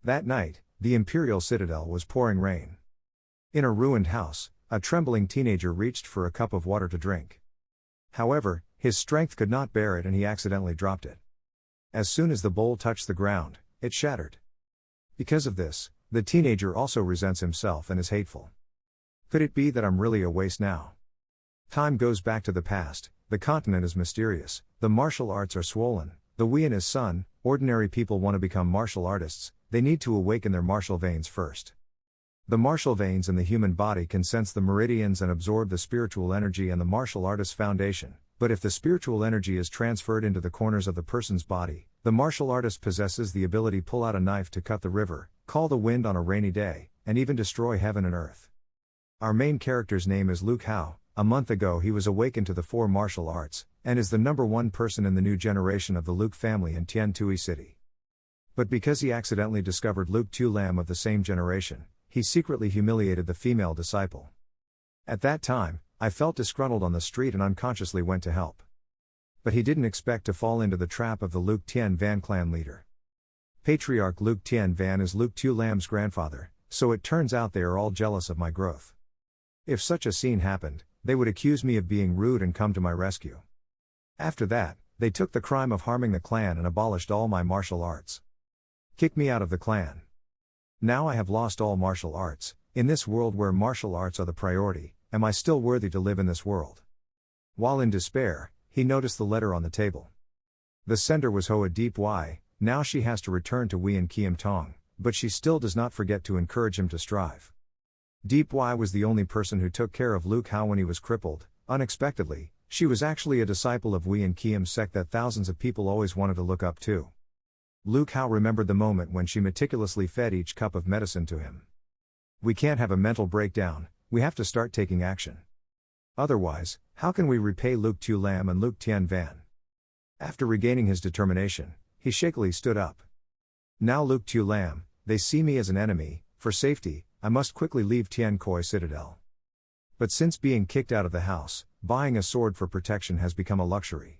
That night, the Imperial Citadel was pouring rain. In a ruined house, a trembling teenager reached for a cup of water to drink. However, his strength could not bear it and he accidentally dropped it. As soon as the bowl touched the ground, it shattered. Because of this, the teenager also resents himself and is hateful. Could it be that I'm really a waste now? Time goes back to the past, the continent is mysterious, the martial arts are swollen, the Wien is sun, ordinary people want to become martial artists, they need to awaken their martial veins first. The martial veins in the human body can sense the meridians and absorb the spiritual energy and the martial artist's foundation, but if the spiritual energy is transferred into the corners of the person's body, the martial artist possesses the ability to pull out a knife to cut the river, call the wind on a rainy day, and even destroy heaven and earth. Our main character's name is Luke Hao. A month ago he was awakened to the four martial arts, and is the #1 person in the new generation of the Luke family in Tien Tui City. But because he accidentally discovered Luke Tu Lam of the same generation, he secretly humiliated the female disciple. At that time, I felt disgruntled on the street and unconsciously went to help. But he didn't expect to fall into the trap of the Luke Tien Van clan leader. Patriarch Luke Tien Van is Luke Tu Lam's grandfather, so it turns out they are all jealous of my growth. If such a scene happened, they would accuse me of being rude and come to my rescue. After that, they took the crime of harming the clan and abolished all my martial arts. Kicked me out of the clan. Now I have lost all martial arts. In this world where martial arts are the priority, am I still worthy to live in this world? While in despair, he noticed the letter on the table. The sender was Hoa Deep Y. Now she has to return to Wien Kiem Tong, but she still does not forget to encourage him to strive. Deep Y was the only person who took care of Luke Hao when he was crippled. Unexpectedly, she was actually a disciple of Wien Kiem's sect that thousands of people always wanted to look up to. Luke Hao remembered the moment when she meticulously fed each cup of medicine to him. We can't have a mental breakdown, we have to start taking action. Otherwise, how can we repay Luke Tu Lam and Luke Tien Van? After regaining his determination, he shakily stood up. Now Luke Tu Lam, they see me as an enemy. For safety, I must quickly leave Tien Koi Citadel. But since being kicked out of the house, buying a sword for protection has become a luxury.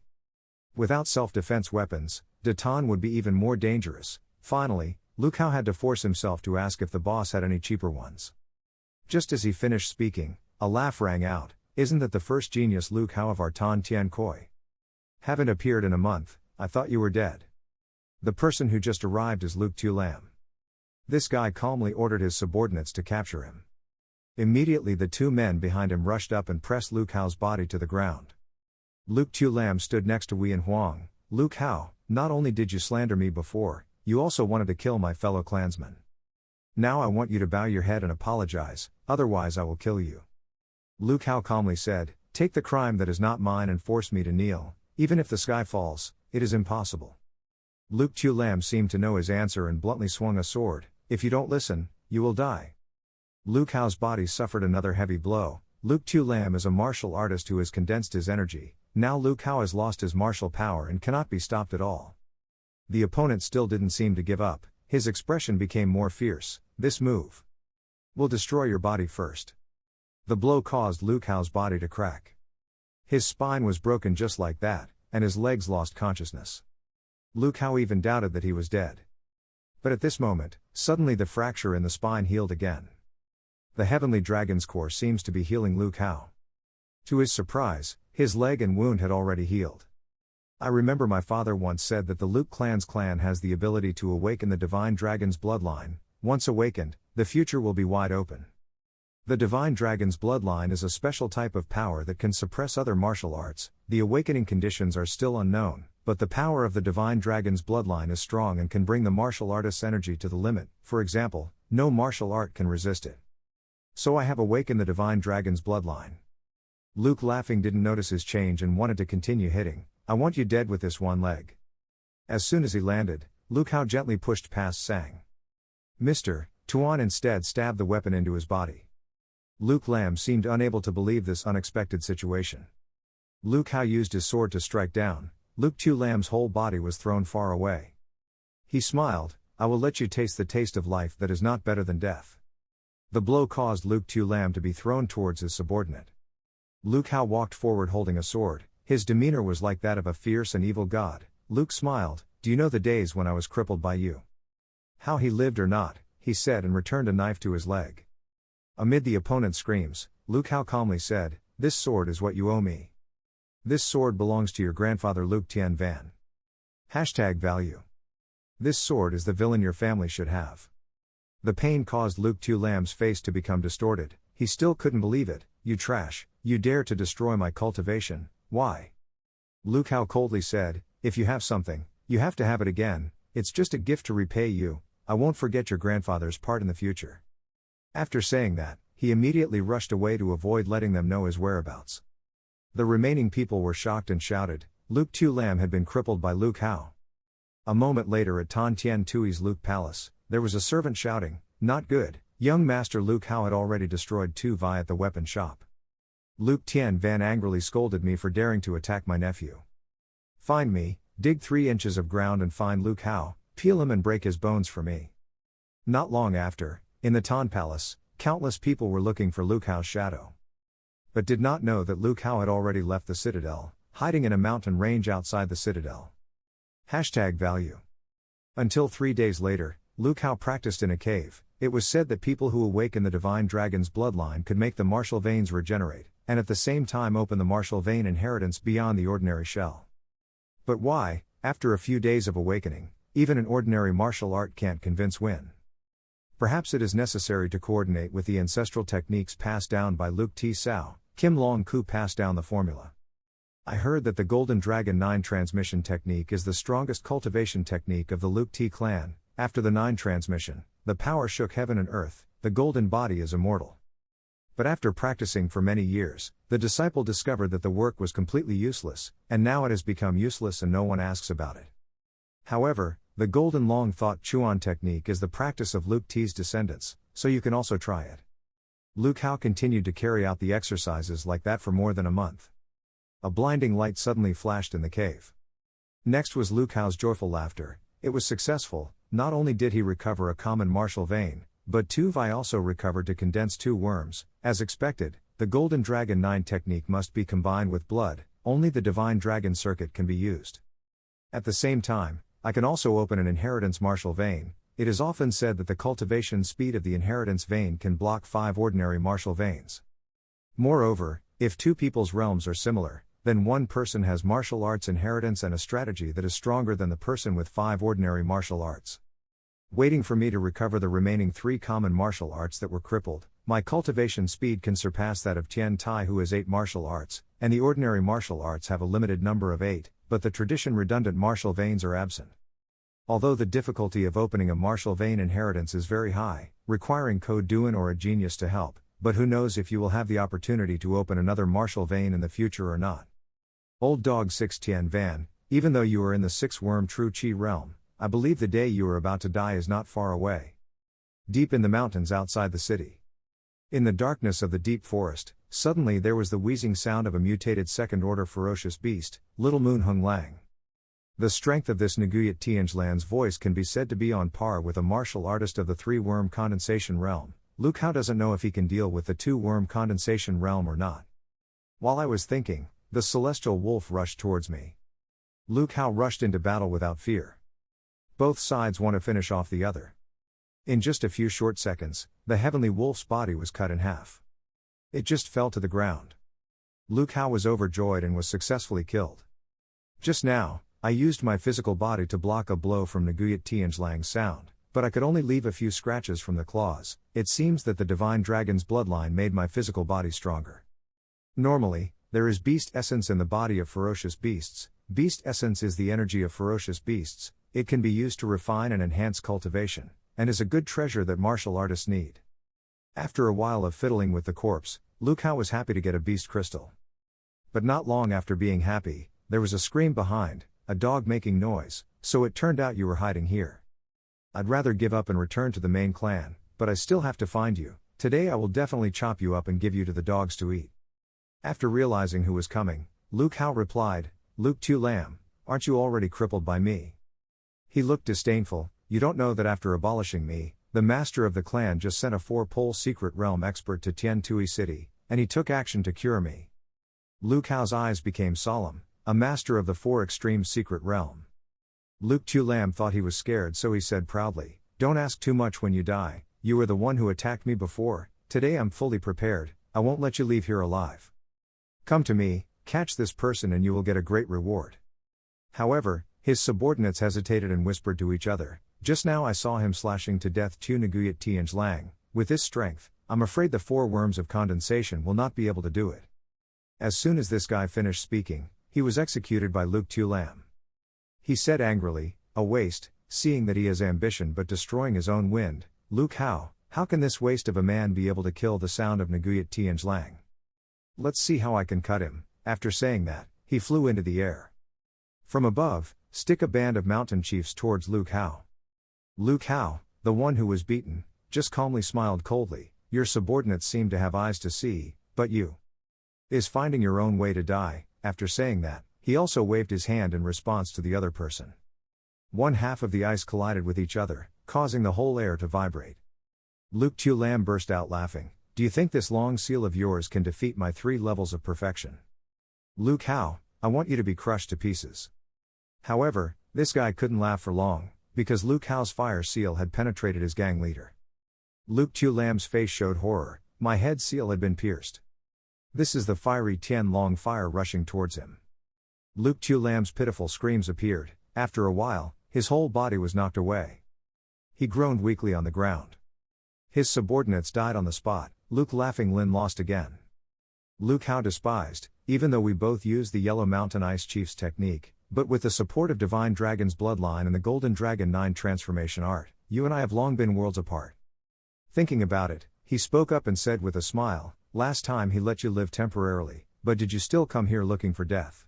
Without self-defense weapons, Datan would be even more dangerous. Finally, Luke Hao had to force himself to ask if the boss had any cheaper ones. Just as he finished speaking, a laugh rang out. Isn't that the first genius Luke Hao of our Tan Tien Koi? Haven't appeared in a month, I thought you were dead. The person who just arrived is Luke Tu Lam. This guy calmly ordered his subordinates to capture him. Immediately the two men behind him rushed up and pressed Luke Hao's body to the ground. Luke Tu Lam stood next to Wien Huang. Luke Hao, not only did you slander me before, you also wanted to kill my fellow clansmen. Now I want you to bow your head and apologize, otherwise I will kill you. Luke Hao calmly said, take the crime that is not mine and force me to kneel, even if the sky falls, it is impossible. Luke Tu Lam seemed to know his answer and bluntly swung a sword, if you don't listen, you will die. Luke Hao's body suffered another heavy blow. Luke Tu Lam is a martial artist who has condensed his energy. Now Luke Hao has lost his martial power and cannot be stopped at all. The opponent still didn't seem to give up, his expression became more fierce. This move will destroy your body first. The blow caused Luke Hao's body to crack. His spine was broken just like that, and his legs lost consciousness. Luke Hao even doubted that he was dead. But at this moment, suddenly the fracture in the spine healed again. The Heavenly Dragon's Core seems to be healing Luke Hao. To his surprise, his leg and wound had already healed. I remember my father once said that the Luke clan's clan has the ability to awaken the Divine Dragon's bloodline. Once awakened, the future will be wide open. The Divine Dragon's bloodline is a special type of power that can suppress other martial arts. The awakening conditions are still unknown, but the power of the Divine Dragon's bloodline is strong and can bring the martial artist's energy to the limit. For example, no martial art can resist it. So I have awakened the Divine Dragon's bloodline. Luke laughing didn't notice his change and wanted to continue hitting. I want you dead with this one leg. As soon as he landed, Luke Hao gently pushed past Sang. Mr. Tuan instead stabbed the weapon into his body. Luke Lam seemed unable to believe this unexpected situation. Luke Hao used his sword to strike down. Luke Tu Lam's whole body was thrown far away. He smiled, I will let you taste the taste of life that is not better than death. The blow caused Luke Tu Lam to be thrown towards his subordinate. Luke Hao walked forward holding a sword. His demeanor was like that of a fierce and evil god. Luke smiled, do you know the days when I was crippled by you? How he lived or not, he said and returned a knife to his leg. Amid the opponent's screams, Luke Hao calmly said, "This sword is what you owe me. This sword belongs to your grandfather Luke Tien Van. #value. This sword is the villain your family should have." The pain caused Luke Tu Lam's face to become distorted. He still couldn't believe it. "You trash, you dare to destroy my cultivation, why?" Luke Hao coldly said, "If you have something, you have to have it again. It's just a gift to repay you. I won't forget your grandfather's part in the future." After saying that, he immediately rushed away to avoid letting them know his whereabouts. The remaining people were shocked and shouted. Luke Tu Lam had been crippled by Luke Hao. A moment later at Tan Tien Tui's Luke Palace, there was a servant shouting, "Not good, young master Luke Hao had already destroyed Tu Vi at the weapon shop. Luke Tien Van angrily scolded me for daring to attack my nephew. Find me, dig 3 inches of ground and find Luke Hao, peel him and break his bones for me." Not long after, in the Tan Palace, countless people were looking for Luke Hao's shadow, but did not know that Luke Hao had already left the citadel, hiding in a mountain range outside the citadel. #value. Until 3 days later, Luke Hao practiced in a cave. It was said that people who awaken the divine dragon's bloodline could make the martial veins regenerate, and at the same time open the martial vein inheritance beyond the ordinary shell. But why, after a few days of awakening, even an ordinary martial art can't convince Win? Perhaps it is necessary to coordinate with the ancestral techniques passed down by Luke T. Sao. Kim Long Ku passed down the formula. "I heard that the Golden Dragon 9 transmission technique is the strongest cultivation technique of the Luke T clan. After the 9 transmission, the power shook heaven and earth. The golden body is immortal. But after practicing for many years, the disciple discovered that the work was completely useless, and now it has become useless and no one asks about it. However, the Golden Long Thought Chuan technique is the practice of Luke T's descendants, so you can also try it." Luke Hao continued to carry out the exercises like that for more than a month. A blinding light suddenly flashed in the cave. Next was Luke Hao's joyful laughter. It was successful. Not only did he recover a common martial vein, but Tu Vi also recovered to condense 2 worms. As expected, the Golden Dragon 9 technique must be combined with blood. Only the Divine Dragon circuit can be used. At the same time, I can also open an inheritance martial vein. It is often said that the cultivation speed of the inheritance vein can block 5 ordinary martial veins. Moreover, if 2 people's realms are similar, then one person has martial arts inheritance and a strategy that is stronger than the person with 5 ordinary martial arts. Waiting for me to recover the remaining 3 common martial arts that were crippled, my cultivation speed can surpass that of Tian Tai, who has 8 martial arts, and the ordinary martial arts have a limited number of 8, but the tradition redundant martial veins are absent. Although the difficulty of opening a martial vein inheritance is very high, requiring Code Duin or a genius to help, but who knows if you will have the opportunity to open another martial vein in the future or not. Old Dog 6 Tien Van, even though you are in the 6 worm True Chi realm, I believe the day you are about to die is not far away. Deep in the mountains outside the city. In the darkness of the deep forest, suddenly there was the wheezing sound of a mutated second-order ferocious beast, Little Moon Hung Lang. The strength of this Nguyat Tianjlan's voice can be said to be on par with a martial artist of the 3-worm condensation realm. Luke Hao doesn't know if he can deal with the 2-worm condensation realm or not. While I was thinking, the celestial wolf rushed towards me. Luke Hao rushed into battle without fear. Both sides want to finish off the other. In just a few short seconds, the heavenly wolf's body was cut in half. It just fell to the ground. Luke Hao was overjoyed and was successfully killed. Just now, I used my physical body to block a blow from Nguyat Tianjlang's sound, but I could only leave a few scratches from the claws. It seems that the divine dragon's bloodline made my physical body stronger. Normally, there is beast essence in the body of ferocious beasts. Beast essence is the energy of ferocious beasts. It can be used to refine and enhance cultivation, and is a good treasure that martial artists need. After a while of fiddling with the corpse, Luke Hao was happy to get a beast crystal. But not long after being happy, there was a scream behind, a dog making noise. "So it turned out you were hiding here. I'd rather give up and return to the main clan, but I still have to find you. Today I will definitely chop you up and give you to the dogs to eat." After realizing who was coming, Luke Hao replied, "Luke Tu Lam, aren't you already crippled by me?" He looked disdainful. "You don't know that after abolishing me, the master of the clan just sent a 4-pole secret realm expert to Tien Tui City, and he took action to cure me." Luke Hao's eyes became solemn. A master of the 4 extreme secret realm. Luke Tu Lam thought he was scared, so he said proudly, don't ask too much when you die, you were the one who attacked me before, today I'm fully prepared, I won't let you leave here alive. Come to me, catch this person and you will get a great reward. However, his subordinates hesitated and whispered to each other, just now I saw him slashing to death Tu Nguyet Tianj Lang, with this strength, I'm afraid the 4 worms of condensation will not be able to do it. As soon as this guy finished speaking, he was executed by Luke Tu Lam. He said angrily, a waste, seeing that he has ambition but destroying his own wind, Luke how can this waste of a man be able to kill the sound of Nguyet Tianj Lang? Let's see how I can cut him. After saying that, he flew into the air. From above, stick a band of mountain chiefs towards Luke Hao. Luke Hao, the one who was beaten, just calmly smiled coldly, your subordinates seem to have eyes to see, but you is finding your own way to die. After saying that, he also waved his hand in response to the other person. One half of the ice collided with each other, causing the whole air to vibrate. Luke Tu Lam burst out laughing, do you think this long seal of yours can defeat my 3 levels of perfection? Luke Hao, I want you to be crushed to pieces. However, this guy couldn't laugh for long, because Luke Hao's fire seal had penetrated his gang leader. Luke Tu Lam's face showed horror, my head seal had been pierced. This is the fiery Tian Long fire rushing towards him. Luke Tu Lam's pitiful screams appeared, after a while, his whole body was knocked away. He groaned weakly on the ground. His subordinates died on the spot, Luke laughing Lin lost again. Luke Hao despised, even though we both used the Yellow Mountain Ice Chief's technique, but with the support of Divine Dragon's bloodline and the Golden Dragon 9 transformation art, you and I have long been worlds apart. Thinking about it, he spoke up and said with a smile, last time he let you live temporarily, but did you still come here looking for death?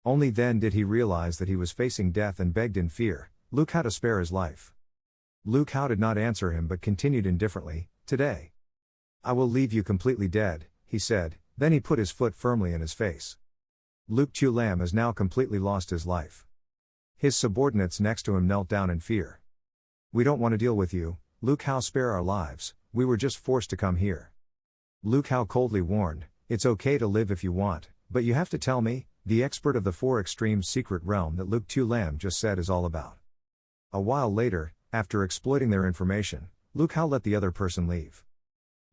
Only then did he realize that he was facing death and begged in fear, Luke Hao to spare his life. Luke Hao did not answer him but continued indifferently, today. I will leave you completely dead, he said, then he put his foot firmly in his face. Luke Tu Lam has now completely lost his life. His subordinates next to him knelt down in fear. We don't want to deal with you, Luke Hao, spare our lives, we were just forced to come here. Luke Hao coldly warned, it's okay to live if you want, but you have to tell me, the expert of the 4 extremes secret realm that Luke Tu Lam just said is all about. A while later, after exploiting their information, Luke Hao let the other person leave.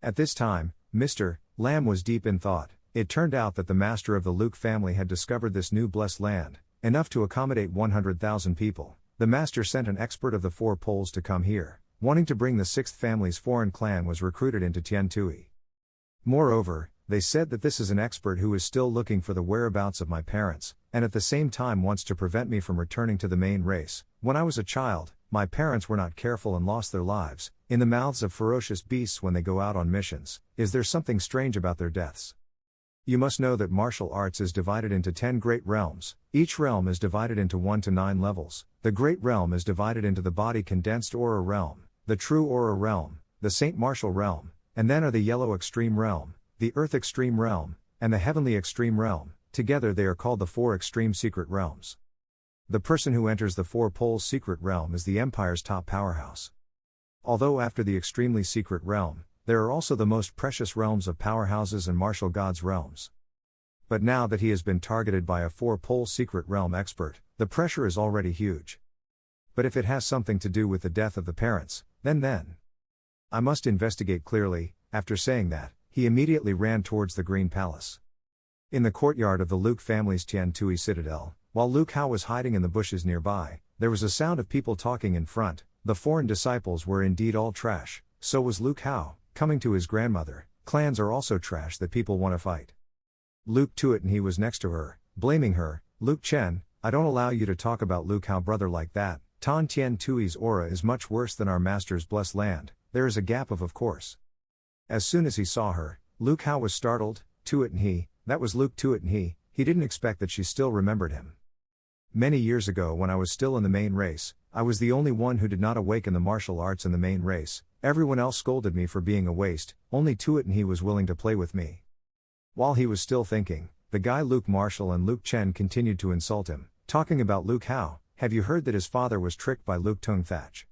At this time, Mr. Lam was deep in thought. It turned out that the master of the Luke family had discovered this new blessed land, enough to accommodate 100,000 people. The master sent an expert of the 4 poles to come here, wanting to bring the 6th family's foreign clan was recruited into Tian Tui. Moreover, they said that this is an expert who is still looking for the whereabouts of my parents, and at the same time wants to prevent me from returning to the main race. When I was a child, my parents were not careful and lost their lives, in the mouths of ferocious beasts when they go out on missions. Is there something strange about their deaths? You must know that martial arts is divided into 10 great realms, each realm is divided into 1 to 9 levels. The great realm is divided into the body condensed aura realm, the true aura realm, the saint martial realm, and then are the yellow extreme realm, the earth extreme realm, and the heavenly extreme realm. Together they are called the 4 extreme secret realms. The person who enters the 4 poles secret realm is the empire's top powerhouse. Although after the extremely secret realm, there are also the most precious realms of powerhouses and martial gods realms. But now that he has been targeted by a 4-pole secret realm expert, the pressure is already huge. But if it has something to do with the death of the parents, then I must investigate clearly. After saying that, he immediately ran towards the Green Palace. In the courtyard of the Luke family's Tian Tui citadel, while Luke Hao was hiding in the bushes nearby, there was a sound of people talking in front. The foreign disciples were indeed all trash, so was Luke Hao, coming to his grandmother. Clans are also trash that people want to fight. Luke Tuat and he was next to her, blaming her. Luke Chen, I don't allow you to talk about Luke Hao brother like that. Tan Tian Tui's aura is much worse than our master's blessed land. There is a gap of course. As soon as he saw her, Luke Hao was startled. Tuat and he, that was Luke Tuat and he didn't expect that she still remembered him. Many years ago when I was still in the main race, I was the only one who did not awaken the martial arts in the main race. Everyone else scolded me for being a waste, only Tuat and he was willing to play with me. While he was still thinking, the guy Luke Marshall and Luke Chen continued to insult him, talking about Luke Hao. Have you heard that his father was tricked by Luke Tung Thatch?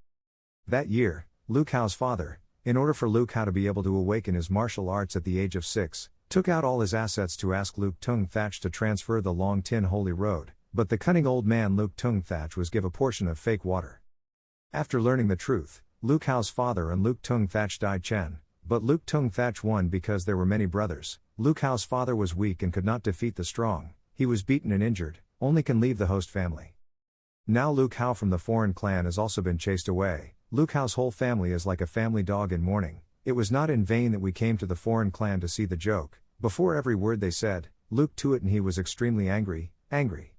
That year, Luke Hao's father, in order for Luke Hao to be able to awaken his martial arts at the age of 6, took out all his assets to ask Luke Tung Thatch to transfer the Long Tin Holy Road, but the cunning old man Luke Tung Thatch was given a portion of fake water. After learning the truth, Luke Hao's father and Luke Tung Thach died Chen, but Luke Tung Thach won because there were many brothers. Luke Hao's father was weak and could not defeat the strong, he was beaten and injured, only can leave the host family. Now Luke Hao from the foreign clan has also been chased away. Luke Hao's whole family is like a family dog in mourning. It was not in vain that we came to the foreign clan to see the joke. Before every word they said, Luke to it, and he was extremely angry.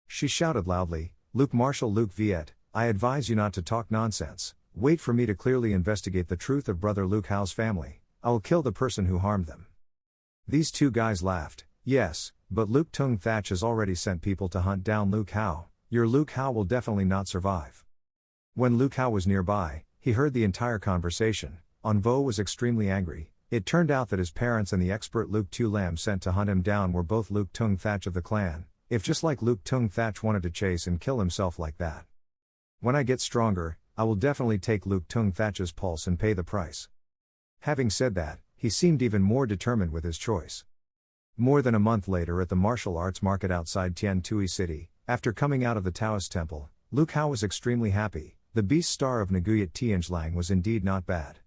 She shouted loudly, Luke Marshal Luke Viet, I advise you not to talk nonsense. Wait for me to clearly investigate the truth of brother Luke Hao's family. I will kill the person who harmed them. These two guys laughed. Yes, but Luke Tung Thach has already sent people to hunt down Luke Hao. Your Luke Hao will definitely not survive. When Luke Hao was nearby, he heard the entire conversation. Anvo was extremely angry. It turned out that his parents and the expert Luke Tu Lam sent to hunt him down were both Luke Tung Thach of the clan. If just like Luke Tung Thach wanted to chase and kill himself like that. When I get stronger, I will definitely take Luke Tung Thach's pulse and pay the price. Having said that, he seemed even more determined with his choice. More than a month later at the martial arts market outside Tian Tui City, after coming out of the Taoist temple, Luke Hao was extremely happy. The beast star of Naguyat Tianjlang was indeed not bad.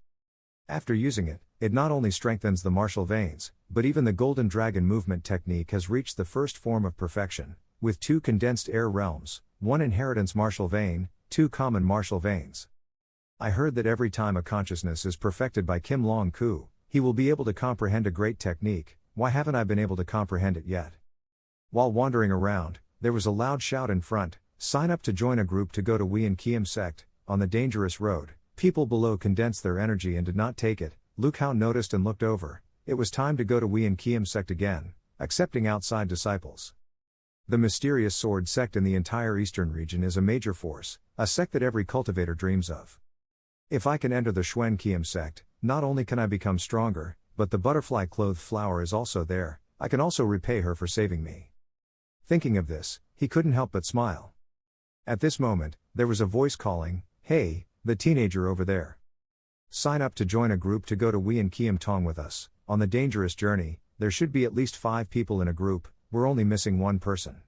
After using it, it not only strengthens the martial veins, but even the golden dragon movement technique has reached the first form of perfection, with 2 condensed air realms, 1 inheritance martial vein, 2 common martial veins. I heard that every time a consciousness is perfected by Kim Long Ku, he will be able to comprehend a great technique. Why haven't I been able to comprehend it yet? While wandering around, there was a loud shout in front, sign up to join a group to go to Wei and Kiem sect. On the dangerous road, people below condensed their energy and did not take it. Luke Hao noticed and looked over. It was time to go to Wei and Kiem sect again, accepting outside disciples. The mysterious sword sect in the entire eastern region is a major force, a sect that every cultivator dreams of. If I can enter the Shuen Kiem sect, not only can I become stronger, but the butterfly-clothed flower is also there. I can also repay her for saving me. Thinking of this, he couldn't help but smile. At this moment, there was a voice calling, hey, the teenager over there. Sign up to join a group to go to Wei and Kiem Tong with us. On the dangerous journey, there should be at least 5 people in a group, we're only missing 1 person.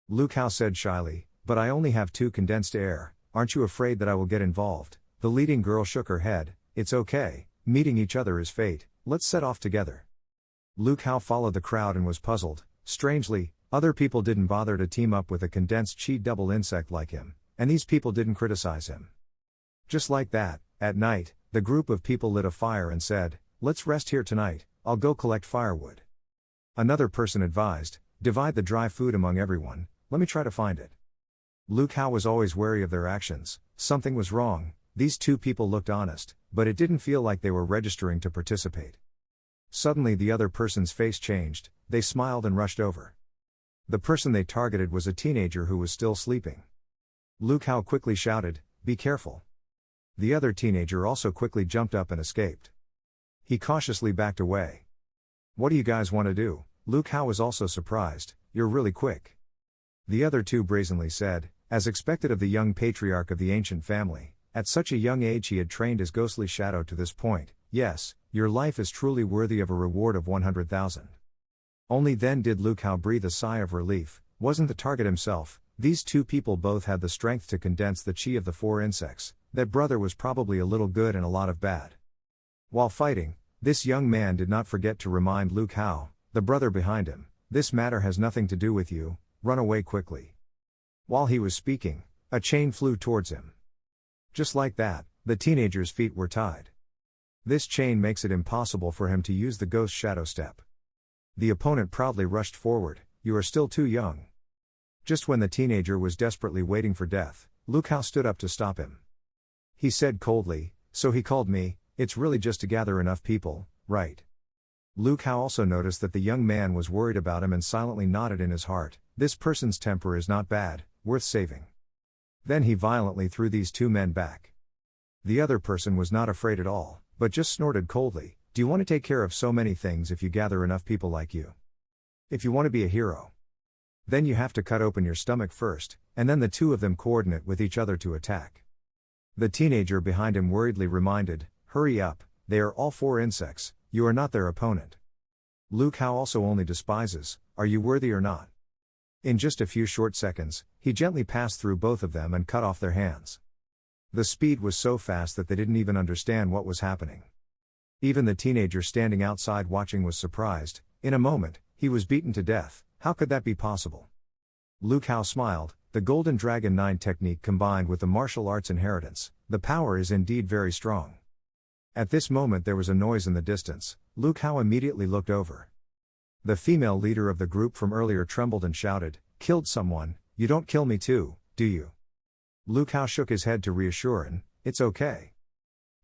Luke Hao said shyly, but I only have 2 condensed air, aren't you afraid that I will get involved? The leading girl shook her head, it's okay, meeting each other is fate, let's set off together. Luke Hao followed the crowd and was puzzled. Strangely, other people didn't bother to team up with a condensed chi double insect like him, and these people didn't criticize him. Just like that, at night, the group of people lit a fire and said, let's rest here tonight, I'll go collect firewood. Another person advised, divide the dry food among everyone, let me try to find it. Luke Hao was always wary of their actions, something was wrong, these 2 people looked honest, but it didn't feel like they were registering to participate. Suddenly the other person's face changed, they smiled and rushed over. The person they targeted was a teenager who was still sleeping. Luke Hao quickly shouted, be careful. The other teenager also quickly jumped up and escaped. He cautiously backed away. What do you guys want to do? Luke Hao was also surprised, you're really quick. The other 2 brazenly said, as expected of the young patriarch of the ancient family, at such a young age he had trained his ghostly shadow to this point, yes, your life is truly worthy of a reward of 100,000. Only then did Luke Hao breathe a sigh of relief, wasn't the target himself, these 2 people both had the strength to condense the chi of the 4 insects, that brother was probably a little good and a lot of bad. While fighting, this young man did not forget to remind Luke Hao, the brother behind him, this matter has nothing to do with you, run away quickly. While he was speaking, a chain flew towards him. Just like that, the teenager's feet were tied. This chain makes it impossible for him to use the ghost shadow step. The opponent proudly rushed forward, you are still too young. Just when the teenager was desperately waiting for death, Luke Hao stood up to stop him. He said coldly, so he called me, it's really just to gather enough people, right? Luke Hao also noticed that the young man was worried about him and silently nodded in his heart, this person's temper is not bad, worth saving. Then he violently threw these 2 men back. The other person was not afraid at all, but just snorted coldly, do you want to take care of so many things if you gather enough people like you? If you want to be a hero, then you have to cut open your stomach first, and then the 2 of them coordinate with each other to attack. The teenager behind him worriedly reminded, hurry up, they are all 4 insects, you are not their opponent. Luke Hao also only despises, are you worthy or not? In just a few short seconds, he gently passed through both of them and cut off their hands. The speed was so fast that they didn't even understand what was happening. Even the teenager standing outside watching was surprised. In a moment, he was beaten to death. How could that be possible? Lu Kao smiled. The Golden Dragon 9 technique combined with the martial arts inheritance, the power is indeed very strong. At this moment there was a noise in the distance. Lu Kao immediately looked over. The female leader of the group from earlier trembled and shouted, "Killed someone, you don't kill me too, do you?" Lu Kao shook his head to reassure him, "It's okay.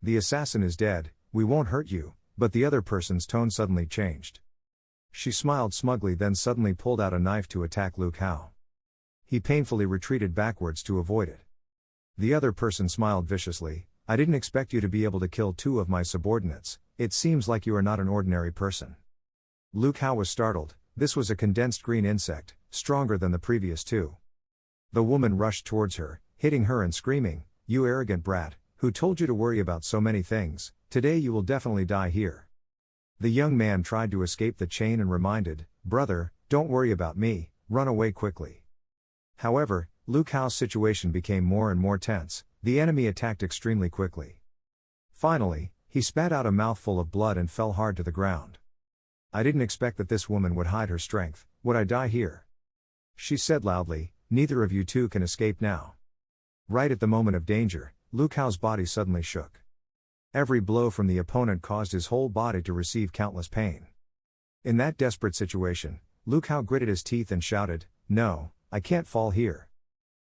The assassin is dead, we won't hurt you," but the other person's tone suddenly changed. She smiled smugly then suddenly pulled out a knife to attack Lu Kao. He painfully retreated backwards to avoid it. The other person smiled viciously, "I didn't expect you to be able to kill two of my subordinates, it seems like you are not an ordinary person." Lu Kao was startled. This was a condensed green insect, stronger than the previous two. The woman rushed towards her, hitting her and screaming, "You arrogant brat, who told you to worry about so many things, today you will definitely die here." The young man tried to escape the chain and reminded, "Brother, don't worry about me, run away quickly." However, Lu Kao's situation became more and more tense, the enemy attacked extremely quickly. Finally, he spat out a mouthful of blood and fell hard to the ground. "I didn't expect that this woman would hide her strength, would I die here?" She said loudly, "Neither of you two can escape now." Right at the moment of danger, Lu Kao's body suddenly shook. Every blow from the opponent caused his whole body to receive countless pain. In that desperate situation, Lu Kao gritted his teeth and shouted, "No, I can't fall here."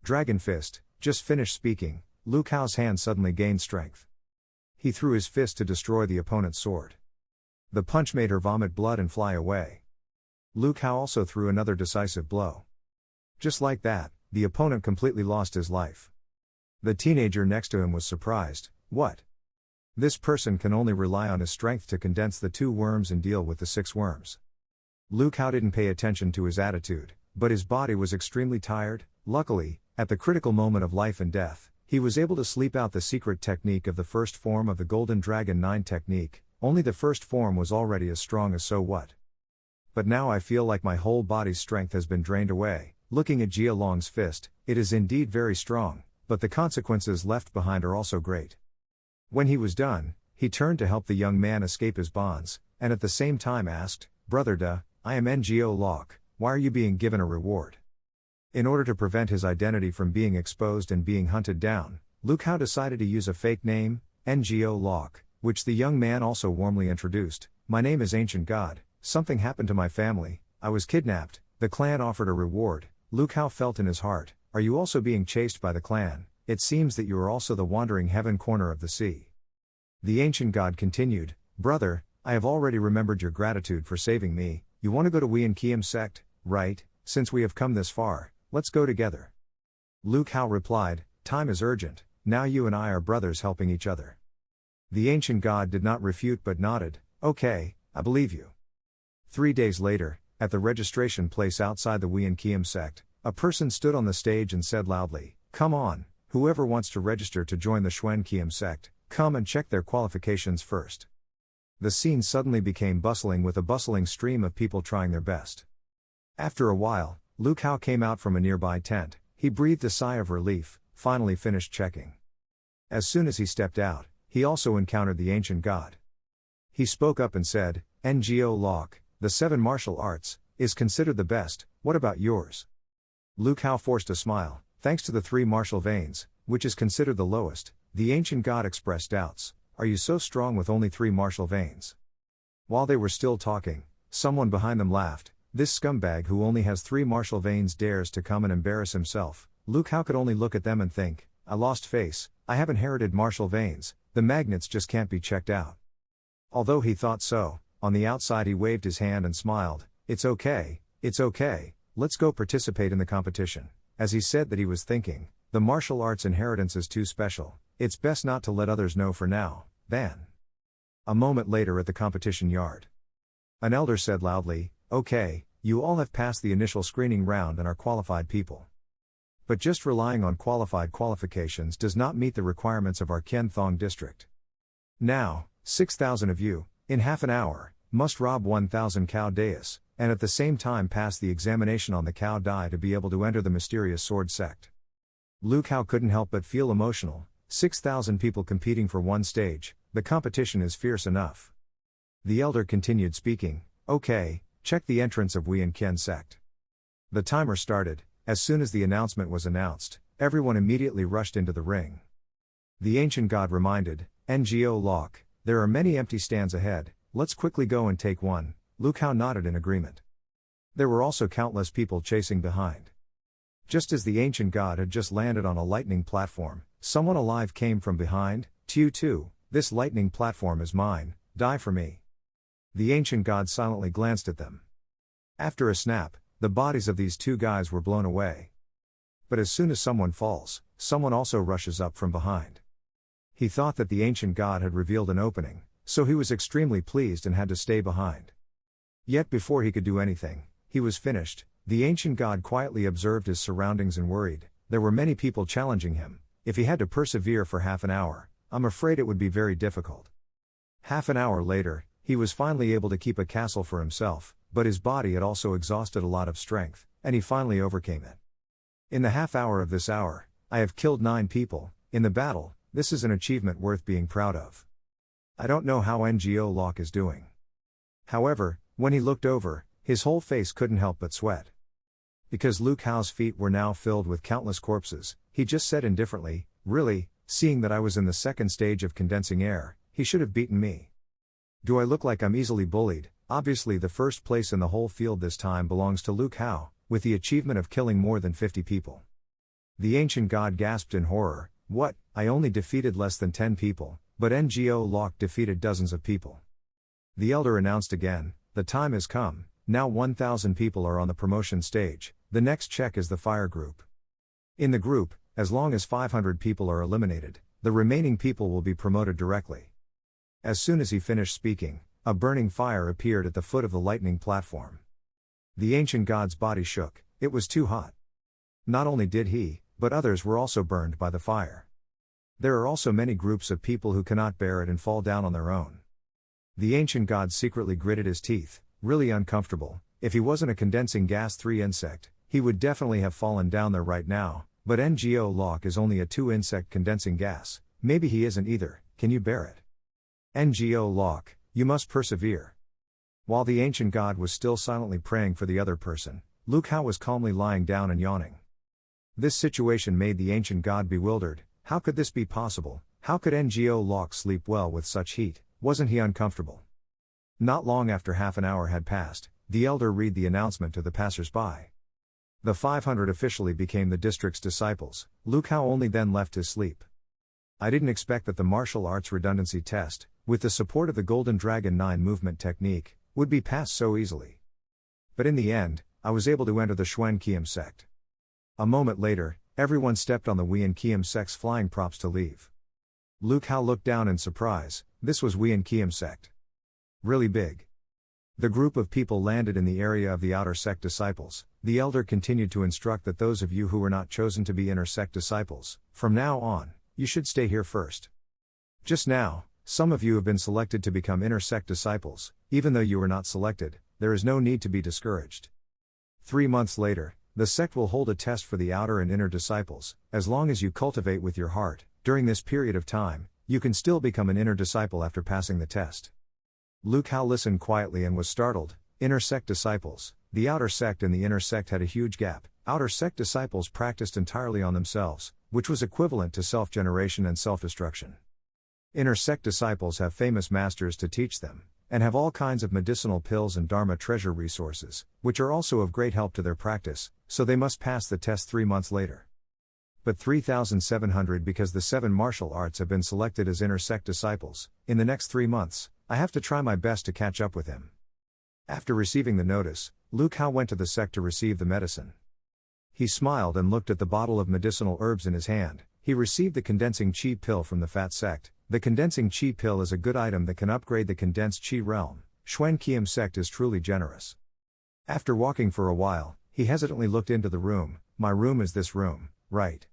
Dragon Fist, just finished speaking, Lu Kao's hand suddenly gained strength. He threw his fist to destroy the opponent's sword. The punch made her vomit blood and fly away. Lu Kao also threw another decisive blow. Just like that, the opponent completely lost his life. The teenager next to him was surprised. What? This person can only rely on his strength to condense the 2 worms and deal with the 6 worms. Lu Kao didn't pay attention to his attitude, but his body was extremely tired. Luckily, at the critical moment of life and death, he was able to sleep out the secret technique of the first form of the Golden Dragon 9 technique. Only the first form was already as strong as so what. But now I feel like my whole body's strength has been drained away. Looking at Jia Long's fist, it is indeed very strong, but the consequences left behind are also great. When he was done, he turned to help the young man escape his bonds, and at the same time asked, "Brother Da, I am Ngo Lok, why are you being given a reward?" In order to prevent his identity from being exposed and being hunted down, Lu Kao decided to use a fake name, Ngo Lok, which the young man also warmly introduced. "My name is Ancient God, something happened to my family, I was kidnapped, the clan offered a reward." Lu Kao felt in his heart, "Are you also being chased by the clan? It seems that you are also the wandering heaven corner of the sea." The Ancient God continued, "Brother, I have already remembered your gratitude for saving me. You want to go to Wien Kiem sect, right? Since we have come this far, let's go together." Lu Kao replied, "Time is urgent, now you and I are brothers helping each other." The Ancient God did not refute but nodded, "Okay, I believe you." 3 days later, at the registration place outside the Wien Kiem sect, a person stood on the stage and said loudly, "Come on, whoever wants to register to join the Schwen Kiem sect, come and check their qualifications first." The scene suddenly became bustling with a bustling stream of people trying their best. After a while, Lu Kao came out from a nearby tent. He breathed a sigh of relief, finally finished checking. As soon as he stepped out, he also encountered the Ancient God. He spoke up and said, "Ngo Lok, the 7 martial arts, is considered the best, what about yours?" Lu Kao forced a smile, "Thanks to the 3 martial veins, which is considered the lowest." The Ancient God expressed doubts, "Are you so strong with only 3 martial veins?" While they were still talking, someone behind them laughed, "This scumbag who only has 3 martial veins dares to come and embarrass himself." Lu Kao could only look at them and think, "I lost face, I have inherited martial veins, the magnets just can't be checked out." Although he thought so, on the outside he waved his hand and smiled, it's okay, let's go participate in the competition." As he said that he was thinking, the martial arts inheritance is too special, it's best not to let others know for now, then. A moment later at the competition yard. An elder said loudly, "Okay, you all have passed the initial screening round and are qualified people. But just relying on qualified qualifications does not meet the requirements of our Kien Thong district. Now, 6,000 of you, in half an hour, must rob 1,000 cow dais, and at the same time pass the examination on the cow dai to be able to enter the mysterious sword sect." Lu Kao couldn't help but feel emotional. 6,000 people competing for one stage, the competition is fierce enough. The elder continued speaking, okay, check the entrance of Wei and Qian sect. The timer started. As soon as the announcement was announced, everyone immediately rushed into the ring. The ancient god reminded, Ngo Lok, there are many empty stands ahead, let's quickly go and take one. Lu Kao nodded in agreement. There were also countless people chasing behind. Just as the ancient god had just landed on a lightning platform, someone alive came from behind. Tu, this lightning platform is mine, die for me. The ancient god silently glanced at them. After a snap, the bodies of these two guys were blown away. But as soon as someone falls, someone also rushes up from behind. He thought that the ancient god had revealed an opening, so he was extremely pleased and had to stay behind. Yet before he could do anything, he was finished. The ancient god quietly observed his surroundings and worried. There were many people challenging him. If he had to persevere for half an hour, I'm afraid it would be very difficult. Half an hour later, he was finally able to keep a castle for himself, but his body had also exhausted a lot of strength, and he finally overcame it. In the half hour of this hour, I have killed 9 people. In the battle, this is an achievement worth being proud of. I don't know how Ngo Lok is doing. However, when he looked over, his whole face couldn't help but sweat. Because Lu Kao's feet were now filled with countless corpses, he just said indifferently, really, seeing that I was in the second stage of condensing air, he should have beaten me. Do I look like I'm easily bullied? Obviously the first place in the whole field this time belongs to Lu Kao, with the achievement of killing more than 50 people. The ancient god gasped in horror, what, I only defeated less than 10 people, but Ngo Lok defeated dozens of people. The elder announced again, the time has come, now 1,000 people are on the promotion stage, the next check is the fire group. In the group, as long as 500 people are eliminated, the remaining people will be promoted directly. As soon as he finished speaking, a burning fire appeared at the foot of the lightning platform. The ancient god's body shook, it was too hot. Not only did he, but others were also burned by the fire. There are also many groups of people who cannot bear it and fall down on their own. The ancient god secretly gritted his teeth, really uncomfortable. If he wasn't a condensing gas 3 insect, he would definitely have fallen down there right now, but Ngo Lok is only a 2 insect condensing gas, maybe he isn't either, can you bear it? Ngo Lok, you must persevere. While the ancient god was still silently praying for the other person, Lu Kao was calmly lying down and yawning. This situation made the ancient god bewildered. How could this be possible? How could Ngo Lok sleep well with such heat? Wasn't he uncomfortable? Not long after half an hour had passed, the elder read the announcement to the passers-by. The 500 officially became the district's disciples. Lu Kao only then left his sleep. I didn't expect that the martial arts redundancy test, with the support of the Golden Dragon 9 movement technique, would be passed so easily. But in the end, I was able to enter the Xuan Qian sect. A moment later, everyone stepped on the Wei and Qian sect's flying props to leave. Lu Kao looked down in surprise. This was Wei and Qian sect. Really big. The group of people landed in the area of the outer sect disciples. The elder continued to instruct that those of you who were not chosen to be inner sect disciples, from now on, you should stay here first. Just now, some of you have been selected to become inner sect disciples. Even though you were not selected, there is no need to be discouraged. 3 months later, the sect will hold a test for the outer and inner disciples. As long as you cultivate with your heart, during this period of time, you can still become an inner disciple after passing the test. Lu Kao listened quietly and was startled. Inner sect disciples. The outer sect and the inner sect had a huge gap. Outer sect disciples practiced entirely on themselves, which was equivalent to self-generation and self-destruction. Inner sect disciples have famous masters to teach them, and have all kinds of medicinal pills and Dharma treasure resources, which are also of great help to their practice, so they must pass the test 3 months later. But 3,700 because the 7 martial arts have been selected as inner sect disciples. In the next 3 months, I have to try my best to catch up with him. After receiving the notice, Lu Kao went to the sect to receive the medicine. He smiled and looked at the bottle of medicinal herbs in his hand. He received the condensing chi pill from the fat sect. The condensing chi pill is a good item that can upgrade the condensed chi realm. Xuan Qian sect is truly generous. After walking for a while, he hesitantly looked into the room. My room is this room, right?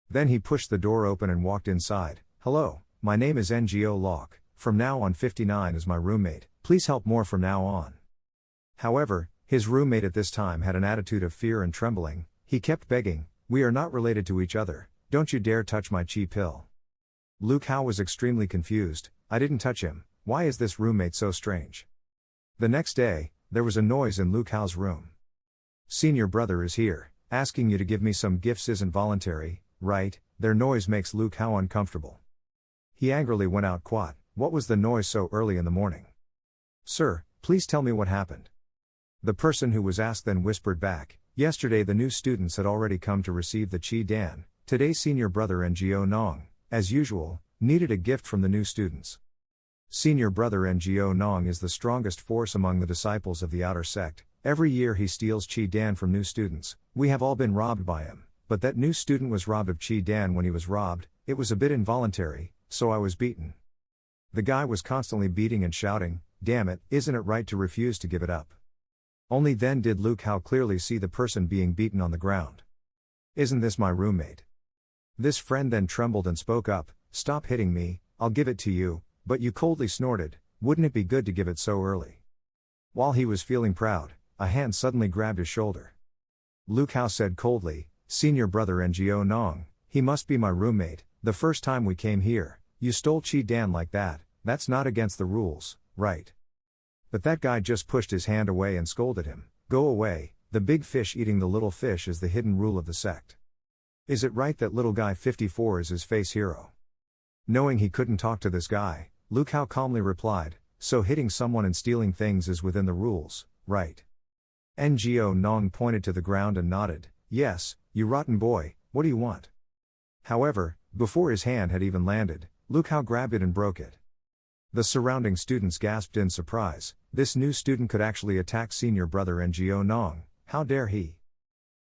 Then he pushed the door open and walked inside. Hello, my name is Ngo Lok. From now on 59 is my roommate, please help more from now on. However, his roommate at this time had an attitude of fear and trembling. He kept begging, we are not related to each other, don't you dare touch my chi pill. Luke Hao was extremely confused. I didn't touch him, why is this roommate so strange? The next day, there was a noise in Luke Hao's room. Senior brother is here, asking you to give me some gifts isn't voluntary, right? Their noise makes Luke Hao uncomfortable. He angrily went out. What was the noise so early in the morning? Sir, please tell me what happened. The person who was asked then whispered back, yesterday the new students had already come to receive the Qi Dan, today senior brother Ngo Nong, as usual, needed a gift from the new students. Senior brother Ngo Nong is the strongest force among the disciples of the outer sect. Every year he steals Qi Dan from new students. We have all been robbed by him, but that new student was robbed of Qi Dan when he was robbed. It was a bit involuntary, so I was beaten. The guy was constantly beating and shouting, damn it, isn't it right to refuse to give it up? Only then did Luke Hao clearly see the person being beaten on the ground. Isn't this my roommate? This friend then trembled and spoke up, stop hitting me, I'll give it to you. But you coldly snorted, wouldn't it be good to give it so early? While he was feeling proud, a hand suddenly grabbed his shoulder. Luke Hao said coldly, senior brother Ngo Nong, he must be my roommate, the first time we came here, you stole Qi Dan like that, that's not against the rules, right? But that guy just pushed his hand away and scolded him, go away, the big fish eating the little fish is the hidden rule of the sect. Is it right that little guy 54 is his face hero? Knowing he couldn't talk to this guy, Luke Hao calmly replied, so hitting someone and stealing things is within the rules, right? Ngo Nong pointed to the ground and nodded, yes, you rotten boy, what do you want? However, before his hand had even landed, Luke Hao grabbed it and broke it. The surrounding students gasped in surprise, this new student could actually attack senior brother Ngo Nong, how dare he?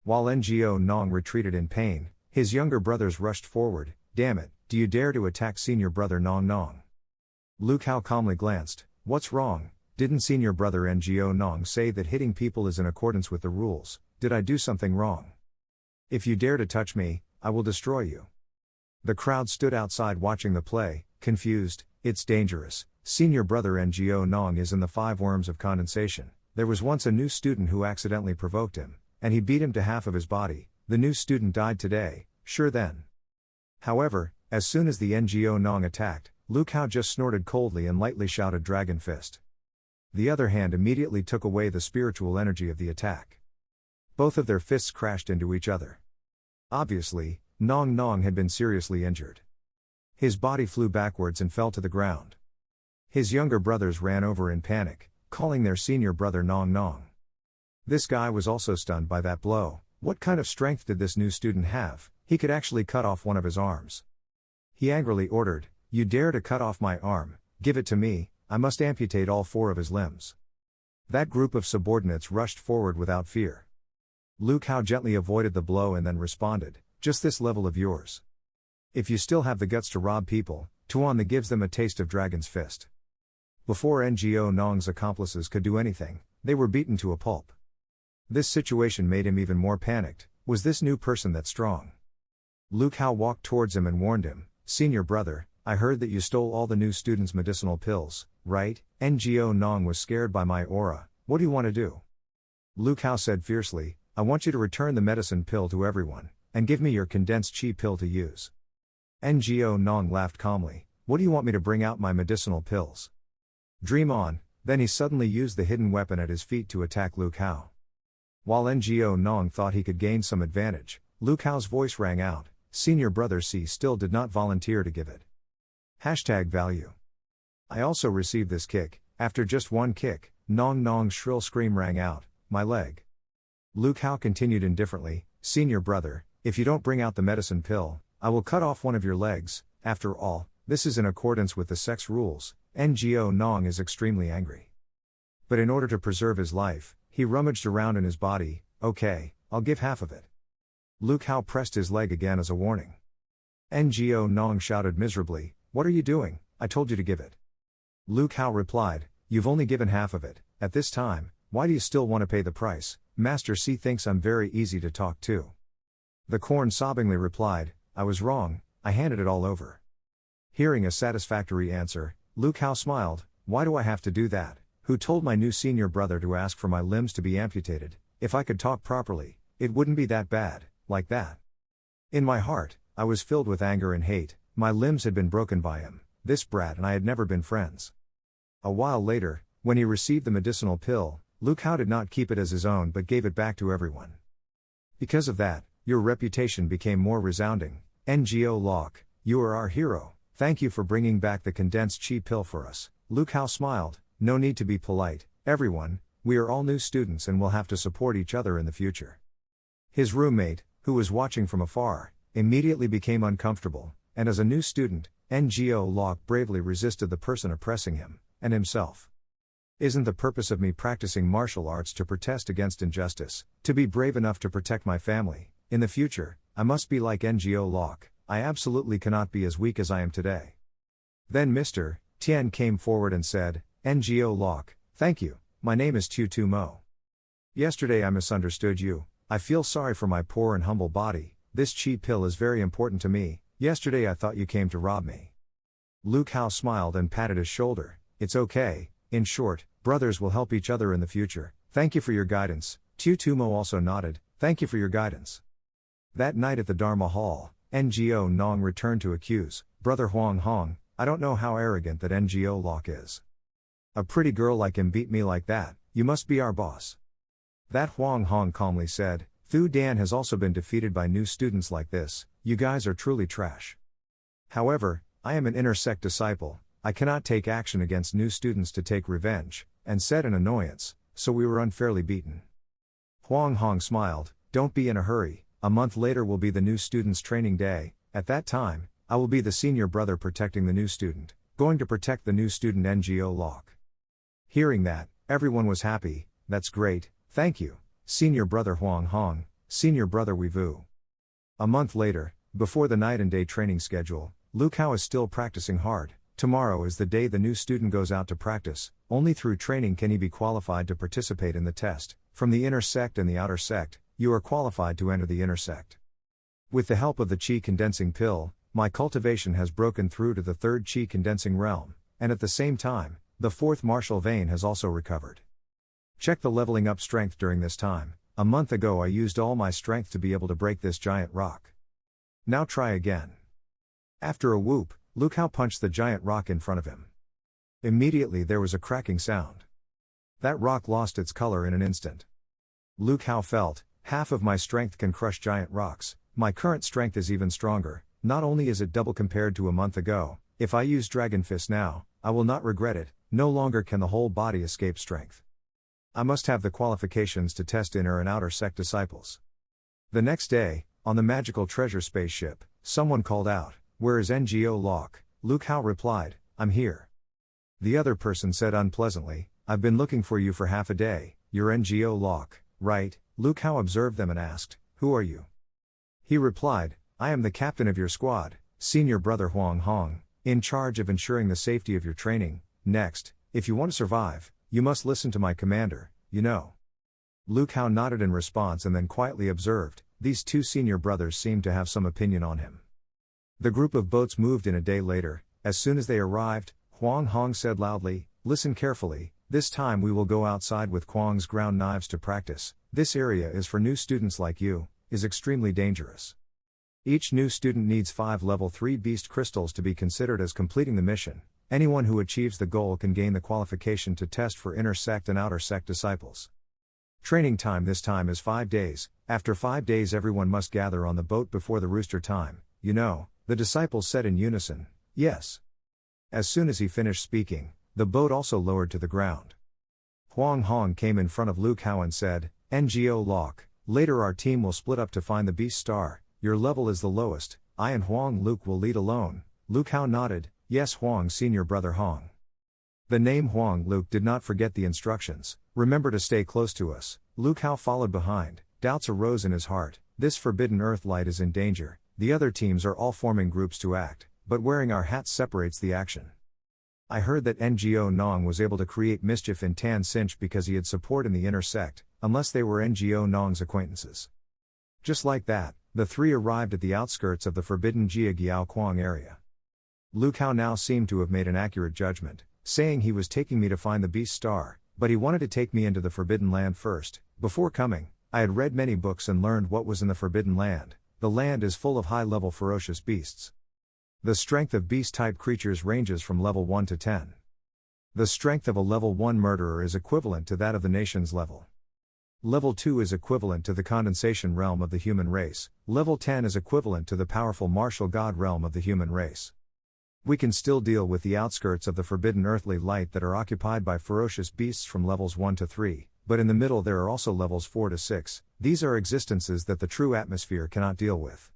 While Ngo Nong retreated in pain, his younger brothers rushed forward, damn it, do you dare to attack senior brother Nong Nong? Luke Hao calmly glanced, what's wrong, didn't senior brother Ngo Nong say that hitting people is in accordance with the rules, did I do something wrong? If you dare to touch me, I will destroy you. The crowd stood outside watching the play, confused, it's dangerous, senior brother Ngo Nong is in the 5 worms of condensation, there was once a new student who accidentally provoked him, and he beat him to half of his body, the new student died today, sure then. However, as soon as the Ngo Nong attacked, Luke Hao just snorted coldly and lightly shouted Dragon Fist. The other hand immediately took away the spiritual energy of the attack. Both of their fists crashed into each other. Obviously, Nong Nong had been seriously injured. His body flew backwards and fell to the ground. His younger brothers ran over in panic, calling their senior brother Nong Nong. This guy was also stunned by that blow. What kind of strength did this new student have? He could actually cut off one of his arms. He angrily ordered, you dare to cut off my arm, give it to me, I must amputate all 4 of his limbs. That group of subordinates rushed forward without fear. Luke Hao gently avoided the blow and then responded, just this level of yours. If you still have the guts to rob people, Tuan gives them a taste of Dragon's Fist. Before Ngo Nong's accomplices could do anything, they were beaten to a pulp. This situation made him even more panicked, was this new person that strong? Luke Hao walked towards him and warned him, senior brother, I heard that you stole all the new students' medicinal pills, right? Ngo Nong was scared by my aura, what do you want to do? Luke Hao said fiercely, I want you to return the medicine pill to everyone, and give me your condensed Qi pill to use. Ngo Nong laughed calmly, what do you want me to bring out my medicinal pills? Dream on, then he suddenly used the hidden weapon at his feet to attack Luke Hao. While Ngo Nong thought he could gain some advantage, Luke Hao's voice rang out, senior brother C still did not volunteer to give it. #value. I also received this kick, after just one kick, Nong Nong's shrill scream rang out, my leg. Luke Hao continued indifferently, senior brother, if you don't bring out the medicine pill, I will cut off one of your legs, after all, this is in accordance with the sect's rules, Ngo Nong is extremely angry. But in order to preserve his life, he rummaged around in his body, okay, I'll give half of it. Luke Hao pressed his leg again as a warning. Ngo Nong shouted miserably, what are you doing, I told you to give it. Luke Hao replied, you've only given half of it, at this time, why do you still want to pay the price? Master C thinks I'm very easy to talk to. The corn sobbingly replied, I was wrong, I handed it all over. Hearing a satisfactory answer, Luke Hao smiled, why do I have to do that? Who told my new senior brother to ask for my limbs to be amputated? If I could talk properly, it wouldn't be that bad, like that. In my heart, I was filled with anger and hate, my limbs had been broken by him, this brat and I had never been friends. A while later, when he received the medicinal pill, Lu Kao did not keep it as his own but gave it back to everyone. Because of that, your reputation became more resounding. NGO Locke, you are our hero, thank you for bringing back the condensed chi pill for us. Lu Kao smiled, no need to be polite, everyone, we are all new students and will have to support each other in the future. His roommate, who was watching from afar, immediately became uncomfortable, and as a new student, NGO Locke bravely resisted the person oppressing him, and himself. Isn't the purpose of me practicing martial arts to protest against injustice, to be brave enough to protect my family? In the future, I must be like NGO Locke, I absolutely cannot be as weak as I am today. Then Mr. Tian came forward and said, NGO Locke, thank you, my name is Tu Tu Mo. Yesterday I misunderstood you, I feel sorry for my poor and humble body, this chi pill is very important to me, yesterday I thought you came to rob me. Lu Kao smiled and patted his shoulder, it's okay, in short, brothers will help each other in the future, thank you for your guidance. Tu Tu Mo also nodded, thank you for your guidance. That night at the Dharma Hall, NGO Nong returned to accuse, Brother Huang Hong, I don't know how arrogant that NGO Locke is. A pretty girl like him beat me like that, you must be our boss. That Huang Hong calmly said, Thu Dan has also been defeated by new students like this, you guys are truly trash. However, I am an inner sect disciple, I cannot take action against new students to take revenge, and said an annoyance, so we were unfairly beaten. Huang Hong smiled, don't be in a hurry, a month later will be the new student's training day, at that time, I will be the senior brother protecting the new student, going to protect the new student NGO Locke. Hearing that, everyone was happy, that's great, thank you, senior brother Huang Hong, senior brother Weevu. A month later, before the night and day training schedule, Lu Kao is still practicing hard. Tomorrow is the day the new student goes out to practice, only through training can he be qualified to participate in the test. From the inner sect and the outer sect, you are qualified to enter the inner sect. With the help of the chi condensing pill, my cultivation has broken through to the third chi condensing realm, and at the same time, the fourth martial vein has also recovered. Check the leveling up strength during this time. A month ago I used all my strength to be able to break this giant rock. Now try again. After a whoop, Lu Kao punched the giant rock in front of him. Immediately there was a cracking sound. That rock lost its color in an instant. Lu Kao felt, half of my strength can crush giant rocks, my current strength is even stronger, not only is it double compared to a month ago, if I use Dragon Fist now, I will not regret it, no longer can the whole body escape strength. I must have the qualifications to test inner and outer sect disciples. The next day, on the magical treasure spaceship, someone called out, where is NGO Locke? Lu Kao replied, I'm here. The other person said unpleasantly, I've been looking for you for half a day, you're NGO Locke, right? Lu Kao observed them and asked, who are you? He replied, I am the captain of your squad, senior brother Huang Hong, in charge of ensuring the safety of your training. Next, if you want to survive, you must listen to my commander, you know. Lu Kao nodded in response and then quietly observed, these two senior brothers seem to have some opinion on him. The group of boats moved in a day later. As soon as they arrived, Huang Hong said loudly, listen carefully, this time we will go outside with Kwang's ground knives to practice, this area is for new students like you, is extremely dangerous. Each new student needs 5 level 3 beast crystals to be considered as completing the mission. Anyone who achieves the goal can gain the qualification to test for inner sect and outer sect disciples. Training time this time is 5 days, after 5 days everyone must gather on the boat before the rooster time, you know. The disciples said in unison, yes. As soon as he finished speaking, the boat also lowered to the ground. Huang Hong came in front of Lu Kao and said, NGO Locke, later our team will split up to find the beast star, your level is the lowest, I and Huang Luke will lead alone. Lu Kao nodded, yes Huang senior brother Hong. The name Huang Luke did not forget the instructions, remember to stay close to us. Lu Kao followed behind, doubts arose in his heart, this forbidden earth light is in danger. The other teams are all forming groups to act, but wearing our hats separates the action. I heard that NGO Nong was able to create mischief in Tan Sinch because he had support in the inner sect, unless they were NGO Nong's acquaintances. Just like that, the three arrived at the outskirts of the forbidden Jia Giao Quang area. Lu Kao now seemed to have made an accurate judgment, saying he was taking me to find the beast star, but he wanted to take me into the forbidden land first. Before coming, I had read many books and learned what was in the forbidden land. The land is full of high-level ferocious beasts. The strength of beast-type creatures ranges from level 1 to 10. The strength of a level 1 murderer is equivalent to that of the nation's level. Level 2 is equivalent to the condensation realm of the human race, level 10 is equivalent to the powerful martial god realm of the human race. We can still deal with the outskirts of the forbidden earthly light that are occupied by ferocious beasts from levels 1 to 3, but in the middle there are also levels 4 to 6, these are existences that the true atmosphere cannot deal with.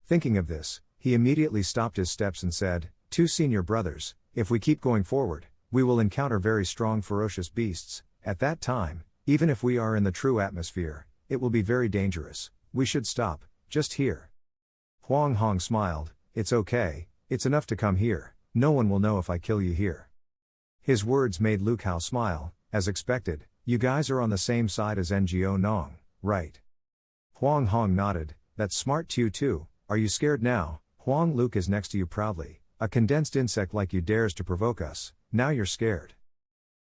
Thinking of this, he immediately stopped his steps and said, "Two senior brothers, if we keep going forward, we will encounter very strong ferocious beasts. At that time, even if we are in the true atmosphere, it will be very dangerous. We should stop, just here." Huang Hong smiled, "It's okay, it's enough to come here, no one will know if I kill you here." His words made Lu Kao smile, as expected. "You guys are on the same side as Ngo Nong, right?" Huang Hong nodded, "That's smart too. Are you scared now?" Huang Luke is next to you proudly. "A condensed insect like you dares to provoke us, now you're scared."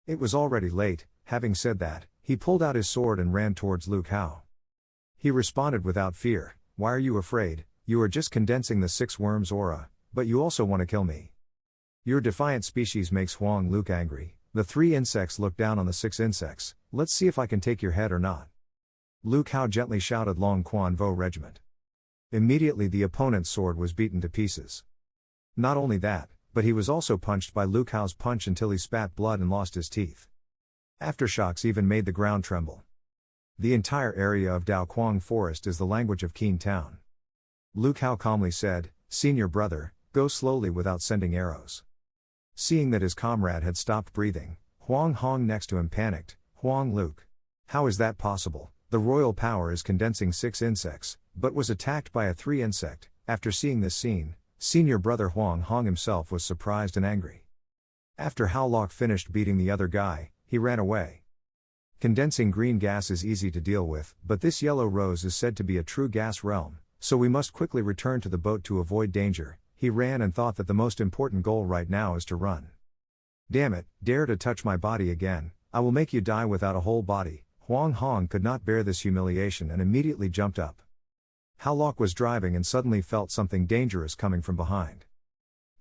It was already late. Having said that, he pulled out his sword and ran towards Lu Kao. He responded without fear, "Why are you afraid? You are just condensing the 6 worms aura, but you also want to kill me." Your defiant species makes Huang Luke angry. The 3 insects look down on the 6 insects. "Let's see if I can take your head or not." Lu Kao gently shouted, "Long Quan Vo Regiment." Immediately the opponent's sword was beaten to pieces. Not only that, but he was also punched by Lu Kao's punch until he spat blood and lost his teeth. Aftershocks even made the ground tremble. The entire area of Dao Quang Forest is the language of Qin Town. Lu Kao calmly said, "Senior brother, go slowly without sending arrows." Seeing that his comrade had stopped breathing, Huang Hong next to him panicked, "Huang Luke. How is that possible? The royal power is condensing 6 insects, but was attacked by a 3 insect." After seeing this scene, senior brother Huang Hong himself was surprised and angry. After Hao Lok finished beating the other guy, he ran away. Condensing green gas is easy to deal with, but this yellow rose is said to be a true gas realm, so we must quickly return to the boat to avoid danger. He ran and thought that the most important goal right now is to run. "Damn it, dare to touch my body again, I will make you die without a whole body." Huang Hong could not bear this humiliation and immediately jumped up. Hao Lok was driving and suddenly felt something dangerous coming from behind.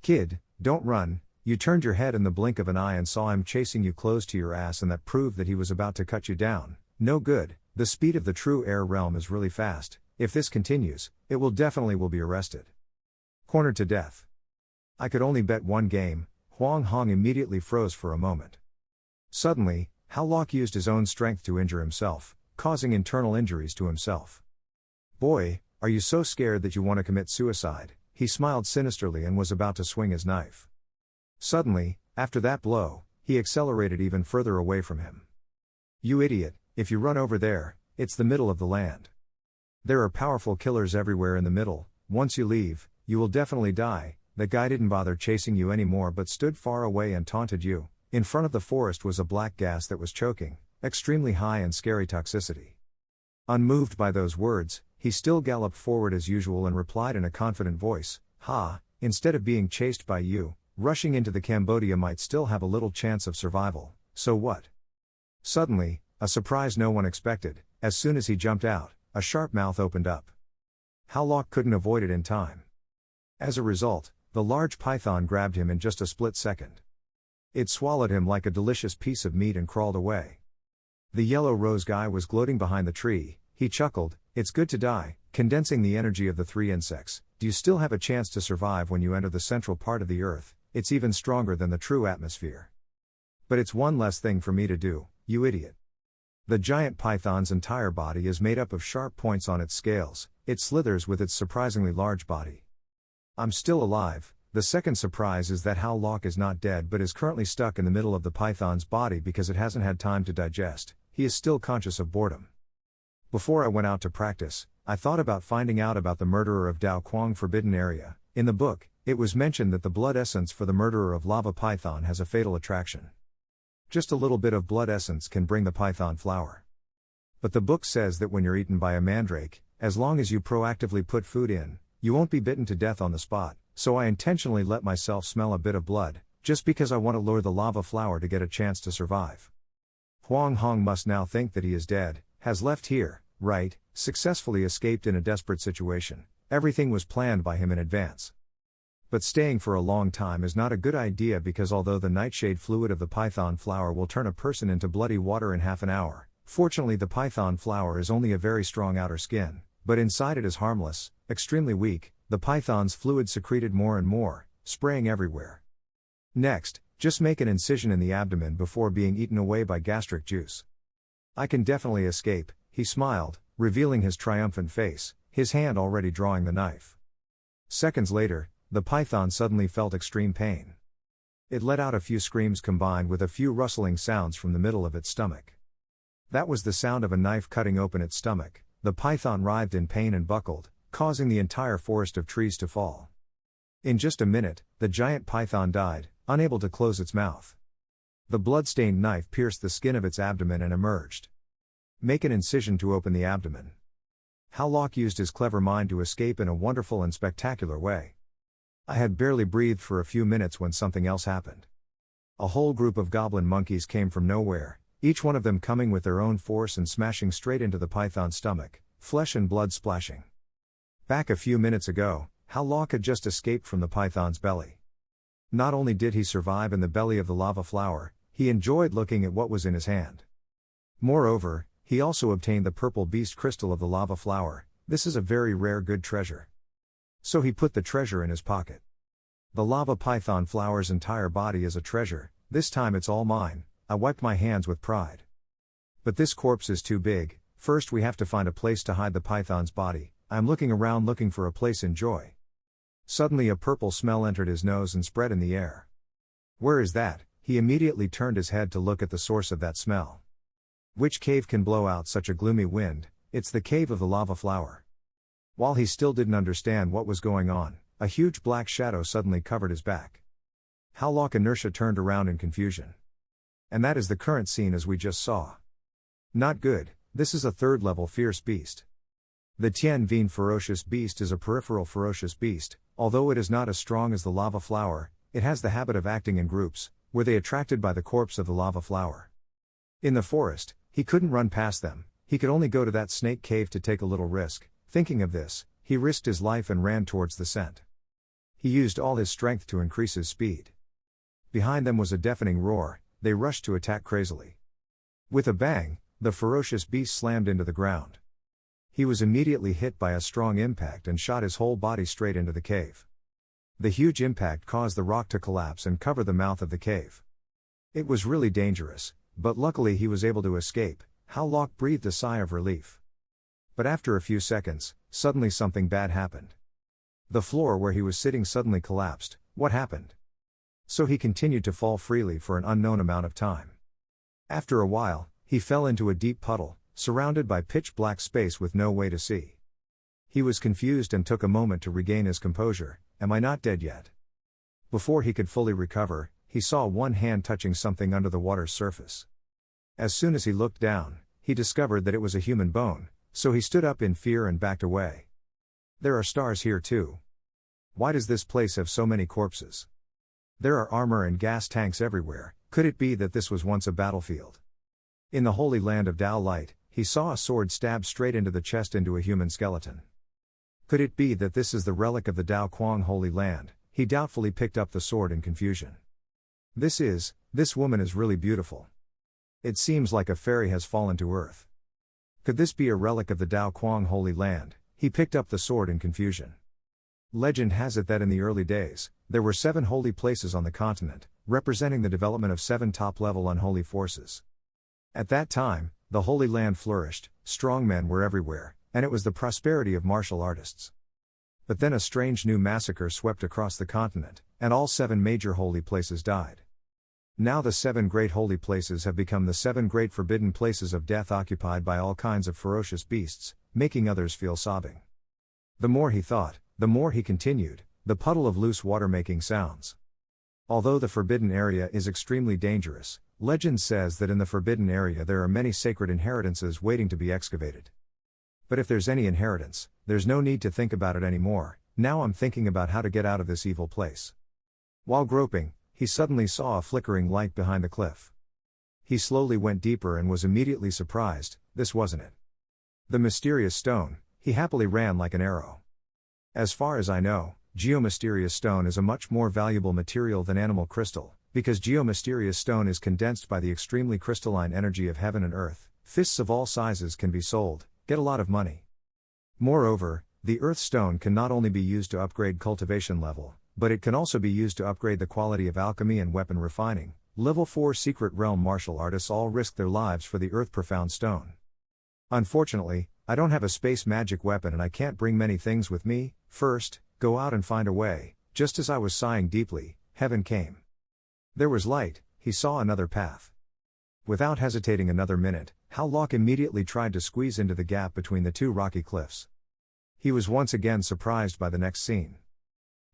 "Kid, don't run. You turned your head in the blink of an eye and saw him chasing you close to your ass, and that proved that he was about to cut you down. No good. The speed of the true air realm is really fast. If this continues, it will definitely be arrested. Cornered to death." "I could only bet one game." Huang Hong immediately froze for a moment. Suddenly, Hao Lok used his own strength to injure himself, causing internal injuries to himself. "Boy, are you so scared that you want to commit suicide?" He smiled sinisterly and was about to swing his knife. Suddenly, after that blow, he accelerated even further away from him. "You idiot, if you run over there, it's the middle of the land. There are powerful killers everywhere in the middle. Once you leave, you will definitely die." The guy didn't bother chasing you anymore but stood far away and taunted you. In front of the forest was a black gas that was choking, extremely high and scary toxicity. Unmoved by those words, he still galloped forward as usual and replied in a confident voice, "Ha, instead of being chased by you, rushing into the Cambodia might still have a little chance of survival, so what?" Suddenly, a surprise no one expected, as soon as he jumped out, a sharp mouth opened up. Hao Lok couldn't avoid it in time. As a result, the large python grabbed him in just a split second. It swallowed him like a delicious piece of meat and crawled away. The yellow rose guy was gloating behind the tree. He chuckled, "It's good to die, condensing the energy of the 3 insects. Do you still have a chance to survive when you enter the central part of the earth? It's even stronger than the true atmosphere. But it's one less thing for me to do, you idiot." The giant python's entire body is made up of sharp points on its scales. It slithers with its surprisingly large body. "I'm still alive." The second surprise is that Hao Lok is not dead but is currently stuck in the middle of the python's body because it hasn't had time to digest. He is still conscious of boredom. "Before I went out to practice, I thought about finding out about the murderer of Dao Quang Forbidden Area. In the book, it was mentioned that the blood essence for the murderer of Lava Python has a fatal attraction. Just a little bit of blood essence can bring the python flower. But the book says that when you're eaten by a mandrake, as long as you proactively put food in, you won't be bitten to death on the spot, so I intentionally let myself smell a bit of blood, just because I want to lure the lava flower to get a chance to survive." Huang Hong must now think that he is dead, has left here, right, successfully escaped in a desperate situation. Everything was planned by him in advance. But staying for a long time is not a good idea because although the nightshade fluid of the python flower will turn a person into bloody water in half an hour, fortunately the python flower is only a very strong outer skin, but inside it is harmless, extremely weak. The python's fluid secreted more and more, spraying everywhere. Next, just make an incision in the abdomen before being eaten away by gastric juice. I can definitely escape, he smiled, revealing his triumphant face, his hand already drawing the knife. Seconds later, the python suddenly felt extreme pain. It let out a few screams combined with a few rustling sounds from the middle of its stomach. That was the sound of a knife cutting open its stomach. The python writhed in pain and buckled, causing the entire forest of trees to fall. In just a minute, the giant python died, unable to close its mouth. The blood-stained knife pierced the skin of its abdomen and emerged. Make an incision to open the abdomen. How Locke used his clever mind to escape in a wonderful and spectacular way. I had barely breathed for a few minutes when something else happened. A whole group of goblin monkeys came from nowhere, each one of them coming with their own force and smashing straight into the python's stomach, flesh and blood splashing. Back a few minutes ago, How Locke had just escaped from the python's belly. Not only did he survive in the belly of the lava flower, he enjoyed looking at what was in his hand. Moreover, he also obtained the purple beast crystal of the lava flower. This is a very rare good treasure. So he put the treasure in his pocket. The lava python flower's entire body is a treasure, this time it's all mine. I wiped my hands with pride. But this corpse is too big. First we have to find a place to hide the python's body. I'm looking around looking for a place in joy. Suddenly a purple smell entered his nose and spread in the air. Where is that? He immediately turned his head to look at the source of that smell. Which cave can blow out such a gloomy wind? It's the cave of the lava flower. While he still didn't understand what was going on, a huge black shadow suddenly covered his back. How Locke inertia turned around in confusion. And that is the current scene as we just saw. Not good, this is a third-level fierce beast. The Tien Vien ferocious beast is a peripheral ferocious beast. Although it is not as strong as the lava flower, it has the habit of acting in groups. Were they attracted by the corpse of the lava flower? In the forest, he couldn't run past them, he could only go to that snake cave to take a little risk. Thinking of this, he risked his life and ran towards the scent. He used all his strength to increase his speed. Behind them was a deafening roar, they rushed to attack crazily. With a bang, the ferocious beast slammed into the ground. He was immediately hit by a strong impact and shot his whole body straight into the cave. The huge impact caused the rock to collapse and cover the mouth of the cave. It was really dangerous, but luckily he was able to escape. How Locke breathed a sigh of relief. But after a few seconds, suddenly something bad happened. The floor where he was sitting suddenly collapsed. What happened? So he continued to fall freely for an unknown amount of time. After a while, he fell into a deep puddle, surrounded by pitch-black space with no way to see. He was confused and took a moment to regain his composure. Am I not dead yet? Before he could fully recover, he saw one hand touching something under the water's surface. As soon as he looked down, he discovered that it was a human bone, so he stood up in fear and backed away. There are stars here too. Why does this place have so many corpses? There are armor and gas tanks everywhere. Could it be that this was once a battlefield? In the holy land of Tao Light, he saw a sword stab straight into the chest into a human skeleton. Could it be that this is the relic of the Dao Quang Holy Land? He doubtfully picked up the sword in confusion. This woman is really beautiful. It seems like a fairy has fallen to earth. Could this be a relic of the Dao Quang Holy Land? He picked up the sword in confusion. Legend has it that in the early days, there were 7 holy places on the continent, representing the development of 7 top-level unholy forces. At that time, the Holy Land flourished, strong men were everywhere, and it was the prosperity of martial artists. But then a strange new massacre swept across the continent, and all 7 major holy places died. Now the 7 great holy places have become the 7 great forbidden places of death occupied by all kinds of ferocious beasts, making others feel sobbing. The more he thought, the more he continued, the puddle of loose water making sounds. Although the forbidden area is extremely dangerous, legend says that in the forbidden area there are many sacred inheritances waiting to be excavated. But if there's any inheritance, there's no need to think about it anymore. Now I'm thinking about how to get out of this evil place. While groping, he suddenly saw a flickering light behind the cliff. He slowly went deeper and was immediately surprised. This wasn't it. The mysterious stone. He happily ran like an arrow. As far as I know, Geomysterious stone is a much more valuable material than animal crystal, because geomysterious stone is condensed by the extremely crystalline energy of heaven and earth. Fists of all sizes can be sold, get a lot of money. Moreover, the earth stone can not only be used to upgrade cultivation level, but it can also be used to upgrade the quality of alchemy and weapon refining. Level 4 Secret Realm martial artists all risk their lives for the earth profound stone. Unfortunately, I don't have a space magic weapon and I can't bring many things with me. First, go out and find a way. Just as I was sighing deeply, heaven came. There was light, he saw another path. Without hesitating another minute, Howlock immediately tried to squeeze into the gap between the two rocky cliffs. He was once again surprised by the next scene.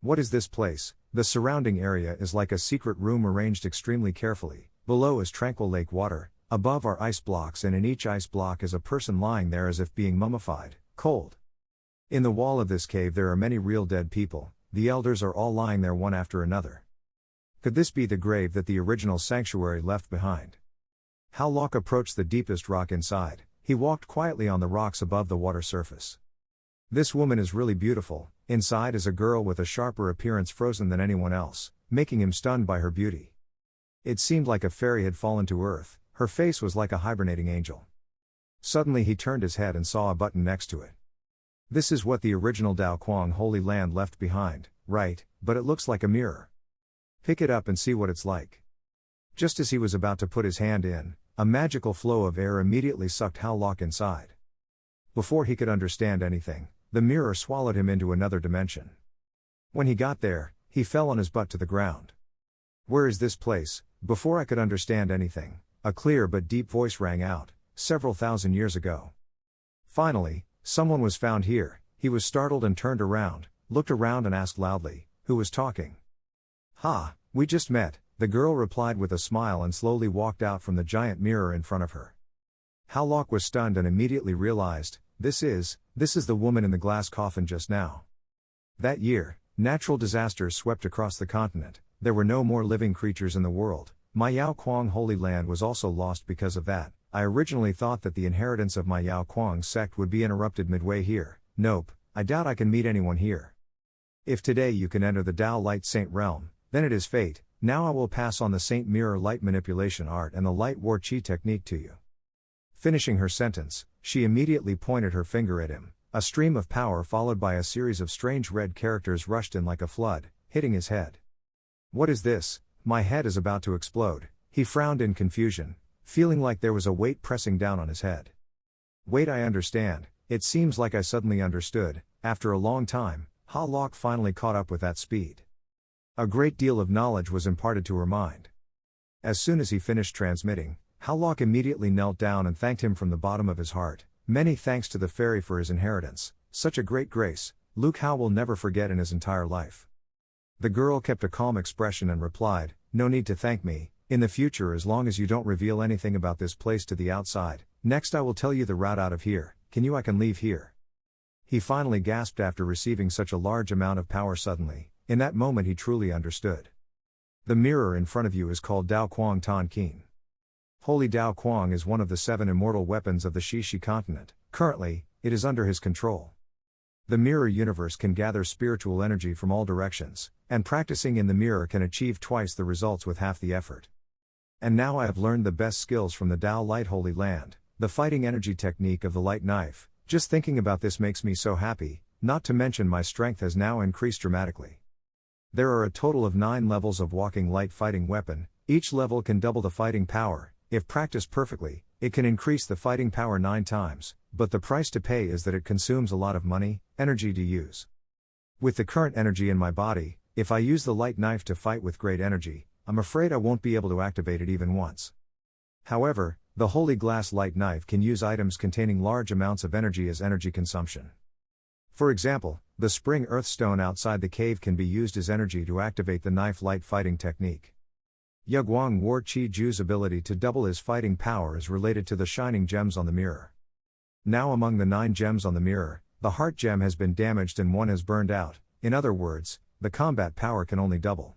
What is this place? The surrounding area is like a secret room arranged extremely carefully. Below is tranquil lake water, above are ice blocks, and in each ice block is a person lying there as if being mummified, cold. In the wall of this cave there are many real dead people, the elders are all lying there one after another. Could this be the grave that the original sanctuary left behind? Howlock approached the deepest rock inside. He walked quietly on the rocks above the water surface. This woman is really beautiful. Inside is a girl with a sharper appearance frozen than anyone else, making him stunned by her beauty. It seemed like a fairy had fallen to earth, her face was like a hibernating angel. Suddenly he turned his head and saw a button next to it. This is what the original Dao Quang Holy Land left behind, right, but it looks like a mirror. Pick it up and see what it's like. Just as he was about to put his hand in, a magical flow of air immediately sucked Howlock inside. Before he could understand anything, the mirror swallowed him into another dimension. When he got there, he fell on his butt to the ground. Where is this place? Before I could understand anything, a clear but deep voice rang out, several thousand years ago. Finally, someone was found here. He was startled and turned around, looked around and asked loudly, who was talking? Ha, we just met, the girl replied with a smile and slowly walked out from the giant mirror in front of her. Howlock was stunned and immediately realized, this is the woman in the glass coffin just now. That year, natural disasters swept across the continent. There were no more living creatures in the world. My Yao Quang Holy Land was also lost because of that. I originally thought that the inheritance of my Yao Quang sect would be interrupted midway here. Nope, I doubt I can meet anyone here. If today you can enter the Dao Light Saint realm, then it is fate. Now I will pass on the Saint Mirror light manipulation art and the light war chi technique to you. Finishing her sentence, she immediately pointed her finger at him. A stream of power followed by a series of strange red characters rushed in like a flood, hitting his head. What is this? My head is about to explode. He frowned in confusion, feeling like there was a weight pressing down on his head. Wait, I understand. It seems like I suddenly understood. After a long time, Howlock finally caught up with that speed. A great deal of knowledge was imparted to her mind. As soon as he finished transmitting, Howlock immediately knelt down and thanked him from the bottom of his heart. Many thanks to the fairy for his inheritance, such a great grace, Luke Howe will never forget in his entire life. The girl kept a calm expression and replied, no need to thank me, in the future as long as you don't reveal anything about this place to the outside. Next I will tell you the route out of here. I can leave here. He finally gasped after receiving such a large amount of power suddenly. In that moment he truly understood. The mirror in front of you is called Dao Quang Tan Keen. Holy Dao Quang is one of the 7 immortal weapons of the Shishi continent. Currently, it is under his control. The mirror universe can gather spiritual energy from all directions, and practicing in the mirror can achieve twice the results with half the effort. And now I have learned the best skills from the Dao Light Holy Land, the fighting energy technique of the light knife. Just thinking about this makes me so happy, not to mention my strength has now increased dramatically. There are a total of 9 levels of walking light fighting weapon. Each level can double the fighting power. If practiced perfectly, it can increase the fighting power 9 times, but the price to pay is that it consumes a lot of money, energy to use. With the current energy in my body, if I use the light knife to fight with great energy, I'm afraid I won't be able to activate it even once. However, the Holy Glass Light Knife can use items containing large amounts of energy as energy consumption. For example, the spring earth stone outside the cave can be used as energy to activate the knife light fighting technique. Yaguang War Chi Ju's ability to double his fighting power is related to the shining gems on the mirror. Now among the 9 gems on the mirror, the heart gem has been damaged and 1 has burned out. In other words, the combat power can only double.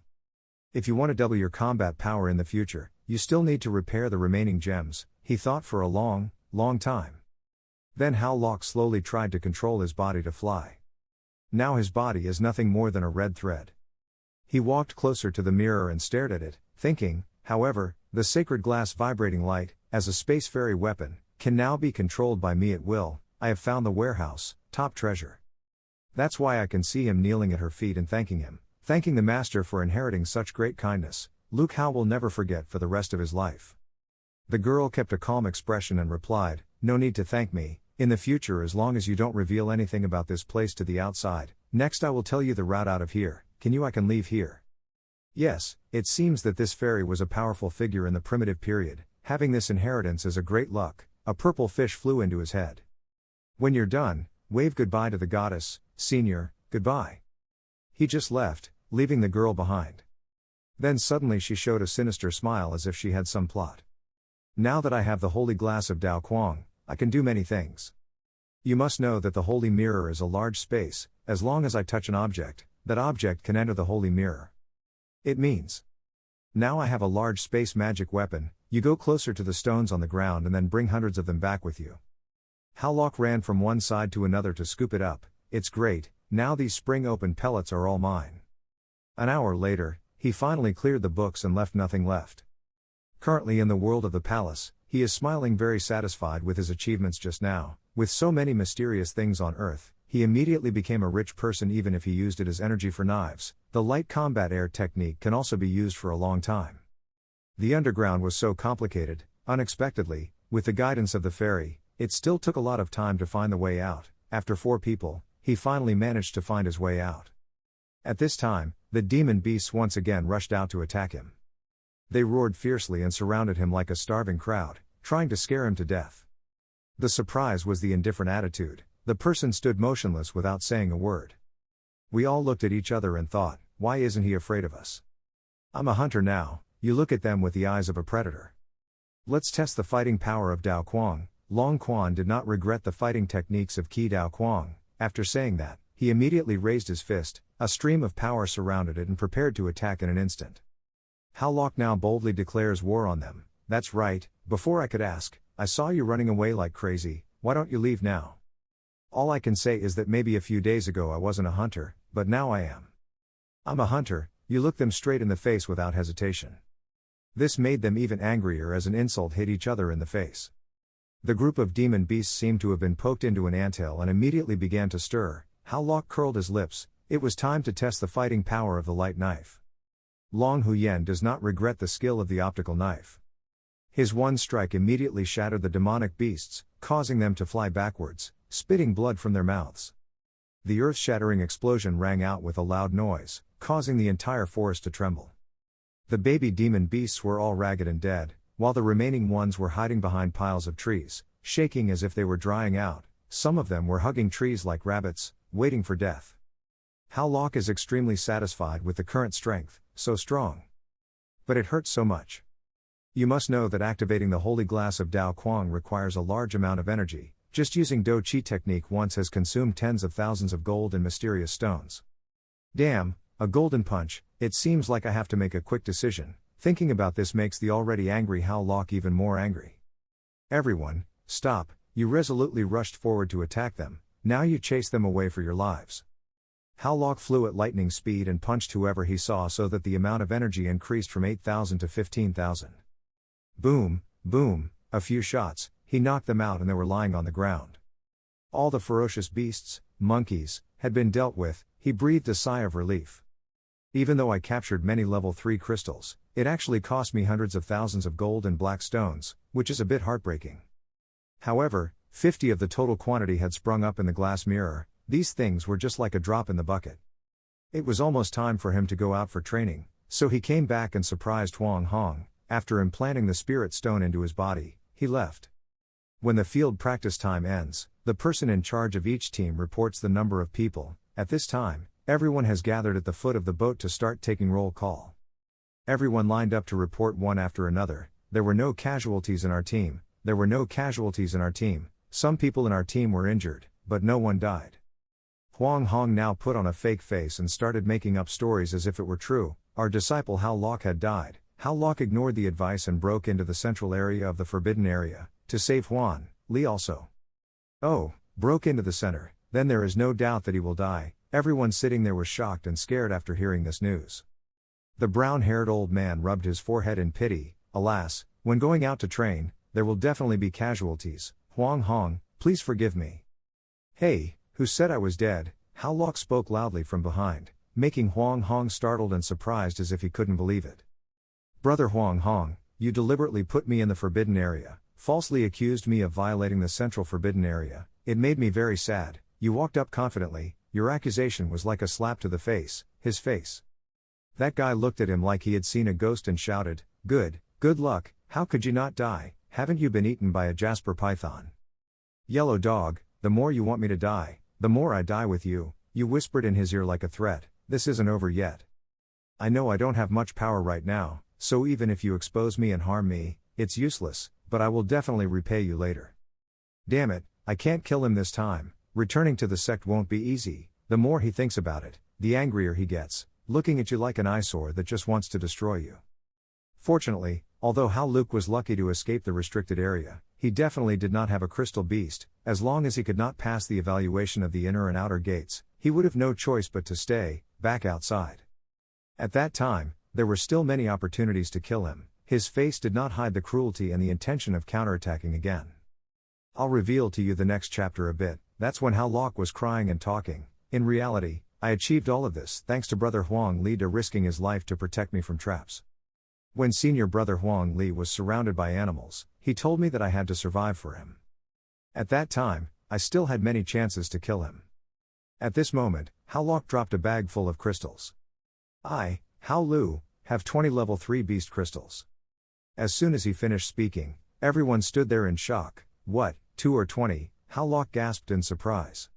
If you want to double your combat power in the future, you still need to repair the remaining gems, he thought for a long, long time. Then Howlock slowly tried to control his body to fly. Now his body is nothing more than a red thread. He walked closer to the mirror and stared at it, thinking, however, the sacred glass vibrating light, as a spacefaring weapon, can now be controlled by me at will. I have found the warehouse, top treasure. That's why I can see him kneeling at her feet and thanking him, thanking the master for inheriting such great kindness. Luke Hao will never forget for the rest of his life. The girl kept a calm expression and replied, "No need to thank me, in the future as long as you don't reveal anything about this place to the outside. Next I will tell you the route out of here. I can leave here." Yes, it seems that this fairy was a powerful figure in the primitive period. Having this inheritance is a great luck. A purple fish flew into his head. "When you're done, wave goodbye to the goddess, senior, goodbye." He just left, leaving the girl behind. Then suddenly she showed a sinister smile as if she had some plot. "Now that I have the holy glass of Dao Kuang, I can do many things. You must know that the holy mirror is a large space. As long as I touch an object, that object can enter the holy mirror. It means, now I have a large space magic weapon. You go closer to the stones on the ground and then bring hundreds of them back with you." Howlock ran from one side to another to scoop it up. "It's great, now these spring-open pellets are all mine." An hour later, he finally cleared the books and left nothing left. Currently in the world of the palace, he is smiling, very satisfied with his achievements just now. With so many mysterious things on Earth, he immediately became a rich person even if he used it as energy for knives. The light combat air technique can also be used for a long time. The underground was so complicated, unexpectedly, with the guidance of the fairy, it still took a lot of time to find the way out. After 4 people, he finally managed to find his way out. At this time, the demon beasts once again rushed out to attack him. They roared fiercely and surrounded him like a starving crowd, trying to scare him to death. The surprise was the indifferent attitude. The person stood motionless without saying a word. We all looked at each other and thought, why isn't he afraid of us? I'm a hunter now. You look at them with the eyes of a predator. Let's test the fighting power of Dao Kuang. Long Quan did not regret the fighting techniques of Qi Dao Kuang. After saying that, he immediately raised his fist. A stream of power surrounded it and prepared to attack in an instant. Howlock now boldly declares war on them. That's right, before I could ask, I saw you running away like crazy. Why don't you leave now? All I can say is that maybe a few days ago I wasn't a hunter, but now I am. I'm a hunter. You look them straight in the face without hesitation. This made them even angrier as an insult hit each other in the face. The group of demon beasts seemed to have been poked into an anthill and immediately began to stir. Howlock curled his lips. It was time to test the fighting power of the light knife. Long Huyen does not regret the skill of the optical knife. His one strike immediately shattered the demonic beasts, causing them to fly backwards, spitting blood from their mouths. The earth-shattering explosion rang out with a loud noise, causing the entire forest to tremble. The baby demon beasts were all ragged and dead, while the remaining ones were hiding behind piles of trees, shaking as if they were drying out. Some of them were hugging trees like rabbits, waiting for death. Howlock is extremely satisfied with the current strength, so strong. But it hurts so much. You must know that activating the holy glass of Dao Kuang requires a large amount of energy. Just using Do Chi technique once has consumed tens of thousands of gold and mysterious stones. Damn, a golden punch. It seems like I have to make a quick decision. Thinking about this makes the already angry Howlock even more angry. Everyone, stop. You resolutely rushed forward to attack them. Now you chase them away for your lives. Howlock flew at lightning speed and punched whoever he saw so that the amount of energy increased from 8,000 to 15,000. Boom, boom, a few shots, he knocked them out and they were lying on the ground. All the ferocious beasts, monkeys, had been dealt with. He breathed a sigh of relief. Even though I captured many level 3 crystals, it actually cost me hundreds of thousands of gold and black stones, which is a bit heartbreaking. However, 50 of the total quantity had sprung up in the glass mirror. These things were just like a drop in the bucket. It was almost time for him to go out for training, so he came back and surprised Huang Hong. After implanting the spirit stone into his body, he left. When the field practice time ends, the person in charge of each team reports the number of people. At this time, everyone has gathered at the foot of the boat to start taking roll call. Everyone lined up to report one after another. There were no casualties in our team. There were no casualties in our team. Some people in our team were injured, but no one died. Huang Hong now put on a fake face and started making up stories as if it were true. Our disciple Howlock had died. Howlock ignored the advice and broke into the central area of the forbidden area, to save Huan. Li also. Oh, broke into the center, then there is no doubt that he will die. Everyone sitting there was shocked and scared after hearing this news. The brown-haired old man rubbed his forehead in pity. Alas, when going out to train, there will definitely be casualties. Huang Hong, please forgive me. Hey, who said I was dead? Hao Lok spoke loudly from behind, making Huang Hong startled and surprised as if he couldn't believe it. Brother Huang Hong, you deliberately put me in the forbidden area, falsely accused me of violating the central forbidden area. It made me very sad. You walked up confidently. Your accusation was like a slap to the face, his face. That guy looked at him like he had seen a ghost and shouted, good luck, how could you not die? Haven't you been eaten by a Jasper python? Yellow dog, the more you want me to die, the more I die with you, you whispered in his ear like a threat. This isn't over yet. I know I don't have much power right now, so even if you expose me and harm me, it's useless, but I will definitely repay you later. Damn it, I can't kill him this time. Returning to the sect won't be easy. The more he thinks about it, the angrier he gets, looking at you like an eyesore that just wants to destroy you. Fortunately, although Hao Luke was lucky to escape the restricted area, he definitely did not have a crystal beast. As long as he could not pass the evaluation of the inner and outer gates, he would have no choice but to stay back outside. At that time, there were still many opportunities to kill him. His face did not hide the cruelty and the intention of counterattacking again. I'll reveal to you the next chapter a bit. That's when Hao Lok was crying and talking. In reality, I achieved all of this thanks to brother Huang Li risking his life to protect me from traps. When senior brother Huang Li was surrounded by animals, he told me that I had to survive for him. At that time, I still had many chances to kill him. At this moment, Hao Lok dropped a bag full of crystals. I, Hao Lu, have 20 level 3 beast crystals. As soon as he finished speaking, everyone stood there in shock. What, 2 or 20? Hao Lok gasped in surprise.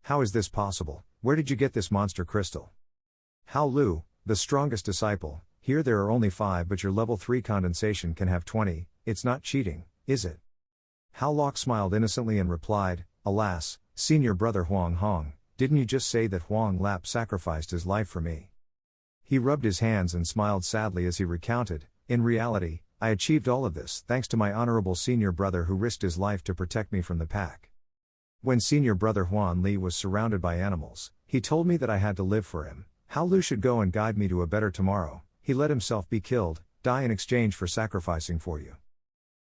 How is this possible? Where did you get this monster crystal? Hao Lu, the strongest disciple, here there are only 5 but your level 3 condensation can have 20, it's not cheating, is it? Hao Lok smiled innocently and replied, alas, senior brother Huang Hong, didn't you just say that Huang Lap sacrificed his life for me? He rubbed his hands and smiled sadly as he recounted, in reality, I achieved all of this thanks to my honorable senior brother who risked his life to protect me from the pack. When senior brother Huan Li was surrounded by animals, he told me that I had to live for him. Hao Lu should go and guide me to a better tomorrow. He let himself be killed, die in exchange for sacrificing for you.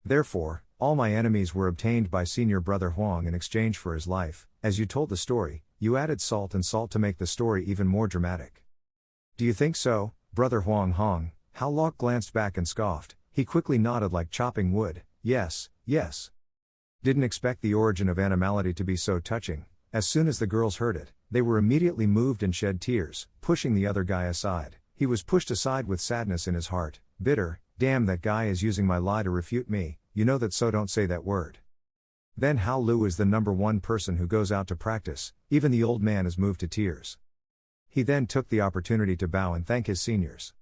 Therefore, all my enemies were obtained by senior brother Huang in exchange for his life. As you told the story, you added salt to make the story even more dramatic. Do you think so, brother Huang Hong? Hao Lok glanced back and scoffed. He quickly nodded like chopping wood. Yes. Didn't expect the origin of animality to be so touching. As soon as the girls heard it, they were immediately moved and shed tears, pushing the other guy aside. He was pushed aside with sadness in his heart. Bitter, damn, that guy is using my lie to refute me, you know that, so don't say that word. Then Hao Lu is the number 1 person who goes out to practice. Even the old man is moved to tears. He then took the opportunity to bow and thank his seniors.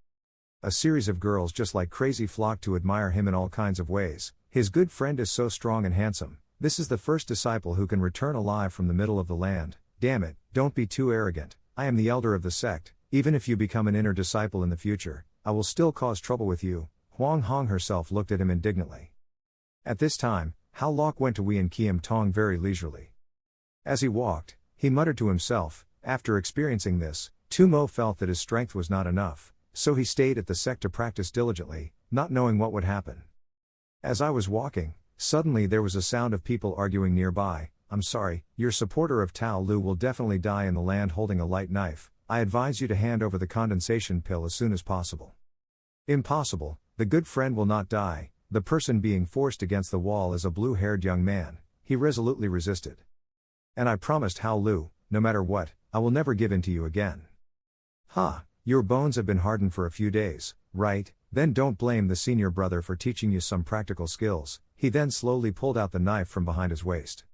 A series of girls just like crazy flocked to admire him in all kinds of ways. His good friend is so strong and handsome. This is the first disciple who can return alive from the middle of the land. Damn it, don't be too arrogant. I am the elder of the sect. Even if you become an inner disciple in the future, I will still cause trouble with you. Huang Hong herself looked at him indignantly. At this time, Hao Lok went to Wei and Kiem Tong very leisurely. As he walked, he muttered to himself. After experiencing this, Tu Mo felt that his strength was not enough. So he stayed at the sect to practice diligently, not knowing what would happen. As I was walking, suddenly there was a sound of people arguing nearby. I'm sorry, your supporter of Tao Lu will definitely die in the land holding a light knife. I advise you to hand over the condensation pill as soon as possible. Impossible, the good friend will not die. The person being forced against the wall is a blue-haired young man. He resolutely resisted. And I promised Hao Lu, no matter what, I will never give in to you again. Ha! Your bones have been hardened for a few days, right? Then don't blame the senior brother for teaching you some practical skills. He then slowly pulled out the knife from behind his waist.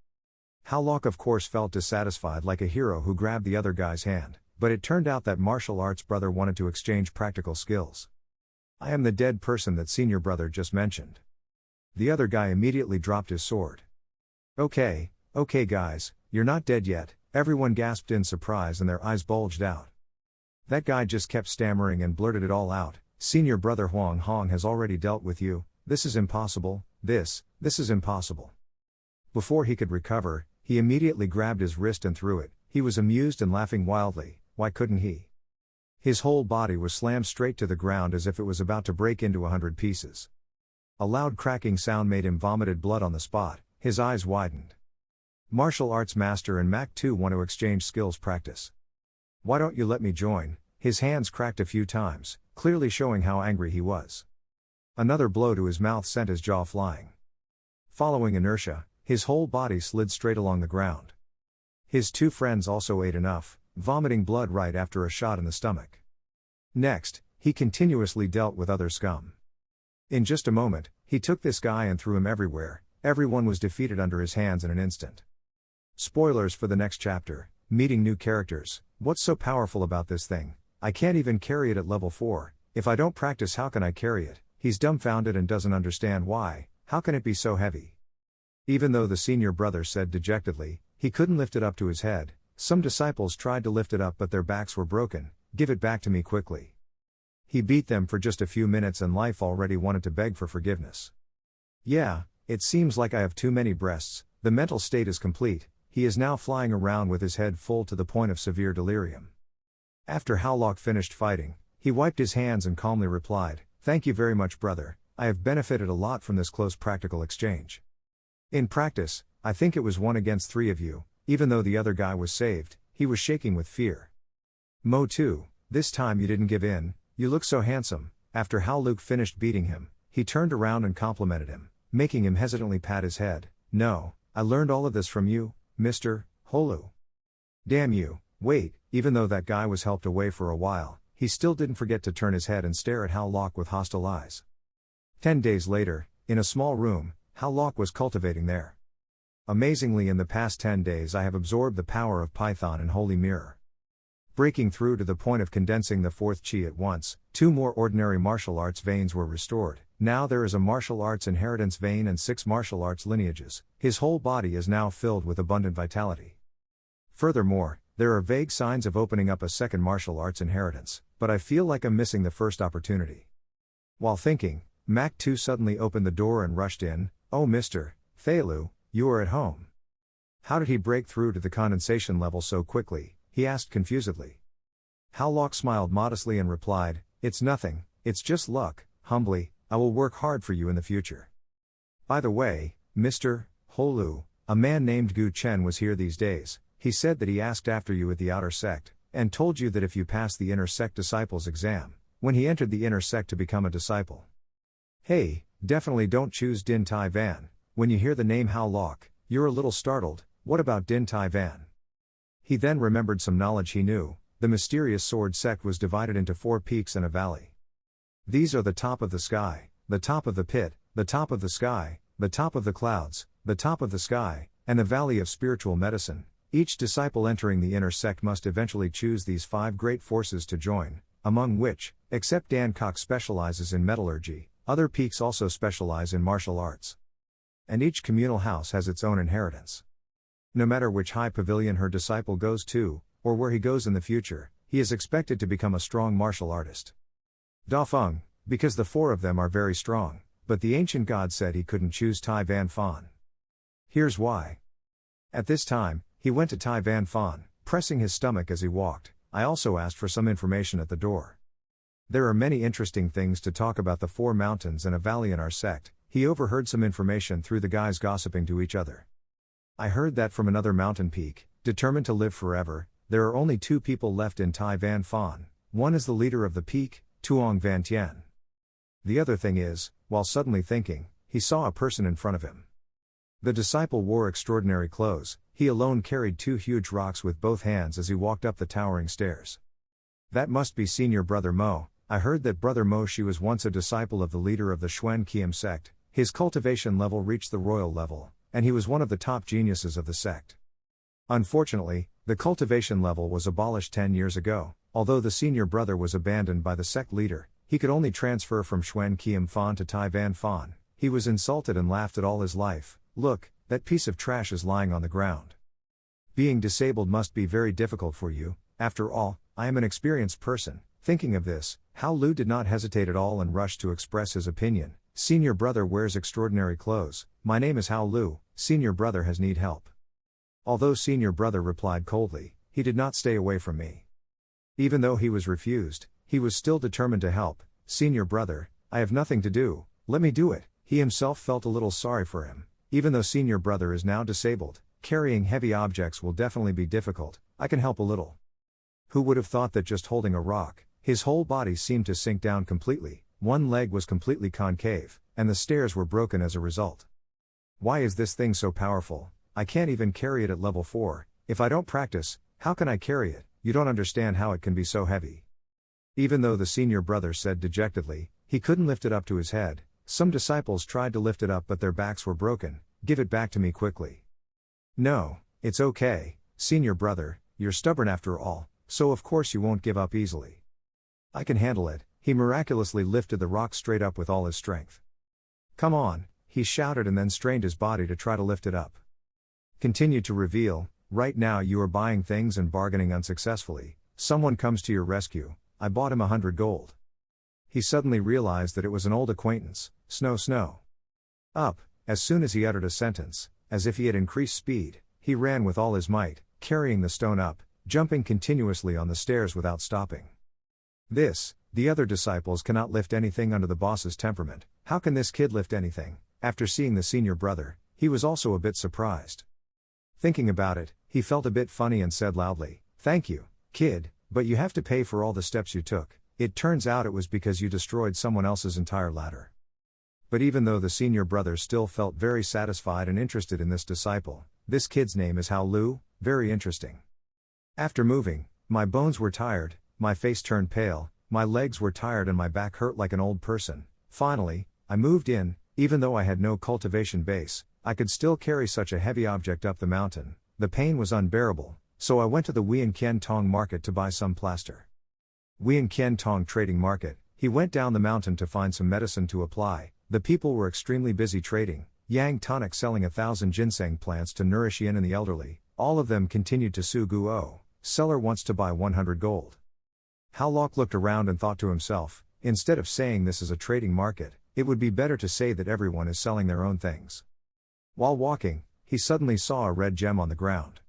Hao Lok of course felt dissatisfied like a hero who grabbed the other guy's hand, but it turned out that martial arts brother wanted to exchange practical skills. I am the dead person that senior brother just mentioned. The other guy immediately dropped his sword. Okay guys, you're not dead yet, everyone gasped in surprise and their eyes bulged out. That guy just kept stammering and blurted it all out. Senior brother Huang Hong has already dealt with you. This is impossible. This is impossible. Before he could recover, he immediately grabbed his wrist and threw it. He was amused and laughing wildly. Why couldn't he? His whole body was slammed straight to the ground as if it was about to break into 100 pieces. A loud cracking sound made him vomited blood on the spot. His eyes widened. Martial arts master and Mac 2 want to exchange skills practice. Why don't you let me join? His hands cracked a few times, clearly showing how angry he was. Another blow to his mouth sent his jaw flying. Following inertia, his whole body slid straight along the ground. His two friends also ate enough, vomiting blood right after a shot in the stomach. Next, he continuously dealt with other scum. In just a moment, he took this guy and threw him everywhere. Everyone was defeated under his hands in an instant. Spoilers for the next chapter, meeting new characters. What's so powerful about this thing? I can't even carry it at level 4, if I don't practice how can I carry it? He's dumbfounded and doesn't understand why. How can it be so heavy? Even though the senior brother said dejectedly, he couldn't lift it up to his head. Some disciples tried to lift it up but their backs were broken. Give it back to me quickly. He beat them for just a few minutes and life already wanted to beg for forgiveness. Yeah, it seems like I have too many breasts. The mental state is complete. He is now flying around with his head full to the point of severe delirium. After Howlock finished fighting, he wiped his hands and calmly replied, "Thank you very much, brother. I have benefited a lot from this close practical exchange. In practice, I think it was 1 against 3 of you, even though the other guy was saved." He was shaking with fear. Mo 2, this time you didn't give in. You look so handsome. After Howluke finished beating him, he turned around and complimented him, making him hesitantly pat his head. "No, I learned all of this from you, Mr. Holu." Damn you, wait, even though that guy was helped away for a while, he still didn't forget to turn his head and stare at Howlock with hostile eyes. 10 days later, in a small room, Howlock was cultivating there. Amazingly, in the past 10 days I have absorbed the power of Python and Holy Mirror. Breaking through to the point of condensing the 4th chi at once, 2 more ordinary martial arts veins were restored. Now there is a martial arts inheritance vein and 6 martial arts lineages. His whole body is now filled with abundant vitality. Furthermore, there are vague signs of opening up a second martial arts inheritance, but I feel like I'm missing the first opportunity. While thinking, Mac 2 suddenly opened the door and rushed in. "Oh, Mr. Thelu, you are at home." How did he break through to the condensation level so quickly? He asked confusedly. Howlock smiled modestly and replied, "It's nothing, it's just luck." Humbly, "I will work hard for you in the future. By the way, Mr. Holu, a man named Gu Chen was here these days. He said that he asked after you at the outer sect, and told you that if you passed the inner sect disciples exam, when he entered the inner sect to become a disciple." Hey, definitely don't choose Din Tai Van. When you hear the name Howlock, you're a little startled. What about Din Tai Van? He then remembered some knowledge he knew. The mysterious sword sect was divided into 4 peaks and a valley. These are the top of the sky, the top of the pit, the top of the sky, the top of the clouds, the top of the sky, and the valley of spiritual medicine. Each disciple entering the inner sect must eventually choose these 5 great forces to join, among which, except Dan Cox specializes in metallurgy, other peaks also specialize in martial arts. And each communal house has its own inheritance. No matter which high pavilion her disciple goes to, or where he goes in the future, he is expected to become a strong martial artist. Da Feng, because the 4 of them are very strong, but the ancient god said he couldn't choose Tai Van Fan. Here's why. At this time, he went to Tai Van Fan, pressing his stomach as he walked. I also asked for some information at the door. There are many interesting things to talk about the 4 mountains and a valley in our sect. He overheard some information through the guys gossiping to each other. I heard that from another mountain peak, determined to live forever, there are only 2 people left in Tai Van Fan. One is the leader of the peak, Tuong Van Tien. The other thing is, while suddenly thinking, he saw a person in front of him. The disciple wore extraordinary clothes. He alone carried 2 huge rocks with both hands as he walked up the towering stairs. That must be senior brother Mo. I heard that brother Mo Shi was once a disciple of the leader of the Xuan Qian sect. His cultivation level reached the royal level, and he was one of the top geniuses of the sect. Unfortunately, the cultivation level was abolished 10 years ago. Although the senior brother was abandoned by the sect leader, he could only transfer from Xuan Qian Fan to Tai Van Fan. He was insulted and laughed at all his life. Look, that piece of trash is lying on the ground. Being disabled must be very difficult for you. After all, I am an experienced person. Thinking of this, Hao Lu did not hesitate at all and rushed to express his opinion. Senior brother wears extraordinary clothes. My name is Hao Lu. Senior brother has need help. Although senior brother replied coldly, he did not stay away from me. Even though he was refused, he was still determined to help. Senior brother, I have nothing to do, let me do it. He himself felt a little sorry for him. Even though senior brother is now disabled, carrying heavy objects will definitely be difficult, I can help a little. Who would have thought that just holding a rock, his whole body seemed to sink down completely, one leg was completely concave, and the stairs were broken as a result. Why is this thing so powerful? I can't even carry it at level 4, if I don't practice, how can I carry it? You don't understand how it can be so heavy. Even though the senior brother said dejectedly, he couldn't lift it up to his head, some disciples tried to lift it up but their backs were broken. Give it back to me quickly. No, it's okay, senior brother, you're stubborn after all, so of course you won't give up easily. I can handle it. He miraculously lifted the rock straight up with all his strength. Come on, he shouted and then strained his body to try to lift it up. Continued to reveal, right now you are buying things and bargaining unsuccessfully, someone comes to your rescue, I bought him 100 gold. He suddenly realized that it was an old acquaintance, Snow. Up, as soon as he uttered a sentence, as if he had increased speed, he ran with all his might, carrying the stone up, jumping continuously on the stairs without stopping. The other disciples cannot lift anything under the boss's temperament. How can this kid lift anything? After seeing the senior brother, he was also a bit surprised. Thinking about it, he felt a bit funny and said loudly, "Thank you, kid, but you have to pay for all the steps you took. It turns out it was because you destroyed someone else's entire ladder." But even though the senior brother still felt very satisfied and interested in this disciple, this kid's name is Hao Lu, very interesting. After moving, my bones were tired, my face turned pale, my legs were tired and my back hurt like an old person. Finally, I moved in. Even though I had no cultivation base, I could still carry such a heavy object up the mountain. The pain was unbearable, so I went to the Wian Kien Tong market to buy some plaster. Wian Kien Tong trading market, he went down the mountain to find some medicine to apply. The people were extremely busy trading, Yang Tonic selling 1,000 ginseng plants to nourish Yin and the elderly. All of them continued to sue Guo, seller wants to buy 100 gold. Hao Lok looked around and thought to himself, instead of saying this is a trading market, it would be better to say that everyone is selling their own things. While walking, he suddenly saw a red gem on the ground.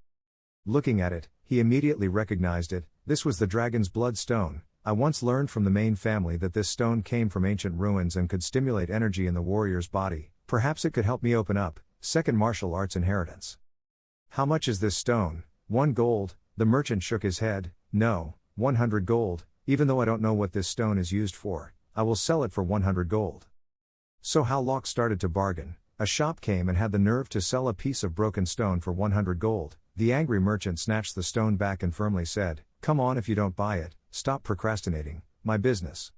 Looking at it, he immediately recognized it. This was the dragon's blood stone. I once learned from the main family that this stone came from ancient ruins and could stimulate energy in the warrior's body. Perhaps it could help me open up second martial arts inheritance. How much is this stone? 1 gold. The merchant shook his head. No, 100 gold. Even though I don't know what this stone is used for, I will sell it for 100 gold. So Hao Lok started to bargain. A shop came and had the nerve to sell a piece of broken stone for 100 gold. The angry merchant snatched the stone back and firmly said, "Come on, if you don't buy it, stop procrastinating, my business."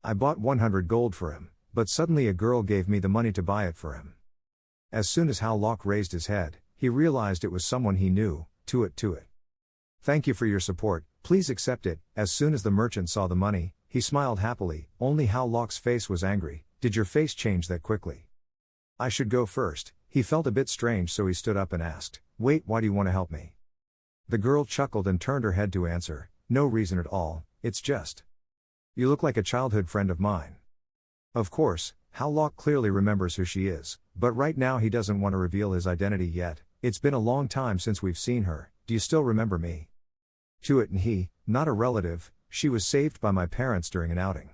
I bought 100 gold for him, but suddenly a girl gave me the money to buy it for him. As soon as Hao Lok raised his head, he realized it was someone he knew. To it. Thank you for your support, please accept it. As soon as the merchant saw the money, he smiled happily. Only Hao Lok's face was angry. Did your face change that quickly? I should go first. He felt a bit strange, so he stood up and asked, "Wait, why do you want to help me?" The girl chuckled and turned her head to answer, "No reason at all, it's just. You look like a childhood friend of mine." Of course, Hao Lok clearly remembers who she is, but right now he doesn't want to reveal his identity yet. It's been a long time since we've seen her. Do you still remember me? To it and he, not a relative, she was saved by my parents during an outing.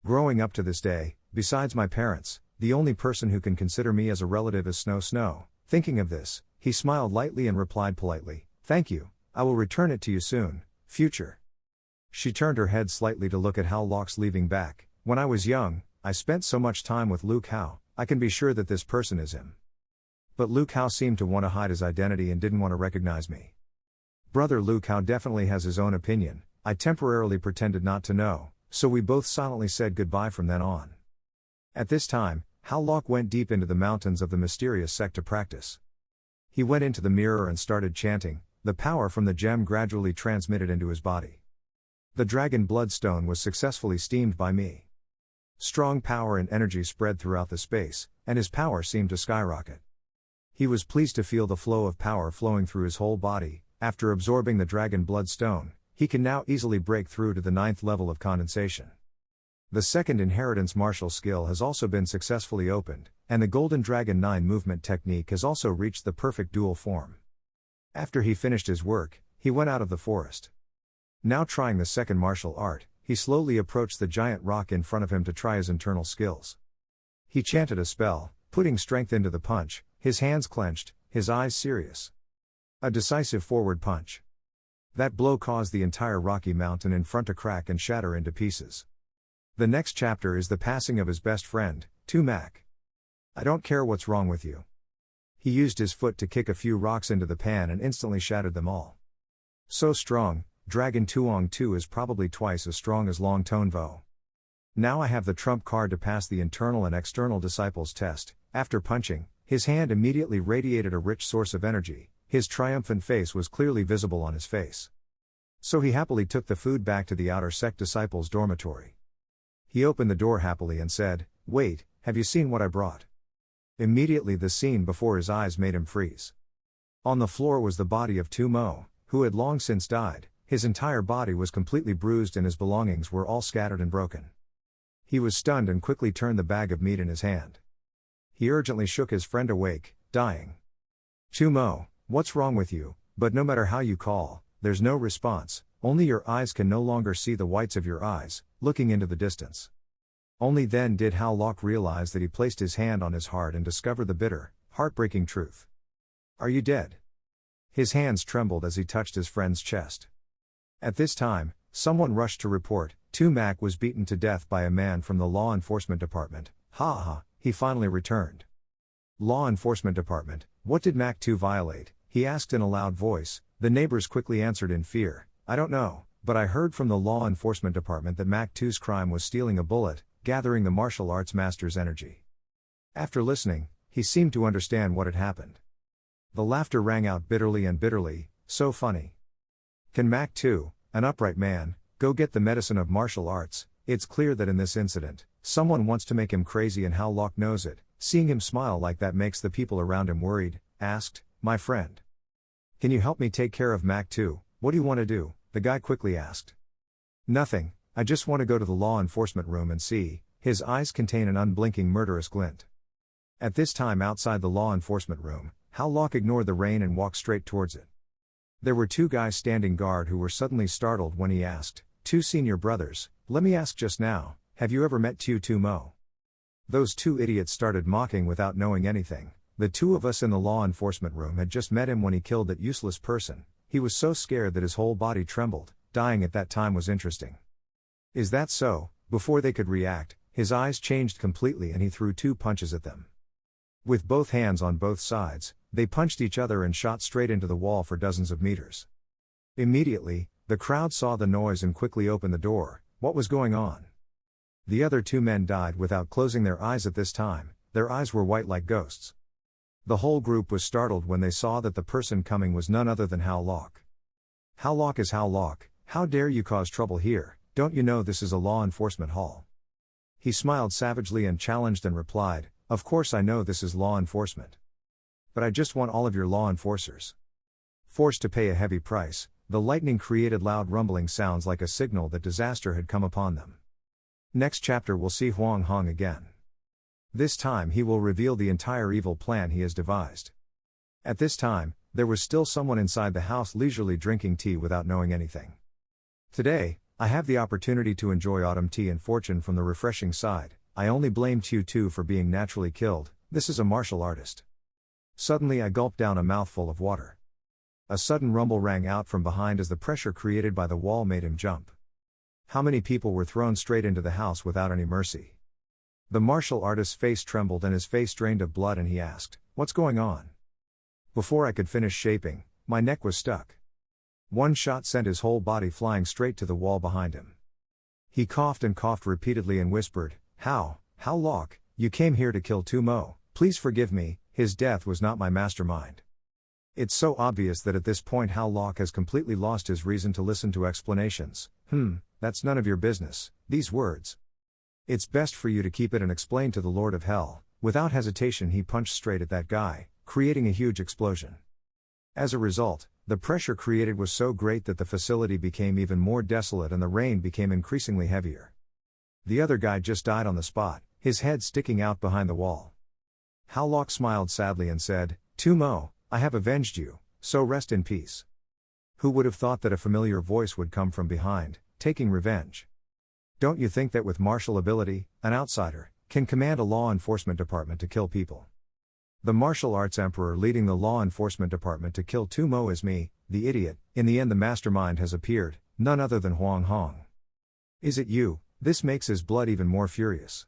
Growing up to this day, besides my parents, the only person who can consider me as a relative is Snow. Thinking of this, he smiled lightly and replied politely, "Thank you, I will return it to you soon, future." She turned her head slightly to look at Hao Lok's leaving back. "When I was young, I spent so much time with Luke Hao, I can be sure that this person is him." But Luke Hao seemed to want to hide his identity and didn't want to recognize me. Brother Luke Hao definitely has his own opinion. I temporarily pretended not to know, so we both silently said goodbye from then on. At this time, Hao Lok went deep into the mountains of the mysterious sect to practice. He went into the mirror and started chanting. The power from the gem gradually transmitted into his body. The dragon bloodstone was successfully steamed by me. Strong power and energy spread throughout the space, and his power seemed to skyrocket. He was pleased to feel the flow of power flowing through his whole body. After absorbing the dragon bloodstone, he can now easily break through to the 9th level of condensation. The second inheritance martial skill has also been successfully opened, and the Golden Dragon 9 movement technique has also reached the perfect dual form. After he finished his work, he went out of the forest. Now trying the second martial art, he slowly approached the giant rock in front of him to try his internal skills. He chanted a spell, putting strength into the punch, his hands clenched, his eyes serious. A decisive forward punch. That blow caused the entire rocky mountain in front to crack and shatter into pieces. The next chapter is the passing of his best friend, Mac. I don't care what's wrong with you. He used his foot to kick a few rocks into the pan and instantly shattered them all. So strong, Dragon Tuong 2 is probably twice as strong as Long Tone Vo. Now I have the trump card to pass the internal and external disciples test. After punching, his hand immediately radiated a rich source of energy, his triumphant face was clearly visible on his face. So he happily took the food back to the outer sect disciples' dormitory. He opened the door happily and said, "Wait, have you seen what I brought?" Immediately the scene before his eyes made him freeze. On the floor was the body of Tu Mo, who had long since died. His entire body was completely bruised and his belongings were all scattered and broken. He was stunned and quickly turned the bag of meat in his hand. He urgently shook his friend awake, dying. "Tu Mo, what's wrong with you?" But no matter how you call, there's no response, only your eyes can no longer see the whites of your eyes, looking into the distance. Only then did Hao Lok realize that he placed his hand on his heart and discover the bitter, heartbreaking truth. "Are you dead?" His hands trembled as he touched his friend's chest. At this time, someone rushed to report, Mac was beaten to death by a man from the law enforcement department. Ha, he finally returned. Law enforcement department, what did Mac 2 violate? He asked in a loud voice. The neighbors quickly answered in fear, "I don't know, but I heard from the law enforcement department that Mac 2's crime was stealing a bullet, gathering the martial arts master's energy." After listening, he seemed to understand what had happened. The laughter rang out bitterly, so funny. Can Mac 2, an upright man, go get the medicine of martial arts? It's clear that in this incident, someone wants to make him crazy and Hao Lok knows it. Seeing him smile like that makes the people around him worried, asked, "My friend, can you help me take care of Mac 2? What do you want to do?" The guy quickly asked. "Nothing, I just want to go to the law enforcement room and see." His eyes contain an unblinking murderous glint. At this time outside the law enforcement room, Hao Lok ignored the rain and walked straight towards it. There were two guys standing guard who were suddenly startled when he asked, "Two senior brothers, let me ask just now, have you ever met Tu Mo?" Those two idiots started mocking without knowing anything. The two of us in the law enforcement room had just met him when he killed that useless person. He was so scared that his whole body trembled. Dying at that time was interesting. "Is that so?" Before they could react, his eyes changed completely and he threw 2 punches at them. With both hands on both sides, they punched each other and shot straight into the wall for dozens of meters. Immediately, the crowd saw the noise and quickly opened the door. What was going on? The other 2 men died without closing their eyes at this time. Their eyes were white like ghosts. The whole group was startled when they saw that the person coming was none other than Hao Lok. "Hao Lok is Hao Lok, how dare you cause trouble here? Don't you know this is a law enforcement hall?" He smiled savagely and challenged and replied, "Of course I know this is law enforcement. But I just want all of your law enforcers." Forced to pay a heavy price, the lightning created loud rumbling sounds like a signal that disaster had come upon them. Next chapter we'll see Huang Hong again. This time he will reveal the entire evil plan he has devised. At this time, there was still someone inside the house leisurely drinking tea without knowing anything. Today, I have the opportunity to enjoy autumn tea and fortune from the refreshing side. I only blame Tu for being naturally killed. This is a martial artist. Suddenly I gulped down a mouthful of water. A sudden rumble rang out from behind as the pressure created by the wall made him jump. How many people were thrown straight into the house without any mercy? The martial artist's face trembled and his face drained of blood and he asked, "What's going on?" Before I could finish shaping, my neck was stuck. One shot sent his whole body flying straight to the wall behind him. He coughed and coughed repeatedly and whispered, Hao Lok, you came here to kill Tu Mo, please forgive me, his death was not my mastermind." It's so obvious that at this point Hao Lok has completely lost his reason to listen to explanations. That's none of your business, these words. It's best for you to keep it and explain to the Lord of Hell. Without hesitation he punched straight at that guy, creating a huge explosion. As a result, the pressure created was so great that the facility became even more desolate and the rain became increasingly heavier. The other guy just died on the spot, his head sticking out behind the wall. Hao Lok smiled sadly and said, "Tu Mo, I have avenged you, so rest in peace." Who would have thought that a familiar voice would come from behind, taking revenge? Don't you think that with martial ability, an outsider can command a law enforcement department to kill people? The martial arts emperor leading the law enforcement department to kill Tumo is me, the idiot. In the end the mastermind has appeared, none other than Huang Hong. Is it you? This makes his blood even more furious.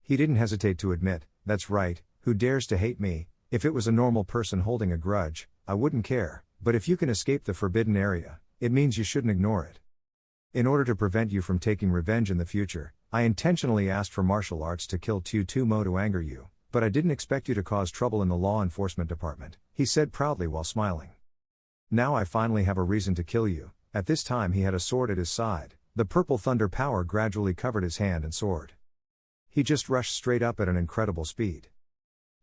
He didn't hesitate to admit, that's right, who dares to hate me? If it was a normal person holding a grudge, I wouldn't care, but if you can escape the forbidden area, it means you shouldn't ignore it. In order to prevent you from taking revenge in the future, I intentionally asked for martial arts to kill Tumo to anger you, but I didn't expect you to cause trouble in the law enforcement department, he said proudly while smiling. Now I finally have a reason to kill you. At this time he had a sword at his side, the purple thunder power gradually covered his hand and sword. He just rushed straight up at an incredible speed.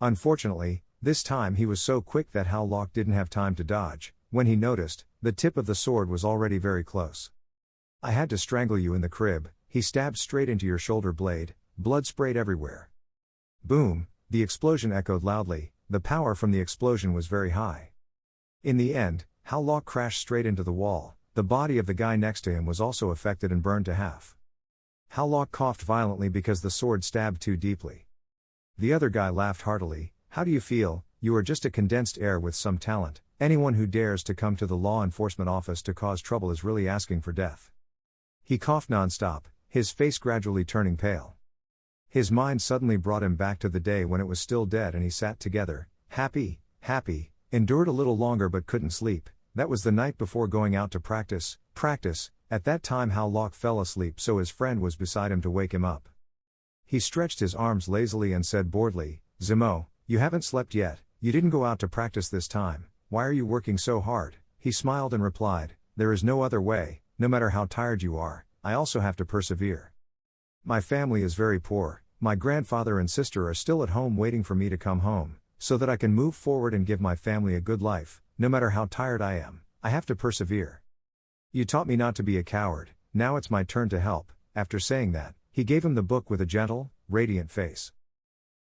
Unfortunately, this time he was so quick that Hao Lok didn't have time to dodge. When he noticed, the tip of the sword was already very close. I had to strangle you in the crib. He stabbed straight into your shoulder blade, blood sprayed everywhere. Boom, the explosion echoed loudly, the power from the explosion was very high. In the end, Hao Lok crashed straight into the wall. The body of the guy next to him was also affected and burned to half. Hao Lok coughed violently because the sword stabbed too deeply. The other guy laughed heartily. How do you feel? You are just a condensed air with some talent. Anyone who dares to come to the law enforcement office to cause trouble is really asking for death. He coughed non-stop, his face gradually turning pale. His mind suddenly brought him back to the day when it was still dead and he sat together, happy, endured a little longer but couldn't sleep. That was the night before going out to practice. At that time Hao Lok fell asleep, so his friend was beside him to wake him up. He stretched his arms lazily and said boredly, Zemo, you haven't slept yet, you didn't go out to practice this time, why are you working so hard? He smiled and replied, there is no other way, no matter how tired you are, I also have to persevere. My family is very poor, my grandfather and sister are still at home waiting for me to come home, so that I can move forward and give my family a good life. No matter how tired I am, I have to persevere. You taught me not to be a coward, now it's my turn to help. After saying that, he gave him the book with a gentle, radiant face.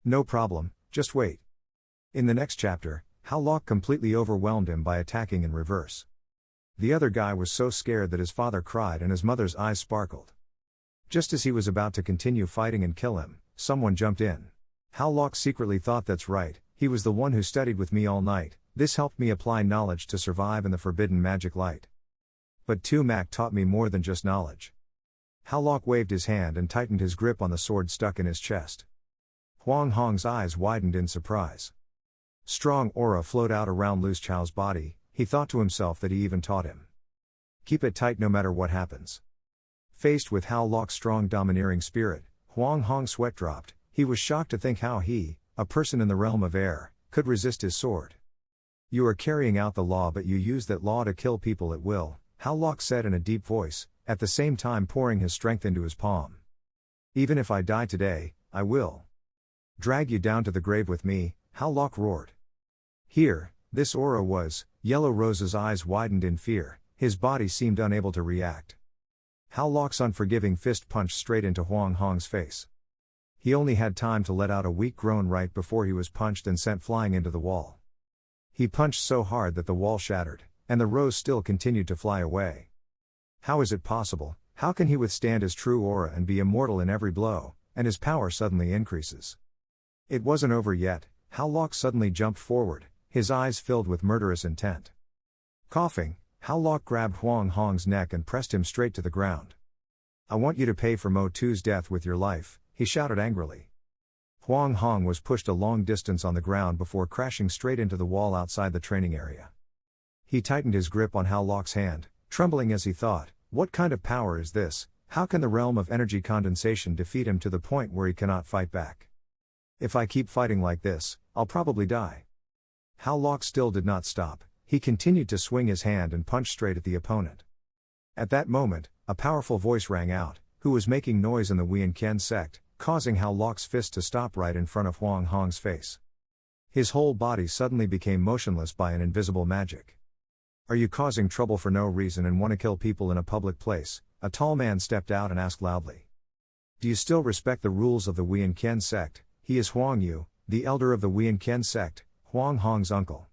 No problem, just wait. In the next chapter, Hao Lok completely overwhelmed him by attacking in reverse. The other guy was so scared that his father cried and his mother's eyes sparkled. Just as he was about to continue fighting and kill him, someone jumped in. Hao Lok secretly thought that's right, he was the one who studied with me all night, this helped me apply knowledge to survive in the forbidden magic light. But Mak taught me more than just knowledge. Hao Lok waved his hand and tightened his grip on the sword stuck in his chest. Huang Hong's eyes widened in surprise. Strong aura flowed out around Lu Chao's body, he thought to himself that he even taught him. Keep it tight no matter what happens. Faced with Hao Lok's strong domineering spirit, Huang Hong's sweat dropped, he was shocked to think how he, a person in the realm of air, could resist his sword. You are carrying out the law but you use that law to kill people at will, Hao Lok said in a deep voice, at the same time pouring his strength into his palm. Even if I die today, I will drag you down to the grave with me, Hao Lok roared. Here, this aura was, Yellow Rose's eyes widened in fear, his body seemed unable to react. Hao Lok's unforgiving fist punched straight into Huang Hong's face. He only had time to let out a weak groan right before he was punched and sent flying into the wall. He punched so hard that the wall shattered, and the rose still continued to fly away. How is it possible? How can he withstand his true aura and be immortal in every blow, and his power suddenly increases? It wasn't over yet, Hao Lok suddenly jumped forward, his eyes filled with murderous intent. Coughing, Hao Lok grabbed Huang Hong's neck and pressed him straight to the ground. I want you to pay for Mo Tu's death with your life, he shouted angrily. Huang Hong was pushed a long distance on the ground before crashing straight into the wall outside the training area. He tightened his grip on Hao Lok's hand, trembling as he thought, what kind of power is this? How can the realm of energy condensation defeat him to the point where he cannot fight back? If I keep fighting like this, I'll probably die. Hao Lok still did not stop, he continued to swing his hand and punch straight at the opponent. At that moment, a powerful voice rang out, who was making noise in the Wian sect, causing Hao Lok's fist to stop right in front of Huang Hong's face. His whole body suddenly became motionless by an invisible magic. Are you causing trouble for no reason and want to kill people in a public place? A tall man stepped out and asked loudly. Do you still respect the rules of the Wian sect? He is Huang Yu, the elder of the Wian sect, Huang Hong's uncle.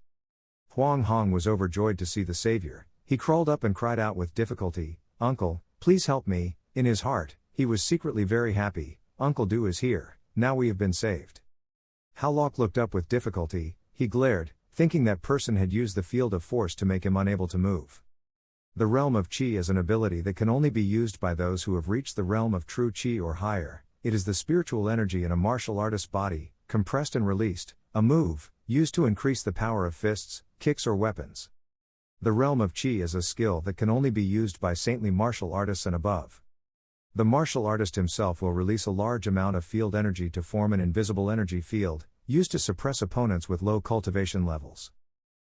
Huang Hong was overjoyed to see the savior, He crawled up and cried out with difficulty, "Uncle, please help me." In his heart, he was secretly very happy. Uncle Du is here, now we have been saved. Howlock looked up with difficulty. He glared, thinking that person had used the field of force to make him unable to move. The realm of Qi is an ability that can only be used by those who have reached the realm of true Qi or higher. It is the spiritual energy in a martial artist's body, compressed and released, a move, used to increase the power of fists, kicks or weapons. The realm of Qi is a skill that can only be used by saintly martial artists and above. The martial artist himself will release a large amount of field energy to form an invisible energy field, used to suppress opponents with low cultivation levels.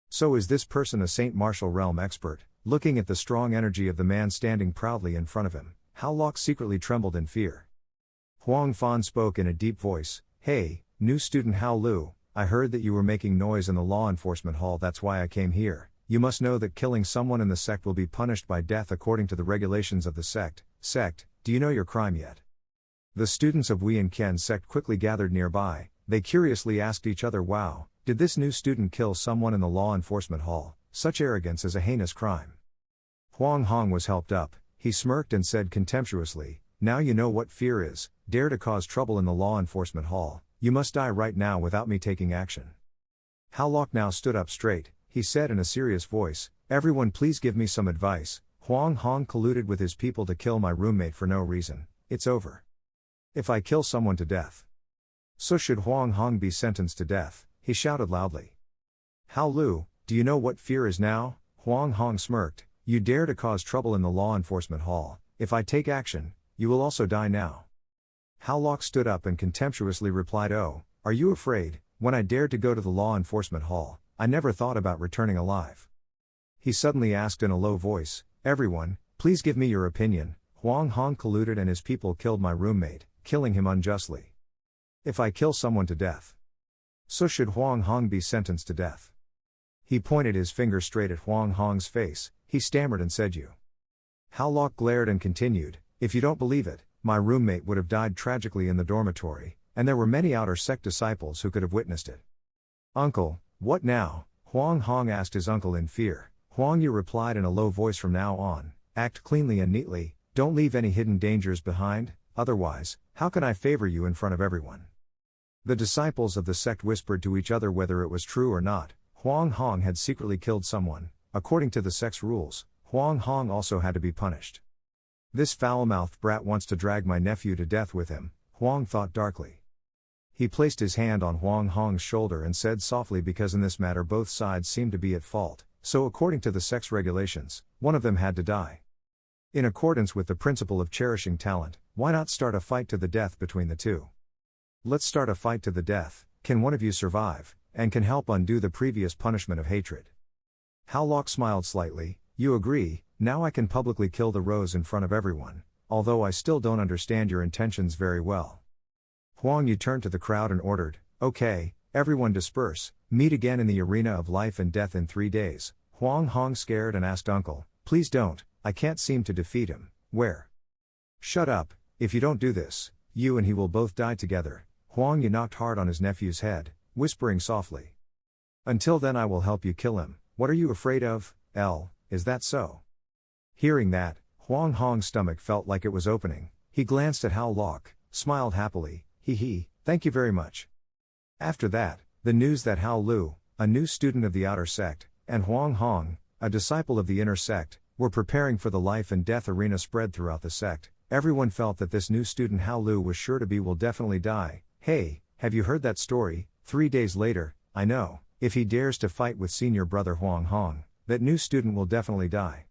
So is this person a saint martial realm expert? Looking at the strong energy of the man standing proudly in front of him, Howlock secretly trembled in fear. Huang Fan spoke in a deep voice, "Hey, new student Hao Lu, I heard that you were making noise in the law enforcement hall, that's why I came here. You must know that killing someone in the sect will be punished by death according to the regulations of the sect. Sect, do you know your crime yet?" The students of Wei and Qian's sect quickly gathered nearby. They curiously asked each other, "Wow, did this new student kill someone in the law enforcement hall? Such arrogance is a heinous crime." Huang Hong was helped up. He smirked and said contemptuously, "Now you know what fear is. Dare to cause trouble in the law enforcement hall, you must die right now without me taking action." Howlock now stood up straight. He said in a serious voice, "Everyone please give me some advice. Huang Hong colluded with his people to kill my roommate for no reason. It's over. If I kill someone to death, so should Huang Hong be sentenced to death," he shouted loudly. "Hao Lu, do you know what fear is now?" Huang Hong smirked, "You dare to cause trouble in the law enforcement hall. If I take action, you will also die now." Howlock stood up and contemptuously replied, "Oh, are you afraid? When I dared to go to the law enforcement hall, I never thought about returning alive." He suddenly asked in a low voice, "Everyone, please give me your opinion. Huang Hong colluded and his people killed my roommate, killing him unjustly. If I kill someone to death, so should Huang Hong be sentenced to death." He pointed his finger straight at Huang Hong's face. He stammered and said, "You." Howlock glared and continued, "If you don't believe it, my roommate would have died tragically in the dormitory, and there were many outer sect disciples who could have witnessed it." "Uncle, what now?" Huang Hong asked his uncle in fear. Huang Yu replied in a low voice, "From now on, act cleanly and neatly, don't leave any hidden dangers behind, otherwise, how can I favor you in front of everyone?" The disciples of the sect whispered to each other whether it was true or not. Huang Hong had secretly killed someone. According to the sect's rules, Huang Hong also had to be punished. "This foul-mouthed brat wants to drag my nephew to death with him," Huang thought darkly. He placed his hand on Huang Hong's shoulder and said softly, "Because in this matter both sides seem to be at fault, so according to the sect's regulations, one of them had to die. In accordance with the principle of cherishing talent, why not start a fight to the death between the two? Let's start a fight to the death. Can one of you survive, and can help undo the previous punishment of hatred?" Howlock smiled slightly. "You agree, now I can publicly kill the rose in front of everyone, although I still don't understand your intentions very well." Huang Yu turned to the crowd and ordered, "Okay, everyone disperse, meet again in the arena of life and death in 3 days. Huang Hong scared and asked, "Uncle, please don't, I can't seem to defeat him." "Where?" "Shut up, if you don't do this, you and he will both die together." Huang Yu knocked hard on his nephew's head, whispering softly, "Until then I will help you kill him. What are you afraid of, is that so?" Hearing that, Huang Hong's stomach felt like it was opening. He glanced at Howlock, smiled happily, "Hee, thank you very much." After that, the news that Hao Lu, a new student of the outer sect, and Huang Hong, a disciple of the inner sect, were preparing for the life and death arena spread throughout the sect. Everyone felt that this new student Hao Lu was sure to be will definitely die. "Hey, have you heard that story? 3 days later, I know, if he dares to fight with senior brother Huang Hong, that new student will definitely die."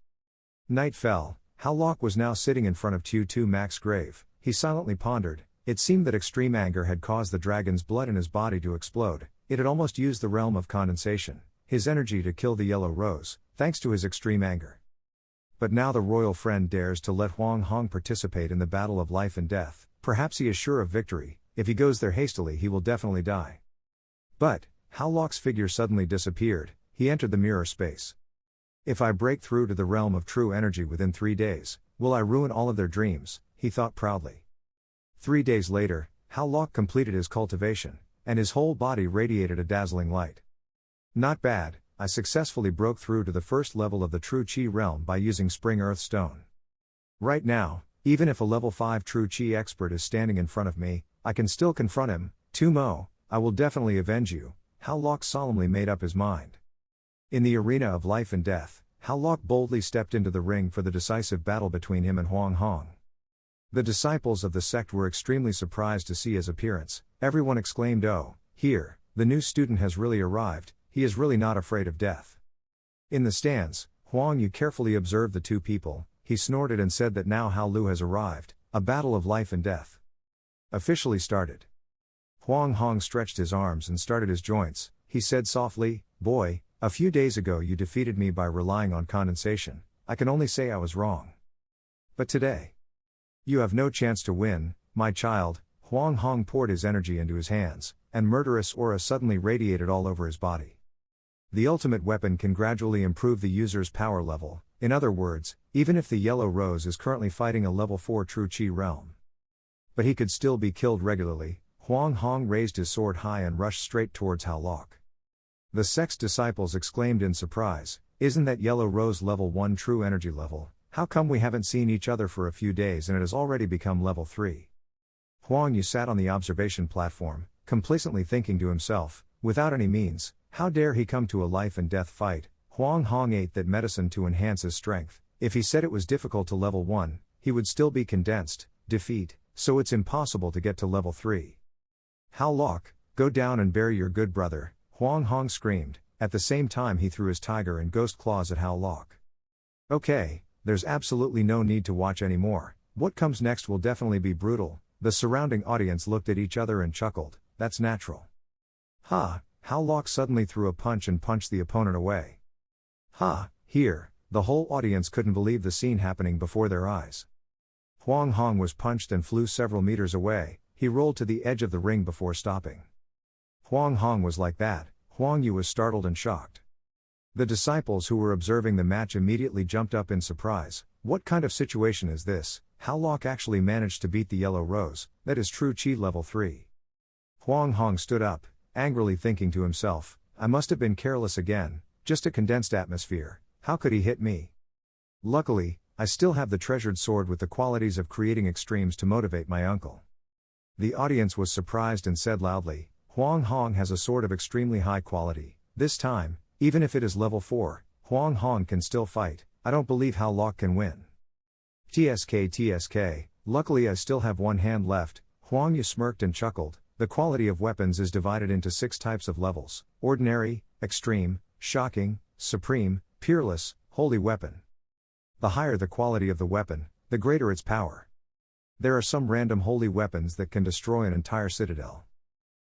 Night fell. Howlock was now sitting in front of Tu Mac's grave. He silently pondered. It seemed that extreme anger had caused the dragon's blood in his body to explode. It had almost used the realm of condensation, his energy to kill the yellow rose, thanks to his extreme anger. But now the royal friend dares to let Huang Hong participate in the battle of life and death. Perhaps he is sure of victory. If he goes there hastily he will definitely die. But, Howlock's figure suddenly disappeared. He entered the mirror space. "If I break through to the realm of true energy within 3 days, will I ruin all of their dreams?" he thought proudly. 3 days later, Howlock completed his cultivation, and his whole body radiated a dazzling light. "Not bad, I successfully broke through to the first level of the True Chi realm by using Spring Earth Stone. Right now, even if a level 5 True Chi expert is standing in front of me, I can still confront him. Tumo, I will definitely avenge you, Hal Lok solemnly made up his mind. In the arena of life and death, Hal Lok boldly stepped into the ring for the decisive battle between him and Huang Hong. The disciples of the sect were extremely surprised to see his appearance. Everyone exclaimed, "Oh, here, the new student has really arrived, he is really not afraid of death." In the stands, Huang Yu carefully observed the two people. He snorted and said that now Hao Lu has arrived, a battle of life and death officially started. Huang Hong stretched his arms and started his joints. He said softly, "Boy, a few days ago you defeated me by relying on condensation. I can only say I was wrong. But today, you have no chance to win, my child." Huang Hong poured his energy into his hands, and murderous aura suddenly radiated all over his body. The ultimate weapon can gradually improve the user's power level. In other words, even if the Yellow Rose is currently fighting a level 4 True Chi realm, but he could still be killed regularly, Huang Hong raised his sword high and rushed straight towards Hao Lok. The sect's disciples exclaimed in surprise, "Isn't that Yellow Rose level 1 true energy level? How come we haven't seen each other for a few days and it has already become level 3? Huang Yu sat on the observation platform, complacently thinking to himself, without any means, how dare he come to a life and death fight? Huang Hong ate that medicine to enhance his strength. If he said it was difficult to level 1, he would still be condensed, defeat, so it's impossible to get to level 3. Hao Lok, go down and bury your good brother, Huang Hong screamed. At the same time he threw his tiger and ghost claws at Hao Lok. Okay, there's absolutely no need to watch anymore. What comes next will definitely be brutal. The surrounding audience looked at each other and chuckled. That's natural. Ha, Hao Lok suddenly threw a punch and punched the opponent away. Ha, here, the whole audience couldn't believe the scene happening before their eyes. Huang Hong was punched and flew several meters away. He rolled to the edge of the ring before stopping. Huang Hong was like that. Huang Yu was startled and shocked. The disciples who were observing the match immediately jumped up in surprise. What kind of situation is this? Hao Lok actually managed to beat the Yellow Rose, that is True Chi level 3. Huang Hong stood up, angrily thinking to himself, I must have been careless again, just a condensed atmosphere, how could he hit me? Luckily, I still have the treasured sword with the qualities of creating extremes to motivate my uncle. The audience was surprised and said loudly, Huang Hong has a sword of extremely high quality. This time, even if it is level 4, Huang Hong can still fight. I don't believe Hao Lok can win. TSK, luckily I still have one hand left. Huang Yu smirked and chuckled. The quality of weapons is divided into 6 types of levels: ordinary, extreme, shocking, supreme, peerless, holy weapon. The higher the quality of the weapon, the greater its power. There are some random holy weapons that can destroy an entire citadel.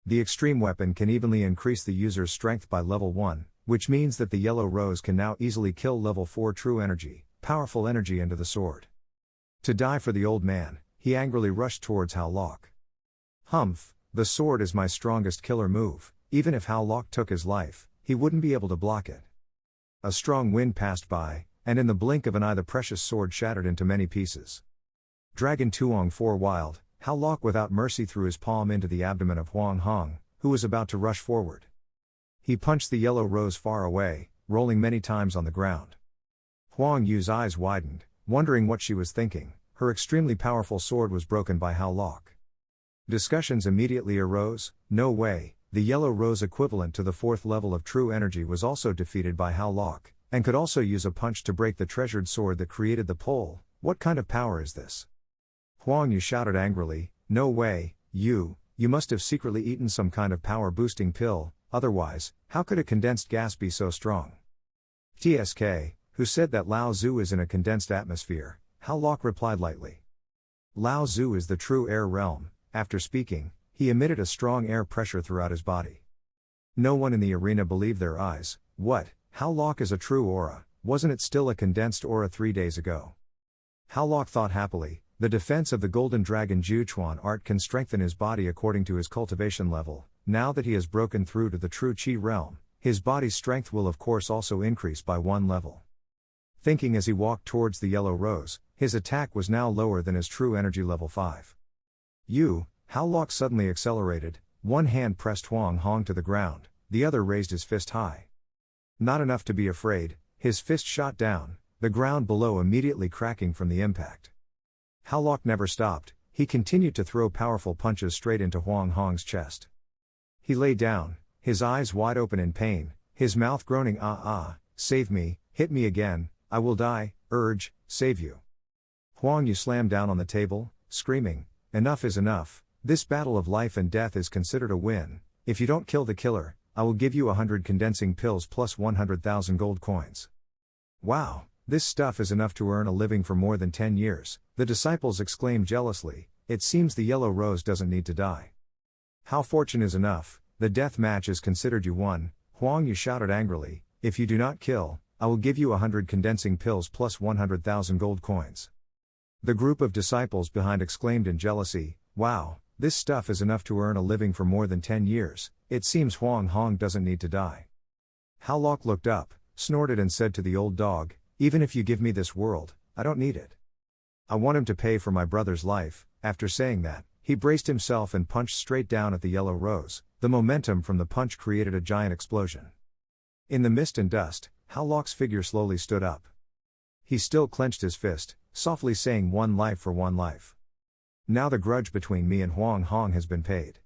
The extreme weapon can evenly increase the user's strength by level 1, which means that the Yellow Rose can now easily kill level 4 true energy, powerful energy into the sword. To die for the old man, he angrily rushed towards Hao Lok. Humph, the sword is my strongest killer move. Even if Hao Lok took his life, he wouldn't be able to block it. A strong wind passed by, and in the blink of an eye the precious sword shattered into many pieces. Dragon Tuong 4 Wild, Hao Lok without mercy threw his palm into the abdomen of Huang Hong, who was about to rush forward. He punched the Yellow Rose far away, rolling many times on the ground. Huang Yu's eyes widened, wondering what she was thinking. Her extremely powerful sword was broken by Hao Lok. Discussions immediately arose. No way, the Yellow Rose equivalent to the 4th level of true energy was also defeated by Hao Lok, and could also use a punch to break the treasured sword that created the pole. What kind of power is this? Huang Yu shouted angrily, no way, you must have secretly eaten some kind of power-boosting pill, otherwise, how could a condensed gas be so strong? TSK, who said that Lao Zu is in a condensed atmosphere, Hao Lok replied lightly. Lao Zu is the true air realm. After speaking, he emitted a strong air pressure throughout his body. No one in the arena believed their eyes. What, Hao Lok is a true aura, wasn't it still a condensed aura 3 days ago? Hao Lok thought happily. The defense of the Golden Dragon Juchuan art can strengthen his body according to his cultivation level. Now that he has broken through to the true Qi realm, his body's strength will of course also increase by 1 level. Thinking as he walked towards the Yellow Rose, his attack was now lower than his true energy level 5. Hao Lok suddenly accelerated, one hand pressed Huang Hong to the ground, the other raised his fist high. Not enough to be afraid, his fist shot down, the ground below immediately cracking from the impact. Howlock never stopped, he continued to throw powerful punches straight into Huang Hong's chest. He lay down, his eyes wide open in pain, his mouth groaning, save me, hit me again, I will die, urge, save you. Huang Yu slammed down on the table, screaming, enough is enough, this battle of life and death is considered a win, if you don't kill the killer, I will give you 100 condensing pills plus 100,000 gold coins. Wow, this stuff is enough to earn a living for more than 10 years, the disciples exclaimed jealously, it seems the yellow rose doesn't need to die. How fortune is enough, the death match is considered you won, Huang Yu shouted angrily, if you do not kill, I will give you 100 condensing pills plus 100,000 gold coins. The group of disciples behind exclaimed in jealousy, wow, this stuff is enough to earn a living for more than 10 years, it seems Huang Hong doesn't need to die. Howlock looked up, snorted and said to the old dog, even if you give me this world, I don't need it. I want him to pay for my brother's life. After saying that, he braced himself and punched straight down at the yellow rose, the momentum from the punch created a giant explosion. In the mist and dust, Howlock's figure slowly stood up. He still clenched his fist, softly saying one life for one life. Now the grudge between me and Huang Hong has been paid.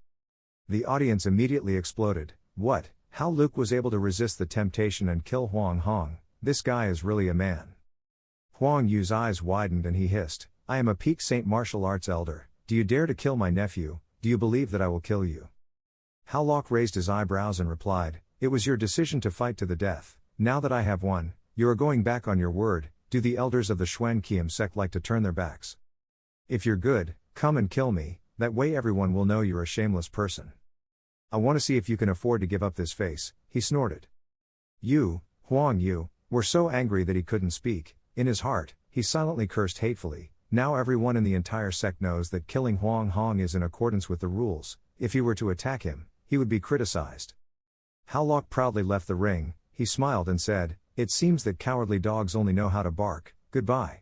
The audience immediately exploded, what, how Luke was able to resist the temptation and kill Huang Hong, this guy is really a man. Huang Yu's eyes widened and he hissed, I am a peak Saint martial arts elder, do you dare to kill my nephew, do you believe that I will kill you? Howlock raised his eyebrows and replied, it was your decision to fight to the death, now that I have won, you are going back on your word, do the elders of the Xuan Qian sect like to turn their backs? If you're good, come and kill me, that way everyone will know you're a shameless person. I want to see if you can afford to give up this face, he snorted. Huang Yu, were so angry that he couldn't speak, in his heart, he silently cursed hatefully, now everyone in the entire sect knows that killing Huang Hong is in accordance with the rules, if he were to attack him, he would be criticized. Howlock proudly left the ring, he smiled and said, it seems that cowardly dogs only know how to bark, goodbye.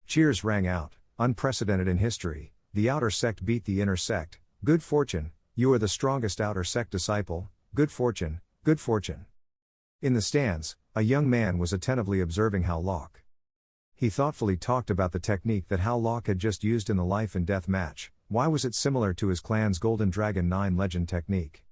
Cheers rang out, unprecedented in history, the outer sect beat the inner sect, good fortune, you are the strongest outer sect disciple, good fortune, good fortune. In the stands, a young man was attentively observing Howlock. He thoughtfully talked about the technique that Howlock had just used in the life and death match, why was it similar to his clan's Golden Dragon 9 legend technique?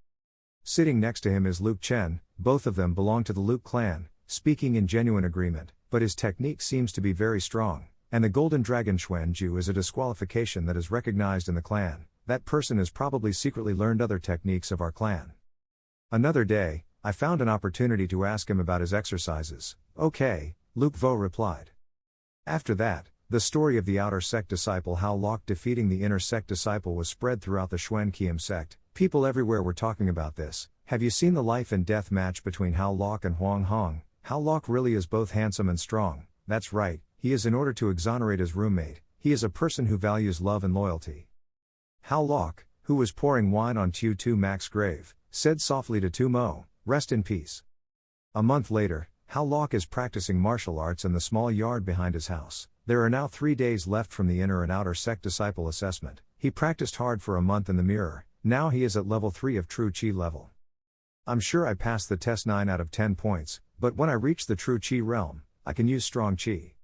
Sitting next to him is Luke Chen, both of them belong to the Luke clan, speaking in genuine agreement, but his technique seems to be very strong, and the Golden Dragon Xuanju is a disqualification that is recognized in the clan, that person has probably secretly learned other techniques of our clan. Another day, I found an opportunity to ask him about his exercises, okay, Luke Vo replied. After that, the story of the outer sect disciple Howlock defeating the inner sect disciple was spread throughout the Xuan Qian sect, people everywhere were talking about this, have you seen the life and death match between Howlock and Huang Hong? Howlock really is both handsome and strong, that's right, he is in order to exonerate his roommate, he is a person who values love and loyalty. Howlock, who was pouring wine on Tu Tu Mac's grave, said softly to Tu Mo, rest in peace. A month later, Howlock is practicing martial arts in the small yard behind his house. There are now 3 days left from the inner and outer sect disciple assessment. He practiced hard for a month in the mirror, now he is at level 3 of True Qi level. I'm sure I passed the test 9 out of 10 points, but when I reach the True Qi realm, I can use strong Qi.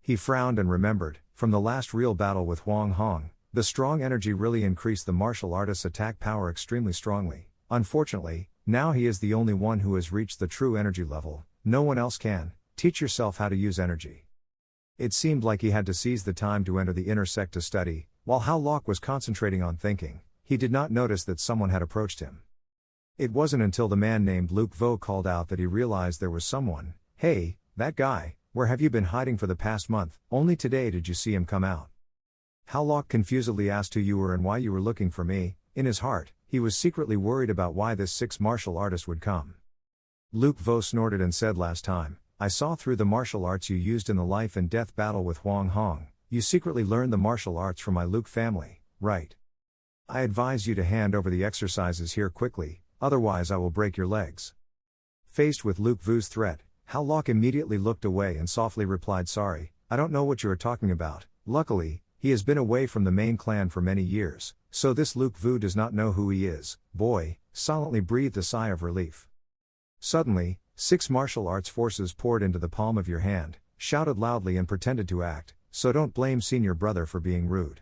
He frowned and remembered, from the last real battle with Huang Hong, the strong energy really increased the martial artist's attack power extremely strongly. Unfortunately, now he is the only one who has reached the true energy level, no one else can. Teach yourself how to use energy. It seemed like he had to seize the time to enter the inner sect to study, while Howlock was concentrating on thinking, he did not notice that someone had approached him. It wasn't until the man named Luke Vo called out that he realized there was someone. Hey, that guy, where have you been hiding for the past month? Only today did you see him come out. Howlock confusedly asked who you were and why you were looking for me. In his heart, he was secretly worried about why this 6 martial artist would come. Luke Vo snorted and said, last time, I saw through the martial arts you used in the life and death battle with Huang Hong, you secretly learned the martial arts from my Luke family, right? I advise you to hand over the exercises here quickly, otherwise I will break your legs. Faced with Luke Vu's threat, Howlock immediately looked away and softly replied, sorry, I don't know what you are talking about. Luckily, he has been away from the main clan for many years, so this Luke Vu does not know who he is. Boy, silently breathed a sigh of relief. Suddenly, 6 martial arts forces poured into the palm of your hand, shouted loudly and pretended to act, so don't blame senior brother for being rude.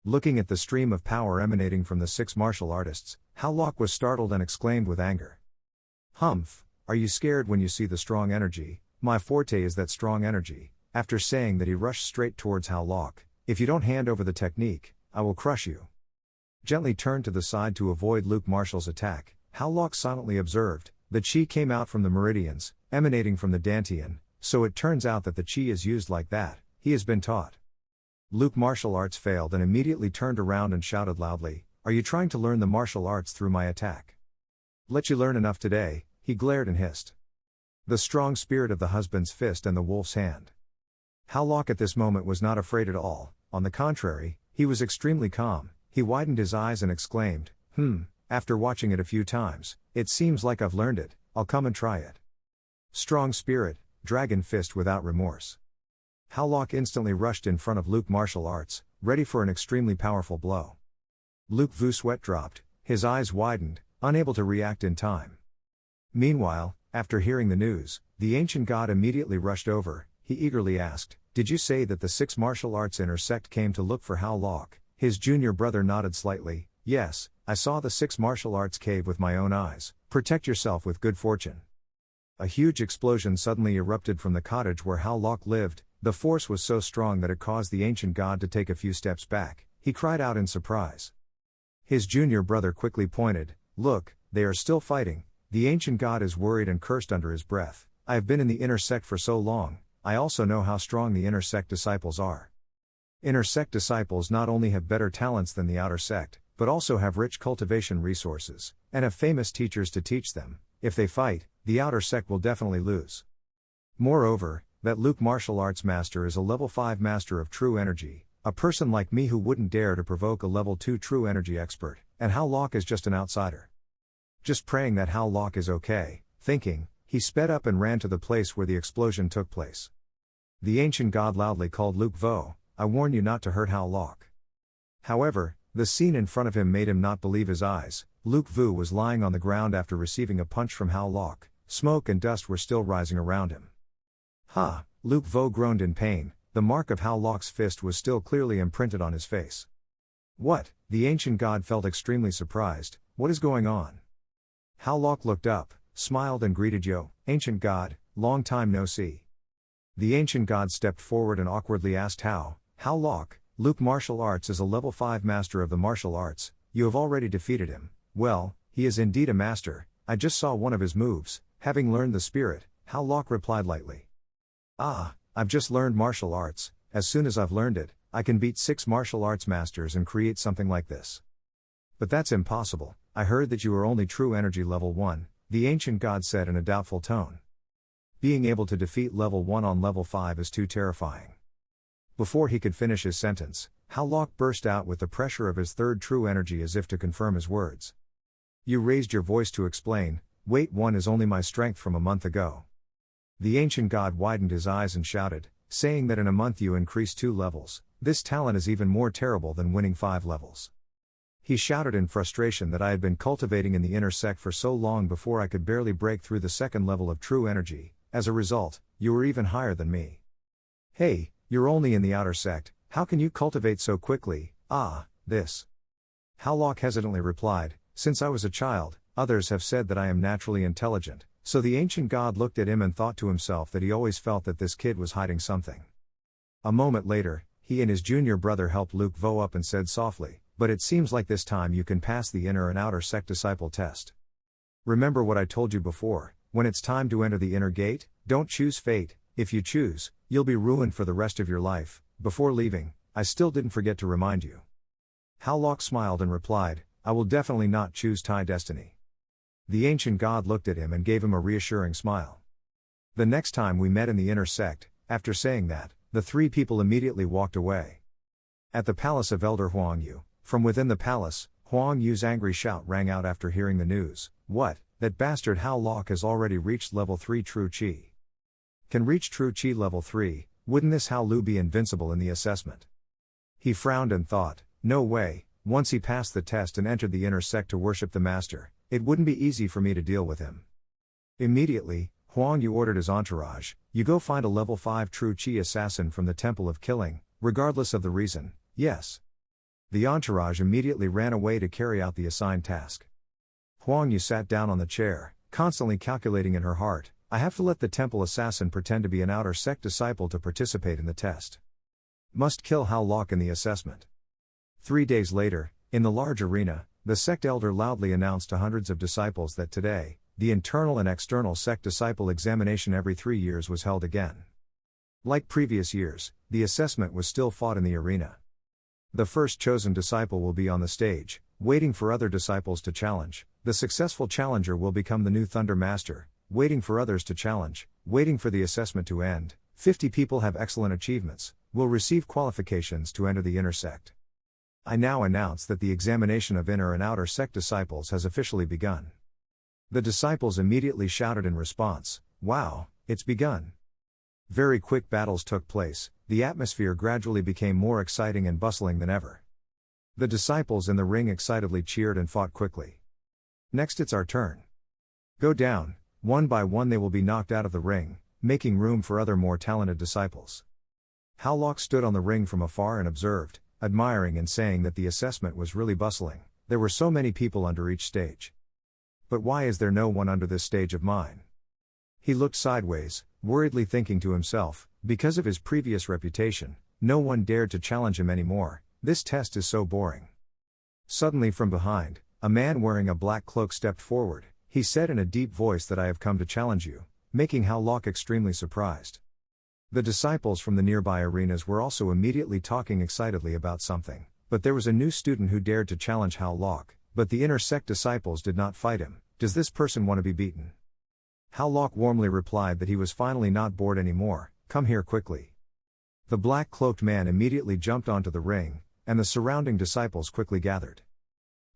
Looking at the stream of power emanating from the 6 martial artists, Howlock was startled and exclaimed with anger. Humph, are you scared when you see the strong energy? My forte is that strong energy. After saying that, he rushed straight towards Howlock. If you don't hand over the technique, I will crush you. Gently turned to the side to avoid Luke Marshall's attack, Howlock silently observed, the chi came out from the meridians, emanating from the dantian, so it turns out that the chi is used like that, he has been taught. Luke martial arts failed and immediately turned around and shouted loudly, are you trying to learn the martial arts through my attack? Let you learn enough today, he glared and hissed. The strong spirit of the husband's fist and the wolf's hand. Howlock at this moment was not afraid at all, on the contrary, he was extremely calm, he widened his eyes and exclaimed, after watching it a few times, it seems like I've learned it, I'll come and try it. Strong spirit, dragon fist without remorse. Howlock instantly rushed in front of Luke martial arts, ready for an extremely powerful blow. Luke Vu sweat dropped, his eyes widened, unable to react in time. Meanwhile, after hearing the news, the ancient god immediately rushed over, he eagerly asked, did you say that the 6 martial arts inner sect came to look for Howlock? His junior brother nodded slightly, yes, I saw the 6 martial arts cave with my own eyes, protect yourself with good fortune. A huge explosion suddenly erupted from the cottage where Howlock lived, the force was so strong that it caused the ancient god to take a few steps back, he cried out in surprise. His junior brother quickly pointed, look, they are still fighting, the ancient god is worried and cursed under his breath, I have been in the inner sect for so long, I also know how strong the inner sect disciples are. Inner sect disciples not only have better talents than the outer sect, but also have rich cultivation resources, and have famous teachers to teach them. If they fight, the outer sect will definitely lose. Moreover, that Luke martial arts master is a level 5 master of true energy, a person like me who wouldn't dare to provoke a level 2 true energy expert, and Howlock is just an outsider. Just praying that Howlock is okay, thinking, he sped up and ran to the place where the explosion took place. The ancient god loudly called Luke Vo, I warn you not to hurt Howlock. However, the scene in front of him made him not believe his eyes. Luke Vu was lying on the ground after receiving a punch from Howlock, smoke and dust were still rising around him. Ha! Luke Vo groaned in pain, the mark of Howlock's fist was still clearly imprinted on his face. What? The ancient god felt extremely surprised, what is going on? Howlock looked up, smiled and greeted Yo, ancient god, long time no see. The ancient god stepped forward and awkwardly asked Howlock, Luke martial arts is a level 5 master of the martial arts, you have already defeated him, well, he is indeed a master, I just saw one of his moves, having learned the spirit, Howlock replied lightly. Ah, I've just learned martial arts, as soon as I've learned it, I can beat 6 martial arts masters and create something like this. But that's impossible, I heard that you are only true energy level 1, the ancient god said in a doubtful tone. Being able to defeat level 1 on level 5 is too terrifying. Before he could finish his sentence, Howlock burst out with the pressure of his third true energy as if to confirm his words. You raised your voice to explain, wait, 1 is only my strength from a month ago. The ancient god widened his eyes and shouted, saying that in a month you increased 2 levels, this talent is even more terrible than winning 5 levels. He shouted in frustration that I had been cultivating in the inner sect for so long before I could barely break through the 2nd level of true energy, as a result, you were even higher than me. Hey, you're only in the outer sect, how can you cultivate so quickly? This. Howlock hesitantly replied, since I was a child, others have said that I am naturally intelligent. So the ancient god looked at him and thought to himself that he always felt that this kid was hiding something. A moment later, he and his junior brother helped Luke Vo up and said softly, but it seems like this time you can pass the inner and outer sect disciple test. Remember what I told you before, when it's time to enter the inner gate, don't choose fate, if you choose, you'll be ruined for the rest of your life. Before leaving, I still didn't forget to remind you. Howlock smiled and replied, I will definitely not choose Tai destiny. The ancient god looked at him and gave him a reassuring smile. The next time we met in the inner sect, after saying that, the 3 people immediately walked away. At the palace of Elder Huang Yu, from within the palace, Huang Yu's angry shout rang out after hearing the news, what, that bastard Howlock has already reached level 3 true chi. Can reach true chi level 3, wouldn't this Hao Lu be invincible in the assessment? He frowned and thought, no way, once he passed the test and entered the inner sect to worship the master, it wouldn't be easy for me to deal with him. Immediately, Huang Yu ordered his entourage, "You go find a level 5 true Qi assassin from the Temple of Killing, regardless of the reason, yes." The entourage immediately ran away to carry out the assigned task. Huang Yu sat down on the chair, constantly calculating in her heart, "I have to let the temple assassin pretend to be an outer sect disciple to participate in the test. Must kill Hao Lok in the assessment." 3 days later, in the large arena, the sect elder loudly announced to hundreds of disciples that today, the internal and external sect disciple examination every 3 years was held again. Like previous years, the assessment was still fought in the arena. The first chosen disciple will be on the stage, waiting for other disciples to challenge. The successful challenger will become the new Thunder Master, waiting for others to challenge, waiting for the assessment to end. 50 people have excellent achievements, will receive qualifications to enter the inner sect. I now announce that the examination of inner and outer sect disciples has officially begun. The disciples immediately shouted in response, "Wow, it's begun." Very quick battles took place, the atmosphere gradually became more exciting and bustling than ever. The disciples in the ring excitedly cheered and fought quickly. "Next it's our turn. Go down." One by one they will be knocked out of the ring, making room for other more talented disciples. Hao Lok stood on the ring from afar and observed, admiring and saying that the assessment was really bustling. There were so many people under each stage. But why is there no one under this stage of mine? He looked sideways, worriedly thinking to himself, because of his previous reputation, no one dared to challenge him anymore. This test is so boring. Suddenly from behind, a man wearing a black cloak stepped forward. He said in a deep voice that "I have come to challenge you," making Hao Lok extremely surprised. The disciples from the nearby arenas were also immediately talking excitedly about something, but there was a new student who dared to challenge Hao Lok, but the inner sect disciples did not fight him. Does this person want to be beaten? Hao Lok warmly replied that he was finally not bored anymore. "Come here quickly." The black-cloaked man immediately jumped onto the ring, and the surrounding disciples quickly gathered.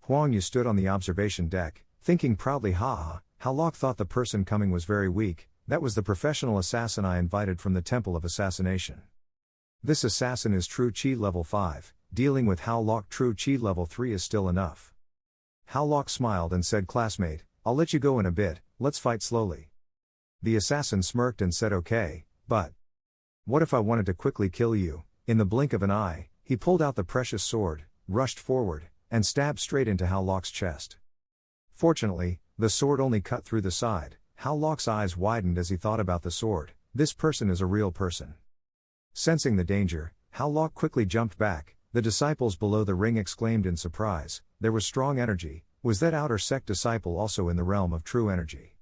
Huang Yu stood on the observation deck, thinking proudly, Hao Lok thought the person coming was very weak. That was the professional assassin I invited from the Temple of Assassination. This assassin is true Qi level 5, dealing with Hao Lok true Qi level 3 is still enough." Hao Lok smiled and said, "Classmate, I'll let you go in a bit, let's fight slowly." The assassin smirked and said, "Okay, but what if I wanted to quickly kill you?" In the blink of an eye, he pulled out the precious sword, rushed forward, and stabbed straight into Hao Lok's chest. Fortunately, the sword only cut through the side. Hao Lok's eyes widened as he thought about the sword. This person is a real person. Sensing the danger, Hao Lok quickly jumped back. The disciples below the ring exclaimed in surprise. There was strong energy. Was that outer sect disciple also in the realm of true energy?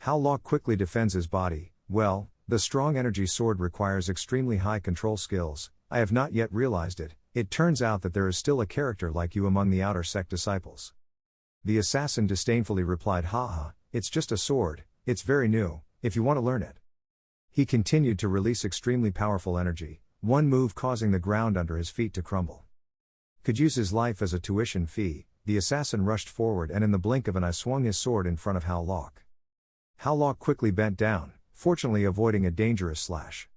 Hao Lok quickly defends his body. "Well, the strong energy sword requires extremely high control skills. I have not yet realized it. It turns out that there is still a character like you among the outer sect disciples." The assassin disdainfully replied, It's just a sword, it's very new, if you want to learn it." He continued to release extremely powerful energy, one move causing the ground under his feet to crumble. Could use his life as a tuition fee. The assassin rushed forward and in the blink of an eye swung his sword in front of Hao Lok. Hao Lok quickly bent down, fortunately avoiding a dangerous slash.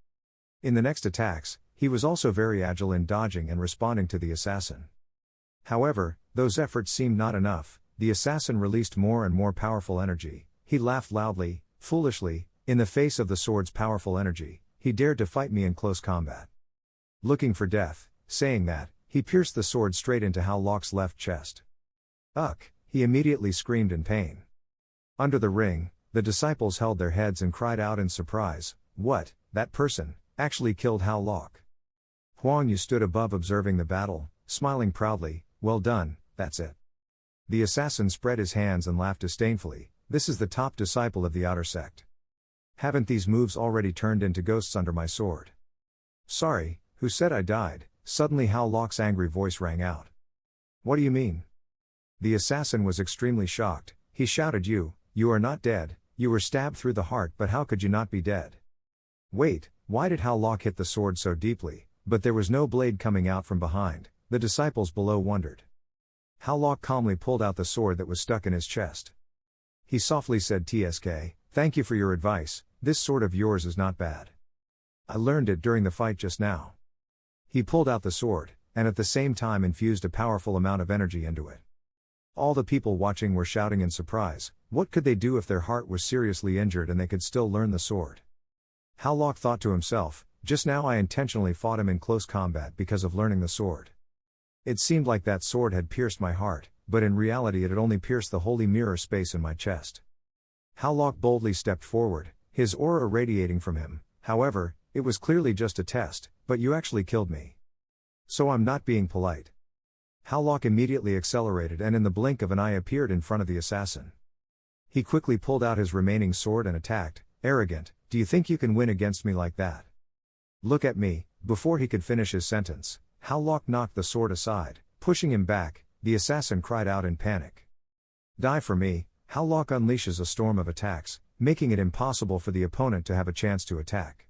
In the next attacks, he was also very agile in dodging and responding to the assassin. However, those efforts seemed not enough. The assassin released more and more powerful energy. He laughed loudly, foolishly, in the face of the sword's powerful energy. He dared to fight me in close combat. Looking for death, saying that, he pierced the sword straight into Hao Lok's left chest. "Ugh!" he immediately screamed in pain. Under the ring, the disciples held their heads and cried out in surprise, "What, that person, actually killed Hao Lok?" Huang Yu stood above observing the battle, smiling proudly, "Well done, that's it." The assassin spread his hands and laughed disdainfully. "This is the top disciple of the outer sect. Haven't these moves already turned into ghosts under my sword?" "Sorry, who said I died?" Suddenly Hao Lok's angry voice rang out. "What do you mean?" The assassin was extremely shocked. He shouted, You are not dead, you were stabbed through the heart, but how could you not be dead?" Wait, why did Hao Lok hit the sword so deeply, but there was no blade coming out from behind? The disciples below wondered. Hao Lok calmly pulled out the sword that was stuck in his chest. He softly said, "TSK, thank you for your advice, this sword of yours is not bad. I learned it during the fight just now." He pulled out the sword, and at the same time infused a powerful amount of energy into it. All the people watching were shouting in surprise. What could they do if their heart was seriously injured and they could still learn the sword? Howlock thought to himself, just now I intentionally fought him in close combat because of learning the sword. It seemed like that sword had pierced my heart, but in reality it had only pierced the holy mirror space in my chest. Howlock boldly stepped forward, his aura radiating from him. However, it was clearly just a test, but you actually killed me. So I'm not being polite. Howlock immediately accelerated and in the blink of an eye appeared in front of the assassin. He quickly pulled out his remaining sword and attacked. Arrogant, do you think you can win against me like that? Look at me. Before he could finish his sentence, Howlock knocked the sword aside, pushing him back. The assassin cried out in panic. Die for me. Howlock unleashes a storm of attacks, making it impossible for the opponent to have a chance to attack.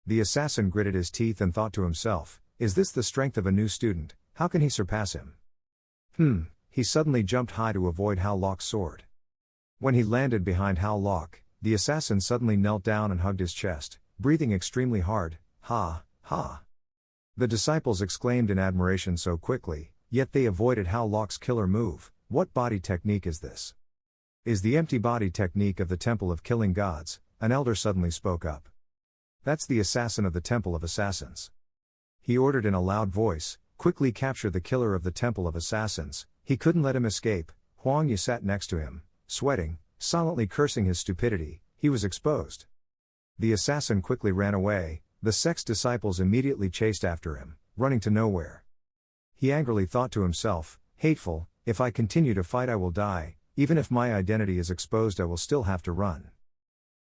The assassin gritted his teeth and thought to himself, is this the strength of a new student? How can he surpass him? He suddenly jumped high to avoid Howlock's sword. When he landed behind Howlock, the assassin suddenly knelt down and hugged his chest, breathing extremely hard. Ha, ha. The disciples exclaimed in admiration so quickly, yet they avoided Howlock's killer move. What body technique is this? Is the empty body technique of the Temple of Killing Gods, an elder suddenly spoke up. That's the assassin of the Temple of Assassins. He ordered in a loud voice, quickly capture the killer of the Temple of Assassins. He couldn't let him escape. Huang Yu sat next to him, sweating, silently cursing his stupidity. He was exposed. The assassin quickly ran away. The sect's disciples immediately chased after him, running to nowhere. He angrily thought to himself, hateful, if I continue to fight I will die, even if my identity is exposed I will still have to run.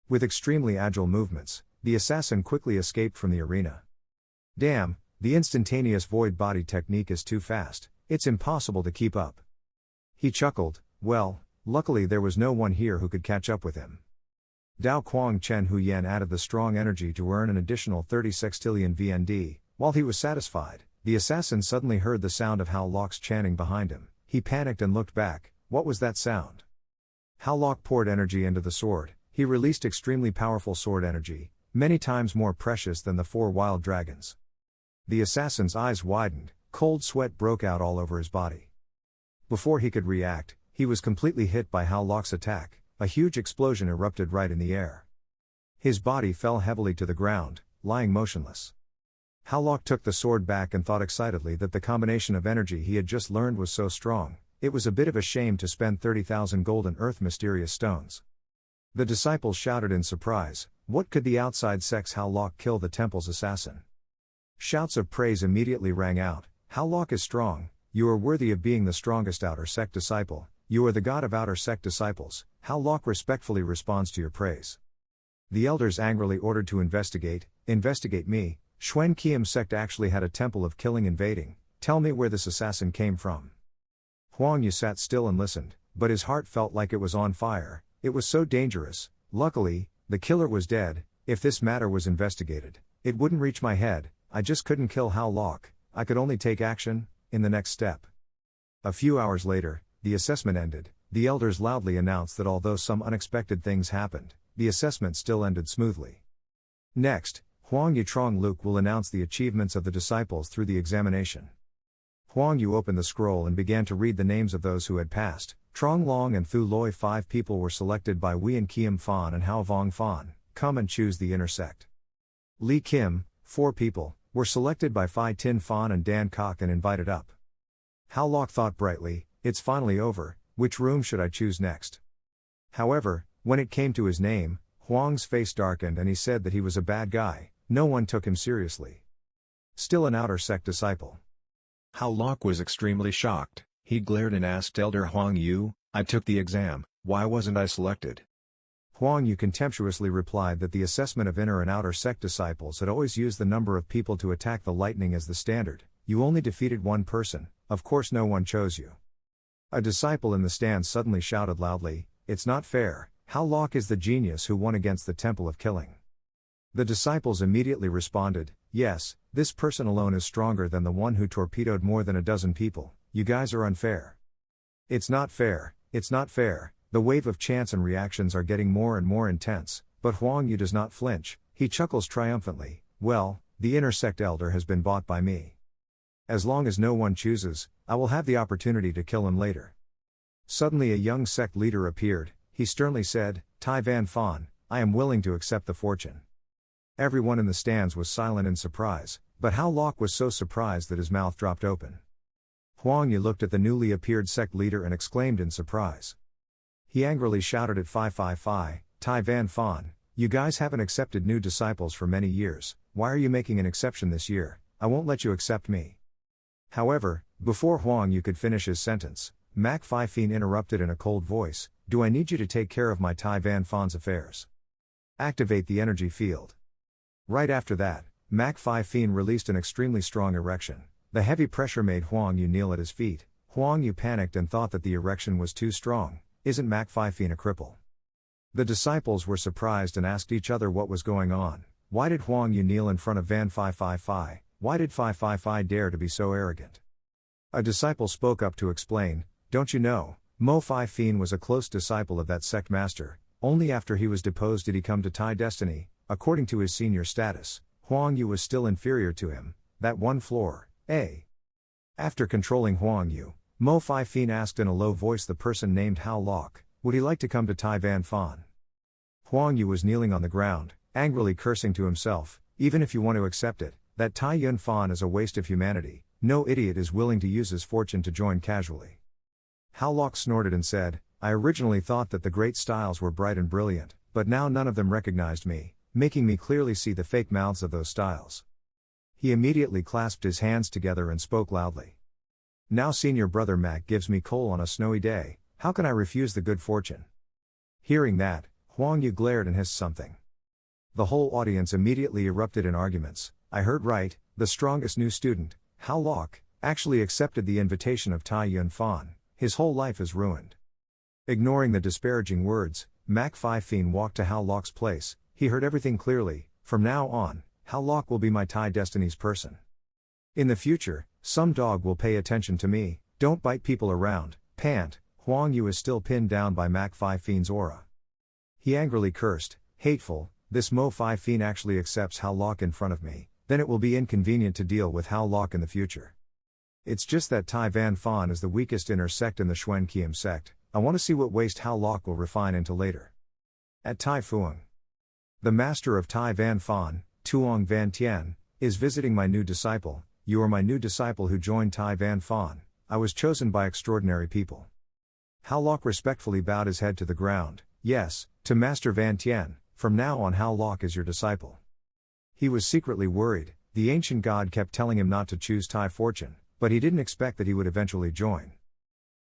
With extremely agile movements, the assassin quickly escaped from the arena. Damn, the instantaneous void body technique is too fast, it's impossible to keep up. He chuckled, well, luckily there was no one here who could catch up with him. Dao Quang Chen Huyen added the strong energy to earn an additional 30 sextillion VND. While he was satisfied, the assassin suddenly heard the sound of Howlock's chanting behind him. He panicked and looked back. What was that sound? Howlock poured energy into the sword. He released extremely powerful sword energy, many times more precious than the 4 wild dragons. The assassin's eyes widened, cold sweat broke out all over his body. Before he could react, he was completely hit by Howlock's attack. A huge explosion erupted right in the air. His body fell heavily to the ground, lying motionless. Howlock took the sword back and thought excitedly that the combination of energy he had just learned was so strong, it was a bit of a shame to spend 30,000 golden earth mysterious stones. The disciples shouted in surprise, what could the outside sect's Howlock kill the temple's assassin? Shouts of praise immediately rang out. Howlock is strong, you are worthy of being the strongest outer sect disciple, you are the god of outer sect disciples. Howlock respectfully responds to your praise. The elders angrily ordered to investigate me. Xuan Qiam sect actually had a temple of killing invading, tell me where this assassin came from. Huang Yu sat still and listened, but his heart felt like it was on fire, it was so dangerous. Luckily, the killer was dead. If this matter was investigated, it wouldn't reach my head. I just couldn't kill Howlock, I could only take action in the next step. A few hours later, the assessment ended. The elders loudly announced that although some unexpected things happened, the assessment still ended smoothly. Next, Huang Yu Trong Luke will announce the achievements of the disciples through the examination. Huang Yu opened the scroll and began to read the names of those who had passed. Trong Long and Thu Loi 5 people were selected by Wei Kiem Fan and Hao Vong Fan, come and choose the inner sect. Li Kim, 4 people, were selected by Phi Tin Fan and Dan Kok and invited up. Howlock thought brightly, it's finally over. Which room should I choose next? However, when it came to his name, Huang's face darkened and he said that he was a bad guy, no one took him seriously. Still an outer sect disciple. Howlock was extremely shocked, he glared and asked Elder Huang Yu, I took the exam, why wasn't I selected? Huang Yu contemptuously replied that the assessment of inner and outer sect disciples had always used the number of people to attack the lightning as the standard, you only defeated one person, of course no one chose you. A disciple in the stand suddenly shouted loudly, it's not fair, Howlock is the genius who won against the Temple of Killing. The disciples immediately responded, yes, this person alone is stronger than the one who torpedoed more than a dozen people, you guys are unfair. It's not fair, it's not fair, the wave of chants and reactions are getting more and more intense, but Huang Yu does not flinch, he chuckles triumphantly, well, the inner sect elder has been bought by me. As long as no one chooses, I will have the opportunity to kill him later. Suddenly a young sect leader appeared. He sternly said, Tai Van Fawn, I am willing to accept the fortune. Everyone in the stands was silent in surprise, but Hao Lok was so surprised that his mouth dropped open. Huang Yu looked at the newly appeared sect leader and exclaimed in surprise. He angrily shouted at Fi, Tai Van Fawn, you guys haven't accepted new disciples for many years, why are you making an exception this year? I won't let you accept me. However, before Huang Yu could finish his sentence, Mac Fi Fian interrupted in a cold voice, do I need you to take care of my Tai Van Fawn's affairs? Activate the energy field. Right after that, Mac Fi Fian released an extremely strong erection. The heavy pressure made Huang Yu kneel at his feet. Huang Yu panicked and thought that the erection was too strong. Isn't Mac Fi Fian a cripple? The disciples were surprised and asked each other what was going on. Why did Huang Yu kneel in front of Van Fi? Why did Fi dare to be so arrogant? A disciple spoke up to explain, don't you know, Mo Fi Fian was a close disciple of that sect master. Only after he was deposed did he come to Tai Destiny. According to his senior status, Huang Yu was still inferior to him, that one floor, A. After controlling Huang Yu, Mo Fi Fian asked in a low voice the person named Hao Lok, would he like to come to Tai Van Fawn? Huang Yu was kneeling on the ground, angrily cursing to himself, even if you want to accept it, that Tai Yun Fawn is a waste of humanity, no idiot is willing to use his fortune to join casually. Hao Lok snorted and said, I originally thought that the great styles were bright and brilliant, but now none of them recognized me, making me clearly see the fake mouths of those styles. He immediately clasped his hands together and spoke loudly. Now senior brother Mac gives me coal on a snowy day, how can I refuse the good fortune? Hearing that, Huang Yu glared and hissed something. The whole audience immediately erupted in arguments. I heard right, the strongest new student, Hao Lok, actually accepted the invitation of Tai Yun Fawn, his whole life is ruined. Ignoring the disparaging words, Mac Fi Fian walked to Hao Lok's place. He heard everything clearly. From now on, Hao Lok will be my Tai Destiny's person. In the future, some dog will pay attention to me, don't bite people around, pant. Huang Yu is still pinned down by Mac Fi Fian's aura. He angrily cursed, hateful, this Mo Fi Fian actually accepts Hao Lok in front of me, then it will be inconvenient to deal with Hao Lok in the future. It's just that Tai Van Fawn is the weakest inner sect in the Xuan Qian sect, I want to see what waste Hao Lok will refine into later. At Tai Fuang. The master of Tai Van Fawn, Tuong Van Tian, is visiting my new disciple. You are my new disciple who joined Tai Van Fawn. I was chosen by extraordinary people. Hao Lok respectfully bowed his head to the ground. Yes, to Master Van Tian, from now on Hao Lok is your disciple. He was secretly worried. The ancient god kept telling him not to choose Tai Fortune, but he didn't expect that he would eventually join.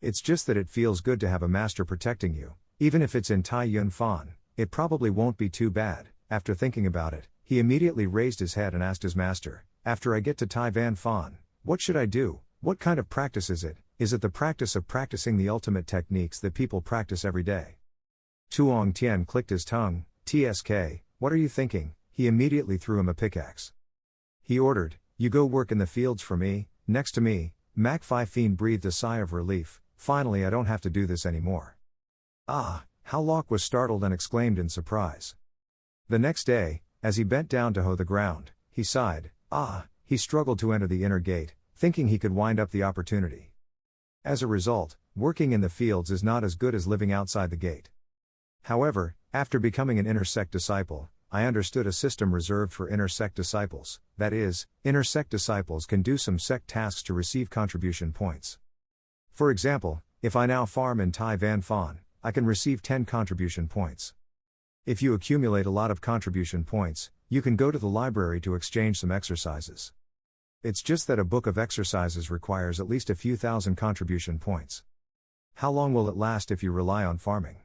It's just that it feels good to have a master protecting you, even if it's in Tai Yun Fawn. It probably won't be too bad. After thinking about it, he immediately raised his head and asked his master, after I get to Tai Van Fawn, what should I do? What kind of practice is it? Is it the practice of practicing the ultimate techniques that people practice every day? Tuong Tian clicked his tongue. TSK, what are you thinking? He immediately threw him a pickaxe. He ordered, you go work in the fields for me, next to me. Mac Fi Fian breathed a sigh of relief, finally I don't have to do this anymore. Ah, Hao Lok was startled and exclaimed in surprise. The next day, as he bent down to hoe the ground, he sighed, he struggled to enter the inner gate, thinking he could wind up the opportunity. As a result, working in the fields is not as good as living outside the gate. However, after becoming an inner sect disciple, I understood a system reserved for inner sect disciples, that is, inner sect disciples can do some sect tasks to receive contribution points. For example, if I now farm in Tai Van Fawn, I can receive 10 contribution points. If you accumulate a lot of contribution points, you can go to the library to exchange some exercises. It's just that a book of exercises requires at least a few thousand contribution points. How long will it last if you rely on farming?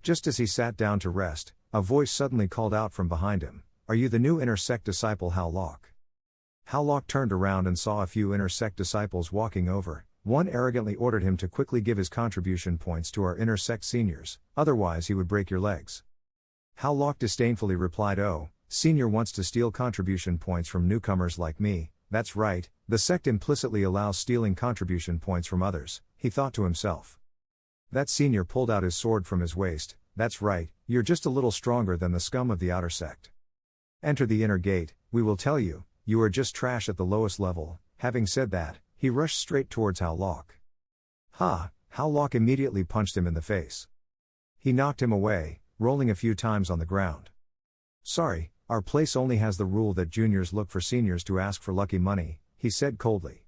Just as he sat down to rest, a voice suddenly called out from behind him, are you the new inner sect disciple Hao Lok? Hao Lok turned around and saw a few inner sect disciples walking over. One arrogantly ordered him to quickly give his contribution points to our inner sect seniors, otherwise he would break your legs. Hao Lok disdainfully replied, oh, senior wants to steal contribution points from newcomers like me, that's right, the sect implicitly allows stealing contribution points from others, he thought to himself. That senior pulled out his sword from his waist, that's right, you're just a little stronger than the scum of the outer sect. Enter the inner gate, we will tell you, you are just trash at the lowest level. Having said that, he rushed straight towards Hao Lok. Ha, Hao Lok immediately punched him in the face. He knocked him away, rolling a few times on the ground. "Sorry, our place only has the rule that juniors look for seniors to ask for lucky money," he said coldly.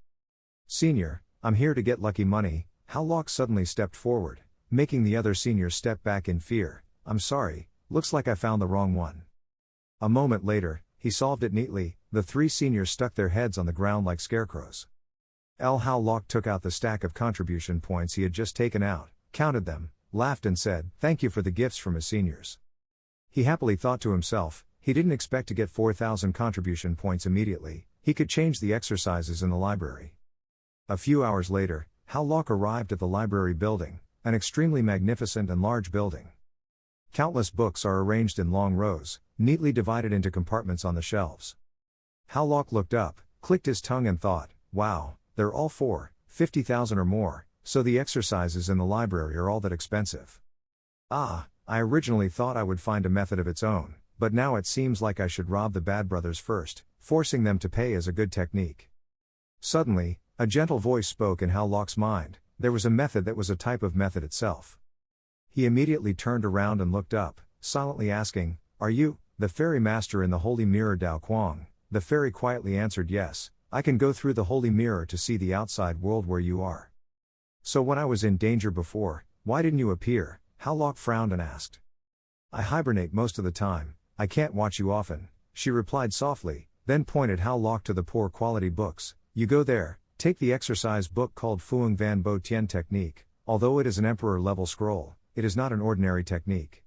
"Senior, I'm here to get lucky money." Hao Lok suddenly stepped forward, making the other seniors step back in fear. "I'm sorry, looks like I found the wrong one." A moment later, he solved it neatly. The three seniors stuck their heads on the ground like scarecrows. Hao Lok took out the stack of contribution points he had just taken out, counted them, laughed and said, "Thank you for the gifts," from his seniors. He happily thought to himself, he didn't expect to get 4,000 contribution points immediately. He could change the exercises in the library. A few hours later, Hao Lok arrived at the library building, an extremely magnificent and large building. Countless books are arranged in long rows, neatly divided into compartments on the shelves. Hao Lok looked up, clicked his tongue and thought, "Wow, they're all for 50,000 or more, so the exercises in the library are all that expensive. I originally thought I would find a method of its own, but now it seems like I should rob the bad brothers first, forcing them to pay is a good technique." Suddenly, a gentle voice spoke in Hao Lok's mind. There was a method that was a type of method itself. He immediately turned around and looked up, silently asking, "Are you the fairy master in the holy mirror Dao Quang?" The fairy quietly answered, "Yes, I can go through the holy mirror to see the outside world where you are." "So when I was in danger before, why didn't you appear?" Hao Lok frowned and asked. "I hibernate most of the time, I can't watch you often," she replied softly, then pointed Hao Lok to the poor quality books. "You go there, take the exercise book called Fuang Van Bo Tien Technique. Although it is an emperor-level scroll, it is not an ordinary technique."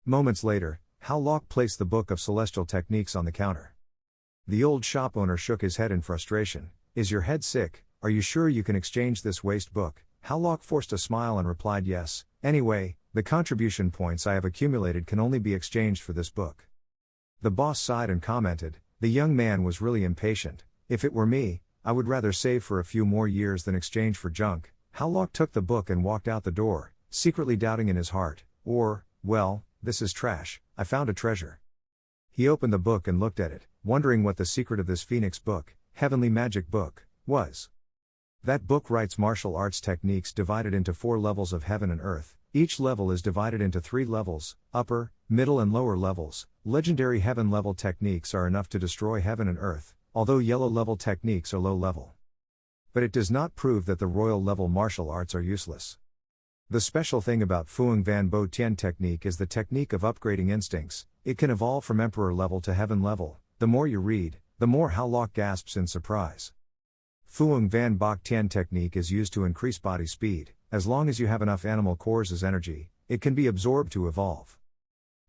Moments later, Hao Lok placed the book of celestial techniques on the counter. The old shop owner shook his head in frustration. "Is your head sick? Are you sure you can exchange this waste book?" Hao Lok forced a smile and replied, "Yes. Anyway, the contribution points I have accumulated can only be exchanged for this book." The boss sighed and commented, "The young man was really impatient. If it were me, I would rather save for a few more years than exchange for junk." Hao Lok took the book and walked out the door, secretly doubting in his heart, well, this is trash, I found a treasure. He opened the book and looked at it, wondering what the secret of this Phoenix book, Heavenly Magic Book, was. That book writes martial arts techniques divided into 4 levels of heaven and earth. Each level is divided into 3 levels, upper, middle and lower levels. Legendary heaven level techniques are enough to destroy heaven and earth, although yellow level techniques are low level. But it does not prove that the royal level martial arts are useless. The special thing about Fuang Van Bo Tien technique is the technique of upgrading instincts. It can evolve from emperor level to heaven level. The more you read, the more Hao Lok gasps in surprise. Fuang Van Bok Tien technique is used to increase body speed. As long as you have enough animal cores as energy, it can be absorbed to evolve.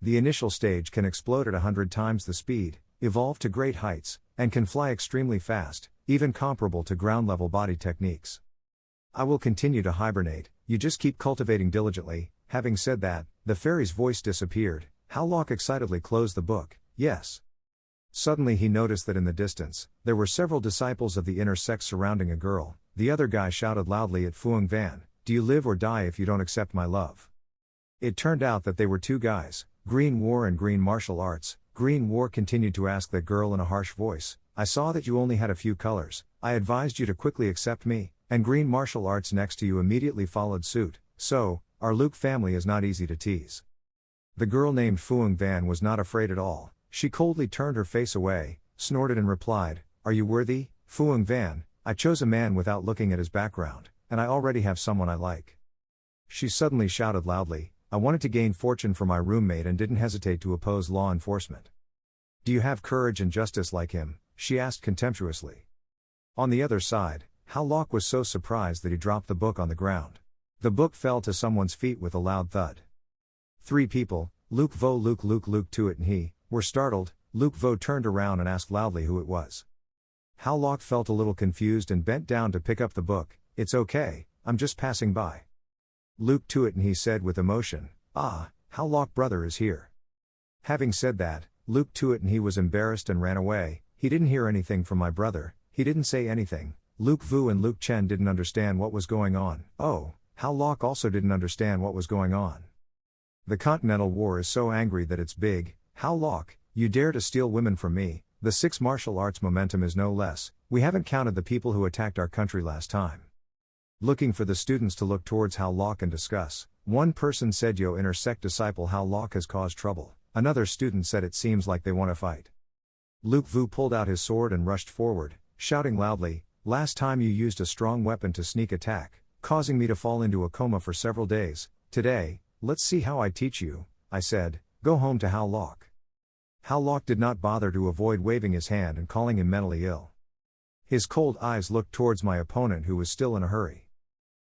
The initial stage can explode at 100 times the speed, evolve to great heights, and can fly extremely fast, even comparable to ground-level body techniques. I will continue to hibernate, you just keep cultivating diligently. Having said that, the fairy's voice disappeared. Hao Lok excitedly closed the book. Yes. Suddenly he noticed that in the distance, there were several disciples of the inner sect surrounding a girl. The other guy shouted loudly at Fuang Van, "Do you live or die if you don't accept my love?" It turned out that they were 2 guys, Green War and Green Martial Arts. Green War continued to ask that girl in a harsh voice, "I saw that you only had a few colors. I advised you to quickly accept me," and Green Martial Arts next to you immediately followed suit. "So, our Luke family is not easy to tease." The girl named Fuang Van was not afraid at all. She coldly turned her face away, snorted and replied, "Are you worthy, Fuang Van? I chose a man without looking at his background, and I already have someone I like." She suddenly shouted loudly, "I wanted to gain fortune for my roommate and didn't hesitate to oppose law enforcement." "Do you have courage and justice like him?" she asked contemptuously. On the other side, Hao Lok was so surprised that he dropped the book on the ground. The book fell to someone's feet with a loud thud. 3 people, Luke Vo, Luke Tuit and he, were startled. Luke Vo turned around and asked loudly who it was. Hao Lok felt a little confused and bent down to pick up the book. "It's okay, I'm just passing by." Luke Tuit and he said with emotion, "Ah, Hao Lok brother is here." Having said that, Luke Tuit and he was embarrassed and ran away. "He didn't hear anything from my brother, he didn't say anything." Luke Vu and Luke Chen didn't understand what was going on. Oh, Hao Lok also didn't understand what was going on. The Continental War is so angry that it's big. "Hao Lok, you dare to steal women from me." The 6 martial arts momentum is no less. We haven't counted the people who attacked our country last time. Looking for the students to look towards How Lok and discuss, one person said yo inner sect disciple How Lok has caused trouble, another student said it seems like they want to fight. Luke Vu pulled out his sword and rushed forward, shouting loudly, last time you used a strong weapon to sneak attack, causing me to fall into a coma for several days. Today, let's see how I teach you, I said. Go home to How Lok. How Lok did not bother to avoid waving his hand and calling him mentally ill. His cold eyes looked towards my opponent who was still in a hurry.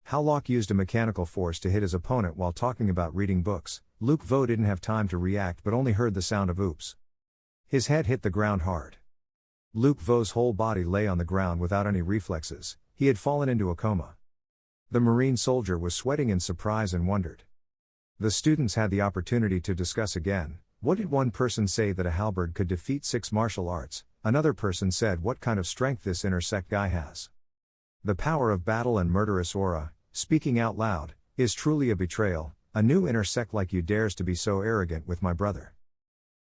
How Lok used a mechanical force to hit his opponent while talking about reading books. Luke Vo didn't have time to react but only heard the sound of oops. His head hit the ground hard. Luke Vo's whole body lay on the ground without any reflexes. He had fallen into a coma. The Marine soldier was sweating in surprise and wondered. The students had the opportunity to discuss again. What did one person say that a halberd could defeat 6 martial arts? Another person said what kind of strength this inner sect guy has. The power of battle and murderous aura, speaking out loud, is truly a betrayal. A new inner sect like you dares to be so arrogant with my brother.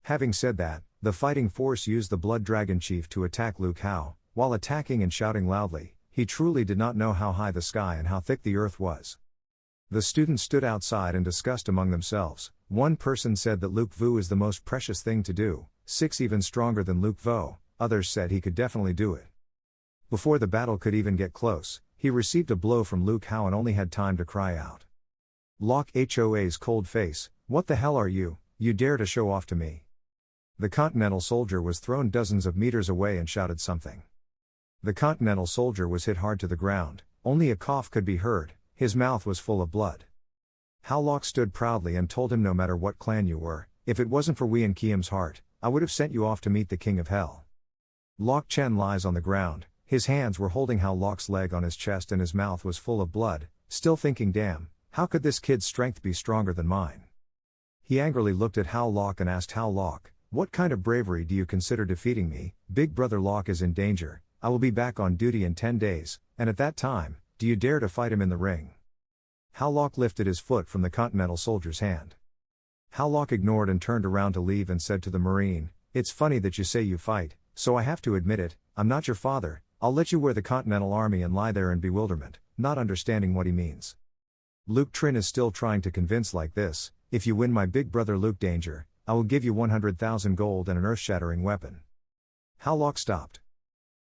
Having said that, the fighting force used the Blood Dragon Chief to attack Luke Hao. While attacking and shouting loudly, he truly did not know how high the sky and how thick the earth was. The students stood outside and discussed among themselves. One person said that Luke Vu is the most precious thing to do, 6 even stronger than Luke Vo, others said he could definitely do it. Before the battle could even get close, he received a blow from Luke Hao and only had time to cry out. Lok Hoa's cold face, what the hell are you dare to show off to me? The Continental soldier was thrown dozens of meters away and shouted something. The Continental soldier was hit hard to the ground, only a cough could be heard, his mouth was full of blood. How Lok stood proudly and told him no matter what clan you were, if it wasn't for Wei and Kiam's heart, I would have sent you off to meet the King of Hell. Lok Chen lies on the ground, his hands were holding How Lok's leg on his chest and his mouth was full of blood, still thinking damn, how could this kid's strength be stronger than mine? He angrily looked at How Lok and asked How Lok, what kind of bravery do you consider defeating me? Big brother Lok is in danger, I will be back on duty in 10 days, and at that time, do you dare to fight him in the ring? How Lok lifted his foot from the Continental soldier's hand. How Lok ignored and turned around to leave and said to the Marine, it's funny that you say you fight, so I have to admit it, I'm not your father, I'll let you wear the Continental Army and lie there in bewilderment, not understanding what he means. Luke Trin is still trying to convince like this, if you win my big brother Luke Danger, I will give you 100,000 gold and an earth-shattering weapon. How Lok stopped.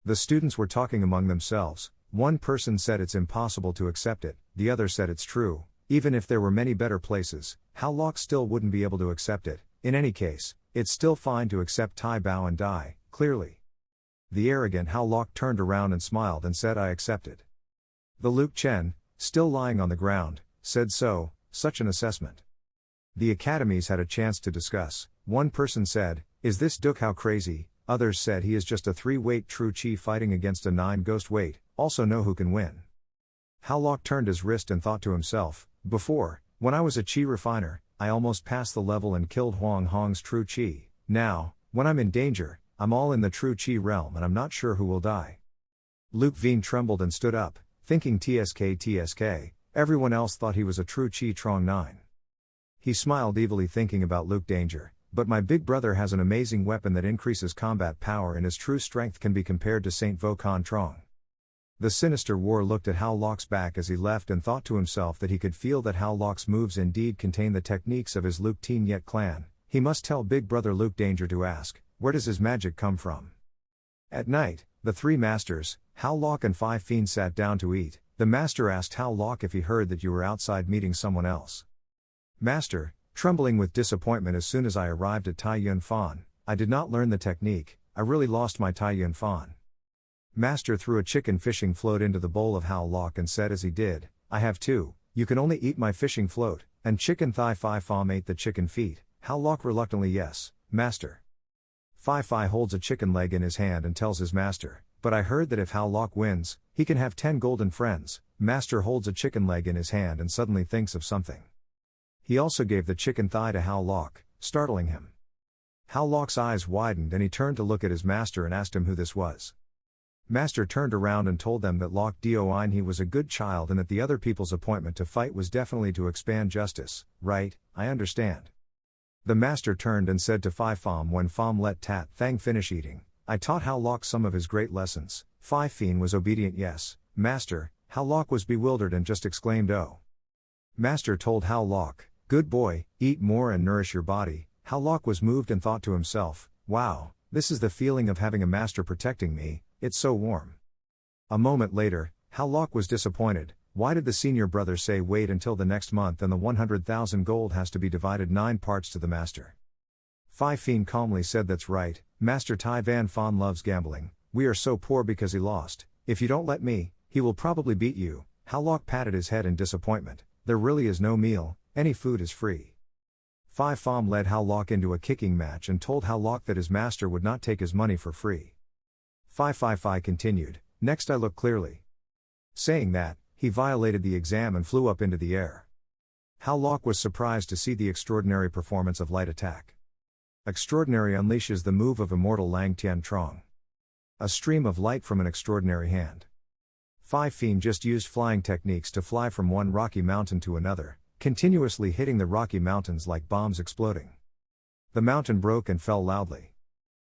The students were talking among themselves, one person said it's impossible to accept it, the other said it's true, even if there were many better places, How Lok still wouldn't be able to accept it, in any case, it's still fine to accept Tai Bao and die, clearly. The arrogant How Lok turned around and smiled and said I accepted. The Luke Chen, still lying on the ground, said so, such an assessment. The academies had a chance to discuss, one person said, is this Duke Hao crazy, others said he is just a 3-weight true chi fighting against a 9 ghost weight, also know who can win. How Lok turned his wrist and thought to himself, before, when I was a chi refiner, I almost passed the level and killed Huang Hong's true chi, now, when I'm in danger, I'm all in the true chi realm and I'm not sure who will die. Luke Veen trembled and stood up, thinking TSK, everyone else thought he was a true chi trong 9. He smiled evilly thinking about Luke Danger, but my big brother has an amazing weapon that increases combat power and his true strength can be compared to Saint Vo Con Trong. The sinister war looked at How Lok's back as he left and thought to himself that he could feel that How Lok's moves indeed contain the techniques of his Luke Teen Yet clan. He must tell big brother Luke Danger to ask, where does his magic come from? At night, the 3 masters, How Lok and 5 fiends sat down to eat. The master asked How Lok if he heard that you were outside meeting someone else. Master, trembling with disappointment as soon as I arrived at Tai Yun Fan, I did not learn the technique, I really lost my Tai Yun Fan. Master threw a chicken fishing float into the bowl of How Lok and said as he did, I have 2, you can only eat my fishing float, and chicken thigh Phi Phom ate the chicken feet. How Lok reluctantly yes, master. Phi Phi holds a chicken leg in his hand and tells his master, but I heard that if How Lok wins, he can have 10 golden friends. Master holds a chicken leg in his hand and suddenly thinks of something. He also gave the chicken thigh to How Lok, startling him. How Lok's eyes widened and he turned to look at his master and asked him who this was. Master turned around and told them that Lok Doin he was a good child and that the other people's appointment to fight was definitely to expand justice. Right, I understand. The master turned and said to Phi Phom when Phom let Tat Thang finish eating, I taught How Lok some of his great lessons. Phi Phien was obedient yes, master. Hao Lok was bewildered and just exclaimed, "Oh." Master told Hao Lok, "Good boy, eat more and nourish your body." Hao Lok was moved and thought to himself, "Wow, this is the feeling of having a master protecting me, it's so warm." A moment later, Hao Lok was disappointed. Why did the senior brother say wait until the next month and the 100,000 gold has to be divided 9 parts to the master? Phi Fien calmly said, "That's right, Master Tai Van Fan loves gambling, we are so poor because he lost, if you don't let me, he will probably beat you." Hao Lok patted his head in disappointment. There really is no meal, any food is free. Phi Fam led Hao Lok into a kicking match and told Hao Lok that his master would not take his money for free. Phi continued, "Next I look clearly." Saying that, he violated the exam and flew up into the air. Hao Lok was surprised to see the extraordinary performance of light attack. Extraordinary unleashes the move of immortal Lang Tian Trong. A stream of light from an extraordinary hand. Phi Fien just used flying techniques to fly from one rocky mountain to another, continuously hitting the rocky mountains like bombs exploding. The mountain broke and fell loudly.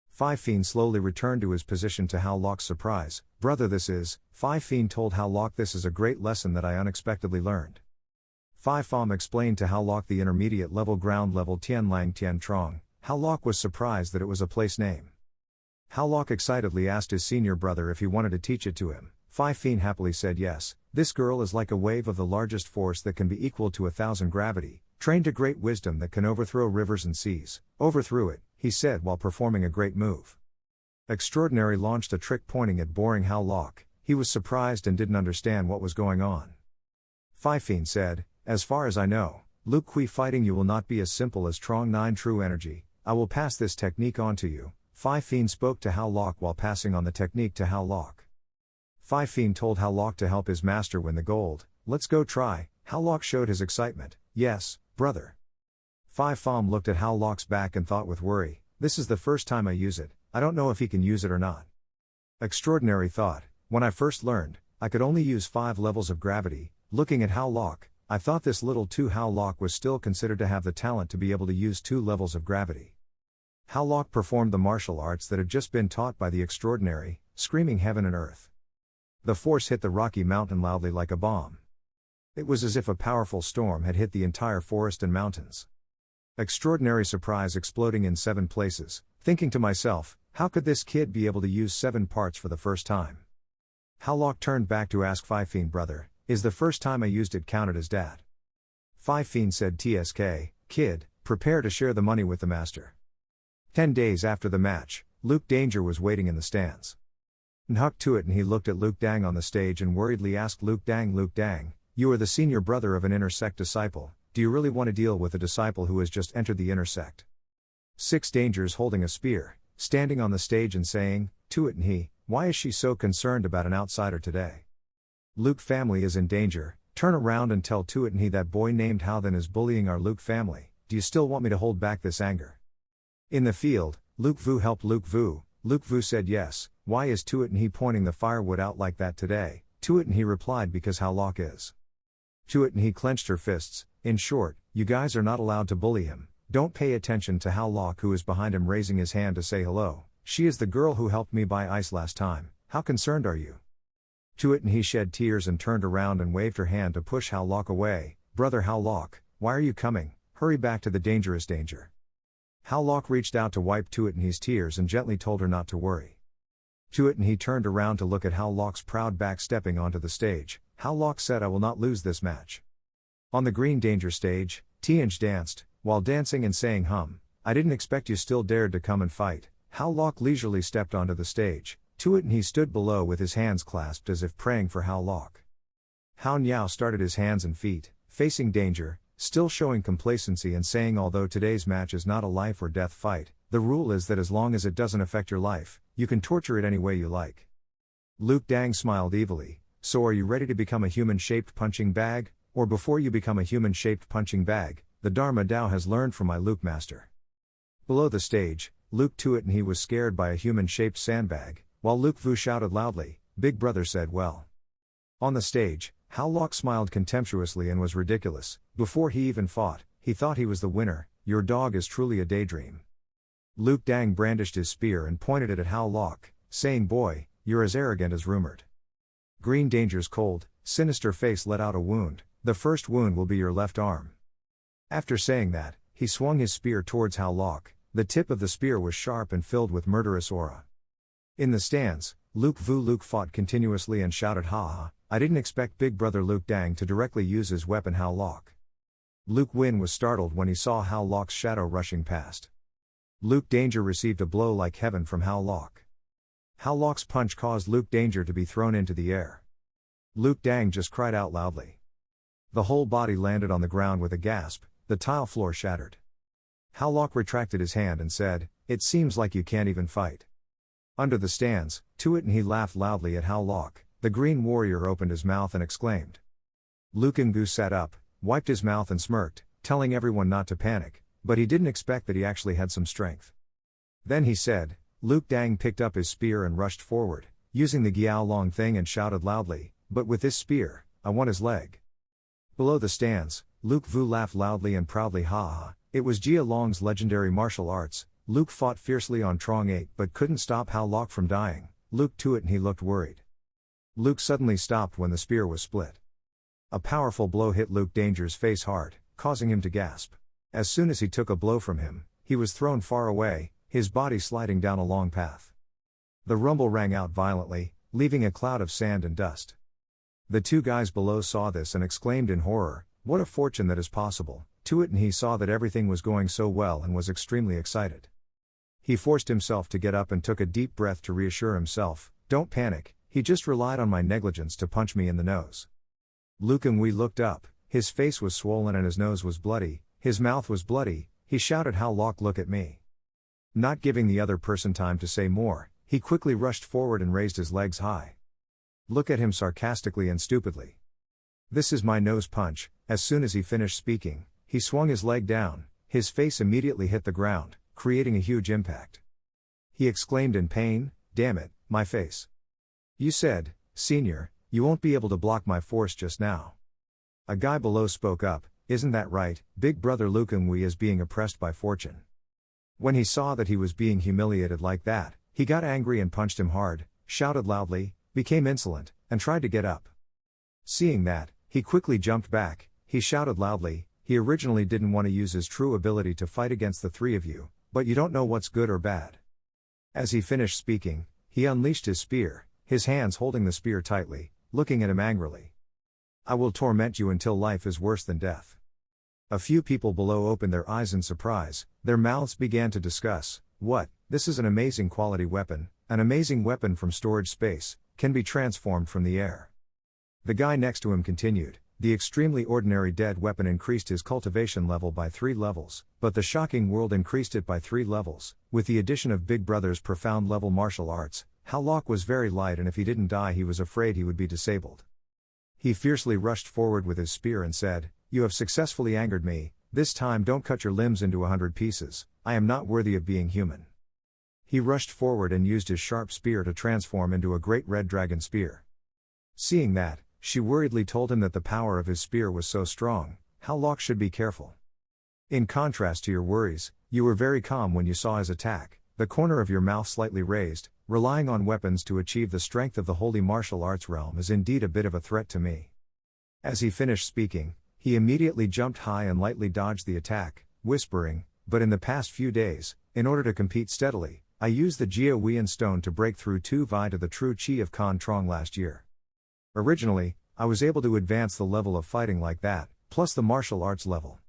Phi Fien slowly returned to his position to Hao Lok's surprise. "Brother, this is," Phi Fien told Hao Lok, "this is a great lesson that I unexpectedly learned." Phi Fam explained to Hao Lok the intermediate level ground level Tian Lang Tian Trong. Hao Lok was surprised that it was a place name. Hao Lok excitedly asked his senior brother if he wanted to teach it to him. Phi Fien happily said yes. "This girl is like a wave of the largest force that can be equal to 1,000 gravity, trained to great wisdom that can overthrow rivers and seas." "Overthrew it," he said while performing a great move. Extraordinary launched a trick pointing at boring Hao Lok. He was surprised and didn't understand what was going on. Phi Fien said, "As far as I know, Luke Kui fighting you will not be as simple as Trong 9 true energy. I will pass this technique on to you." Phi Fien spoke to Hao Lok while passing on the technique to Hao Lok. Phi Fien told Hao Lok to help his master win the gold. "Let's go try." Hao Lok showed his excitement. "Yes, brother." Phi Fam looked at Hao Lok's back and thought with worry, "This is the first time I use it, I don't know if he can use it or not." Extraordinary thought, "When I first learned, I could only use 5 levels of gravity." Looking at Hao Lok, I thought this little 2 Hao Lok was still considered to have the talent to be able to use 2 levels of gravity. Hao Lok performed the martial arts that had just been taught by the extraordinary, screaming heaven and earth. The force hit the rocky mountain loudly like a bomb. It was as if a powerful storm had hit the entire forest and mountains. Extraordinary surprise exploding in 7 places, thinking to myself, how could this kid be able to use 7 parts for the first time? Hao Lok turned back to ask Phi Fien, "Brother, is the first time I used it counted as dat?" Phi Fien said, "TSK, kid, prepare to share the money with the master." 10 days after the match, Luke Danger was waiting in the stands. Nhuk to it and he looked at Luke Dang on the stage and worriedly asked Luke Dang, "You are the senior brother of an inner sect disciple, do you really want to deal with a disciple who has just entered the inner sect?" 6 Dangers holding a spear, standing on the stage and saying, "To it and he, why is she so concerned about an outsider today? Luke family is in danger, turn around and tell To it and he that boy named Halvin is bullying our Luke family, do you still want me to hold back this anger?" In the field, Luke Vu helped Luke Vu. Luke Vu said, "Yes, why is To it and he pointing the firewood out like that today?" To it and he replied, "Because Hao Lok is." To it and he clenched her fists. "In short, you guys are not allowed to bully him. Don't pay attention to Hao Lok who is behind him raising his hand to say hello. She is the girl who helped me buy ice last time, how concerned are you?" To it and he shed tears and turned around and waved her hand to push Hao Lok away. "Brother Hao Lok, why are you coming? Hurry back to the dangerous danger." Hao Lok reached out to wipe To it and he's tears and gently told her not to worry. To it and he turned around to look at Hao Lok's proud back stepping onto the stage. Hao Lok said, "I will not lose this match." On the green danger stage, Tianj danced, while dancing and saying "I didn't expect you still dared to come and fight." Hao Lok leisurely stepped onto the stage. To it and he stood below with his hands clasped as if praying for Hao Lok. Hao Niao started his hands and feet, facing danger, still showing complacency and saying, "Although today's match is not a life or death fight, the rule is that as long as it doesn't affect your life, you can torture it any way you like." Luke Dang smiled evilly. "So are you ready to become a human-shaped punching bag? Or before you become a human-shaped punching bag, the Dharma Tao has learned from my Luke master." Below the stage, Luke To it and he was scared by a human-shaped sandbag, while Luke Vu shouted loudly, "Big brother said well." On the stage, Hao Lok smiled contemptuously and was ridiculous. Before he even fought, he thought he was the winner. "Your dog is truly a daydream." Luke Dang brandished his spear and pointed it at Hao Lok, saying, "Boy, you're as arrogant as rumored." Green Danger's cold, sinister face let out a wound. The first wound will be your left arm. After saying that, he swung his spear towards Hao Lok. The tip of the spear was sharp and filled with murderous aura. In the stands, Luke fought continuously and shouted, "Ha ha, I didn't expect Big Brother Luke Dang to directly use his weapon Hao Lok." Luke Win was startled when he saw Hao Lok's shadow rushing past. Luke Danger received a blow like heaven from Hao Lok. Hao Lok's punch caused Luke Danger to be thrown into the air. Luke Dang just cried out loudly. The whole body landed on the ground with a gasp, the tile floor shattered. Hao Lok retracted his hand and said, "It seems like you can't even fight." Under the stands, Tuat and he laughed loudly at Hao Lok. The Green Warrior opened his mouth and exclaimed. Luke Ngu sat up, wiped his mouth and smirked, telling everyone not to panic, but he didn't expect that he actually had some strength. Then he said, Luke Dang picked up his spear and rushed forward, using the Giao Long thing and shouted loudly, "But with this spear, I want his leg." Below the stands, Luke Vu laughed loudly and proudly, "Ha ha, it was Jia Long's legendary martial arts." Luke fought fiercely on Trong 8 but couldn't stop Hao Lok from dying. Luke Tuat and he looked worried. Luke suddenly stopped when the spear was split. A powerful blow hit Luke Danger's face hard, causing him to gasp. As soon as he took a blow from him, he was thrown far away, his body sliding down a long path. The rumble rang out violently, leaving a cloud of sand and dust. The two guys below saw this and exclaimed in horror, "What a fortune that is possible." Tuat and he saw that everything was going so well and was extremely excited. He forced himself to get up and took a deep breath to reassure himself, "Don't panic, he just relied on my negligence to punch me in the nose." Luke Ngui looked up, his face was swollen and his nose was bloody, his mouth was bloody. He shouted, "Hao Lok, look at me." Not giving the other person time to say more, he quickly rushed forward and raised his legs high. Look at him sarcastically and stupidly. "This is my nose punch." As soon as he finished speaking, he swung his leg down, his face immediately hit the ground, creating a huge impact. He exclaimed in pain, "Damn it, my face. You said, Senior, you won't be able to block my force just now." A guy below spoke up, "Isn't that right? Big Brother Luke Ngui is being oppressed by fortune." When he saw that he was being humiliated like that, he got angry and punched him hard, shouted loudly, became insolent, and tried to get up. Seeing that, he quickly jumped back. He shouted loudly, "He originally didn't want to use his true ability to fight against the three of you, but you don't know what's good or bad." As he finished speaking, he unleashed his spear, his hands holding the spear tightly, looking at him angrily. "I will torment you until life is worse than death." A few people below opened their eyes in surprise, their mouths began to discuss, "What? This is an amazing quality weapon, an amazing weapon from storage space, can be transformed from the air." The guy next to him continued, "The extremely ordinary dead weapon increased his cultivation level by 3 levels, but the shocking world increased it by 3 levels. With the addition of Big Brother's profound level martial arts, Hao Lok was very light and if he didn't die he was afraid he would be disabled." He fiercely rushed forward with his spear and said, "You have successfully angered me, this time don't cut your limbs into 100 pieces, I am not worthy of being human." He rushed forward and used his sharp spear to transform into a great red dragon spear. Seeing that, she worriedly told him that the power of his spear was so strong, Hao Lok should be careful. "In contrast to your worries, you were very calm when you saw his attack, the corner of your mouth slightly raised. Relying on weapons to achieve the strength of the holy martial arts realm is indeed a bit of a threat to me." As he finished speaking, he immediately jumped high and lightly dodged the attack, whispering, "But in the past few days, in order to compete steadily, I used the Jia Wian stone to break through 2 Vi to the true Chi of Kan Trong last year. Originally, I was able to advance the level of fighting like that, plus the martial arts level."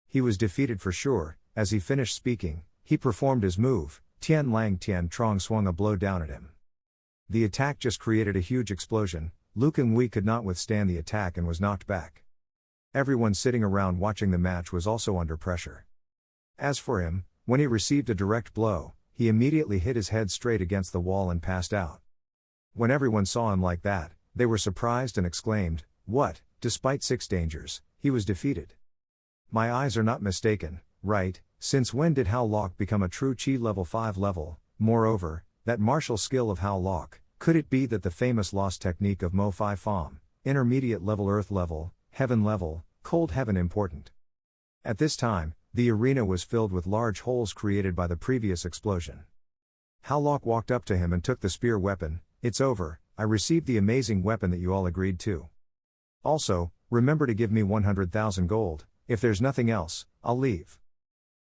He was defeated for sure. As he finished speaking, he performed his move, Tian Lang Tian Trong swung a blow down at him. The attack just created a huge explosion. Luke Ngui could not withstand the attack and was knocked back. Everyone sitting around watching the match was also under pressure. As for him, when he received a direct blow, he immediately hit his head straight against the wall and passed out. When everyone saw him like that, they were surprised and exclaimed, "What? Despite 6 dangers, he was defeated. My eyes are not mistaken, right? Since when did Hao Lok become a true Chi level 5 level? Moreover, that martial skill of Hao Lok, could it be that the famous lost technique of Mo Phi Phom, intermediate level earth level, heaven level, cold heaven important?" At this time, the arena was filled with large holes created by the previous explosion. Hao Lok walked up to him and took the spear weapon. "It's over, I received the amazing weapon that you all agreed to. Also, remember to give me 100,000 gold, if there's nothing else, I'll leave.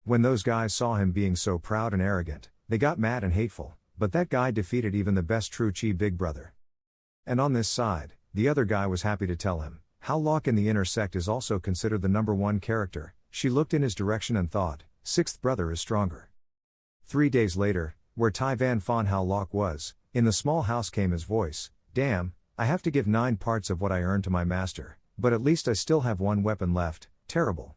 When those guys saw him being so proud and arrogant, they got mad and hateful, but that guy defeated even the best true chi big brother. And on this side, the other guy was happy to tell him how Locke in the inner sect is also considered the #1 character. She looked in his direction and thought, sixth brother is stronger. 3 days later, where Tai Van Fan How Locke was, in the small house came his voice, damn, I have to give 9 parts of what I earned to my master, but at least I still have 1 weapon left, terrible.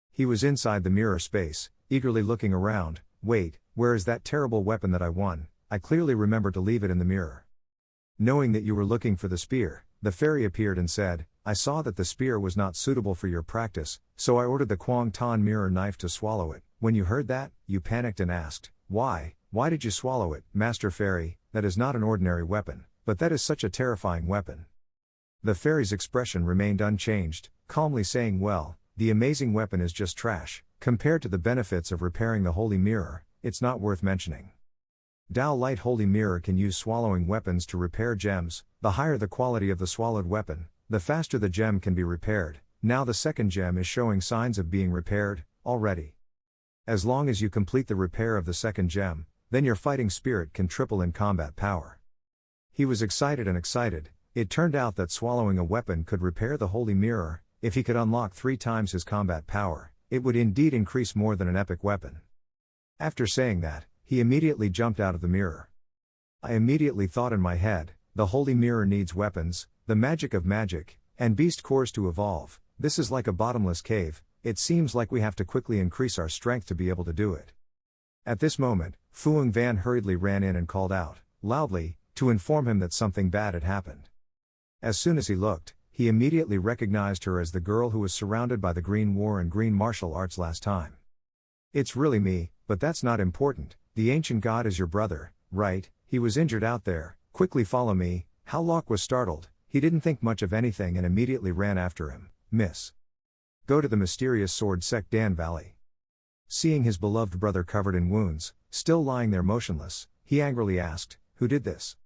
He was inside the mirror space, eagerly looking around, wait, where is that terrible weapon that I won? I clearly remember to leave it in the mirror. Knowing that you were looking for the spear, the fairy appeared and said, I saw that the spear was not suitable for your practice, so I ordered the Kwang Ton mirror knife to swallow it. When you heard that, you panicked and asked, why did you swallow it, Master Fairy? That is not an ordinary weapon, but that is such a terrifying weapon. The fairy's expression remained unchanged, calmly saying, well, the amazing weapon is just trash, compared to the benefits of repairing the holy mirror, it's not worth mentioning. Dao Light Holy Mirror can use swallowing weapons to repair gems. The higher the quality of the swallowed weapon, the faster the gem can be repaired. Now the second gem is showing signs of being repaired, already. As long as you complete the repair of the second gem, then your fighting spirit can triple in combat power. He was excited and excited. It turned out that swallowing a weapon could repair the holy mirror. If he could unlock 3 times his combat power, it would indeed increase more than an epic weapon. After saying that, he immediately jumped out of the mirror. I immediately thought in my head, the holy mirror needs weapons, the magic of magic, and beast cores to evolve. This is like a bottomless cave, it seems like we have to quickly increase our strength to be able to do it. At this moment, Fuang Van hurriedly ran in and called out, loudly, to inform him that something bad had happened. As soon as he looked, he immediately recognized her as the girl who was surrounded by the green war and green martial arts last time. It's really me, but that's not important, the ancient god is your brother, right? He was injured out there, quickly follow me. How Locke was startled, he didn't think much of anything and immediately ran after him, miss. Go to the mysterious sword sect Dan Valley. Seeing his beloved brother covered in wounds, still lying there motionless, he angrily asked, who did this?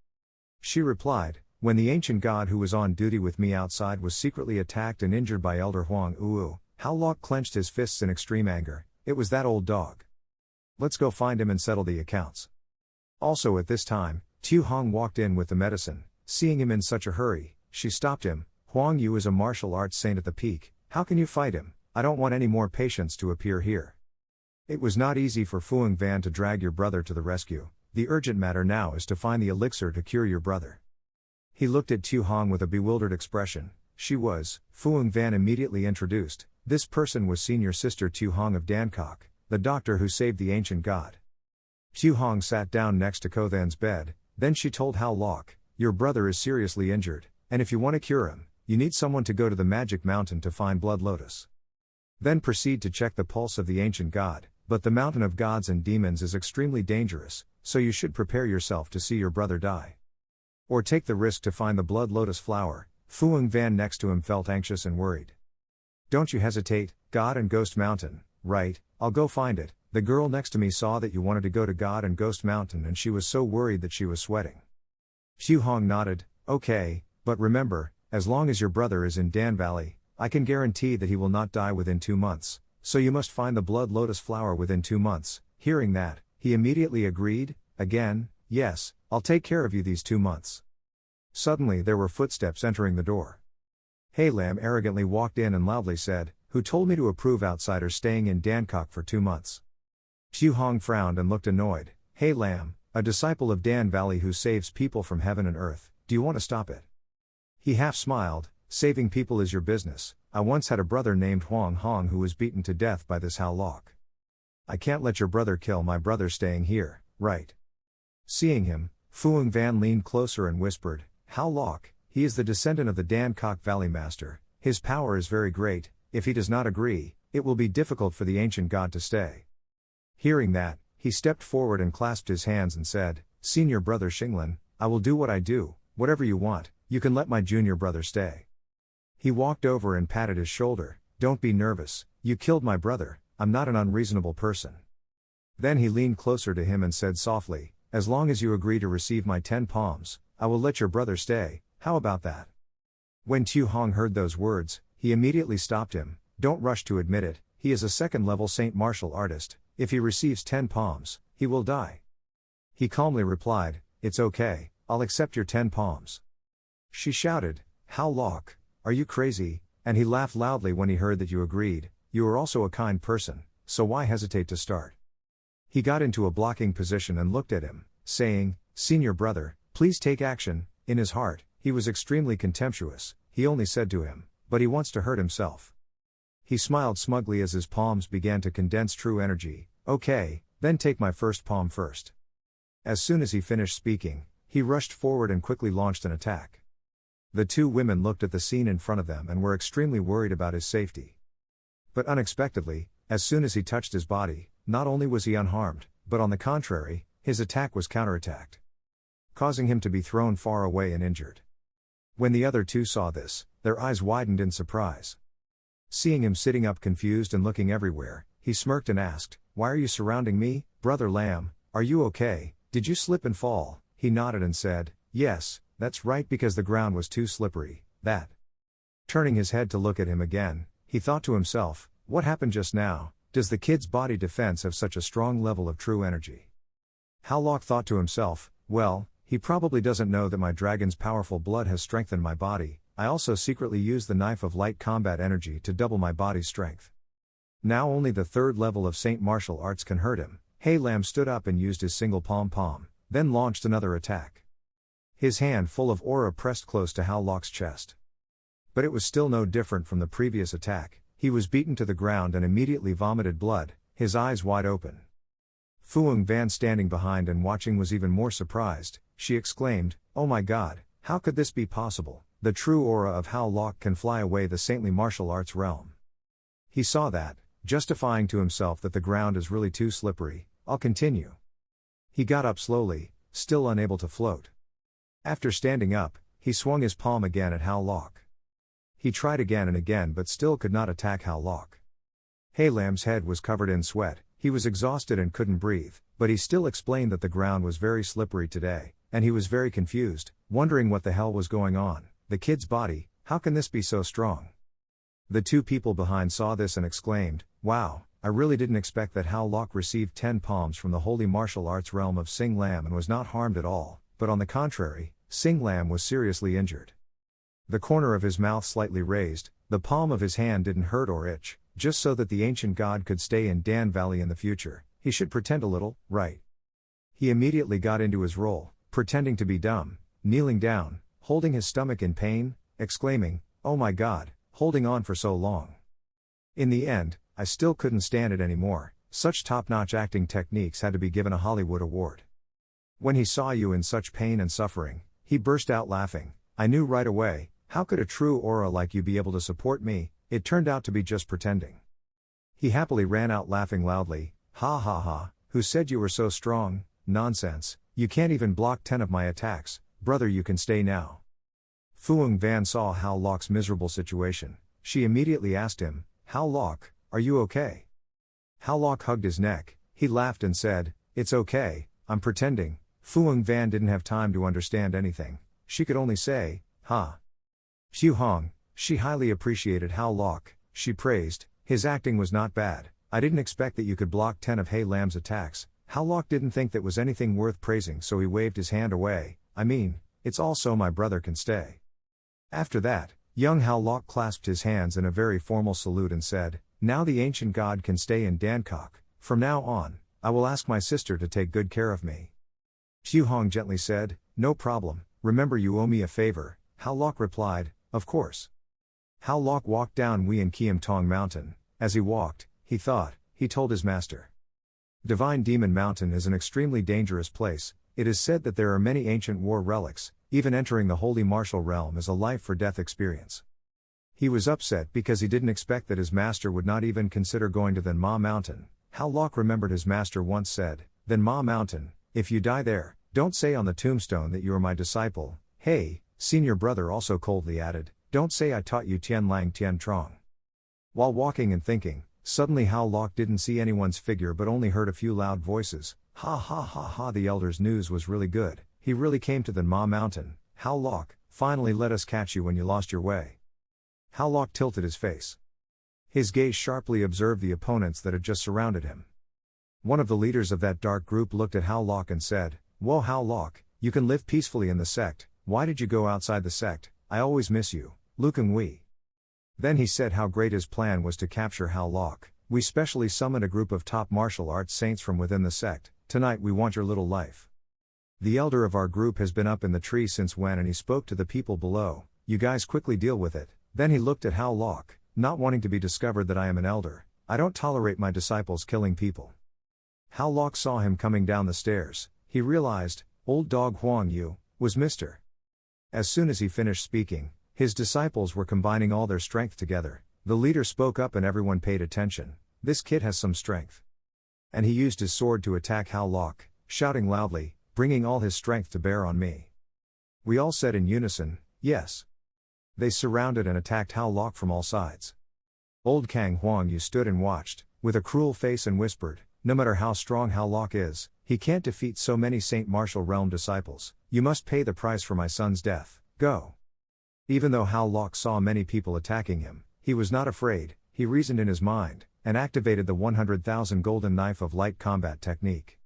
She replied, when the ancient god who was on duty with me outside was secretly attacked and injured by Elder Huang Uu. How Locke clenched his fists in extreme anger, it was that old dog. Let's go find him and settle the accounts. Also at this time, Tu Hong walked in with the medicine. Seeing him in such a hurry, she stopped him. Huang Yu is a martial arts saint at the peak, how can you fight him? I don't want any more patients to appear here. It was not easy for Fuang Van to drag your brother to the rescue. The urgent matter now is to find the elixir to cure your brother. He looked at Tu Hong with a bewildered expression. Fuang Van immediately introduced, this person was senior sister Tu Hong of Dankok, the doctor who saved the ancient god. Tu Hong sat down next to Ko Than's bed, then she told How Locke, your brother is seriously injured, and if you want to cure him, you need someone to go to the magic mountain to find Blood Lotus. Then proceed to check the pulse of the ancient god, but the mountain of gods and demons is extremely dangerous, so you should prepare yourself to see your brother die. Or take the risk to find the Blood Lotus flower. Fuang Van next to him felt anxious and worried. Don't you hesitate, God and Ghost Mountain, right, I'll go find it. The girl next to me saw that you wanted to go to God and Ghost Mountain and she was so worried that she was sweating. Tu Hong nodded, okay, but remember, as long as your brother is in Dan Valley, I can guarantee that he will not die within 2 months, so you must find the Blood Lotus flower within 2 months. Hearing that, he immediately agreed, again, yes, I'll take care of you these 2 months. Suddenly there were footsteps entering the door. Hey Lam arrogantly walked in and loudly said, who told me to approve outsiders staying in Dankok for 2 months? Tu Hong frowned and looked annoyed. Hey Lam, a disciple of Dan Valley who saves people from heaven and earth, do you want to stop it? He half smiled, saving people is your business. I once had a brother named Huang Hong who was beaten to death by this How Locke. I can't let your brother kill my brother staying here, right? Seeing him, Fuang Van leaned closer and whispered, How Locke, he is the descendant of the Dankok Valley Master, his power is very great, if he does not agree, it will be difficult for the ancient god to stay. Hearing that, he stepped forward and clasped his hands and said, Senior brother Xinglan, I will do what I do, whatever you want, you can let my junior brother stay. He walked over and patted his shoulder, don't be nervous, you killed my brother, I'm not an unreasonable person. Then he leaned closer to him and said softly, as long as you agree to receive my 10 palms, I will let your brother stay, how about that? When Tu Hong heard those words, he immediately stopped him. Don't rush to admit it, he is a second-level Saint martial artist. If he receives 10 palms, he will die. He calmly replied, it's okay, I'll accept your 10 palms. She shouted, How Lok, are you crazy? And he laughed loudly when he heard that you agreed. You are also a kind person, so why hesitate to start? He got into a blocking position and looked at him, saying, Senior brother, please take action. In his heart, he was extremely contemptuous. He only said to him, but he wants to hurt himself. He smiled smugly as his palms began to condense true energy. Okay, then take my first palm first. As soon as he finished speaking, he rushed forward and quickly launched an attack. The two women looked at the scene in front of them and were extremely worried about his safety. But unexpectedly, as soon as he touched his body, not only was he unharmed, but on the contrary, his attack was counterattacked, causing him to be thrown far away and injured. When the other two saw this, their eyes widened in surprise. Seeing him sitting up confused and looking everywhere, he smirked and asked, Why are you surrounding me, Brother Lamb? Are you okay? Did you slip and fall? He nodded and said, Yes, that's right, because the ground was too slippery, that. Turning his head to look at him again, he thought to himself, what happened just now? Does the kid's body defense have such a strong level of true energy? How Lok thought to himself, well, he probably doesn't know that my dragon's powerful blood has strengthened my body. I also secretly use the knife of light combat energy to double my body's strength. Now only the third level of Saint martial arts can hurt him. Hey Lamb stood up and used his single palm, then launched another attack. His hand full of aura pressed close to How Lok's chest. But it was still no different from the previous attack. He was beaten to the ground and immediately vomited blood, his eyes wide open. Fuang Van standing behind and watching was even more surprised. She exclaimed, Oh my god, how could this be possible? The true aura of How Lok can fly away the saintly martial arts realm. He saw that, justifying to himself that the ground is really too slippery. I'll continue. He got up slowly, still unable to float. After standing up, he swung his palm again at How Lok. He tried again and again but still could not attack How Lok. Hey Lamb's head was covered in sweat, he was exhausted and couldn't breathe, but he still explained that the ground was very slippery today, and he was very confused, wondering what the hell was going on. The kid's body, how can this be so strong? The two people behind saw this and exclaimed, Wow, I really didn't expect that How Lok received 10 palms from the holy martial arts realm of Sing Lam and was not harmed at all, but on the contrary, Sing Lam was seriously injured. The corner of his mouth slightly raised, the palm of his hand didn't hurt or itch, just so that the ancient god could stay in Dan Valley in the future. He should pretend a little, right? He immediately got into his role, pretending to be dumb, kneeling down, holding his stomach in pain, exclaiming, Oh my god, holding on for so long. In the end, I still couldn't stand it anymore. Such top-notch acting techniques had to be given a Hollywood award. When he saw you in such pain and suffering, he burst out laughing. I knew right away, how could a true aura like you be able to support me? It turned out to be just pretending. He happily ran out laughing loudly, Ha ha ha, who said you were so strong? Nonsense, you can't even block 10 of my attacks, brother you can stay now. Fuang Van saw How Lok's miserable situation. She immediately asked him, How Lok, are you okay? How Lok hugged his neck, he laughed and said, It's okay, I'm pretending. Fuang Van didn't have time to understand anything, she could only say, Ha. Hu Hong, she highly appreciated How Lok, she praised, his acting was not bad, I didn't expect that you could block 10 of Hey Lam's attacks. How Lok didn't think that was anything worth praising, so he waved his hand away. I mean, it's all so my brother can stay. After that, young How Lok clasped his hands in a very formal salute and said, Now the ancient god can stay in Dancock. From now on, I will ask my sister to take good care of me. Hu Hong gently said, No problem, remember you owe me a favor. How Lok replied, Of course. How Lok walked down Wien Kiem Tong Mountain. As he walked, he thought, he told his master. Divine Demon Mountain is an extremely dangerous place. It is said that there are many ancient war relics. Even entering the holy martial realm is a life-for-death experience. He was upset because he didn't expect that his master would not even consider going to Then Ma Mountain. How Lok remembered his master once said, Then Ma Mountain, if you die there, don't say on the tombstone that you are my disciple. Hey, senior brother also coldly added, Don't say I taught you Tian Lang Tian Trong. While walking and thinking, suddenly How Lok didn't see anyone's figure but only heard a few loud voices. Ha ha ha ha, the elder's news was really good. he really came to the Ma Mountain. How Lok, finally let us catch you when you lost your way. How Lok tilted his face. His gaze sharply observed the opponents that had just surrounded him. One of the leaders of that dark group looked at How Lok and said, "Whoa How Lok, you can live peacefully in the sect, why did you go outside the sect? I always miss you, Lukeng Wei." Then he said how great his plan was to capture How Lok. "We specially summoned a group of top martial arts saints from within the sect. Tonight we want your little life. The elder of our group has been up in the tree since when," and he spoke to the people below. "You guys quickly deal with it." Then he looked at How Lok, "Not wanting to be discovered that I am an elder, I don't tolerate my disciples killing people." How Lok saw him coming down the stairs. He realized, old dog Huang Yu, was Mr. As soon as he finished speaking, his disciples were combining all their strength together. The leader spoke up and everyone paid attention. "This kid has some strength." And he used his sword to attack How Lok, shouting loudly, "Bringing all his strength to bear on me." We all said in unison, "Yes." They surrounded and attacked How Lok from all sides. Old Kang Huang Yu stood and watched, with a cruel face, and whispered, "No matter how strong How Lok is, he can't defeat so many Saint Martial Realm disciples. You must pay the price for my son's death. Go." Even though How Lok saw many people attacking him, he was not afraid. He reasoned in his mind, and activated the 100,000 golden knife of light combat technique.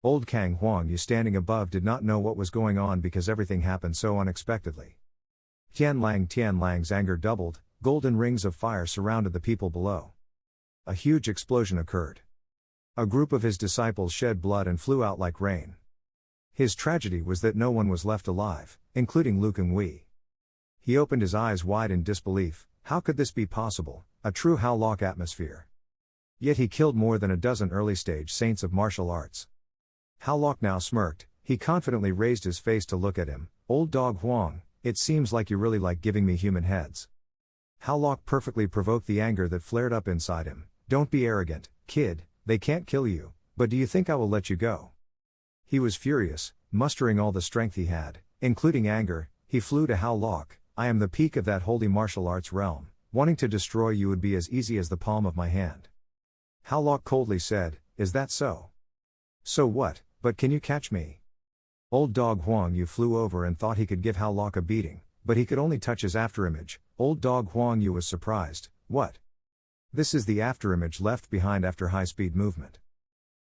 Old Kang Huang Yu standing above did not know what was going on because everything happened so unexpectedly. Tianlang's anger doubled, golden rings of fire surrounded the people below. A huge explosion occurred. A group of his disciples shed blood and flew out like rain. His tragedy was that no one was left alive, including Lukeng Wei. He opened his eyes wide in disbelief. How could this be possible? A true How Lok atmosphere. Yet he killed more than a dozen early-stage saints of martial arts. How Lok now smirked. He confidently raised his face to look at him. "Old dog Huang, it seems like you really like giving me human heads." How Lok perfectly provoked the anger that flared up inside him. "Don't be arrogant, kid, they can't kill you, but do you think I will let you go?" He was furious, mustering all the strength he had, including anger. He flew to How Lok. "I am the peak of that holy martial arts realm. Wanting to destroy you would be as easy as the palm of my hand." How Lok coldly said, "Is that so? So what, but can you catch me?" Old dog Huang Yu flew over and thought he could give How Lok a beating, but he could only touch his afterimage. Old dog Huang Yu was surprised. "What? This is the afterimage left behind after high-speed movement."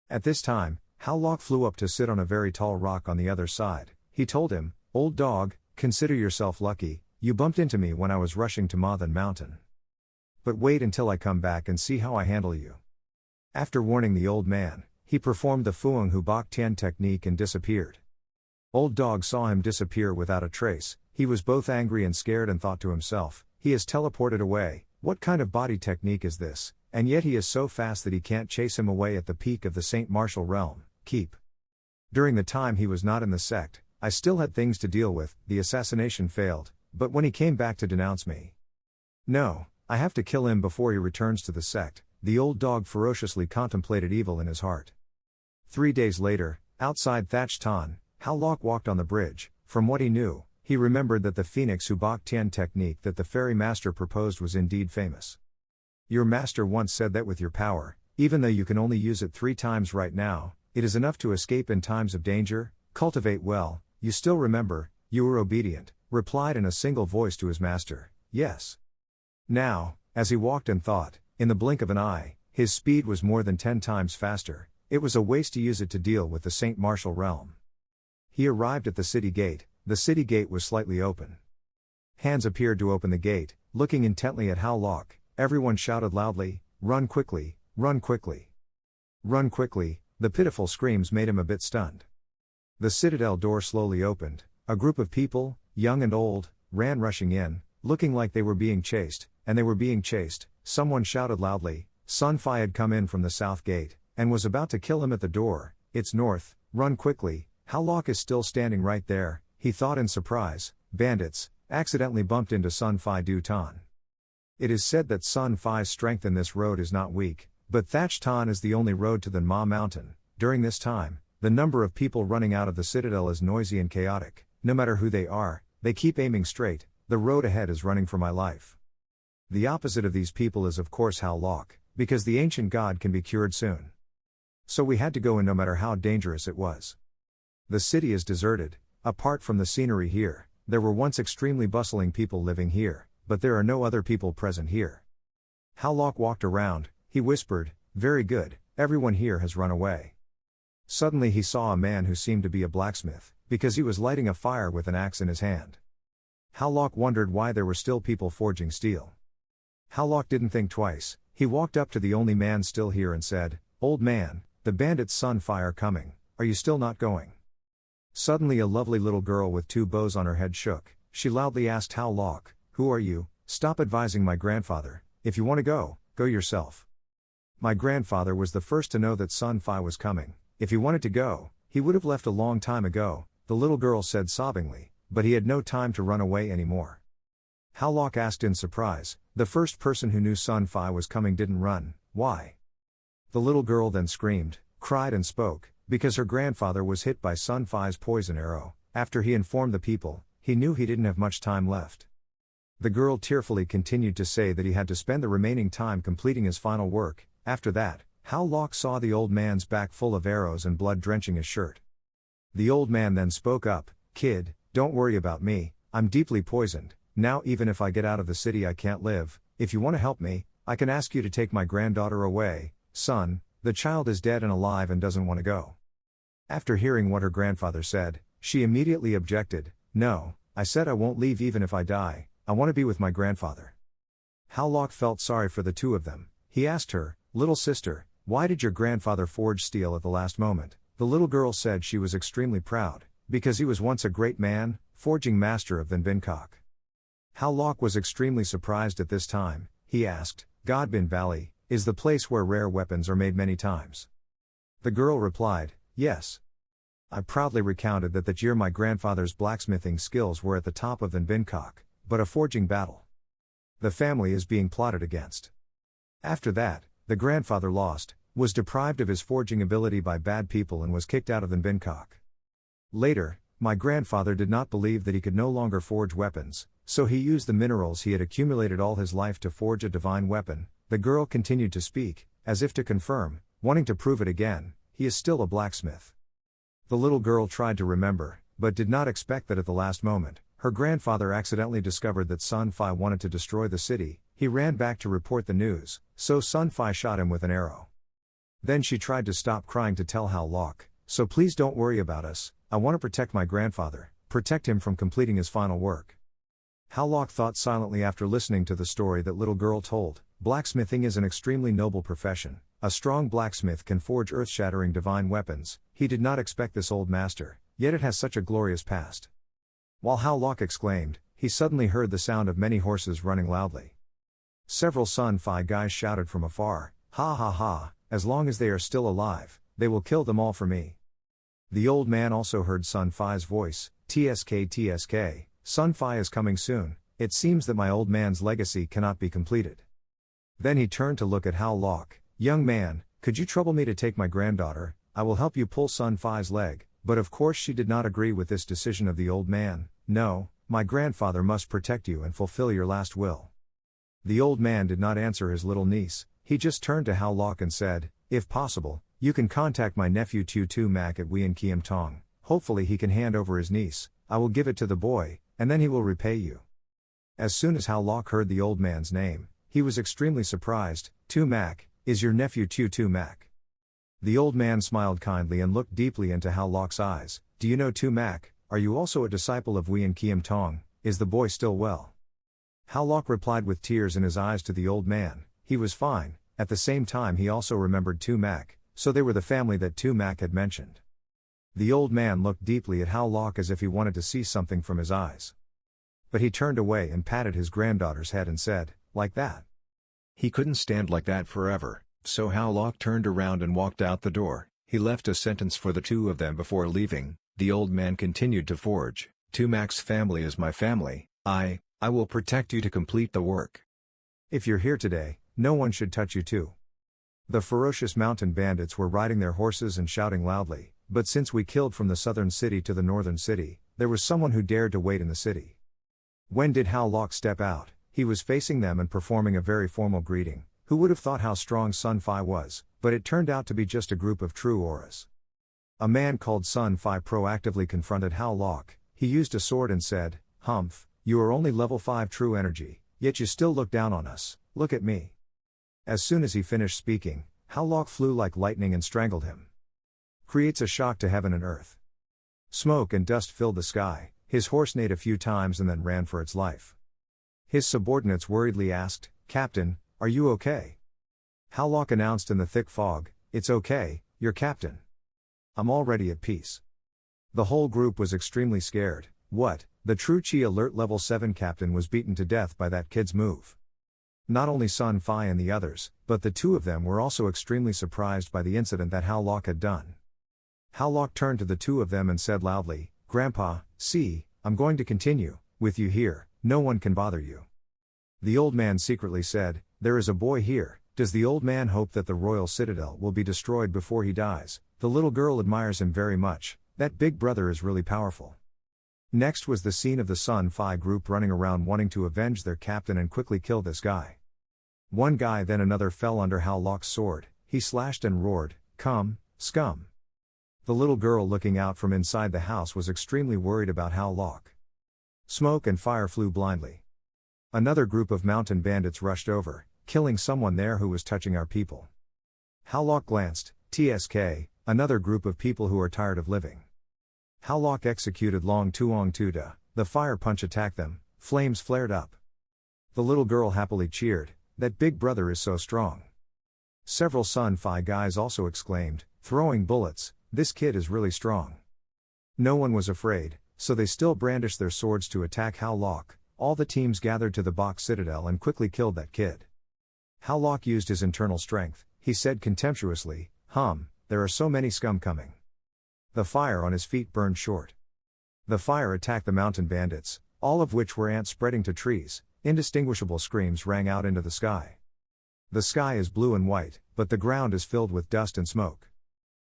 At this time, How Lok flew up to sit on a very tall rock on the other side. He told him, "Old dog, consider yourself lucky, you bumped into me when I was rushing to Mathan Mountain. But wait until I come back and see how I handle you." After warning the old man, he performed the Fuang Hu Bak Tian technique and disappeared. Old dog saw him disappear without a trace. He was both angry and scared and thought to himself, "He is teleported away. What kind of body technique is this? And yet he is so fast that he can't chase him away at the peak of the Saint Martial Realm. Keep." During the time he was not in the sect, I still had things to deal with. The assassination failed, but when he came back to denounce me, no, I have to kill him before he returns to the sect. The old dog ferociously contemplated evil in his heart. 3 days later, outside Thatched Tan, How Lok walked on the bridge. From what he knew, he remembered that the Phoenix Hu Bak Tian technique that the fairy master proposed was indeed famous. "Your master once said that with your power, even though you can only use it 3 times right now, it is enough to escape in times of danger. Cultivate well, you still remember, you were obedient," replied in a single voice to his master, "Yes." Now, as he walked and thought, in the blink of an eye, his speed was more than 10 times faster. It was a waste to use it to deal with the Saint Martial Realm. He arrived at the city gate. The city gate was slightly open. Hands appeared to open the gate. Looking intently at How Lok, everyone shouted loudly, "Run quickly, run quickly, run quickly." The pitiful screams made him a bit stunned. The citadel door slowly opened. A group of people, young and old, ran rushing in, looking like they were being chased, and they were being chased. Someone shouted loudly. Sun Fi had come in from the south gate, and was about to kill him at the door. "It's north, run quickly." How Lok is still standing right there, he thought in surprise. Bandits accidentally bumped into Sun Fi Du Tan. It is said that Sun Fi's strength in this road is not weak, but Thatched Tan is the only road to the Ma Mountain. During this time, the number of people running out of the citadel is noisy and chaotic. No matter who they are, they keep aiming straight. The road ahead is running for my life. The opposite of these people is of course How Lok, because the ancient god can be cured soon. So we had to go in no matter how dangerous it was. The city is deserted. apart from the scenery here, there were once extremely bustling people living here, but there are no other people present here. How Locke walked around, he whispered, very good, everyone here has run away. Suddenly he saw a man who seemed to be a blacksmith, because he was lighting a fire with an axe in his hand. How Locke wondered why there were still people forging steel. How Locke didn't think twice, he walked up to the only man still here and said, old man, the bandits' sun-fire coming, are you still not going? Suddenly a lovely little girl with 2 bows on her head shook, she loudly asked How Locke, who are you? Stop advising my grandfather, if you want to go, go yourself. My grandfather was the first to know that sun-fi was coming, if he wanted to go, he would have left a long time ago, the little girl said sobbingly, but he had no time to run away anymore. How Locke asked in surprise, the first person who knew sun-fi was coming didn't run, why? The little girl then screamed, cried and spoke, because her grandfather was hit by sun-fi's poison arrow. After he informed the people, he knew he didn't have much time left. The girl tearfully continued to say that he had to spend the remaining time completing his final work. After that, How Locke saw the old man's back full of arrows and blood drenching his shirt. The old man then spoke up, kid, don't worry about me, I'm deeply poisoned, now even if I get out of the city I can't live, if you want to help me, I can ask you to take my granddaughter away, son, the child is dead and alive and doesn't want to go. After hearing what her grandfather said, she immediately objected, no, I said I won't leave even if I die, I want to be with my grandfather. How Locke felt sorry for the 2 of them, he asked her, little sister, why did your grandfather forge steel at the last moment? The little girl said she was extremely proud, because he was once a great man, forging master of Bangkok. How Locke was extremely surprised at this time, he asked, Godbin Valley, is the place where rare weapons are made many times? The girl replied, yes. I proudly recounted that year my grandfather's blacksmithing skills were at the top of Bangkok, but a forging battle. The family is being plotted against. After that, the grandfather lost, was deprived of his forging ability by bad people and was kicked out of Bangkok. Later, my grandfather did not believe that he could no longer forge weapons, so he used the minerals he had accumulated all his life to forge a divine weapon. The girl continued to speak, as if to confirm, wanting to prove it again, he is still a blacksmith. The little girl tried to remember, but did not expect that at the last moment, her grandfather accidentally discovered that Sun-Fi wanted to destroy the city. He ran back to report the news, so Sun-Fi shot him with an arrow. Then she tried to stop crying to tell How Locke, so please don't worry about us, I want to protect my grandfather, protect him from completing his final work. How Locke thought silently after listening to the story that little girl told, blacksmithing is an extremely noble profession, a strong blacksmith can forge earth-shattering divine weapons. He did not expect this old master, yet it has such a glorious past. While How Locke exclaimed, he suddenly heard the sound of many horses running loudly. Several Sun-Fi guys shouted from afar, ha ha ha, as long as they are still alive, they will kill them all for me. The old man also heard Sun-Fi's voice, TSK TSK, Sun-Fi is coming soon, it seems that my old man's legacy cannot be completed. Then he turned to look at How Locke, young man, could you trouble me to take my granddaughter, I will help you pull Sun-Fi's leg, but of course she did not agree with this decision of the old man, no, my grandfather must protect you and fulfill your last will. The old man did not answer his little niece, he just turned to How Locke and said, if possible, you can contact my nephew Tu Mac at Wien Kiem Tong, hopefully he can hand over his niece, I will give it to the boy, and then he will repay you. As soon as How Locke heard the old man's name, he was extremely surprised, Tu Mac, is your nephew Tu Mac? The old man smiled kindly and looked deeply into How Locke's eyes, do you know Tu Mac, are you also a disciple of Wien Kiem Tong, is the boy still well? How Locke replied with tears in his eyes to the old man, he was fine, at the same time he also remembered Tu Mac, so they were the family that Tu Mac had mentioned. The old man looked deeply at How Locke as if he wanted to see something from his eyes. But he turned away and patted his granddaughter's head and said, like that. He couldn't stand like that forever, so How Locke turned around and walked out the door. He left a sentence for the 2 of them before leaving. The old man continued to forge, Tu Mac's family is my family, I will protect you to complete the work. If you're here today, no one should touch you too. The ferocious mountain bandits were riding their horses and shouting loudly, but since we killed from the southern city to the northern city, there was someone who dared to wait in the city. When did How Locke step out? He was facing them and performing a very formal greeting. Who would have thought how strong Sun-Fi was, but it turned out to be just a group of true auras. A man called Sun Fi proactively confronted Hao Lok. He used a sword and said, "Humph, you are only level 5 true energy, yet you still look down on us, look at me." As soon as he finished speaking, Hao Lok flew like lightning and strangled him. Creates a shock to heaven and earth. Smoke and dust filled the sky, his horse neighed a few times and then ran for its life. His subordinates worriedly asked, "Captain, are you okay?" Hao Lok announced in the thick fog, "It's okay, your captain. I'm already at peace." The whole group was extremely scared. What? The true Chi Alert level 7 captain was beaten to death by that kid's move. Not only Sun Fi and the others, but the two of them were also extremely surprised by the incident that Hao Lok had done. Hao Lok turned to the two of them and said loudly, "Grandpa, see, I'm going to continue, with you here, no one can bother you." The old man secretly said, "There is a boy here." Does the old man hope that the royal citadel will be destroyed before he dies? The little girl admires him very much, that big brother is really powerful. Next was the scene of the Sun Fi group running around wanting to avenge their captain and quickly kill this guy. One guy then another fell under Hao Lok's sword, he slashed and roared, "Come, scum." The little girl looking out from inside the house was extremely worried about Hao Lok. Smoke and fire flew blindly. Another group of mountain bandits rushed over, killing someone there who was touching our people. Hao Lok glanced, "TSK, another group of people who are tired of living." Hao Lok executed Long Tuong Tuda, the fire punch attacked them, flames flared up. The little girl happily cheered, "That big brother is so strong." Several Sun Fi guys also exclaimed, throwing bullets, "This kid is really strong." No one was afraid, so they still brandished their swords to attack Hao Lok. All the teams gathered to the box citadel and quickly killed that kid. Hao Lok used his internal strength. He said contemptuously, "There are so many scum coming." The fire on his feet burned short. The fire attacked the mountain bandits, all of which were ants spreading to trees. Indistinguishable screams rang out into the sky. The sky is blue and white, but the ground is filled with dust and smoke.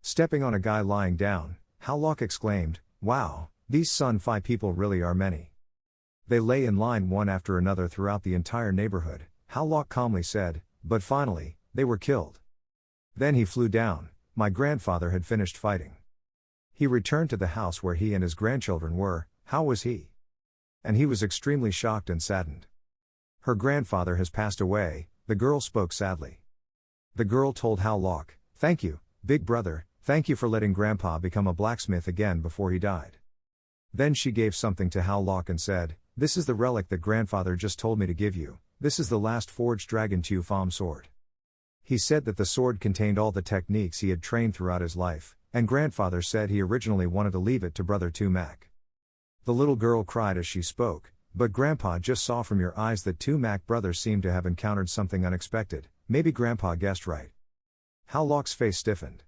Stepping on a guy lying down, Hao Lok exclaimed, "Wow, these Sun Fi people really are many." They lay in line one after another throughout the entire neighborhood. Hao Lok calmly said, "But finally, they were killed." Then he flew down. My grandfather had finished fighting. He returned to the house where he and his grandchildren were. How was he? And he was extremely shocked and saddened. Her grandfather has passed away, the girl spoke sadly. The girl told Hao Lok, "Thank you, big brother, thank you for letting grandpa become a blacksmith again before he died." Then she gave something to Hao Lok and said, "This is the relic that grandfather just told me to give you. This is the last forged Dragon Tu Pham sword." He said that the sword contained all the techniques he had trained throughout his life, and grandfather said he originally wanted to leave it to brother Tu Mac. The little girl cried as she spoke, "But grandpa just saw from your eyes that Tu Mac brother seemed to have encountered something unexpected. Maybe grandpa guessed right." Hao Lok's face stiffened.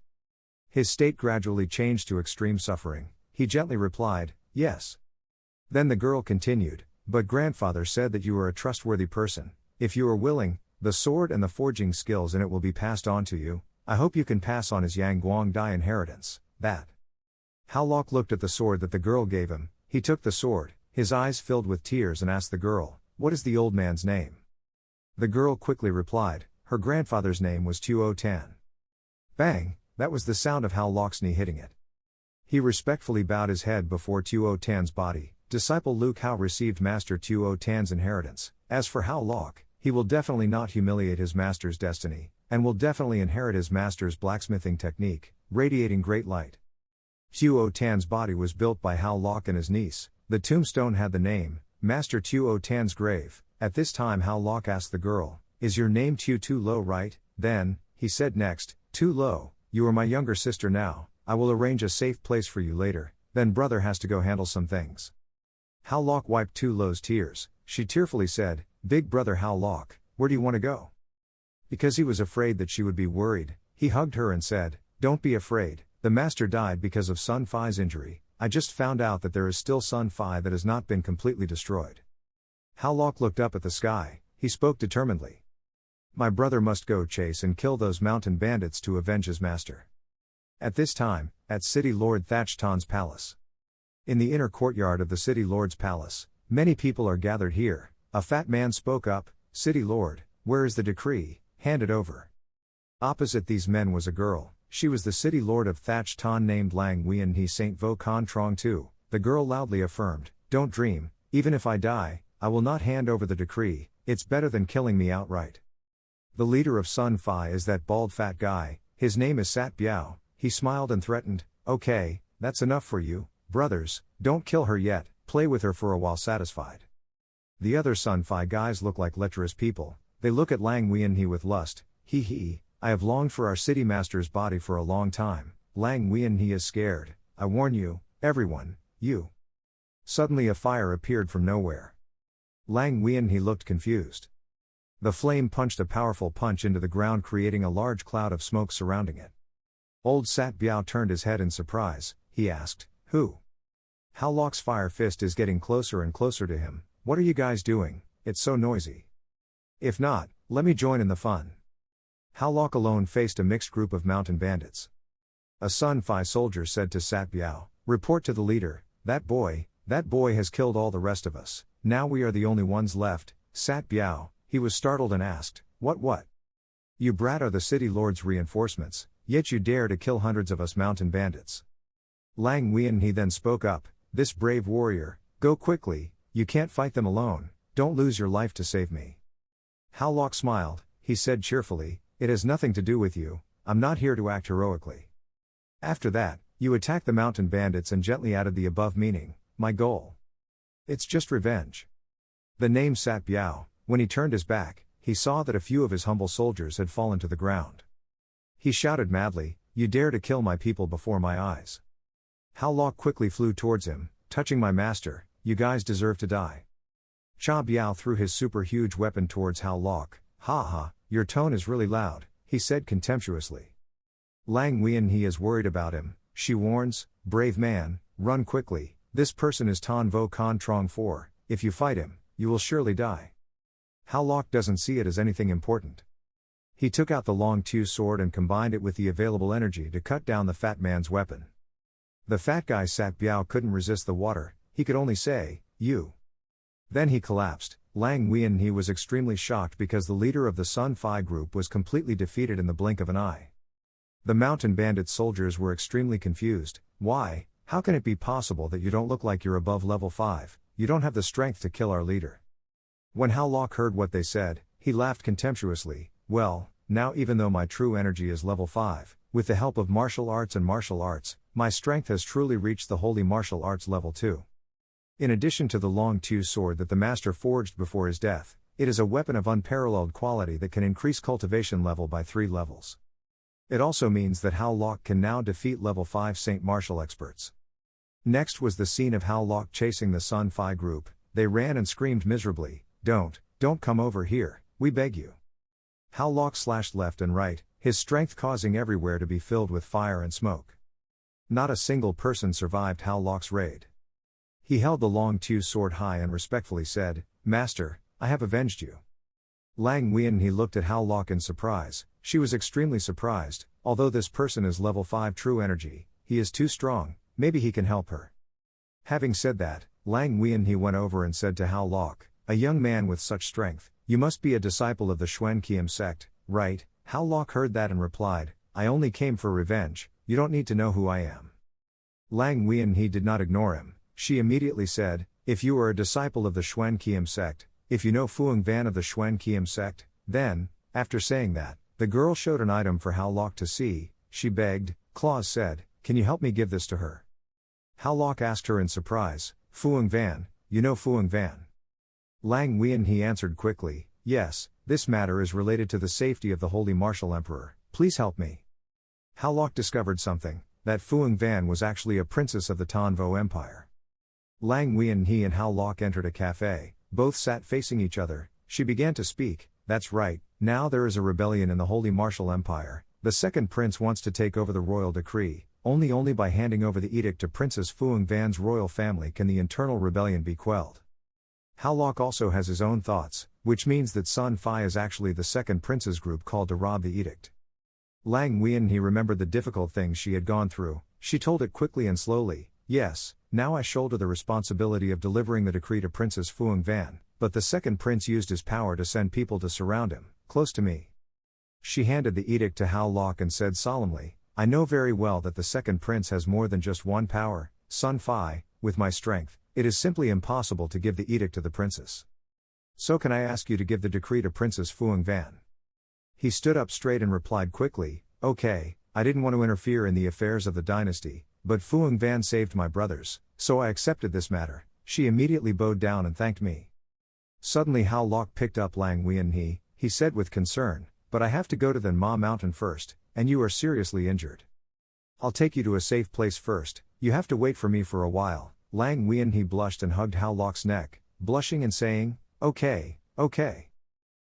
His state gradually changed to extreme suffering. He gently replied, "Yes." Then the girl continued, "But grandfather said that you are a trustworthy person. If you are willing, the sword and the forging skills in it will be passed on to you. I hope you can pass on his Yang Guang Dai inheritance, that." Hao Lok looked at the sword that the girl gave him. He took the sword, his eyes filled with tears, and asked the girl, "What is the old man's name?" The girl quickly replied, her grandfather's name was Tuo Tan. Bang, that was the sound of Hao Lok's knee hitting it. He respectfully bowed his head before Tuo Tan's body. Disciple Luke Hao received Master Tuo Tan's inheritance. As for Hao Lok, he will definitely not humiliate his master's destiny, and will definitely inherit his master's blacksmithing technique, radiating great light. Tuo Tan's body was built by Hao Lok and his niece. The tombstone had the name, Master Tuo Tan's grave. At this time Hao Lok asked the girl, "Is your name Tu Tu Lo, right?" Then, he said next, "Tu Lo, you are my younger sister now, I will arrange a safe place for you later, then brother has to go handle some things." Hao Lok wiped Tu Lo's tears. She tearfully said, "Big brother Hao Lok, where do you want to go?" Because he was afraid that she would be worried, he hugged her and said, "Don't be afraid, the master died because of Sun Fi's injury. I just found out that there is still Sun Fi that has not been completely destroyed." Hao Lok looked up at the sky, he spoke determinedly. "My brother must go chase and kill those mountain bandits to avenge his master." At this time, at City Lord Thatch Tan's palace. In the inner courtyard of the City Lord's palace, many people are gathered here. A fat man spoke up, "City Lord, where is the decree? Hand it over." Opposite these men was a girl. she was the city lord of Thatch Ton named Lang Wien He Saint Vo Con Trong Tu, the girl loudly affirmed. Don't dream, even if I die, I will not hand over the decree, it's better than killing me outright. The leader of Sun Fi is that bald fat guy, his name is Sat Biao. He smiled and threatened, okay, that's enough for you, brothers, don't kill her yet, play with her for a while satisfied. The other Sun Fi guys look like lecherous people, they look at Lang Wien He with lust, he, I have longed for our city master's body for a long time, Lang Wien He is scared, I warn you, everyone, you. Suddenly a fire appeared from nowhere. Lang Wien He looked confused. The flame punched a powerful punch into the ground, creating a large cloud of smoke surrounding it. Old Sat Biao turned his head in surprise. He asked, who? Hao Lok's fire fist is getting closer and closer to him. What are you guys doing? It's so noisy. If not, let me join in the fun. Hao Lok alone faced a mixed group of mountain bandits. A Sun Fi soldier said to Sat Biao, report to the leader, that boy has killed all the rest of us, now we are the only ones left. Sat Biao, he was startled and asked, what? You brat are the city lord's reinforcements, yet you dare to kill hundreds of us mountain bandits. Lang Wien He then spoke up, this brave warrior, go quickly, you can't fight them alone, don't lose your life to save me. Hao Lok smiled, he said cheerfully, it has nothing to do with you, I'm not here to act heroically. After that, you attack the mountain bandits and gently added the above meaning, my goal. It's just revenge. The name Sat Biao, when he turned his back, he saw that a few of his humble soldiers had fallen to the ground. He shouted madly, you dare to kill my people before my eyes. Hao Lok quickly flew towards him, touching my master, you guys deserve to die. Cha Biao threw his super huge weapon towards Hao Lok, ha, your tone is really loud, he said contemptuously. Lang Wien He is worried about him, she warns, brave man, run quickly, this person is Ton Vo Con Trong 4, if you fight him, you will surely die. Hao Lok doesn't see it as anything important. He took out the long Tu sword and combined it with the available energy to cut down the fat man's weapon. The fat guy Sat Biao couldn't resist the water, he could only say, you. Then he collapsed. Lang Wien He was extremely shocked because the leader of the Sun Fi group was completely defeated in the blink of an eye. The mountain bandit soldiers were extremely confused. Why, how can it be possible that you don't look like you're above level 5, you don't have the strength to kill our leader? When Hao Lok heard what they said, he laughed contemptuously, well, now even though my true energy is level 5, with the help of martial arts, my strength has truly reached the holy martial arts level 2. In addition to the long Tu sword that the master forged before his death, it is a weapon of unparalleled quality that can increase cultivation level by 3 levels. It also means that Hao Lok can now defeat level 5 Saint martial experts. Next was the scene of Hao Lok chasing the Sun Fi group. They ran and screamed miserably, don't come over here, we beg you. Hao Lok slashed left and right, his strength causing everywhere to be filled with fire and smoke. Not a single person survived Hao Lok's raid. He held the long Tu sword high and respectfully said, Master, I have avenged you. Lang Wien He looked at Hao Lok in surprise, she was extremely surprised, although this person is level 5 true energy, he is too strong, maybe he can help her. Having said that, Lang Wien He went over and said to Hao Lok, a young man with such strength, you must be a disciple of the Xuan Qian sect, right? Hao Lok heard that and replied, I only came for revenge, you don't need to know who I am. Lang Wien He did not ignore him. She immediately said, if you are a disciple of the Xuan Qian sect, if you know Fuang Van of the Xuan Qian sect, then, after saying that, the girl showed an item for Hao Lok to see, she begged, Claus said, can you help me give this to her? Hao Lok asked her in surprise, Fuang Van, you know Fuang Van? Lang Wien He answered quickly, yes, this matter is related to the safety of the Holy Martial Emperor, please help me. Hao Lok discovered something, that Fuang Van was actually a princess of the Tanvo Empire. Lang Wien He and Hao Lok entered a cafe, both sat facing each other, she began to speak, that's right, now there is a rebellion in the Holy Martial Empire, the second prince wants to take over the royal decree, only by handing over the edict to Princess Fuang Van's royal family can the internal rebellion be quelled. Hao Lok also has his own thoughts, which means that Sun Fi is actually the second prince's group called to rob the edict. Lang Wien He remembered the difficult things she had gone through, she told it quickly and slowly, yes, now I shoulder the responsibility of delivering the decree to Princess Fuang Van, but the second prince used his power to send people to surround him, close to me. She handed the edict to Hao Lok and said solemnly, I know very well that the second prince has more than just one power, Sun Fi. With my strength, it is simply impossible to give the edict to the princess. So can I ask you to give the decree to Princess Fuang Van? He stood up straight and replied quickly, okay, I didn't want to interfere in the affairs of the dynasty, but Fuang Van saved my brothers, so I accepted this matter. She immediately bowed down and thanked me. Suddenly Hao Lok picked up Lang Wein he said with concern, but I have to go to the Ma Mountain first, and you are seriously injured. I'll take you to a safe place first, you have to wait for me for a while. Lang Wein blushed and hugged Hao Lok's neck, blushing and saying, okay, okay.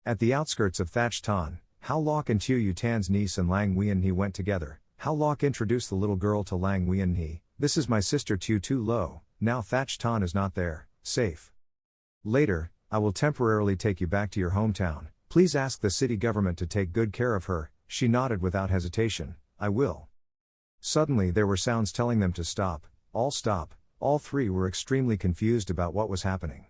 At the outskirts of Thatch Tan, Hao Lok and Tiu Yutan's niece and Lang Wein went together. Hao Lok introduced the little girl to Lang Wein. This is my sister Tiu Tu Lo, now Thatch Tan is not there, safe. Later, I will temporarily take you back to your hometown, please ask the city government to take good care of her. She nodded without hesitation, I will. Suddenly there were sounds telling them to stop, all stop. All three were extremely confused about what was happening.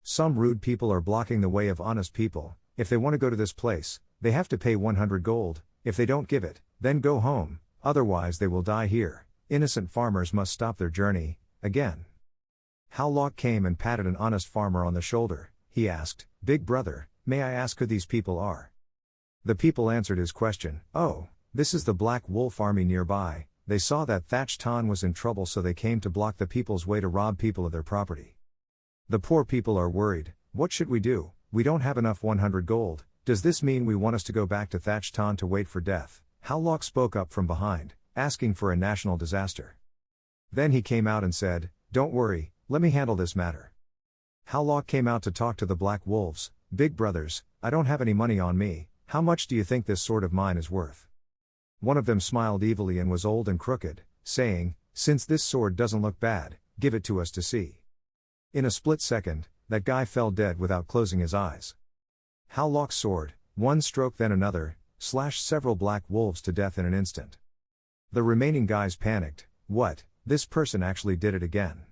Some rude people are blocking the way of honest people. If they want to go to this place, they have to pay 100 gold, if they don't give it, then go home, otherwise they will die here. Innocent farmers must stop their journey, again. Hao Lok came and patted an honest farmer on the shoulder. He asked, Big brother, may I ask who these people are? The people answered his question, oh, this is the Black Wolf army nearby. They saw that Thatch Tan was in trouble, so they came to block the people's way to rob people of their property. The poor people are worried, what should we do? We don't have enough 100 gold, does this mean we want us to go back to Thatch Tan to wait for death? Hao Lok spoke up from behind, asking for a national disaster. Then he came out and said, don't worry, let me handle this matter. Hao Lok came out to talk to the Black Wolves, big brothers, I don't have any money on me, how much do you think this sword of mine is worth? One of them smiled evilly and was old and crooked, saying, since this sword doesn't look bad, give it to us to see. In a split second, that guy fell dead without closing his eyes. Hao Lok's sword, one stroke then another, slashed several black wolves to death in an instant. The remaining guys panicked, what, this person actually did it again.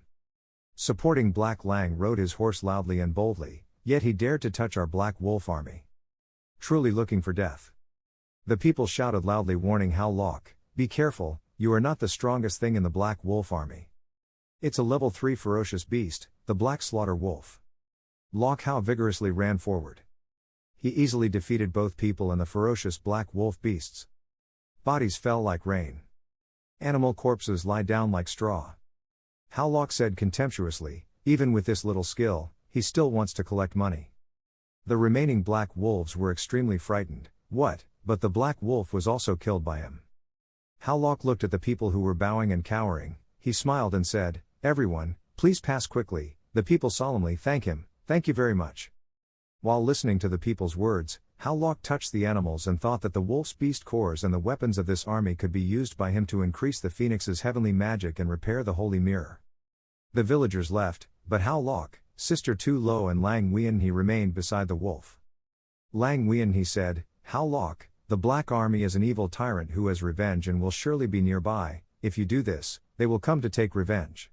Supporting Black Lang rode his horse loudly and boldly, yet he dared to touch our Black Wolf army. Truly looking for death. The people shouted loudly warning Hao Lok, be careful, you are not the strongest thing in the Black Wolf army. It's a level 3 ferocious beast, the Black Slaughter Wolf. Lok Hao vigorously ran forward. He easily defeated both people and the ferocious Black Wolf beasts. Bodies fell like rain. Animal corpses lie down like straw. Hao Lok said contemptuously, even with this little skill, he still wants to collect money. The remaining Black Wolves were extremely frightened, what? But the Black Wolf was also killed by him. Hao Lok looked at the people who were bowing and cowering, he smiled and said, everyone, please pass quickly. The people solemnly thank him, thank you very much. While listening to the people's words, Hao Lok touched the animals and thought that the wolf's beast cores and the weapons of this army could be used by him to increase the phoenix's heavenly magic and repair the holy mirror. The villagers left, but Hao Lok, sister Tu Lo and Lang Wein remained beside the wolf. Lang Wein said, Hao Lok, the Black Army is an evil tyrant who has revenge and will surely be nearby. If you do this, they will come to take revenge.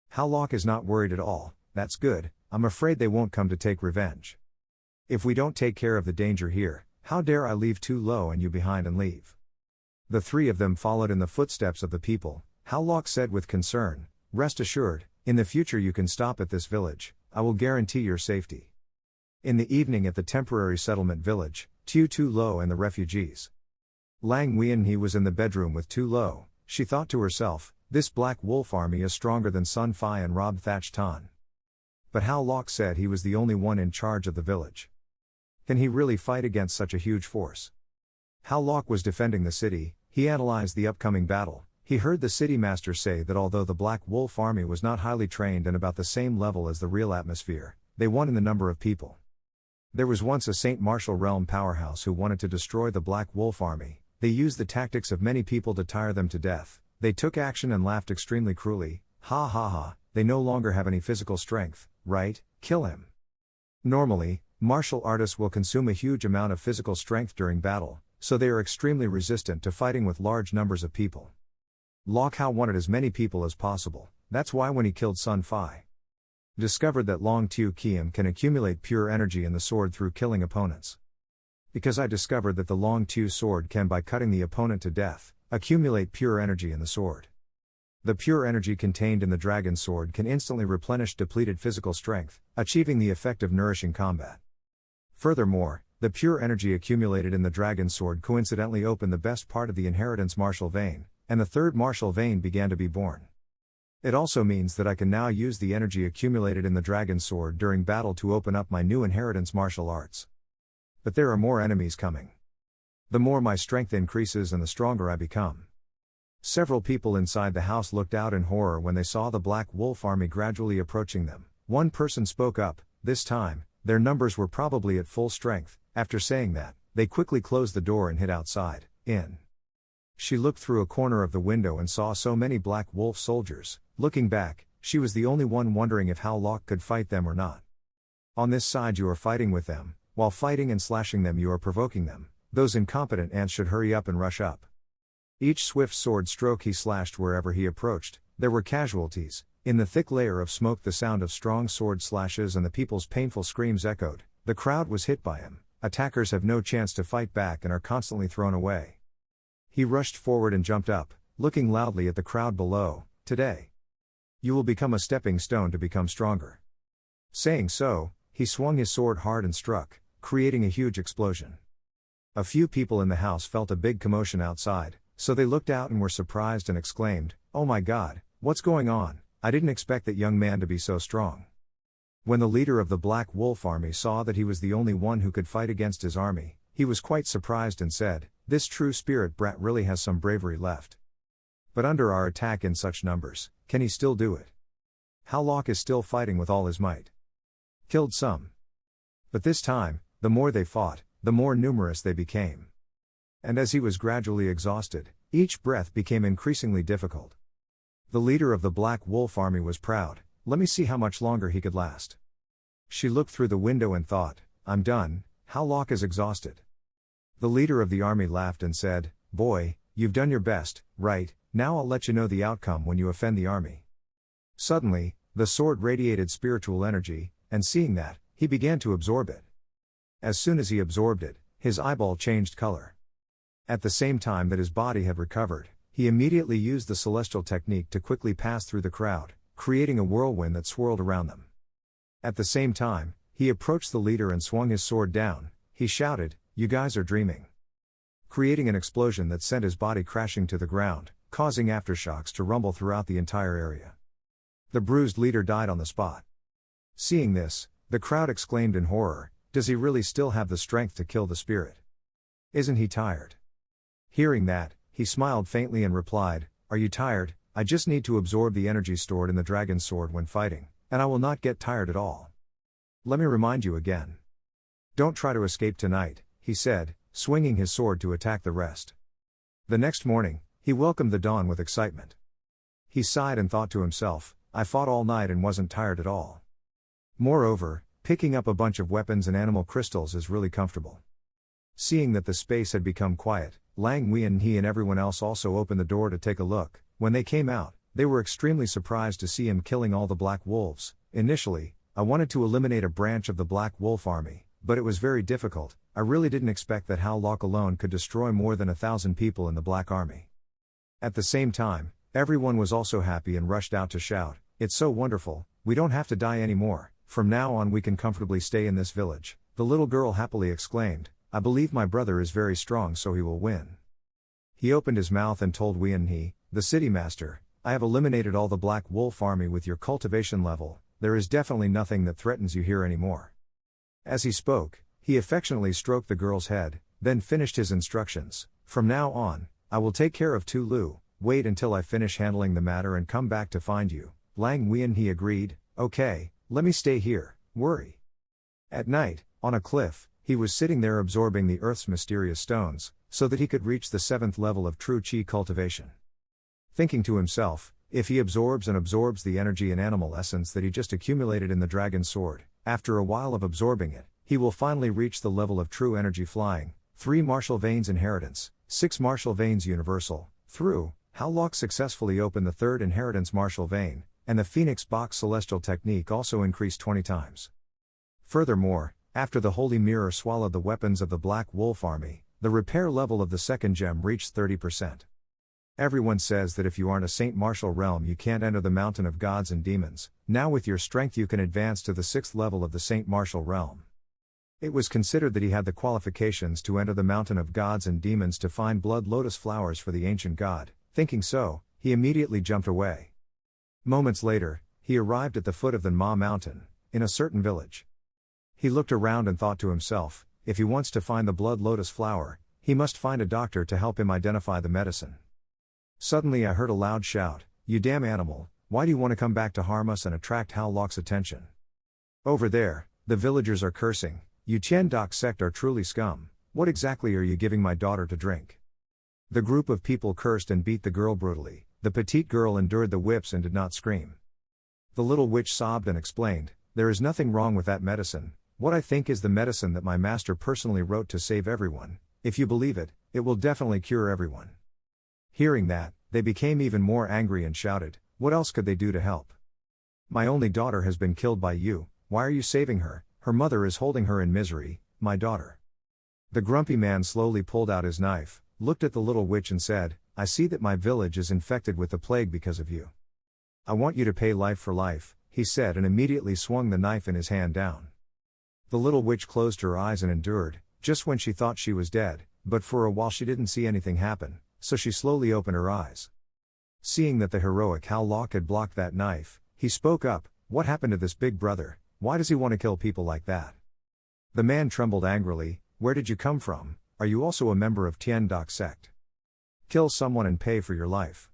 Hao Lok is not worried at all, that's good, I'm afraid they won't come to take revenge. If we don't take care of the danger here, how dare I leave Tu Lo and you behind and leave? The three of them followed in the footsteps of the people. Hao Lok said with concern, rest assured, in the future you can stop at this village, I will guarantee your safety. In the evening at the temporary settlement village, Tu Lo and the refugees. Lang Wein was in the bedroom with Tu Lo. She thought to herself, this Black Wolf army is stronger than Sun Fi and robbed Thatch Tan. But Hao Lok said he was the only one in charge of the village. Can he really fight against such a huge force? Hao Lok was defending the city. He analyzed the upcoming battle. He heard the city master say that although the Black Wolf army was not highly trained and about the same level as the real atmosphere, they won in the number of people. There was once a Saint Martial realm powerhouse who wanted to destroy the Black Wolf army. They used the tactics of many people to tire them to death. They took action and laughed extremely cruelly. Ha ha ha, they no longer have any physical strength, right? Kill him. Normally, martial artists will consume a huge amount of physical strength during battle, so they are extremely resistant to fighting with large numbers of people. Lok Hao wanted as many people as possible, that's why when he killed Sun Fi, discovered that Long Tu Kiem can accumulate pure energy in the sword through killing opponents. Because I discovered that the Long Tu sword can by cutting the opponent to death, accumulate pure energy in the sword. The pure energy contained in the dragon sword can instantly replenish depleted physical strength, achieving the effect of nourishing combat. Furthermore, the pure energy accumulated in the dragon sword coincidentally opened the best part of the inheritance martial vein, and the third martial vein began to be born. It also means that I can now use the energy accumulated in the dragon sword during battle to open up my new inheritance martial arts. But there are more enemies coming. The more my strength increases and the stronger I become. Several people inside the house looked out in horror when they saw the Black Wolf army gradually approaching them. One person spoke up. This time, their numbers were probably at full strength. After saying that, they quickly closed the door and hid outside, in. She looked through a corner of the window and saw so many Black Wolf soldiers. Looking back, she was the only one wondering if How Locke could fight them or not. On this side you are fighting with them, while fighting and slashing them you are provoking them. Those incompetent ants should hurry up and rush up. Each swift sword stroke he slashed wherever he approached, there were casualties. In the thick layer of smoke the sound of strong sword slashes and the people's painful screams echoed. The crowd was hit by him. Attackers have no chance to fight back and are constantly thrown away. He rushed forward and jumped up, looking loudly at the crowd below. Today, you will become a stepping stone to become stronger. Saying so, he swung his sword hard and struck, creating a huge explosion. A few people in the house felt a big commotion outside, so they looked out and were surprised and exclaimed, "Oh my God, what's going on? I didn't expect that young man to be so strong." When the leader of the Black Wolf army saw that he was the only one who could fight against his army, he was quite surprised and said, "This true spirit brat really has some bravery left. But under our attack in such numbers, can he still do it? How Locke is still fighting with all his might. Killed some. But this time, the more they fought, the more numerous they became. And as he was gradually exhausted, each breath became increasingly difficult. The leader of the Black Wolf army was proud. Let me see how much longer he could last." She looked through the window and thought, "I'm done, How Locke is exhausted." The leader of the army laughed and said, "Boy, you've done your best, right? Now I'll let you know the outcome when you offend the army." Suddenly, the sword radiated spiritual energy, and seeing that, he began to absorb it. As soon as he absorbed it, his eyeball changed color. At the same time that his body had recovered, he immediately used the celestial technique to quickly pass through the crowd, creating a whirlwind that swirled around them. At the same time, he approached the leader and swung his sword down. He shouted, "You guys are dreaming," creating an explosion that sent his body crashing to the ground, causing aftershocks to rumble throughout the entire area. The bruised leader died on the spot. Seeing this, the crowd exclaimed in horror, "Does he really still have the strength to kill the spirit? Isn't he tired?" Hearing that, he smiled faintly and replied, "Are you tired? I just need to absorb the energy stored in the dragon sword when fighting, and I will not get tired at all. Let me remind you again. Don't try to escape tonight," he said, swinging his sword to attack the rest. The next morning, he welcomed the dawn with excitement. He sighed and thought to himself, "I fought all night and wasn't tired at all. Moreover, picking up a bunch of weapons and animal crystals is really comfortable." Seeing that the space had become quiet, Lang Wei and he and everyone else also opened the door to take a look. When they came out, they were extremely surprised to see him killing all the Black Wolves. "Initially, I wanted to eliminate a branch of the Black Wolf army, but it was very difficult. I really didn't expect that How Locke alone could destroy more than 1,000 people in the Black Army." At the same time, everyone was also happy and rushed out to shout, "It's so wonderful, we don't have to die anymore. From now on we can comfortably stay in this village." The little girl happily exclaimed, "I believe my brother is very strong, so he will win." He opened his mouth and told Wei and he, the city master, "I have eliminated all the Black Wolf army with your cultivation level. There is definitely nothing that threatens you here anymore." As he spoke, he affectionately stroked the girl's head, then finished his instructions. "From now on, I will take care of Tulu. Wait until I finish handling the matter and come back to find you." Lang Wei and he agreed, "Okay, let me stay here, worry." At night, on a cliff, he was sitting there absorbing the earth's mysterious stones, so that he could reach the 7th level of true chi cultivation. Thinking to himself, if he absorbs the energy and animal essence that he just accumulated in the dragon sword, after a while of absorbing it, he will finally reach the level of true energy flying. 3 martial veins inheritance, 6 martial veins universal. Through How Locke successfully opened the 3rd inheritance martial vein, and the Phoenix box celestial technique also increased 20 times. Furthermore, after the holy mirror swallowed the weapons of the Black Wolf army, the repair level of the 2nd gem reached 30%. Everyone says that if you aren't a Saint Martial realm you can't enter the mountain of gods and demons. Now with your strength you can advance to the 6th level of the Saint Martial realm. It was considered that he had the qualifications to enter the mountain of gods and demons to find blood lotus flowers for the ancient god. Thinking so, he immediately jumped away. Moments later, he arrived at the foot of the Ma mountain, in a certain village. He looked around and thought to himself, if he wants to find the blood lotus flower, he must find a doctor to help him identify the medicine. Suddenly I heard a loud shout, "You damn animal, why do you want to come back to harm us and attract Hal Locke's attention?" Over there, the villagers are cursing, "You Tian-Dok sect are truly scum, what exactly are you giving my daughter to drink?" The group of people cursed and beat the girl brutally. The petite girl endured the whips and did not scream. The little witch sobbed and explained, "There is nothing wrong with that medicine. What I think is the medicine that my master personally wrote to save everyone. If you believe it, it will definitely cure everyone." Hearing that, they became even more angry and shouted, "What else could they do to help? My only daughter has been killed by you, why are you saving her? Her mother is holding her in misery, my daughter." The grumpy man slowly pulled out his knife, looked at the little witch and said, "I see that my village is infected with the plague because of you. I want you to pay life for life," he said, and immediately swung the knife in his hand down. The little witch closed her eyes and endured, just when she thought she was dead, but for a while she didn't see anything happen, so she slowly opened her eyes. Seeing that the heroic Hal Locke had blocked that knife, he spoke up, "What happened to this big brother? Why does he want to kill people like that?" The man trembled angrily, "Where did you come from? Are you also a member of Tian-Dok sect? Kill someone and pay for your life."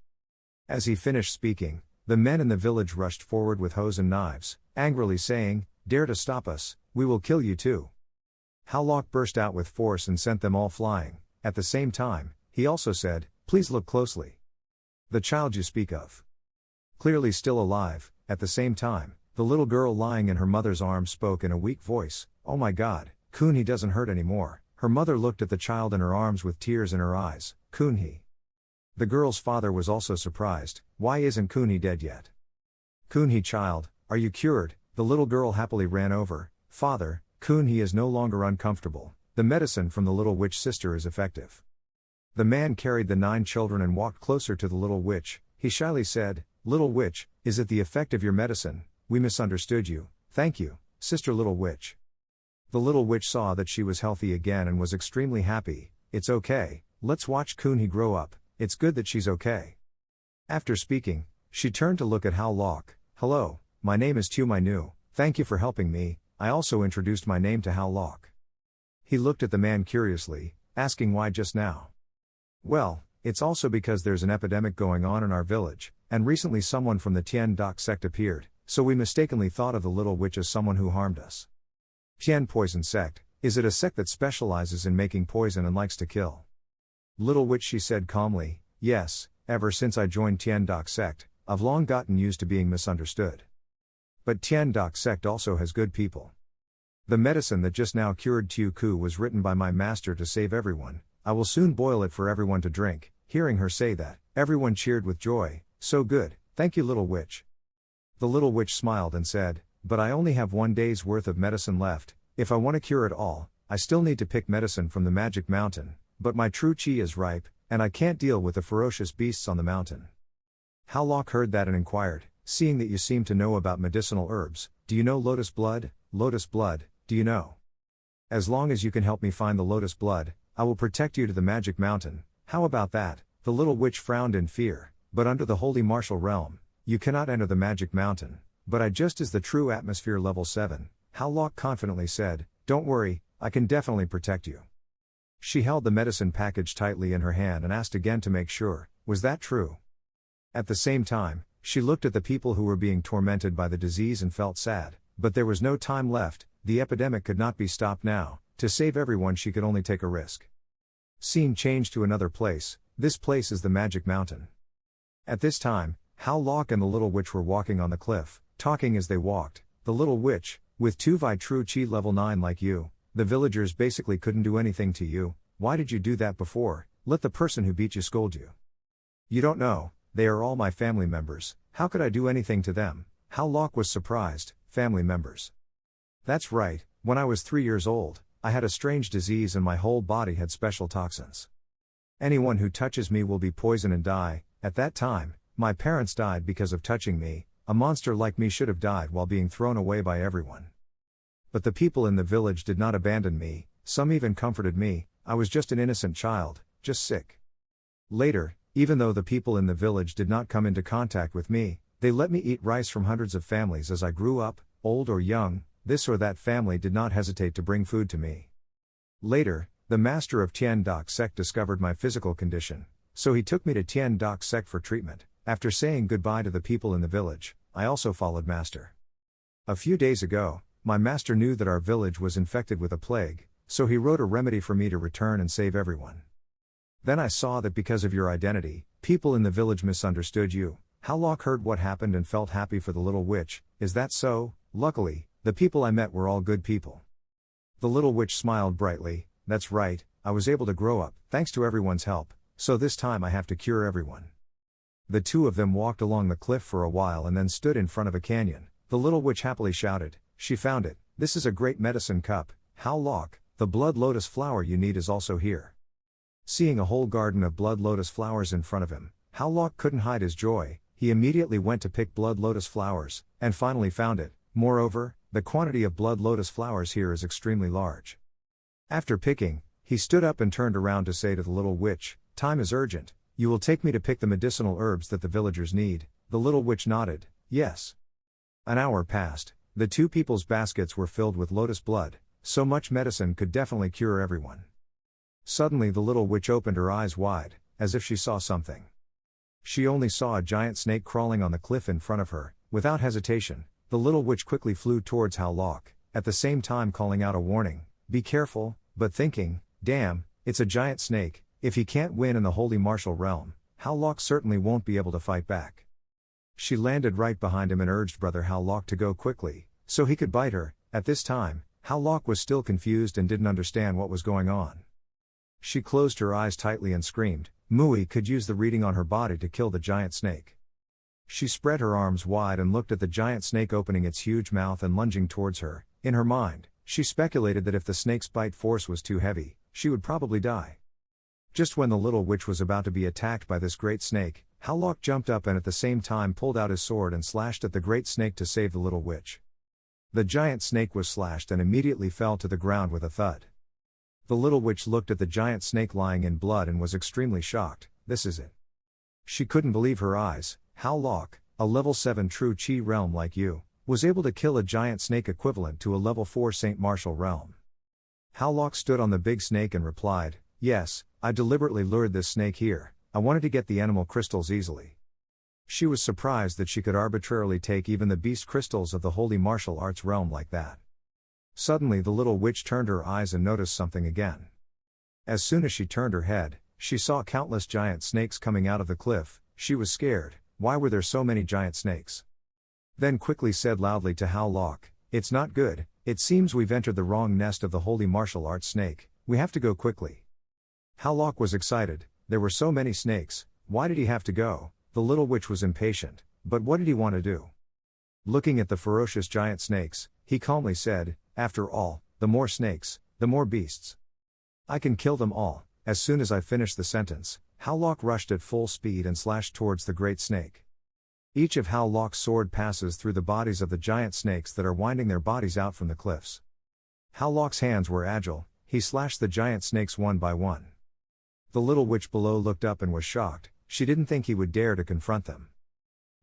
As he finished speaking, the men in the village rushed forward with hoes and knives, angrily saying, "Dare to stop us, we will kill you too." Hal Locke burst out with force and sent them all flying. At the same time, he also said, "Please look closely. The child you speak of. Clearly still alive." At the same time, the little girl lying in her mother's arms spoke in a weak voice, "Oh my God, Kun-hee doesn't hurt anymore." Her mother looked at the child in her arms with tears in her eyes, "Kun-hee." The girl's father was also surprised, "Why isn't Kun-hee dead yet? Kun-hee child, are you cured?" The little girl happily ran over, "Father, Kun-hee is no longer uncomfortable. The medicine from the little witch sister is effective." The man carried the 9 children and walked closer to the little witch. He shyly said, "Little witch, is it the effect of your medicine? We misunderstood you. Thank you, sister little witch." The little witch saw that she was healthy again and was extremely happy. "It's okay, let's watch Kun-hee grow up. It's good that she's okay." After speaking, she turned to look at Hal Locke. "Hello, my name is Tu Nu. Thank you for helping me." I also introduced my name to Hal Locke. He looked at the man curiously, asking why just now. "Well, it's also because there's an epidemic going on in our village, and recently someone from the Tian-Dok sect appeared, so we mistakenly thought of the little witch as someone who harmed us." Tian Poison Sect, is it a sect that specializes in making poison and likes to kill? Little witch, she said calmly, "Yes, ever since I joined Tian-Dok sect, I've long gotten used to being misunderstood. But Tian-Dok sect also has good people. The medicine that just now cured Tu Ku was written by my master to save everyone. I will soon boil it for everyone to drink." Hearing her say that, everyone cheered with joy. "So good, thank you little witch." The little witch smiled and said, "But I only have 1 day's worth of medicine left. If I want to cure it all, I still need to pick medicine from the magic mountain, but my true chi is ripe, and I can't deal with the ferocious beasts on the mountain." Hal Locke heard that and inquired, "Seeing that you seem to know about medicinal herbs, do you know lotus blood? Lotus blood, do you know? As long as you can help me find the lotus blood, I will protect you to the magic mountain. How about that?" The little witch frowned in fear, "But under the holy martial realm, you cannot enter the magic mountain." "But I just is the true atmosphere level 7, Hal Locke confidently said, "Don't worry, I can definitely protect you." She held the medicine package tightly in her hand and asked again to make sure, was that true? At the same time, she looked at the people who were being tormented by the disease and felt sad, but there was no time left, the epidemic could not be stopped now. To save everyone she could only take a risk. Scene changed to another place. This place is the Magic Mountain. At this time, Hal Locke and the little witch were walking on the cliff, talking as they walked. The little witch, "With Tuvai true chi level 9 like you, the villagers basically couldn't do anything to you. Why did you do that before? Let the person who beat you scold you. You don't know, they are all my family members. How could I do anything to them?" Hal Locke was surprised. "Family members?" "That's right, when I was 3 years old, I had a strange disease and my whole body had special toxins. Anyone who touches me will be poisoned and die. At that time, my parents died because of touching me. A monster like me should have died while being thrown away by everyone. But the people in the village did not abandon me, some even comforted me. I was just an innocent child, just sick. Later, even though the people in the village did not come into contact with me, they let me eat rice from hundreds of families as I grew up, old or young. This or that family did not hesitate to bring food to me. Later, the master of Tien Doc sect discovered my physical condition, so he took me to Tien Doc sect for treatment. After saying goodbye to the people in the village, I also followed master. A few days ago, my master knew that our village was infected with a plague, so he wrote a remedy for me to return and save everyone. Then I saw that because of your identity, people in the village misunderstood you. Howlock heard what happened and felt happy for the little witch. Is that so? Luckily, the people I met were all good people. The little witch smiled brightly. That's right, I was able to grow up, thanks to everyone's help, so this time I have to cure everyone. The two of them walked along the cliff for a while and then stood in front of a canyon. The little witch happily shouted, she found it. This is a great medicine cup. Howlock, the blood lotus flower you need is also here. Seeing a whole garden of blood lotus flowers in front of him, Howlock couldn't hide his joy. He immediately went to pick blood lotus flowers, and finally found it. Moreover, the quantity of blood lotus flowers here is extremely large. After picking, he stood up and turned around to say to the little witch, time is urgent, you will take me to pick the medicinal herbs that the villagers need. The little witch nodded, yes. An hour passed, the two people's baskets were filled with lotus blood, so much medicine could definitely cure everyone. Suddenly the little witch opened her eyes wide, as if she saw something. She only saw a giant snake crawling on the cliff in front of her. Without hesitation, the little witch quickly flew towards Howlock, at the same time calling out a warning, be careful, but thinking, damn, it's a giant snake, if he can't win in the holy martial realm, Howlock certainly won't be able to fight back. She landed right behind him and urged brother Howlock to go quickly, so he could bite her. At this time, Howlock was still confused and didn't understand what was going on. She closed her eyes tightly and screamed. Mui could use the reading on her body to kill the giant snake. She spread her arms wide and looked at the giant snake opening its huge mouth and lunging towards her. In her mind, she speculated that if the snake's bite force was too heavy, she would probably die. Just when the little witch was about to be attacked by this great snake, Howlock jumped up and at the same time pulled out his sword and slashed at the great snake to save the little witch. The giant snake was slashed and immediately fell to the ground with a thud. The little witch looked at the giant snake lying in blood and was extremely shocked. This is it. She couldn't believe her eyes. Howlock, a level 7 true chi realm like you, was able to kill a giant snake equivalent to a level 4 Saint Martial realm. Howlock stood on the big snake and replied, yes, I deliberately lured this snake here. I wanted to get the animal crystals easily. She was surprised that she could arbitrarily take even the beast crystals of the holy martial arts realm like that. Suddenly the little witch turned her eyes and noticed something again. As soon as she turned her head, she saw countless giant snakes coming out of the cliff. She was scared. Why were there so many giant snakes? Then quickly said loudly to Howlock, it's not good, it seems we've entered the wrong nest of the holy martial arts snake, we have to go quickly. Howlock was excited, there were so many snakes, why did he have to go? The little witch was impatient, but what did he want to do? Looking at the ferocious giant snakes, he calmly said, after all, the more snakes, the more beasts. I can kill them all. As soon as I finished the sentence, Howlock rushed at full speed and slashed towards the great snake. Each of Howlock's sword passes through the bodies of the giant snakes that are winding their bodies out from the cliffs. Howlock's hands were agile, he slashed the giant snakes one by one. The little witch below looked up and was shocked, she didn't think he would dare to confront them.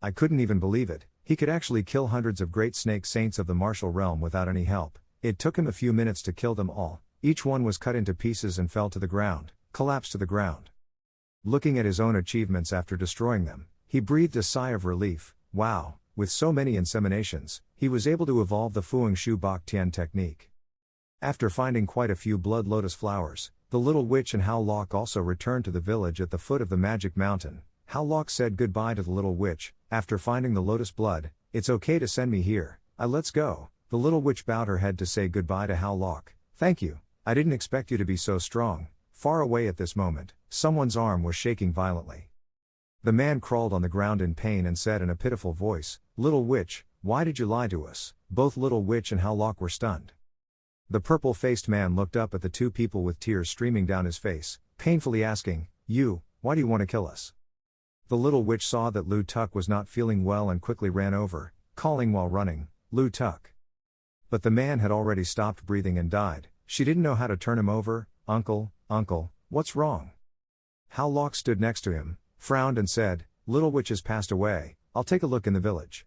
I couldn't even believe it, he could actually kill hundreds of great snake saints of the martial realm without any help. It took him a few minutes to kill them all. Each one was cut into pieces and fell to the ground, collapsed to the ground. Looking at his own achievements after destroying them, he breathed a sigh of relief. Wow, with so many inseminations, he was able to evolve the Fuang Shu Bak Tian technique. After finding quite a few blood lotus flowers, the little witch and Howlock also returned to the village at the foot of the magic mountain. Howlock said goodbye to the little witch. After finding the lotus blood, it's okay to send me here, let's go. The little witch bowed her head to say goodbye to Howlock. Thank you, I didn't expect you to be so strong. Far away at this moment, someone's arm was shaking violently. The man crawled on the ground in pain and said in a pitiful voice, little witch, why did you lie to us? Both little witch and Howlock were stunned. The purple-faced man looked up at the two people with tears streaming down his face, painfully asking, Why do you want to kill us? The little witch saw that Lu Tuk was not feeling well and quickly ran over, calling while running, Lu Tuk. But the man had already stopped breathing and died. She didn't know how to turn him over. Uncle, what's wrong? Hao Lok stood next to him, frowned and said, Little witch has passed away, I'll take a look in the village.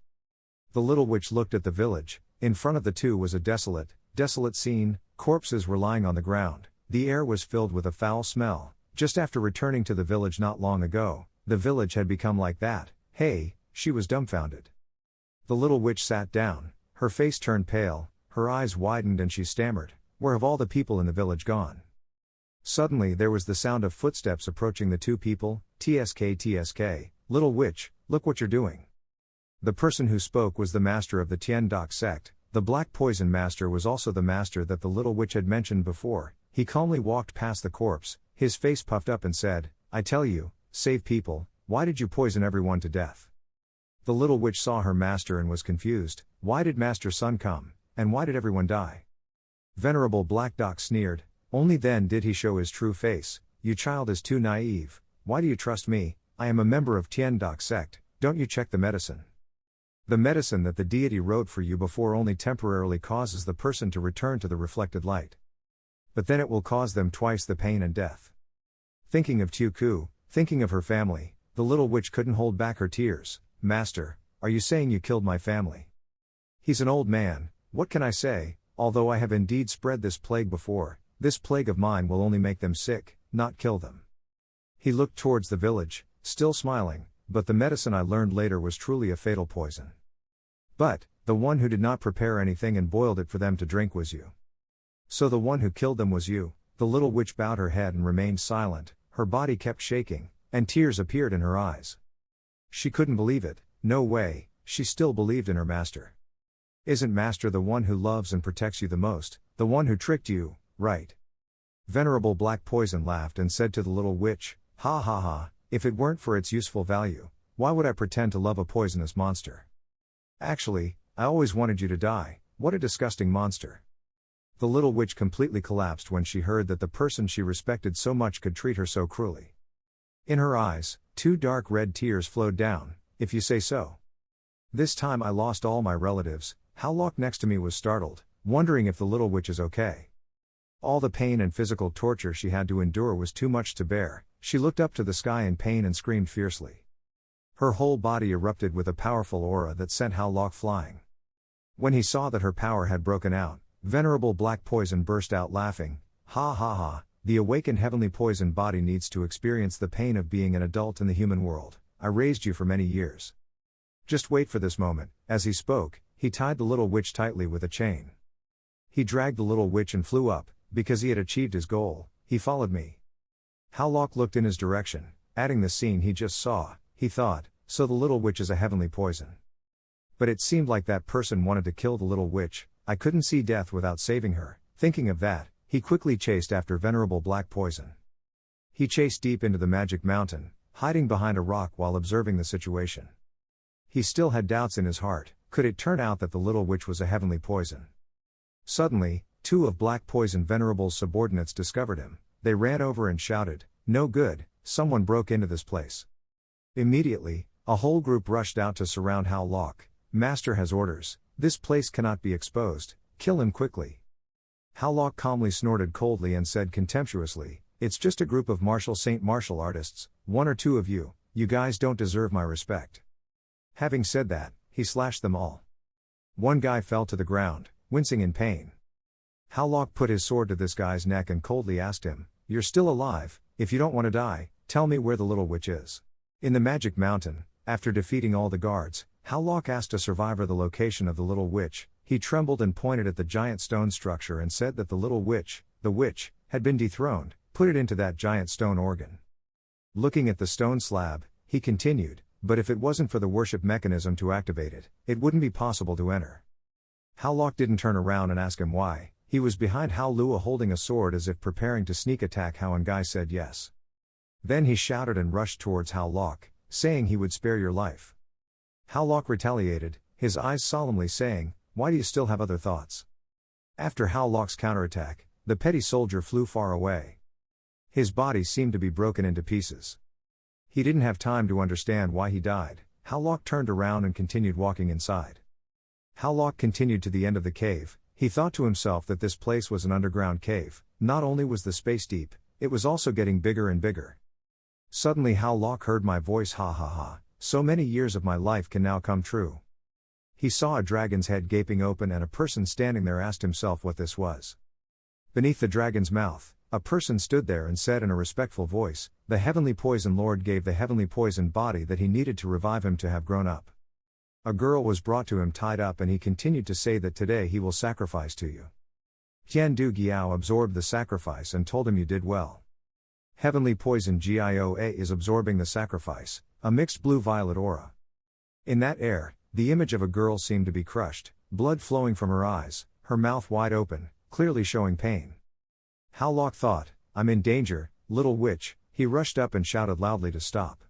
The little witch looked at the village. In front of the two was a desolate scene. Corpses were lying on the ground. The air was filled with a foul smell. Just after returning to the village not long ago, the village had become like that. Hey, she was dumbfounded. The little witch sat down, her face turned pale, her eyes widened and she stammered, Where have all the people in the village gone? Suddenly there was the sound of footsteps approaching the two people. TSK, little witch, look what you're doing. The person who spoke was the master of the Tiandok sect. The black poison master was also the master that the little witch had mentioned before. He calmly walked past the corpse, his face puffed up and said, I tell you, save people, why did you poison everyone to death? The little witch saw her master and was confused. Why did Master Sun come, and why did everyone die? Venerable Black Doc sneered. Only then did he show his true face. You child is too naive. Why do you trust me? I am a member of Tiandok sect. Don't you check the medicine? The medicine that the deity wrote for you before only temporarily causes the person to return to the reflected light. But then it will cause them twice the pain and death. Thinking of Tuku, thinking of her family, the little witch couldn't hold back her tears. Master, are you saying you killed my family? He's an old man, what can I say? Although I have indeed spread this plague before, this plague of mine will only make them sick, not kill them. He looked towards the village, still smiling, but the medicine I learned later was truly a fatal poison. But, the one who did not prepare anything and boiled it for them to drink was you. So the one who killed them was you. The little witch bowed her head and remained silent, her body kept shaking, and tears appeared in her eyes. She couldn't believe it, no way, she still believed in her master. Isn't master the one who loves and protects you the most, the one who tricked you, right? Venerable Black Poison laughed and said to the little witch, Ha ha ha, if it weren't for its useful value, why would I pretend to love a poisonous monster? Actually, I always wanted you to die, what a disgusting monster. The little witch completely collapsed when she heard that the person she respected so much could treat her so cruelly. In her eyes, two dark red tears flowed down, if you say so. This time I lost all my relatives. Hao Lok next to me was startled, wondering if the little witch is okay. All the pain and physical torture she had to endure was too much to bear. She looked up to the sky in pain and screamed fiercely. Her whole body erupted with a powerful aura that sent Hao Lok flying. When he saw that her power had broken out, Venerable Black Poison burst out laughing, Ha ha ha, the awakened heavenly poison body needs to experience the pain of being an adult in the human world. I raised you for many years. Just wait for this moment. As he spoke, he tied the little witch tightly with a chain. He dragged the little witch and flew up. Because he had achieved his goal, he followed me. Hao Lok looked in his direction, adding the scene he just saw. He thought, so the little witch is a heavenly poison. But it seemed like that person wanted to kill the little witch. I couldn't see death without saving her. Thinking of that, he quickly chased after Venerable Black Poison. He chased deep into the magic mountain, hiding behind a rock while observing the situation. He still had doubts in his heart. Could it turn out that the little witch was a heavenly poison? Suddenly, two of Black Poison Venerable's subordinates discovered him. They ran over and shouted, No good, someone broke into this place. Immediately, a whole group rushed out to surround Hao Lok. Master has orders, this place cannot be exposed, kill him quickly. Hao Lok calmly snorted coldly and said contemptuously, It's just a group of martial artists, one or two of you guys don't deserve my respect. Having said that, he slashed them all. One guy fell to the ground, wincing in pain. Hao Lok put his sword to this guy's neck and coldly asked him, You're still alive, if you don't want to die, tell me where the little witch is. In the magic mountain, after defeating all the guards, Hao Lok asked a survivor the location of the little witch. He trembled and pointed at the giant stone structure and said that the little witch, the witch, had been dethroned. Put it into that giant stone organ. Looking at the stone slab, he continued, But if it wasn't for the worship mechanism to activate it, it wouldn't be possible to enter. Hao Lok didn't turn around and ask him why. He was behind Hao Lua holding a sword as if preparing to sneak attack. Hao and Guy said yes. Then he shouted and rushed towards Hao Lok, saying he would spare your life. Hao Lok retaliated, his eyes solemnly saying, Why do you still have other thoughts? After Hao Lok's counterattack, the petty soldier flew far away. His body seemed to be broken into pieces. He didn't have time to understand why he died. Howlock turned around and continued walking inside. Howlock continued to the end of the cave. He thought to himself that this place was an underground cave. Not only was the space deep, it was also getting bigger and bigger. Suddenly Howlock heard my voice, ha ha ha, so many years of my life can now come true. He saw a dragon's head gaping open and a person standing there asked himself what this was. Beneath the dragon's mouth, a person stood there and said in a respectful voice, "The Heavenly Poison Lord gave the Heavenly Poison body that he needed to revive him to have grown up." A girl was brought to him tied up and he continued to say that today he will sacrifice to you. Tian Du Giao absorbed the sacrifice and told him you did well. Heavenly Poison Gioa is absorbing the sacrifice, a mixed blue-violet aura. In that air, the image of a girl seemed to be crushed, blood flowing from her eyes, her mouth wide open, clearly showing pain. Howlock thought, "I'm in danger, little witch." He rushed up and shouted loudly to stop.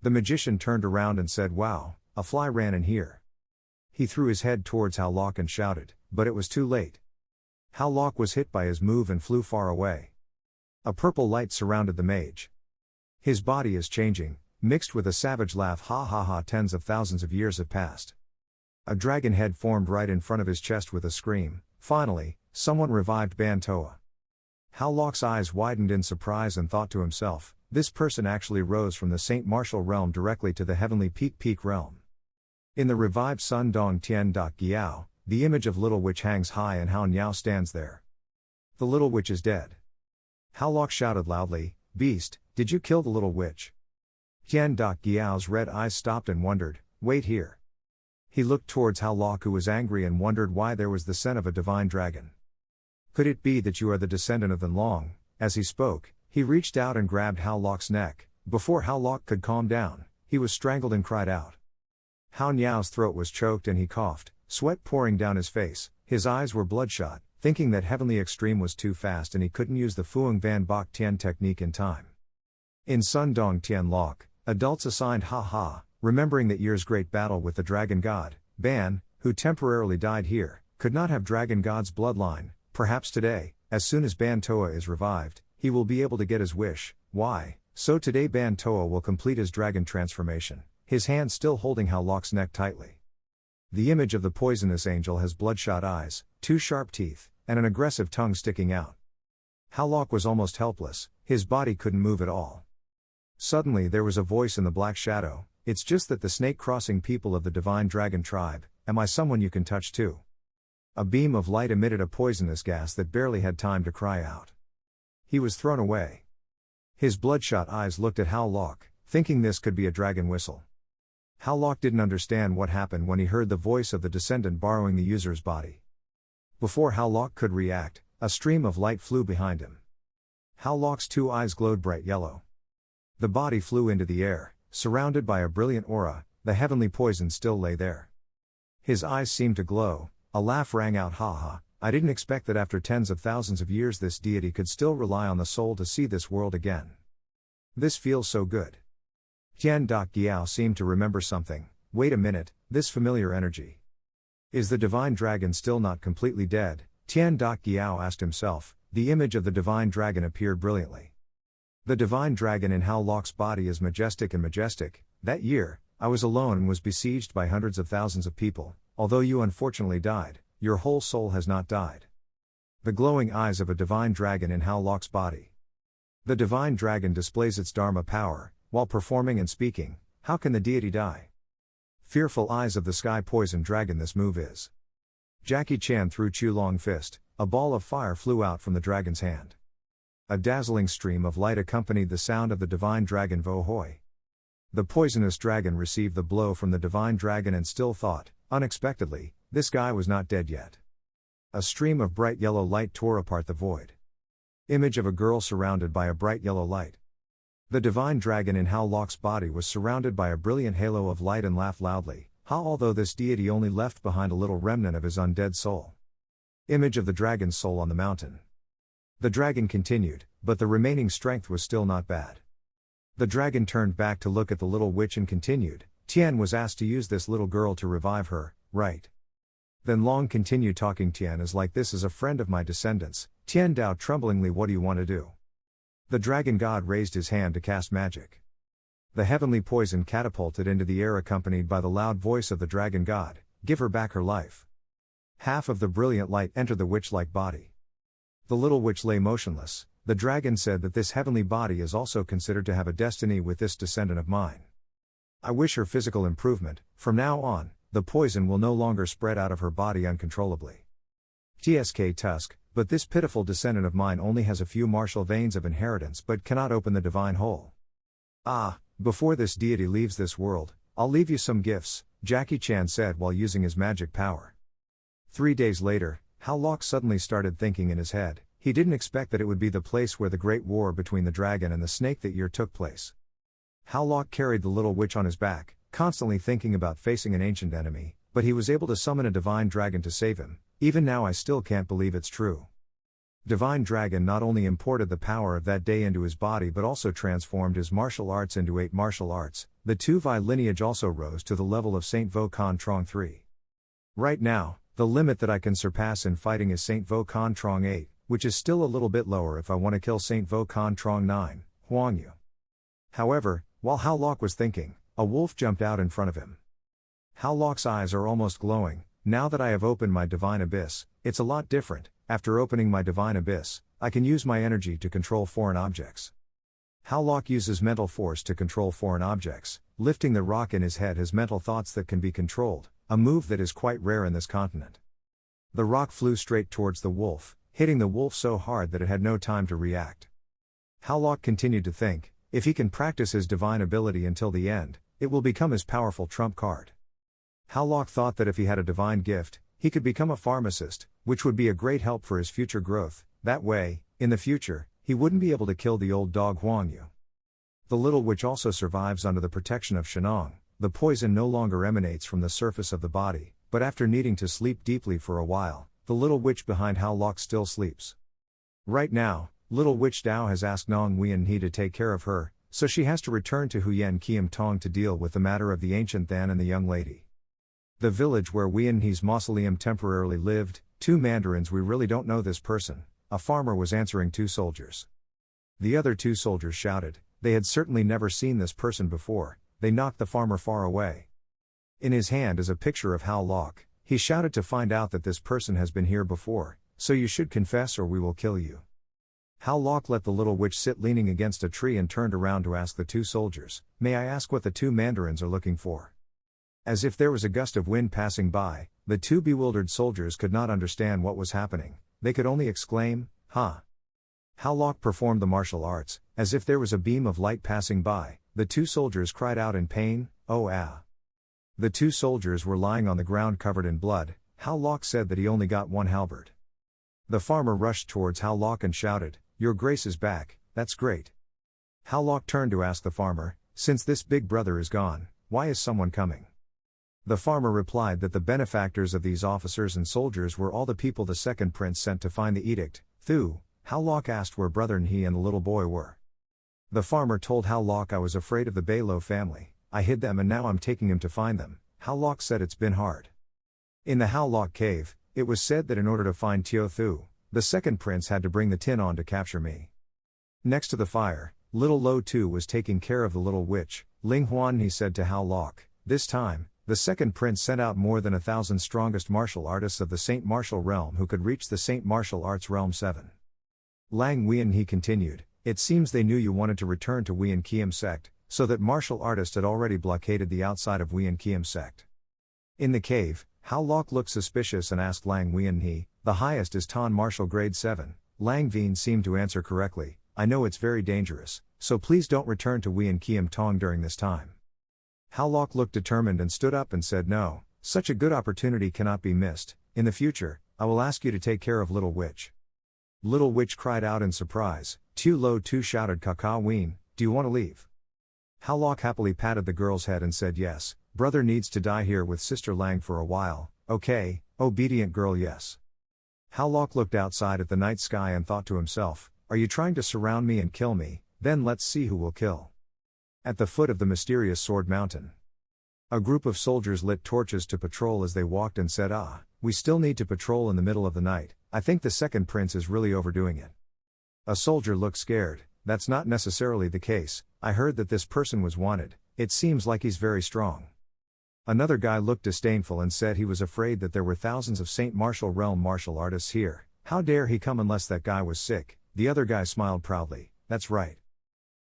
The magician turned around and said, "Wow, a fly ran in here." He threw his head towards Howlock and shouted, but it was too late. Howlock was hit by his move and flew far away. A purple light surrounded the mage. His body is changing, mixed with a savage laugh, ha ha ha. Tens of thousands of years have passed. A dragon head formed right in front of his chest with a scream. Finally, someone revived Bantoa. Howlock's eyes widened in surprise and thought to himself, this person actually rose from the Saint Martial realm directly to the heavenly Peak realm. In the revived Sun Dong Tian Dak Giao, the image of Little Witch hangs high and Hao Niao stands there. The Little Witch is dead. Howlock shouted loudly, "Beast, did you kill the Little Witch?" Tian Dak Giao's red eyes stopped and wondered, "Wait here." He looked towards Howlock, who was angry and wondered why there was the scent of a divine dragon. "Could it be that you are the descendant of the Long?" As he spoke, he reached out and grabbed Howlock's neck. Before Howlock could calm down, he was strangled and cried out. Hao Niao's throat was choked and he coughed, sweat pouring down his face. His eyes were bloodshot, thinking that Heavenly Extreme was too fast and he couldn't use the Fuang Van Bok Tian technique in time. In Sun Dong Tian Lok, adults assigned Ha Ha, remembering that year's great battle with the dragon god, Ban, who temporarily died here, could not have dragon god's bloodline. Perhaps today, as soon as Bantoa is revived, he will be able to get his wish. Why? So today Bantoa will complete his dragon transformation, his hand still holding Howlock's neck tightly. The image of the poisonous angel has bloodshot eyes, 2 sharp teeth, and an aggressive tongue sticking out. Howlock was almost helpless, his body couldn't move at all. Suddenly there was a voice in the black shadow, "It's just that the snake-crossing people of the divine dragon tribe, am I someone you can touch too?" A beam of light emitted a poisonous gas that barely had time to cry out. He was thrown away. His bloodshot eyes looked at Howlock, thinking this could be a dragon whistle. Howlock didn't understand what happened when he heard the voice of the Descendant borrowing the user's body. Before Howlock could react, a stream of light flew behind him. Howlock's 2 eyes glowed bright yellow. The body flew into the air, surrounded by a brilliant aura. The heavenly poison still lay there. His eyes seemed to glow. A laugh rang out, "Ha ha, I didn't expect that after tens of thousands of years this deity could still rely on the soul to see this world again. This feels so good." Tian Dak Giao seemed to remember something. "Wait a minute, this familiar energy. Is the divine dragon still not completely dead?" Tian Dak Giao asked himself. The image of the divine dragon appeared brilliantly. The divine dragon in Howlock's body is majestic and majestic. "That year, I was alone and was besieged by hundreds of thousands of people. Although you unfortunately died, your whole soul has not died." The glowing eyes of a divine dragon in Howlock's body. The divine dragon displays its Dharma power, while performing and speaking. How can the deity die? Fearful eyes of the sky poison dragon. This move is. Jackie Chan threw Chu-Long fist, a ball of fire flew out from the dragon's hand. A dazzling stream of light accompanied the sound of the divine dragon Vo Hoi. The poisonous dragon received the blow from the divine dragon and still thought, unexpectedly, this guy was not dead yet. A stream of bright yellow light tore apart the void. Image of a girl surrounded by a bright yellow light. The divine dragon in Howlock's body was surrounded by a brilliant halo of light and laughed loudly. Although this deity only left behind a little remnant of his undead soul. Image of the dragon's soul on the mountain. The dragon continued, but the remaining strength was still not bad. The dragon turned back to look at the little witch and continued. Tian was asked to use this little girl to revive her, right? Then Long continued talking. "Tian is like this as a friend of my descendants." Tian Dao tremblingly, "What do you want to do?" The dragon god raised his hand to cast magic. The heavenly poison catapulted into the air accompanied by the loud voice of the dragon god, "Give her back her life." Half of the brilliant light entered the witch-like body. The little witch lay motionless. The dragon said that this heavenly body is also considered to have a destiny with this descendant of mine. I wish her physical improvement. From now on, the poison will no longer spread out of her body uncontrollably. TSK Tusk, but this pitiful descendant of mine only has a few martial veins of inheritance but cannot open the divine hole. Before this deity leaves this world, I'll leave you some gifts, Jackie Chan said while using his magic power. 3 days later, Hal Locke suddenly started thinking in his head. He didn't expect that it would be the place where the great war between the dragon and the snake that year took place. Hal Locke carried the little witch on his back, constantly thinking about facing an ancient enemy, but he was able to summon a divine dragon to save him. Even now I still can't believe it's true. Divine Dragon not only imported the power of that day into his body but also transformed his martial arts into 8 martial arts. The Tu Vi lineage also rose to the level of Saint Vo Con Trong 3. Right now, the limit that I can surpass in fighting is Saint Vo Con Trong 8, which is still a little bit lower if I want to kill Saint Vo Con Trong 9, Huang Yu. However, while Hal Locke was thinking, a wolf jumped out in front of him. Hal Locke's eyes are almost glowing. Now that I have opened my divine abyss, it's a lot different. After opening my divine abyss, I can use my energy to control foreign objects. Hal Locke uses mental force to control foreign objects. Lifting the rock in his head has mental thoughts that can be controlled, a move that is quite rare in this continent. The rock flew straight towards the wolf, hitting the wolf so hard that it had no time to react. Hal Locke continued to think, if he can practice his divine ability until the end, it will become his powerful trump card. Hal Locke thought that if he had a divine gift, he could become a pharmacist, which would be a great help for his future growth. That way, in the future, he wouldn't be able to kill the old dog Huang Yu. The little witch also survives under the protection of Shenong. The poison no longer emanates from the surface of the body, but after needing to sleep deeply for a while, the little witch behind Hal Locke still sleeps. Right now, little witch Dao has asked Nong Wian He to take care of her, so she has to return to Huyen Kiem Tong to deal with the matter of the ancient Than and the young lady. The village where Wian He's mausoleum temporarily lived, 2 mandarins. We really don't know this person. A farmer was answering 2 soldiers. The other 2 soldiers shouted. They had certainly never seen this person before. They knocked the farmer far away. In his hand is a picture of Hal Locke. He shouted to find out that this person has been here before, so you should confess or we will kill you. Hal Locke let the little witch sit leaning against a tree and turned around to ask the 2 soldiers, "May I ask what the 2 mandarins are looking for?" As if there was a gust of wind passing by, the 2 bewildered soldiers could not understand what was happening. They could only exclaim, "Ha!" Hal Locke performed the martial arts. As if there was a beam of light passing by, the 2 soldiers cried out in pain, "Oh ah!" The 2 soldiers were lying on the ground covered in blood. Hal Locke said that he only got 1 halberd. The farmer rushed towards Hal Locke and shouted, "Your grace is back, that's great." Hal Locke turned to ask the farmer, "Since this big brother is gone, why is someone coming?" The farmer replied that the benefactors of these officers and soldiers were all the people the second prince sent to find the edict. Thu. Hal Locke asked where brother He and the little boy were. The farmer told Hal Locke, "I was afraid of the Belo family. I hid them and now I'm taking him to find them." Hal Locke said it's been hard. In the Hal Locke cave, it was said that in order to find Tio Thu, the second prince had to bring the tin on to capture me. Next to the fire, little Lo Tu was taking care of the little witch. Ling Huan He said to Hal Locke, "This time, the second prince sent out more than 1,000 strongest martial artists of the Saint Martial Realm who could reach the Saint Martial Arts Realm 7. Lang Wian He continued, "It seems they knew you wanted to return to Wian Kiem sect, so that martial artists had already blockaded the outside of Wian Kiem sect." In the cave, Hal Locke looked suspicious and asked Lang Wian He, "The highest is Tan Martial Grade 7. Lang Vien seemed to answer correctly, "I know it's very dangerous, so please don't return to Wian Kiem Tong during this time." Hal Locke looked determined and stood up and said, "No, such a good opportunity cannot be missed. In the future, I will ask you to take care of Little Witch." Little Witch cried out in surprise. Tu Lo Tu shouted, "Kaka Ween, do you want to leave?" Hal Locke happily patted the girl's head and said, "Yes, brother needs to die here with Sister Lang for a while." "Okay, obedient girl, yes." Hal Locke looked outside at the night sky and thought to himself, "Are you trying to surround me and kill me? Then let's see who will kill." At the foot of the mysterious Sword Mountain, a group of soldiers lit torches to patrol as they walked and said, "We still need to patrol in the middle of the night. I think the second prince is really overdoing it." A soldier looked scared. that's not necessarily the case, I heard that this person was wanted, it seems like he's very strong. Another guy looked disdainful and said he was afraid that there were thousands of Saint Martial realm martial artists here, how dare he come unless that guy was sick. The other guy smiled proudly, that's right.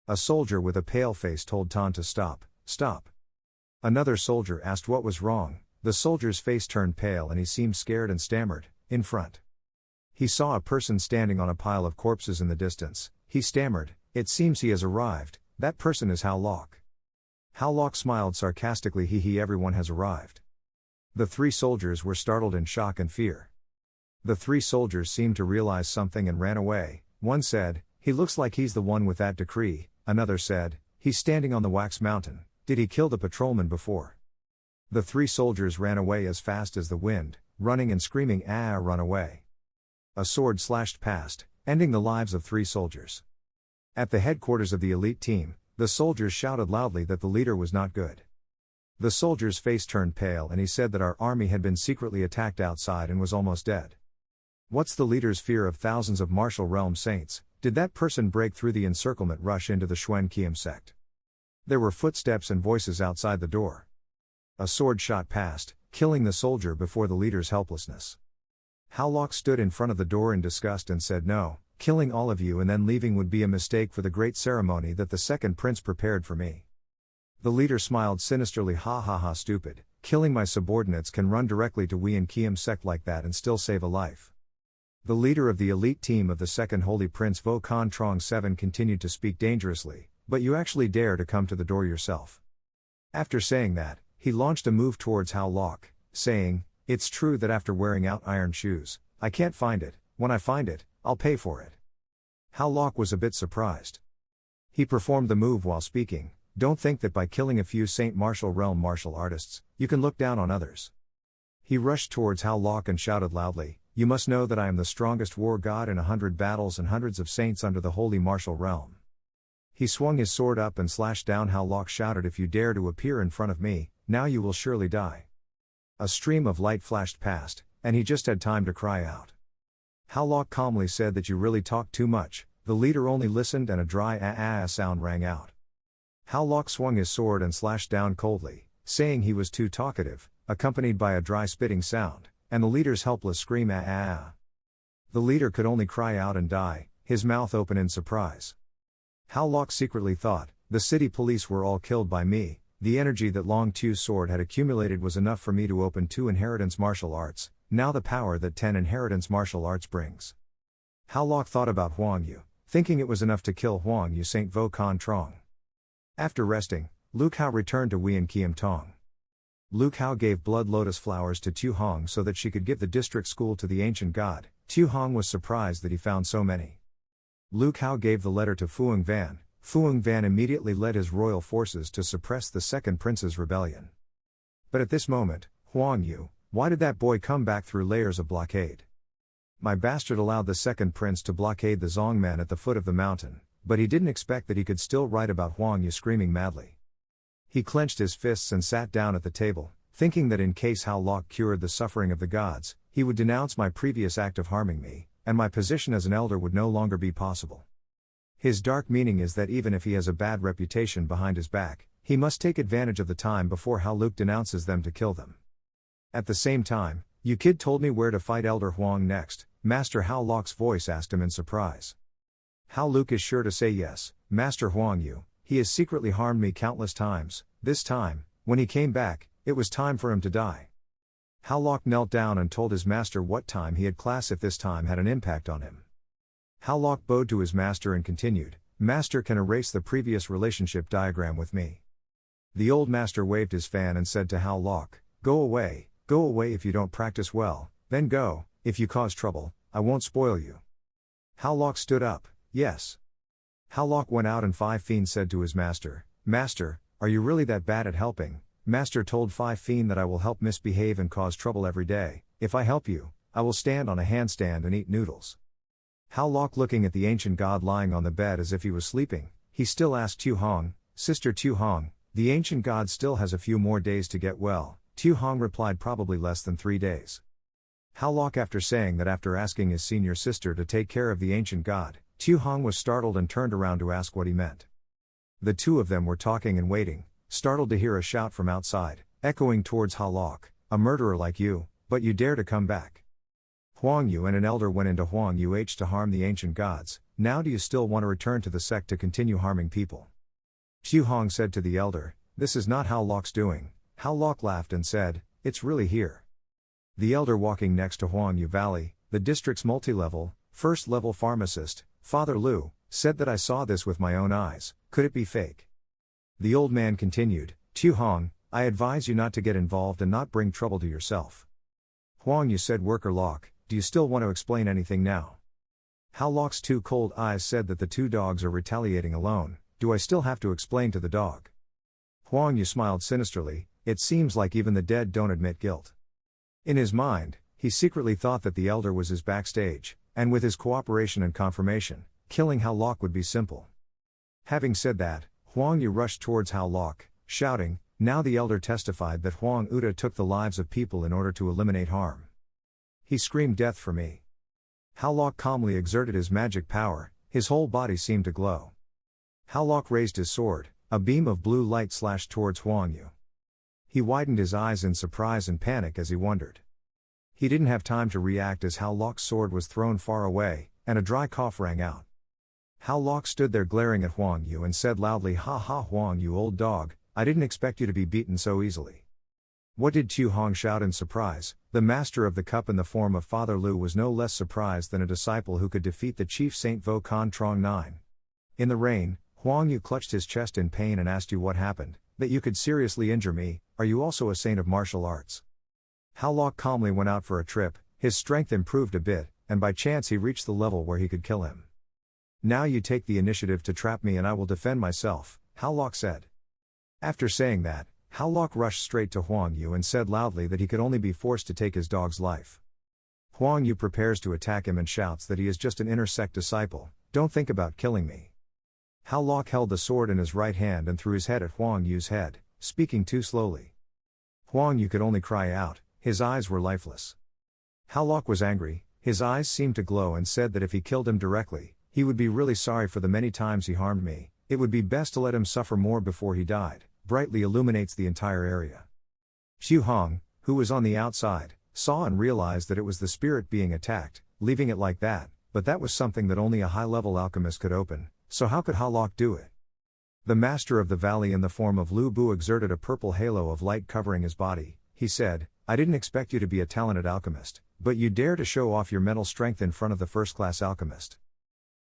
A soldier with a pale face told Tan to stop, stop. Another soldier asked what was wrong, the soldier's face turned pale and he seemed scared and stammered, in front. He saw a person standing on a pile of corpses in the distance, he stammered, it seems he has arrived, that person is Hao Lok. Hao Lok smiled sarcastically, he everyone has arrived. The three soldiers were startled in shock and fear. The three soldiers seemed to realize something and ran away. One said, he looks like he's the one with that decree, another said, he's standing on the wax mountain, did he kill the patrolman before? The three soldiers ran away as fast as the wind, running and screaming run away. A sword slashed past, ending the lives of three soldiers. At the headquarters of the elite team, the soldiers shouted loudly that the leader was not good. The soldier's face turned pale and he said that our army had been secretly attacked outside and was almost dead. What's the leader's fear of thousands of martial realm saints? Did that person break through the encirclement rush into the Xuan Qian sect? There were footsteps and voices outside the door. A sword shot past, killing the soldier before the leader's helplessness. Hao Lok stood in front of the door in disgust and said no, killing all of you and then leaving would be a mistake for the great ceremony that the second prince prepared for me. The leader smiled sinisterly, ha ha ha, stupid, killing my subordinates can run directly to Xuan Qian sect like that and still save a life. The leader of the elite team of the second holy prince Vo Con Trong 7 continued to speak dangerously, but you actually dare to come to the door yourself. After saying that, he launched a move towards Hao Lok, saying, it's true that after wearing out iron shoes, I can't find it, when I find it, I'll pay for it. Hao Lok was a bit surprised. He performed the move while speaking, don't think that by killing a few Saint Martial realm martial artists, you can look down on others. He rushed towards Hao Lok and shouted loudly, you must know that I am the strongest war god in 100 battles and hundreds of saints under the holy martial realm. He swung his sword up and slashed down. Hao Lok shouted, if you dare to appear in front of me, now you will surely die. A stream of light flashed past, and he just had time to cry out. Hao Lok calmly said that you really talk too much. The leader only listened and a dry sound rang out. Hao Lok swung his sword and slashed down coldly, saying he was too talkative, accompanied by a dry spitting sound, and the leader's helpless scream The leader could only cry out and die, his mouth open in surprise. Hao Lok secretly thought, the city police were all killed by me, the energy that Long Tu's sword had accumulated was enough for me to open 2 inheritance martial arts, now the power that 10 inheritance martial arts brings. Hao Lok thought about Huang Yu, thinking it was enough to kill Huang Yu Saint Vo Con Trong. After resting, Lu Hao returned to Xuan Qian Tong. Lu Hao gave blood lotus flowers to Tu Hong so that she could give the district school to the ancient god. Tu Hong was surprised that he found so many. Lu Hao gave the letter to Fuang Van. Fuang Van immediately led his royal forces to suppress the second prince's rebellion. But at this moment, Huang Yu, why did that boy come back through layers of blockade? My bastard allowed the second prince to blockade the Zongmen at the foot of the mountain, but he didn't expect that he could still write about Huang Yu screaming madly. He clenched his fists and sat down at the table, thinking that in case Hao Lok cured the suffering of the gods, he would denounce my previous act of harming me, and my position as an elder would no longer be possible. His dark meaning is that even if he has a bad reputation behind his back, he must take advantage of the time before Hao Luk denounces them to kill them. At the same time, you kid told me where to fight Elder Huang next, Master Hao Lok's voice asked him in surprise. Hao Luk is sure to say yes, Master Huang Yu, he has secretly harmed me countless times, this time, when he came back, it was time for him to die. Hao Lok knelt down and told his master what time he had class if this time had an impact on him. Hao Lok bowed to his master and continued, Master can erase the previous relationship diagram with me. The old master waved his fan and said to Hao Lok, go away if you don't practice well, then go, if you cause trouble, I won't spoil you. Hao Lok stood up, yes. Hao Lok went out and Five Fiend said to his master, Master, are you really that bad at helping? Master told Five Fiend that I will help misbehave and cause trouble every day, if I help you, I will stand on a handstand and eat noodles. Hao Lok looking at the ancient god lying on the bed as if he was sleeping, he still asked Tu Hong, Sister Tu Hong, the ancient god still has a few more days to get well. Tu Hong replied probably less than 3 days. Hao Lok after saying that after asking his senior sister to take care of the ancient god, Tu Hong was startled and turned around to ask what he meant. The two of them were talking and waiting, startled to hear a shout from outside, echoing towards Ha Lok, "A murderer like you, but you dare to come back." Huang Yu and an elder went into Huang Yu to harm the ancient gods. "Now do you still want to return to the sect to continue harming people?" Tu Hong said to the elder, "This is not How Lok's doing." How Lok laughed and said, "It's really here." The elder walking next to Huang Yu Valley, the district's multi-level, first-level pharmacist, Father Lu, said that I saw this with my own eyes. Could it be fake? The old man continued, "Tu Hong, I advise you not to get involved and not bring trouble to yourself." Huang Yu said, "Worker Lok, do you still want to explain anything now?" How Lok's two cold eyes said that the two dogs are retaliating alone. "Do I still have to explain to the dog?" Huang Yu smiled sinisterly. "It seems like even the dead don't admit guilt." In his mind, he secretly thought that the elder was his backstage, and with his cooperation and confirmation, killing How Lok would be simple. Having said that, Huang Yu rushed towards How Lok, shouting, "Now the elder testified that Huang Uda took the lives of people in order to eliminate harm. He screamed death for me." How Lok calmly exerted his magic power, his whole body seemed to glow. How Lok raised his sword, a beam of blue light slashed towards Huang Yu. He widened his eyes in surprise and panic as he wondered. He didn't have time to react as How Lok's sword was thrown far away, and a dry cough rang out. How Lok stood there glaring at Huang Yu and said loudly, "Ha ha Huang Yu old dog, I didn't expect you to be beaten so easily." What did Tu Hong shout in surprise? The master of the cup in the form of Father Lu was no less surprised than a disciple who could defeat the chief Saint Vo Con Trong 9. In the rain, Huang Yu clutched his chest in pain and asked, "You what happened, that you could seriously injure me? Are you also a saint of martial arts?" How Lok calmly went out for a trip, his strength improved a bit, and by chance he reached the level where he could kill him. "Now you take the initiative to trap me and I will defend myself," How Lok said. After saying that, How Lok rushed straight to Huang Yu and said loudly that he could only be forced to take his dog's life. Huang Yu prepares to attack him and shouts that he is just an inner sect disciple. "Don't think about killing me." How Lok held the sword in his right hand and threw his head at Huang Yu's head, speaking too slowly. Huang Yu could only cry out, his eyes were lifeless. How Lok was angry, his eyes seemed to glow and said that if he killed him directly, he would be really sorry for the many times he harmed me. It would be best to let him suffer more before he died. Brightly illuminates the entire area. Tu Hong, who was on the outside, saw and realized that it was the spirit being attacked, leaving it like that, but that was something that only a high-level alchemist could open, so how could Ha Lok do it? The master of the valley in the form of Lu Bu exerted a purple halo of light covering his body. He said, "I didn't expect you to be a talented alchemist, but you dare to show off your mental strength in front of the first-class alchemist.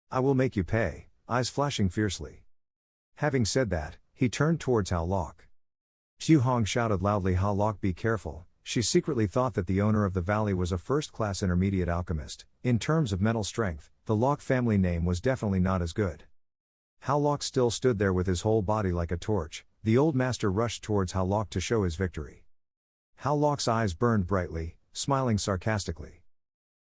I will make you pay," eyes flashing fiercely. Having said that, he turned towards How Lok. Tu Hong shouted loudly, "Ha Lok, be careful." She secretly thought that the owner of the valley was a first-class intermediate alchemist. In terms of mental strength, the Lok family name was definitely not as good. How Lok still stood there with his whole body like a torch. The old master rushed towards How Lok to show his victory. How Lok's eyes burned brightly, smiling sarcastically.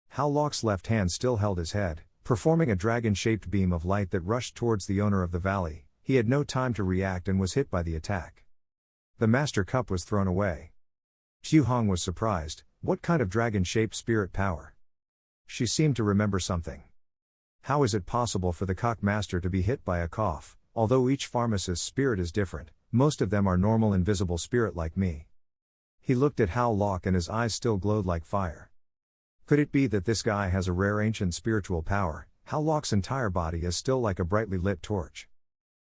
How Lok's left hand still held his head, performing a dragon-shaped beam of light that rushed towards the owner of the valley. He had no time to react and was hit by the attack. The master cup was thrown away. Tu Hong was surprised. What kind of dragon-shaped spirit power? She seemed to remember something. How is it possible for the cock master to be hit by a cough? Although each pharmacist's spirit is different, most of them are normal invisible spirit like me. He looked at How Lok and his eyes still glowed like fire. Could it be that this guy has a rare ancient spiritual power? How Lok's entire body is still like a brightly lit torch.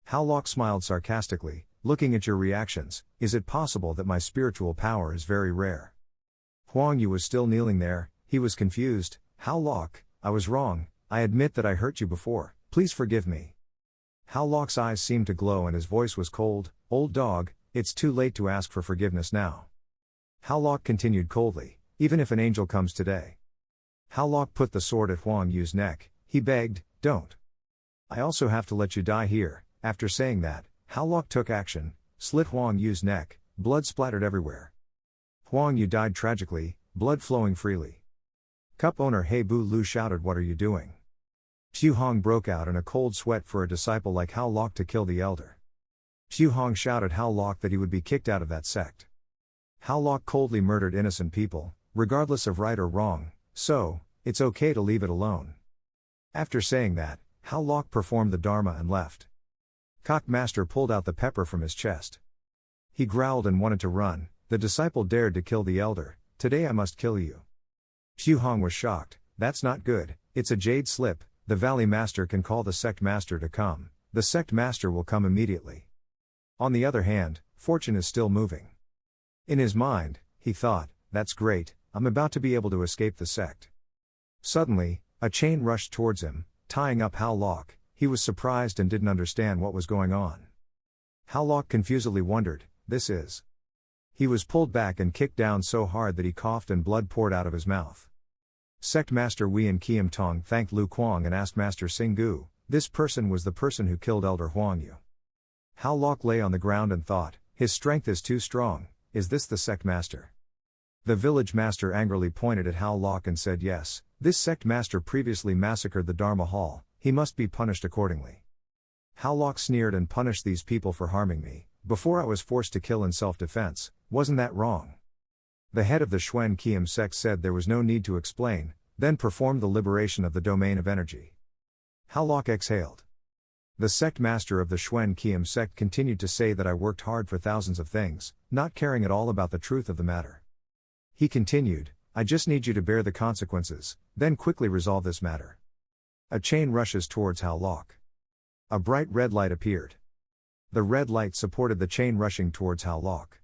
How Lok smiled sarcastically, looking at your reactions. Is it possible that my spiritual power is very rare? Huang Yu was still kneeling there, he was confused. How Lok, I was wrong, I admit that I hurt you before, please forgive me. How Lok's eyes seemed to glow and his voice was cold. Old dog, it's too late to ask for forgiveness now. How Lok continued coldly, even if an angel comes today. How Lok put the sword at Huang Yu's neck, he begged, "Don't. I also have to let you die here." After saying that, How Lok took action, slit Huang Yu's neck, blood splattered everywhere. Huang Yu died tragically, blood flowing freely. Cup owner He Bu Lu shouted, "What are you doing?" Tu Hong broke out in a cold sweat for a disciple like How Lok to kill the elder. Tu Hong shouted How Lok that he would be kicked out of that sect. How Lok coldly murdered innocent people, regardless of right or wrong, so, it's okay to leave it alone. After saying that, How Locke performed the Dharma and left. Cock Master pulled out the pepper from his chest. He growled and wanted to run. The disciple dared to kill the elder. Today I must kill you. Qiu Hong was shocked. That's not good, it's a jade slip. The Valley Master can call the sect master to come. The sect master will come immediately. On the other hand, fortune is still moving. In his mind, he thought, that's great, I'm about to be able to escape the sect. Suddenly, a chain rushed towards him, tying up How Locke. He was surprised and didn't understand what was going on. How Locke confusedly wondered, this is. He was pulled back and kicked down so hard that he coughed and blood poured out of his mouth. Sect Master Wei and Kiem Tong thanked Lu Kuang and asked Master Xinggu, this person was the person who killed Elder Huang Yu. How Locke lay on the ground and thought, his strength is too strong, is this the sect master? The village master angrily pointed at How Locke and said yes, this sect master previously massacred the Dharma Hall, he must be punished accordingly. How Locke sneered and punished these people for harming me, before I was forced to kill in self-defense, wasn't that wrong? The head of the Xuan Kiem sect said there was no need to explain, then performed the liberation of the domain of energy. How Locke exhaled. The sect master of the Xuan Kiem sect continued to say that I worked hard for thousands of things, not caring at all about the truth of the matter. He continued, I just need you to bear the consequences, then quickly resolve this matter. A chain rushes towards How Locke. A bright red light appeared. The red light supported the chain rushing towards How Locke.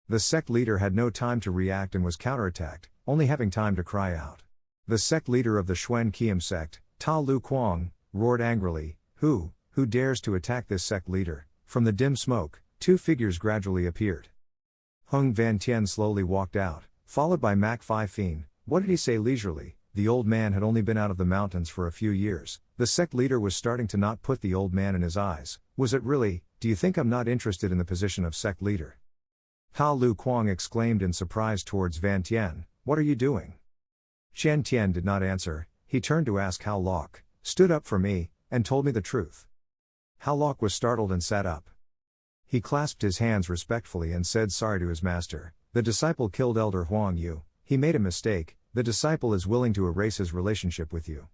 The sect leader had no time to react and was counterattacked, only having time to cry out. The sect leader of the Xuan Kiem sect, Ta Lu Kuang, roared angrily, Who dares to attack this sect leader? From the dim smoke, two figures gradually appeared. Hung Van Tien slowly walked out, followed by Mac Phi Phin. What did he say leisurely? The old man had only been out of the mountains for a few years. The sect leader was starting to not put the old man in his eyes. Was it really, do you think I'm not interested in the position of sect leader? Ha Lu Kuang exclaimed in surprise towards Van Tien, what are you doing? Chen Tian did not answer. He turned to ask How Locke, stood up for me, and told me the truth. How Locke was startled and sat up. He clasped his hands respectfully and said sorry to his master. The disciple killed Elder Huang Yu. He made a mistake. The disciple is willing to erase his relationship with you.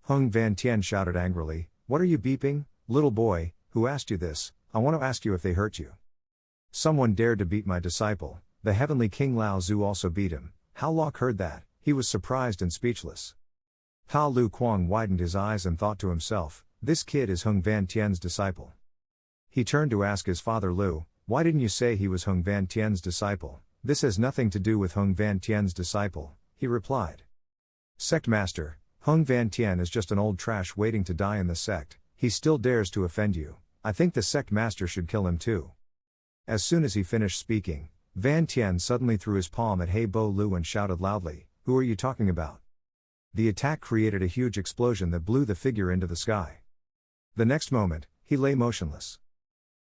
Hung Van Tien shouted angrily, what are you beeping, little boy, who asked you this? I want to ask you if they hurt you. Someone dared to beat my disciple. The heavenly King Lao Zu also beat him. How Locke heard that, he was surprised and speechless. Ha Lu Kuang widened his eyes and thought to himself, this kid is Hung Van Tien's disciple. He turned to ask his father Lu, why didn't you say he was Hung Van Tien's disciple? This has nothing to do with Hung Van Tien's disciple, he replied. Sect Master, Hung Van Tien is just an old trash waiting to die in the sect. He still dares to offend you. I think the sect master should kill him too. As soon as he finished speaking, Van Tien suddenly threw his palm at He Bo Lu and shouted loudly, who are you talking about? The attack created a huge explosion that blew the figure into the sky. The next moment, he lay motionless.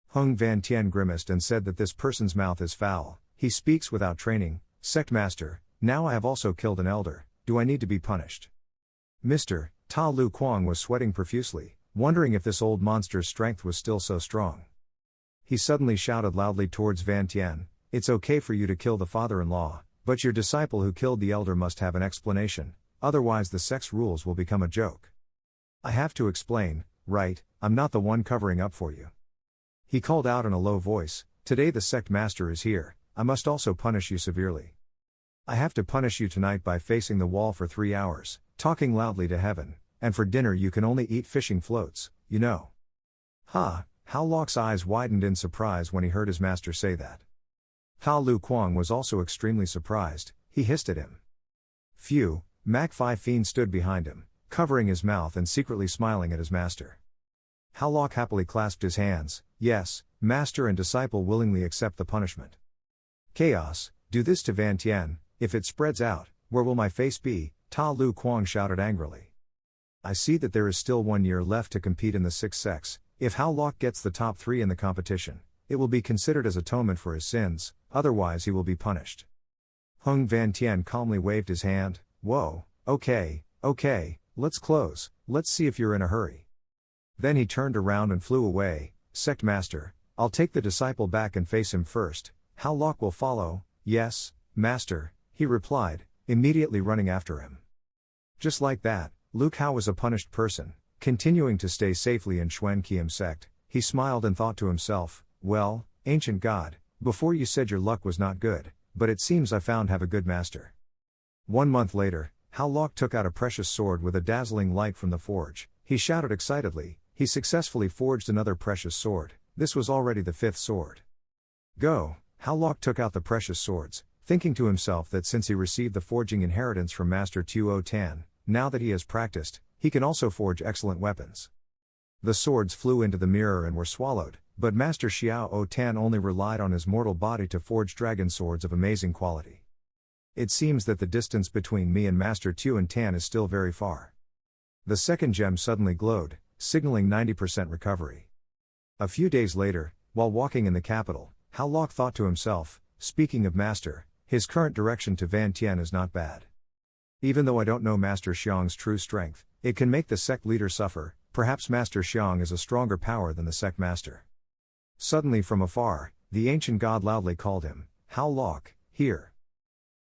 Hung Van Tien grimaced and said that this person's mouth is foul, he speaks without training. Sect Master, now I have also killed an elder, do I need to be punished? Mr. Ta Lu Kuang was sweating profusely, wondering if this old monster's strength was still so strong. He suddenly shouted loudly towards Van Tien, it's okay for you to kill the father-in-law, but your disciple who killed the elder must have an explanation, otherwise the sect's rules will become a joke. I have to explain, right, I'm not the one covering up for you. He called out in a low voice, today the sect master is here, I must also punish you severely. I have to punish you tonight by facing the wall for 3 hours, talking loudly to heaven, and for dinner you can only eat fishing floats, you know. How Locke's eyes widened in surprise when he heard his master say that. Ha Lu Kuang was also extremely surprised, he hissed at him. Phew, Mac Phi Phin stood behind him, covering his mouth and secretly smiling at his master. How Locke happily clasped his hands, yes, master and disciple willingly accept the punishment. Chaos, do this to Van Tien, if it spreads out, where will my face be? Ta Lu Kuang shouted angrily. I see that there is still 1 year left to compete in the 6 sects. If How Locke gets the top 3 in the competition, it will be considered as atonement for his sins, otherwise he will be punished. Hung Van Tien calmly waved his hand, whoa, okay, let's close, let's see if you're in a hurry. Then he turned around and flew away. Sect Master, I'll take the disciple back and face him first, How Locke will follow. Yes, Master, he replied, immediately running after him. Just like that, Luke Hao was a punished person. continuing to stay safely in Shwen Kiem sect, he smiled and thought to himself, well, ancient god, before you said your luck was not good, but it seems I found have a good master. 1 month later, Hao Lok took out a precious sword with a dazzling light from the forge. He shouted excitedly, he successfully forged another precious sword. This was already the 5th sword. Go! Hao Lok took out the precious swords, thinking to himself that since he received the forging inheritance from Master Tuo Tan, now that he has practiced, he can also forge excellent weapons. The swords flew into the mirror and were swallowed, but Master Xiao O Tan only relied on his mortal body to forge dragon swords of amazing quality. It seems that the distance between me and Master Tuan Tan is still very far. The second gem suddenly glowed, signaling 90% recovery. A few days later, while walking in the capital, Hao Lok thought to himself, speaking of Master, his current direction to Van Tian is not bad. Even though I don't know Master Xiang's true strength, it can make the sect leader suffer. Perhaps Master Xiang is a stronger power than the sect master. Suddenly from afar, the ancient god loudly called him, Hao Lok, here.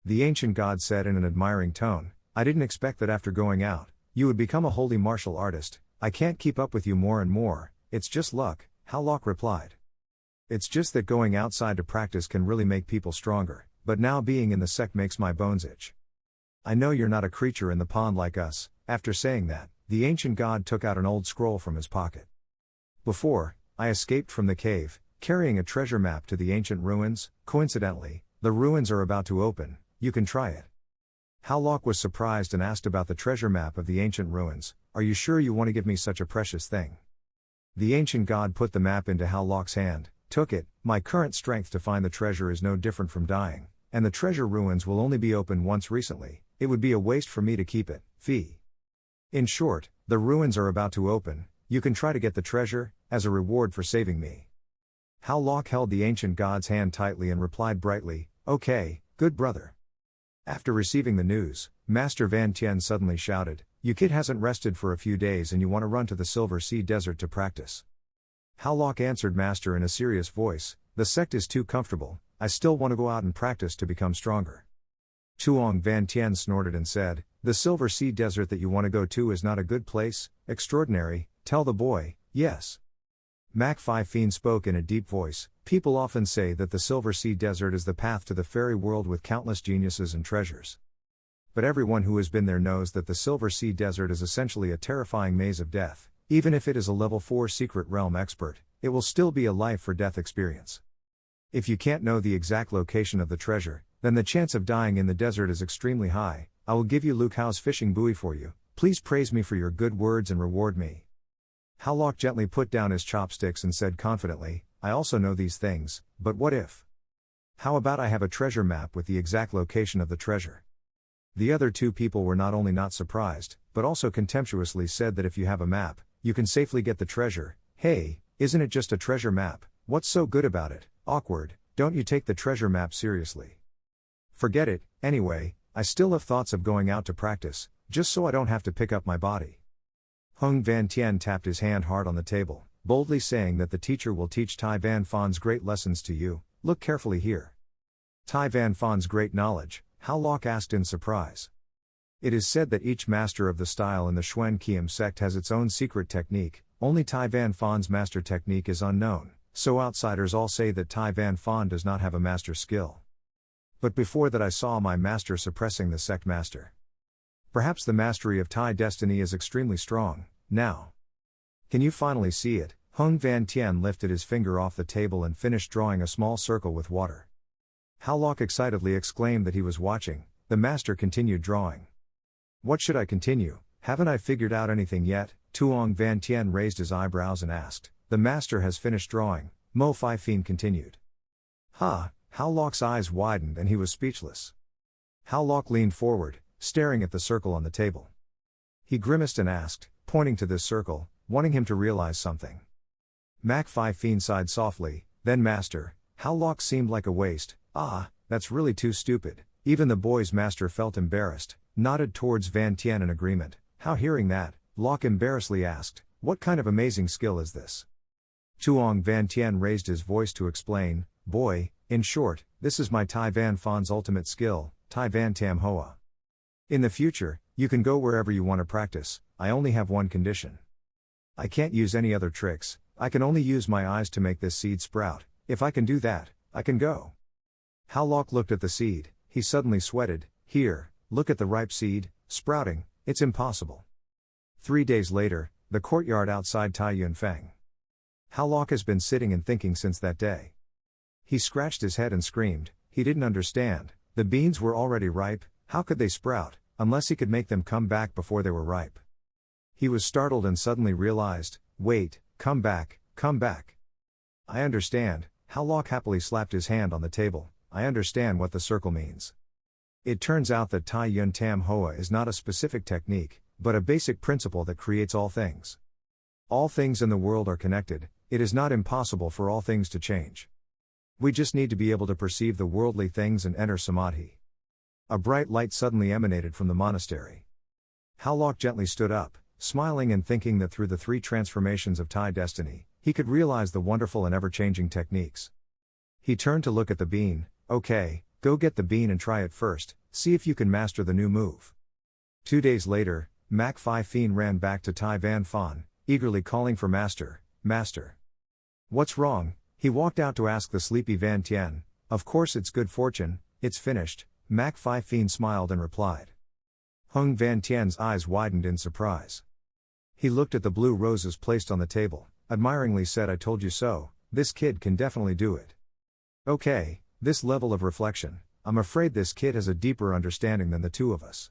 The ancient god said in an admiring tone, I didn't expect that after going out, you would become a holy martial artist. I can't keep up with you more and more, it's just luck, Hao Lok replied. It's just that going outside to practice can really make people stronger, but now being in the sect makes my bones itch. I know you're not a creature in the pond like us. After saying that, the ancient god took out an old scroll from his pocket. Before, I escaped from the cave, carrying a treasure map to the ancient ruins. Coincidentally, the ruins are about to open, you can try it. Hao Lok was surprised and asked about the treasure map of the ancient ruins. Are you sure you want to give me such a precious thing? The ancient god put the map into Hao Lok's hand, took it. My current strength to find the treasure is no different from dying, and the treasure ruins will only be opened once recently. It would be a waste for me to keep it. Fee. In short, the ruins are about to open, you can try to get the treasure, as a reward for saving me. Hao Lok held the ancient god's hand tightly and replied brightly, okay, good brother. After receiving the news, Master Van Tian suddenly shouted, you kid hasn't rested for a few days and you want to run to the Silver Sea Desert to practice. Hao Lok answered Master in a serious voice, the sect is too comfortable, I still want to go out and practice to become stronger. Tuong Van Tian snorted and said, the Silver Sea Desert that you want to go to is not a good place, extraordinary, tell the boy, yes. Mac Phi Fien spoke in a deep voice, people often say that the Silver Sea Desert is the path to the fairy world with countless geniuses and treasures. But everyone who has been there knows that the Silver Sea Desert is essentially a terrifying maze of death. Even if it is a level 4 secret realm expert, it will still be a life or death experience. If you can't know the exact location of the treasure, then the chance of dying in the desert is extremely high. I will give you Luke Hao's fishing buoy for you, please praise me for your good words and reward me. Hao Lok gently put down his chopsticks and said confidently, I also know these things, but what if? How about I have a treasure map with the exact location of the treasure? The other two people were not only not surprised, but also contemptuously said that if you have a map, you can safely get the treasure. Hey, isn't it just a treasure map? What's so good about it? Awkward, don't you take the treasure map seriously? Forget it, anyway, I still have thoughts of going out to practice, just so I don't have to pick up my body. Hung Van Tian tapped his hand hard on the table, boldly saying that the teacher will teach Tai Van Fan's great lessons to you, look carefully here. Tai Van Fan's great knowledge, Hao Lok asked in surprise. It is said that each master of the style in the Shwen Kiem sect has its own secret technique, only Tai Van Fan's master technique is unknown, so outsiders all say that Tai Van Fan does not have a master skill. But before that I saw my master suppressing the sect master. Perhaps the mastery of Tai destiny is extremely strong, now. Can you finally see it? Hung Van Tian lifted his finger off the table and finished drawing a small circle with water. Hao Lok excitedly exclaimed that he was watching. The master continued drawing. What should I continue? Haven't I figured out anything yet? Tuong Van Tian raised his eyebrows and asked. The master has finished drawing, Mo Phi Fien continued. Ha! Hao Lok's eyes widened and he was speechless. Hao Lok leaned forward, staring at the circle on the table. He grimaced and asked, pointing to this circle, wanting him to realize something. Mac Phi Fien sighed softly, then master, Hao Lok seemed like a waste. Ah, that's really too stupid. Even the boy's master felt embarrassed, nodded towards Van Tian in agreement. How hearing that, Lok embarrassedly asked, what kind of amazing skill is this? Tuong Van Tian raised his voice to explain, boy, in short, this is my Tai Van Fan's ultimate skill, Tai Van Tam Hoa. In the future, you can go wherever you want to practice, I only have one condition. I can't use any other tricks, I can only use my eyes to make this seed sprout. If I can do that, I can go. Howlock looked at the seed, he suddenly sweated. Here, look at the ripe seed, sprouting, it's impossible. 3 days later, the courtyard outside Tai Yunfeng. Howlock has been sitting and thinking since that day. He scratched his head and screamed, he didn't understand, the beans were already ripe, how could they sprout, unless he could make them come back before they were ripe. He was startled and suddenly realized, wait, come back, come back. I understand, Howlock happily slapped his hand on the table, I understand what the circle means. It turns out that Tai Yun Tam Hoa is not a specific technique, but a basic principle that creates all things. All things in the world are connected, it is not impossible for all things to change. We just need to be able to perceive the worldly things and enter samadhi. A bright light suddenly emanated from the monastery. Howlock gently stood up, smiling and thinking that through the 3 transformations of Tai destiny, he could realize the wonderful and ever-changing techniques. He turned to look at the bean, okay, go get the bean and try it first, see if you can master the new move. 2 days later, Mac Phi Phin ran back to Tai Van Fan, eagerly calling for Master, Master. What's wrong? He walked out to ask the sleepy Van Tien. Of course it's good fortune, it's finished, Mac Phi Phin smiled and replied. Hung Van Tien's eyes widened in surprise. He looked at the blue roses placed on the table, admiringly said, I told you so, this kid can definitely do it. Okay, this level of reflection, I'm afraid this kid has a deeper understanding than the two of us.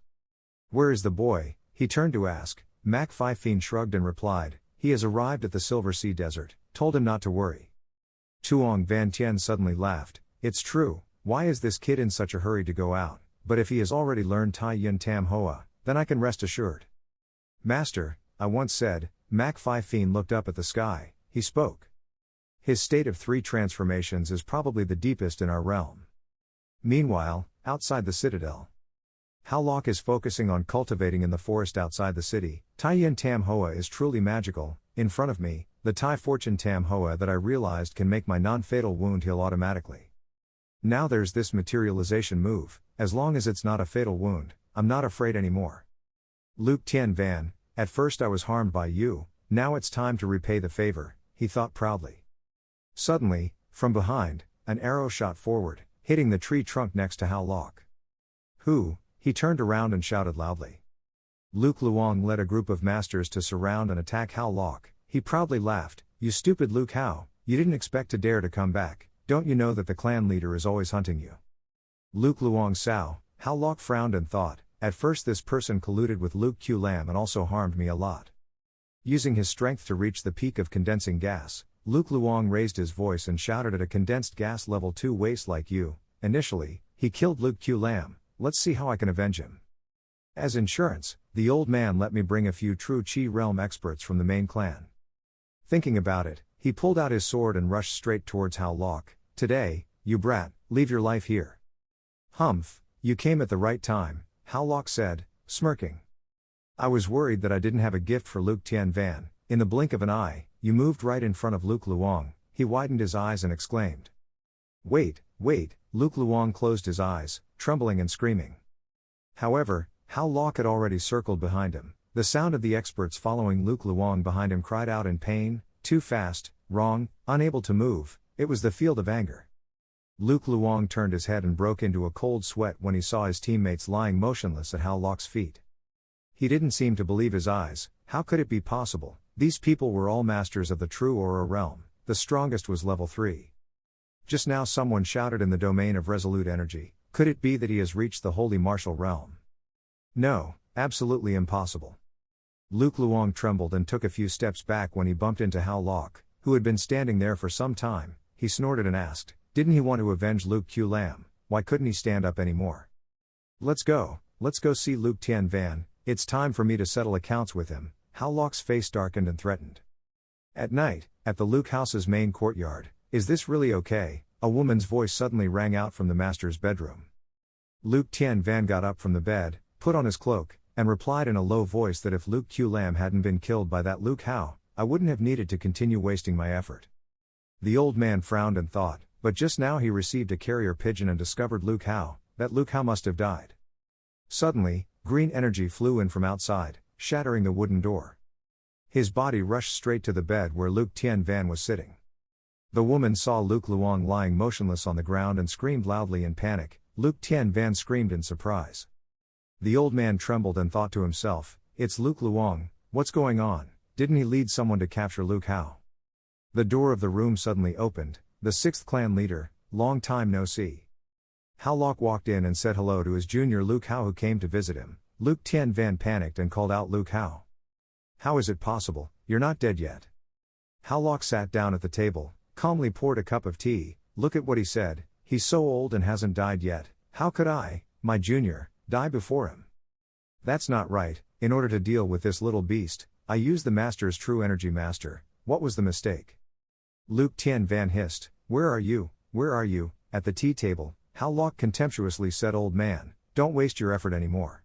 Where is the boy? He turned to ask. Mac Phi Phin shrugged and replied, he has arrived at the Silver Sea Desert, told him not to worry. Tuong Van Tien suddenly laughed, it's true, why is this kid in such a hurry to go out, but if he has already learned Tai Yun Tam Hoa, then I can rest assured. Master, I once said, Mac Phi Phin looked up at the sky, he spoke. His state of 3 transformations is probably the deepest in our realm. Meanwhile, outside the citadel. Howlock is focusing on cultivating in the forest outside the city. Tai Yun Tam Hoa is truly magical. In front of me, the Tai Fortune Tam Hoa that I realized can make my non-fatal wound heal automatically. Now there's this materialization move, as long as it's not a fatal wound, I'm not afraid anymore. Luke Tien Van, at first I was harmed by you, now it's time to repay the favor, he thought proudly. Suddenly, from behind, an arrow shot forward, hitting the tree trunk next to Howlock. Who? He turned around and shouted loudly. Luke Luong led a group of masters to surround and attack Howlock. He proudly laughed, you stupid Luke Hao, you didn't expect to dare to come back, don't you know that the clan leader is always hunting you? Luke Luong Sao, Howlock frowned and thought, at first this person colluded with Luke Q Lam and also harmed me a lot. Using his strength to reach the peak of condensing gas, Luke Luong raised his voice and shouted at a condensed gas level 2 waste like you. Initially, he killed Luke Q Lam, let's see how I can avenge him. As insurance, the old man let me bring a few true Qi realm experts from the main clan. Thinking about it, he pulled out his sword and rushed straight towards Howlock. Today, you brat, leave your life here. Humph, you came at the right time, Howlock said, smirking. I was worried that I didn't have a gift for Luke Tien Van. In the blink of an eye, you moved right in front of Luke Luong. He widened his eyes and exclaimed. Wait, Luke Luong closed his eyes, trembling and screaming. However, Howlock had already circled behind him. The sound of the experts following Luke Luong behind him cried out in pain, too fast, wrong, unable to move, it was the field of anger. Luke Luong turned his head and broke into a cold sweat when he saw his teammates lying motionless at Howlock's feet. He didn't seem to believe his eyes, how could it be possible? These people were all masters of the true Aura realm, the strongest was level 3. Just now someone shouted in the domain of resolute energy, could it be that he has reached the holy martial realm? No, absolutely impossible. Luke Luong trembled and took a few steps back when he bumped into Howlock, who had been standing there for some time. He snorted and asked, didn't he want to avenge Luke Q Lam, why couldn't he stand up anymore? Let's go see Luke Tien Van, it's time for me to settle accounts with him. Howlock's face darkened and threatened. At night, at the Luke house's main courtyard, is this really okay? A woman's voice suddenly rang out from the master's bedroom. Luke Tien Van got up from the bed, put on his cloak, and replied in a low voice that if Luke Q Lam hadn't been killed by that Luke Hao, I wouldn't have needed to continue wasting my effort. The old man frowned and thought, but just now he received a carrier pigeon and discovered Luke Hao, that Luke Hao must have died. Suddenly, green energy flew in from outside, shattering the wooden door. His body rushed straight to the bed where Luke Tien Van was sitting. The woman saw Luke Luong lying motionless on the ground and screamed loudly in panic. Luke Tien Van screamed in surprise. The old man trembled and thought to himself, "It's Luke Luong, what's going on? Didn't he lead someone to capture Luke Hao?" The door of the room suddenly opened. The 6th clan leader, long time no see. Hao Lok walked in and said hello to his junior Luke Hao who came to visit him. Luke Tien Van panicked and called out Luke Hao. "How is it possible, you're not dead yet?" Hao Lok sat down at the table, calmly poured a cup of tea. "Look at what he said, he's so old and hasn't died yet. How could I, my junior, die before him? That's not right. In order to deal with this little beast, I used the Master's true energy master. What was the mistake?" Luke Tien Van hissed, "Where are you, at the tea table?" Hao Lok contemptuously said, "Old man, don't waste your effort anymore."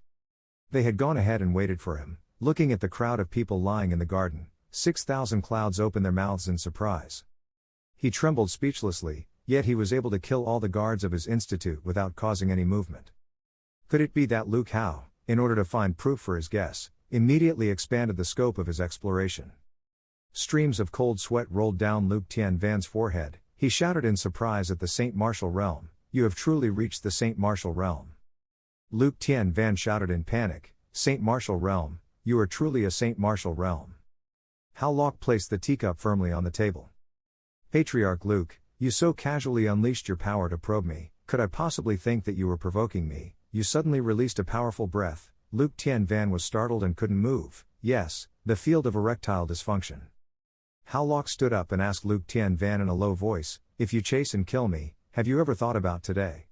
They had gone ahead and waited for him, looking at the crowd of people lying in the garden. 6,000 clouds opened their mouths in surprise. He trembled speechlessly, yet he was able to kill all the guards of his institute without causing any movement. Could it be that Luke Hao, in order to find proof for his guess, immediately expanded the scope of his exploration? Streams of cold sweat rolled down Luke Tien Van's forehead. He shouted in surprise at the Saint Martial Realm, "You have truly reached the Saint Martial Realm." Luke Tien Van shouted in panic, "Saint Martial Realm, you are truly a Saint Martial Realm." Hao Lok placed the teacup firmly on the table. "Patriarch Luke, you so casually unleashed your power to probe me. Could I possibly think that you were provoking me?" You suddenly released a powerful breath. Luke Tien Van was startled and couldn't move. Yes, the field of erectile dysfunction. Hao Lok stood up and asked Luke Tien Van in a low voice, "If you chase and kill me, have you ever thought about today?"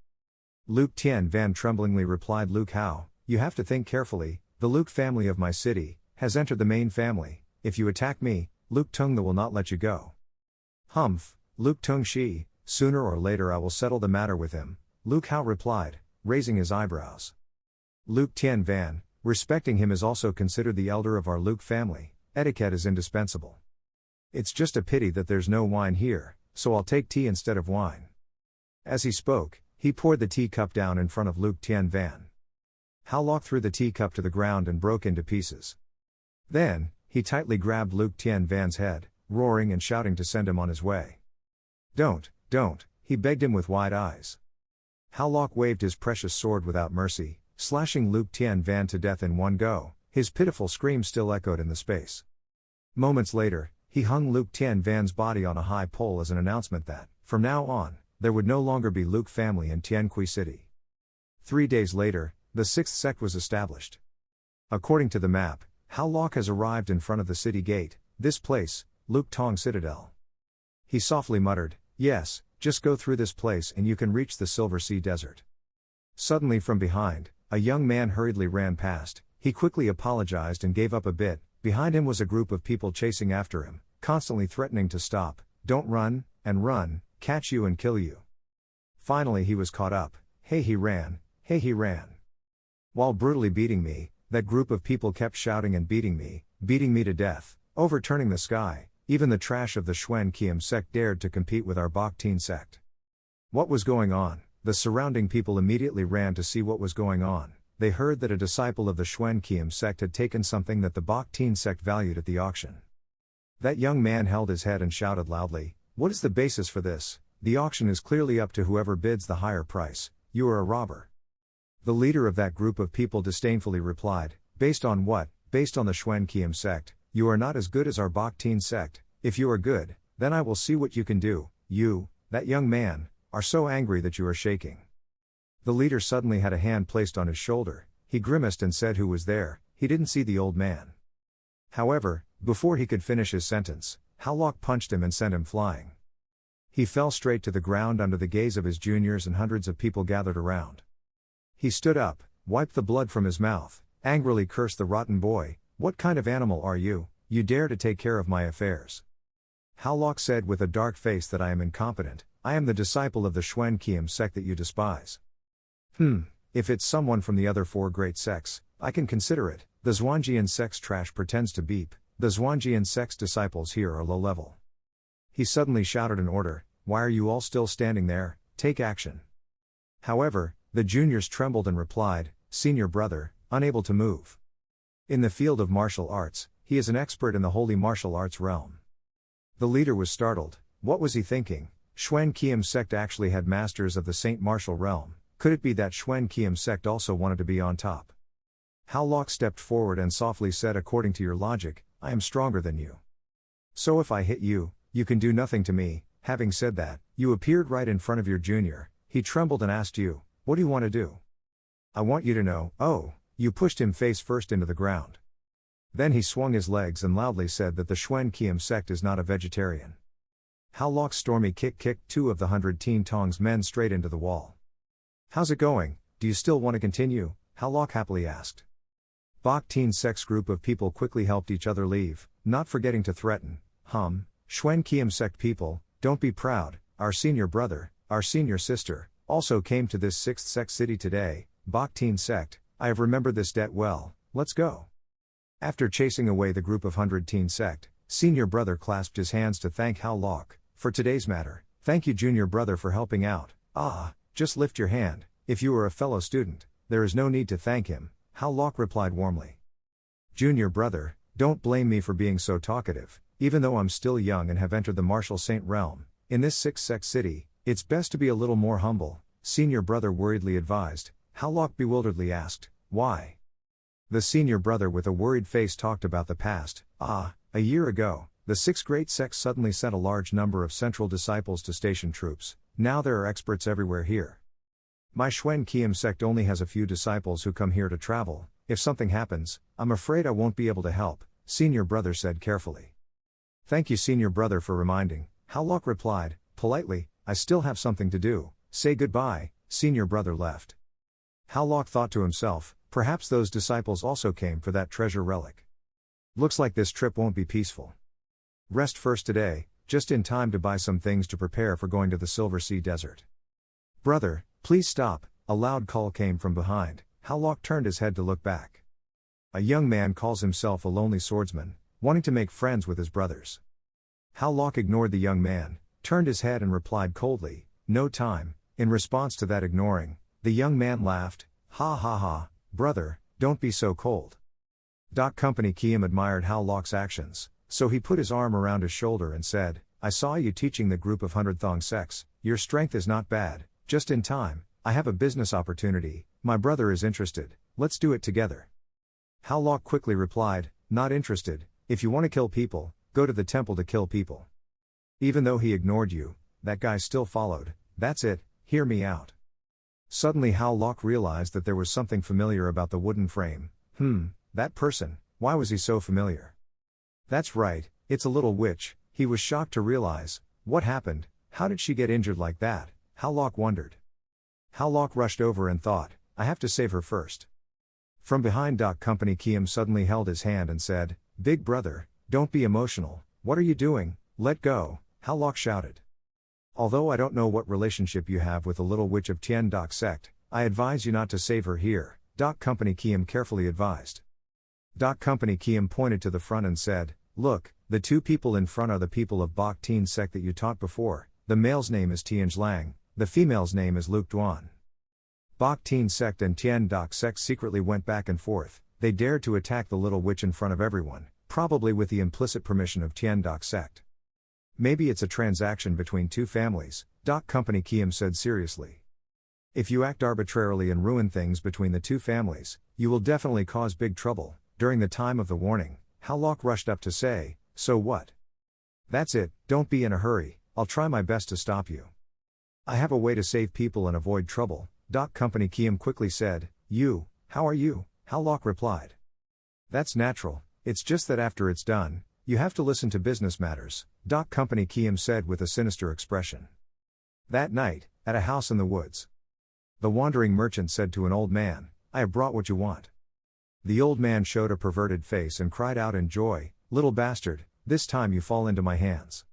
Luke Tien Van tremblingly replied, "Luke Hao, you have to think carefully. The Luke family of my city has entered the main family. If you attack me, Luke Tungtha will not let you go." "Humph, Luke Tungshi, sooner or later I will settle the matter with him," Luke Hao replied, raising his eyebrows. Luke Tien Van, respecting him, is also considered the elder of our Luke family. Etiquette is indispensable. "It's just a pity that there's no wine here, so I'll take tea instead of wine." As he spoke, he poured the teacup down in front of Luke Tien Van. Hao Lok threw the teacup to the ground and broke into pieces. Then, he tightly grabbed Luke Tien Van's head, roaring and shouting to send him on his way. Don't, he begged him with wide eyes. Hao Lok waved his precious sword without mercy, slashing Luke Tien Van to death in one go. His pitiful scream still echoed in the space. Moments later, he hung Luke Tien Van's body on a high pole as an announcement that, from now on, there would no longer be Luke family in Tianqi City. 3 days later, the 6th sect was established. According to the map, Hao Lok has arrived in front of the city gate. This place, Luke Tong Citadel. He softly muttered, "Yes, just go through this place and you can reach the Silver Sea Desert." Suddenly from behind, a young man hurriedly ran past. He quickly apologized and gave up a bit. Behind him was a group of people chasing after him, constantly threatening to stop. "Don't run, and run, catch you and kill you." Finally he was caught up. Hey he ran. While brutally beating me, that group of people kept shouting and beating me to death, overturning the sky. Even the trash of the Xuan Qian sect dared to compete with our Bakhtin sect. What was going on? The surrounding people immediately ran to see what was going on. They heard that a disciple of the Xuan Qian sect had taken something that the Bakhtin sect valued at the auction. That young man held his head and shouted loudly, "What is the basis for this? The auction is clearly up to whoever bids the higher price. You are a robber." The leader of that group of people disdainfully replied, "Based on what? Based on the Xuan Qian sect. You are not as good as our Bakhtin sect. If you are good, then I will see what you can do. You, that young man, are so angry that you are shaking." The leader suddenly had a hand placed on his shoulder. He grimaced and said who was there. He didn't see the old man. However, before he could finish his sentence, Hao Lok punched him and sent him flying. He fell straight to the ground under the gaze of his juniors and hundreds of people gathered around. He stood up, wiped the blood from his mouth, angrily cursed the rotten boy. "What kind of animal are you? You dare to take care of my affairs?" Hao Lok said with a dark face that I am incompetent. I am the disciple of the Xuan Qian sect that you despise. If it's someone from the other 4 great sects, I can consider it. The Zhuangjian sect's trash pretends to beep. The Zhuangjian sect's disciples here are low level. He suddenly shouted an order, "Why are you all still standing there? Take action." However, the juniors trembled and replied, "Senior brother, unable to move." In the field of martial arts, he is an expert in the holy martial arts realm. The leader was startled. What was he thinking? Xuan Qian's sect actually had masters of the Saint Martial realm. Could it be that Xuan Qian's sect also wanted to be on top? Hao Lok stepped forward and softly said, according to your logic, I am stronger than you. So if I hit you, you can do nothing to me. Having said that, you appeared right in front of your junior. He trembled and asked you, what do you want to do? I want you to know, oh, you pushed him face first into the ground. Then he swung his legs and loudly said that the Xuan Qian sect is not a vegetarian. Hao Lok's stormy kick kicked 2 of the 100 Teen Tong's men straight into the wall. How's it going? Do you still want to continue? Hao Lok happily asked. Bok Teen sect's group of people quickly helped each other leave, not forgetting to threaten. Xuan Qian sect people, don't be proud, our senior brother, our senior sister, also came to this 6th sect city today. Bok Teen sect, I have remembered this debt well, let's go. After chasing away the group of 100 Teen sect, senior brother clasped his hands to thank Hao Lok for today's matter. Thank you junior brother for helping out. Just lift your hand, if you are a fellow student, there is no need to thank him, Hao Lok replied warmly. Junior brother, don't blame me for being so talkative, even though I'm still young and have entered the martial saint realm, in this 6th sect city, it's best to be a little more humble, senior brother worriedly advised. Hao Lok bewilderedly asked, why? The senior brother with a worried face talked about the past. A year ago, the 6th great sect suddenly sent a large number of central disciples to station troops. Now there are experts everywhere here. My Xuan Qian sect only has a few disciples who come here to travel. If something happens, I'm afraid I won't be able to help, senior brother said carefully. Thank you senior brother for reminding, Hao Lok replied, politely, I still have something to do, say goodbye, senior brother left. Hao Lok thought to himself, perhaps those disciples also came for that treasure relic. Looks like this trip won't be peaceful. Rest first today, just in time to buy some things to prepare for going to the Silver Sea Desert. Brother, please stop, a loud call came from behind. Hao Lok turned his head to look back. A young man calls himself a lonely swordsman, wanting to make friends with his brothers. Hao Lok ignored the young man, turned his head and replied coldly, no time. In response to that ignoring, the young man laughed, ha ha ha, brother, don't be so cold. Company Kiem admired Hao Lok's actions, so he put his arm around his shoulder and said, I saw you teaching the group of 100 Thong sects, your strength is not bad, just in time, I have a business opportunity, my brother is interested, let's do it together. Hao Lok quickly replied, not interested, if you want to kill people, go to the temple to kill people. Even though he ignored you, that guy still followed, that's it, hear me out. Suddenly Hao Lok realized that there was something familiar about the wooden frame. That person, why was he so familiar? That's right, it's a little witch. He was shocked to realize, what happened, how did she get injured like that? Hao Lok wondered. Hao Lok rushed over and thought, I have to save her first. From behind Company Kiem suddenly held his hand and said, big brother, don't be emotional, what are you doing, let go, Hao Lok shouted. Although I don't know what relationship you have with the little witch of Tien Doc sect, I advise you not to save her here, Company Kiem carefully advised. Company Kiem pointed to the front and said, look, the 2 people in front are the people of Bok Tien sect that you taught before, the male's name is Tianj Lang, the female's name is Luke Duan. Bok Tien sect and Tien Doc sect secretly went back and forth, they dared to attack the little witch in front of everyone, probably with the implicit permission of Tien Doc sect. Maybe it's a transaction between 2 families, Company Kiem said seriously. If you act arbitrarily and ruin things between the 2 families, you will definitely cause big trouble. During the time of the warning, Hao Lok rushed up to say, so what? That's it, don't be in a hurry, I'll try my best to stop you. I have a way to save people and avoid trouble, Company Kiem quickly said, how are you? Hao Lok replied. That's natural, it's just that after it's done, you have to listen to business matters, Company Kiem said with a sinister expression. That night, at a house in the woods, the wandering merchant said to an old man, I have brought what you want. The old man showed a perverted face and cried out in joy, little bastard, this time you fall into my hands.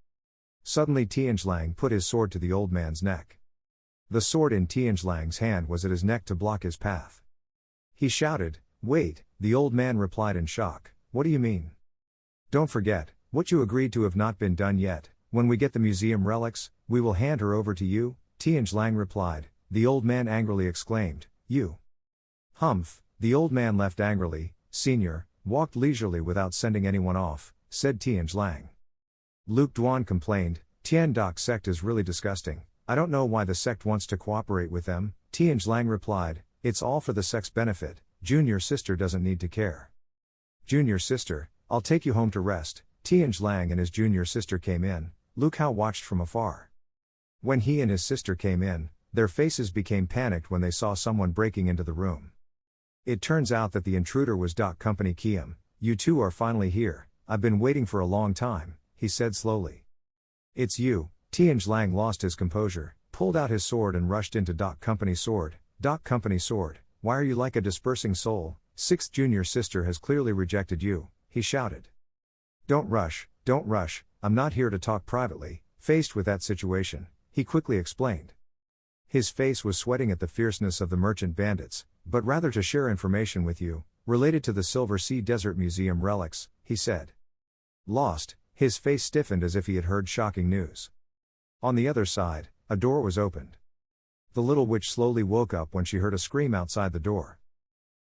Suddenly Tianj Lang put his sword to the old man's neck. The sword in Tianj Lang's hand was at his neck to block his path. He shouted, wait, the old man replied in shock, what do you mean? Don't forget, what you agreed to have not been done yet, when we get the museum relics, we will hand her over to you, Tianj Lang replied. The old man angrily exclaimed, you. Humph, the old man left angrily, Senior, walked leisurely without sending anyone off, said Tianj Lang. Luke Duan complained, Tian Doc sect is really disgusting. I don't know why the sect wants to cooperate with them. Tianj Lang replied, it's all for the sect's benefit. Junior sister doesn't need to care. Junior sister, I'll take you home to rest. Tianj Lang and his junior sister came in. Luke Hao watched from afar. When he and his sister came in, their faces became panicked when they saw someone breaking into the room. It turns out that the intruder was Doc Company Kiem. You two are finally here. I've been waiting for a long time, he said slowly. It's you. Tianj Lang lost his composure, pulled out his sword and rushed into Doc Company sword. Doc Company sword, why are you like a dispersing soul? Sixth junior sister has clearly rejected you, he shouted. Don't rush, I'm not here to talk privately. Faced with that situation, he quickly explained. His face was sweating at the fierceness of the merchant bandits, but rather to share information with you, related to the Silver Sea Desert Museum relics, he said. Lost, his face stiffened as if he had heard shocking news. On the other side, a door was opened. The little witch slowly woke up when she heard a scream outside the door.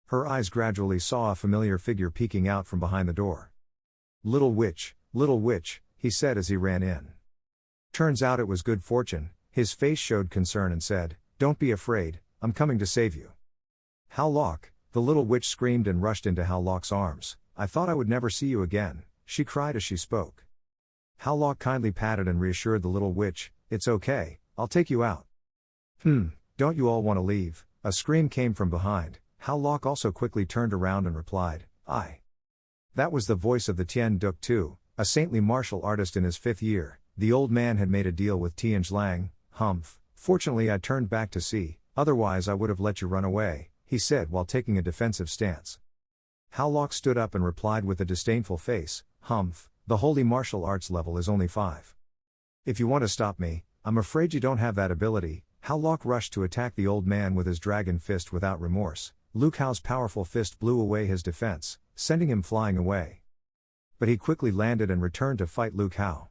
Her eyes gradually saw a familiar figure peeking out from behind the door. Little witch, he said as he ran in. Turns out it was good fortune. His face showed concern and said, don't be afraid, I'm coming to save you. Hao Lok, the little witch screamed and rushed into Hao Lok's arms. I thought I would never see you again, she cried as she spoke. Hao Lok kindly patted and reassured the little witch, it's okay, I'll take you out. Don't you all want to leave? A scream came from behind. Hao Lok also quickly turned around and replied, I. That was the voice of the Tien Duk Tu, a saintly martial artist in his 5th year. The old man had made a deal with Tianj Lang. Fortunately I turned back to see, otherwise I would have let you run away, he said while taking a defensive stance. Hao Lok stood up and replied with a disdainful face, the holy martial arts level is only 5. If you want to stop me, I'm afraid you don't have that ability. Hao Lok rushed to attack the old man with his dragon fist without remorse. Luke Hao's powerful fist blew away his defense, sending him flying away. But he quickly landed and returned to fight Luke Hao.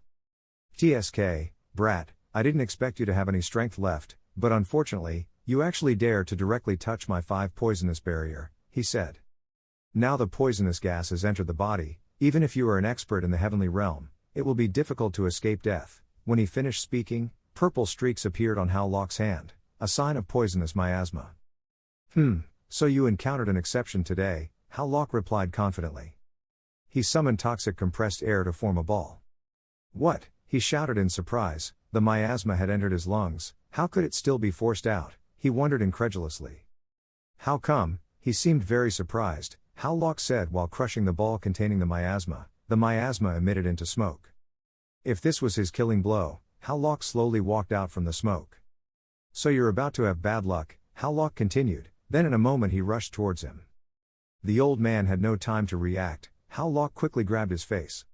TSK, brat, I didn't expect you to have any strength left, but unfortunately, you actually dare to directly touch my 5 poisonous barrier, he said. Now the poisonous gas has entered the body, even if you are an expert in the heavenly realm, it will be difficult to escape death. When he finished speaking, purple streaks appeared on Hao Lok's hand, a sign of poisonous miasma. So you encountered an exception today, Hao Lok replied confidently. He summoned toxic compressed air to form a ball. What? He shouted in surprise. The miasma had entered his lungs. How could it still be forced out? He wondered incredulously. How come? He seemed very surprised, Hao Lok said while crushing the ball containing the miasma. The miasma emitted into smoke. If this was his killing blow, Hao Lok slowly walked out from the smoke. So you're about to have bad luck, Hao Lok continued, then in a moment he rushed towards him. The old man had no time to react. Hao Lok quickly grabbed his face.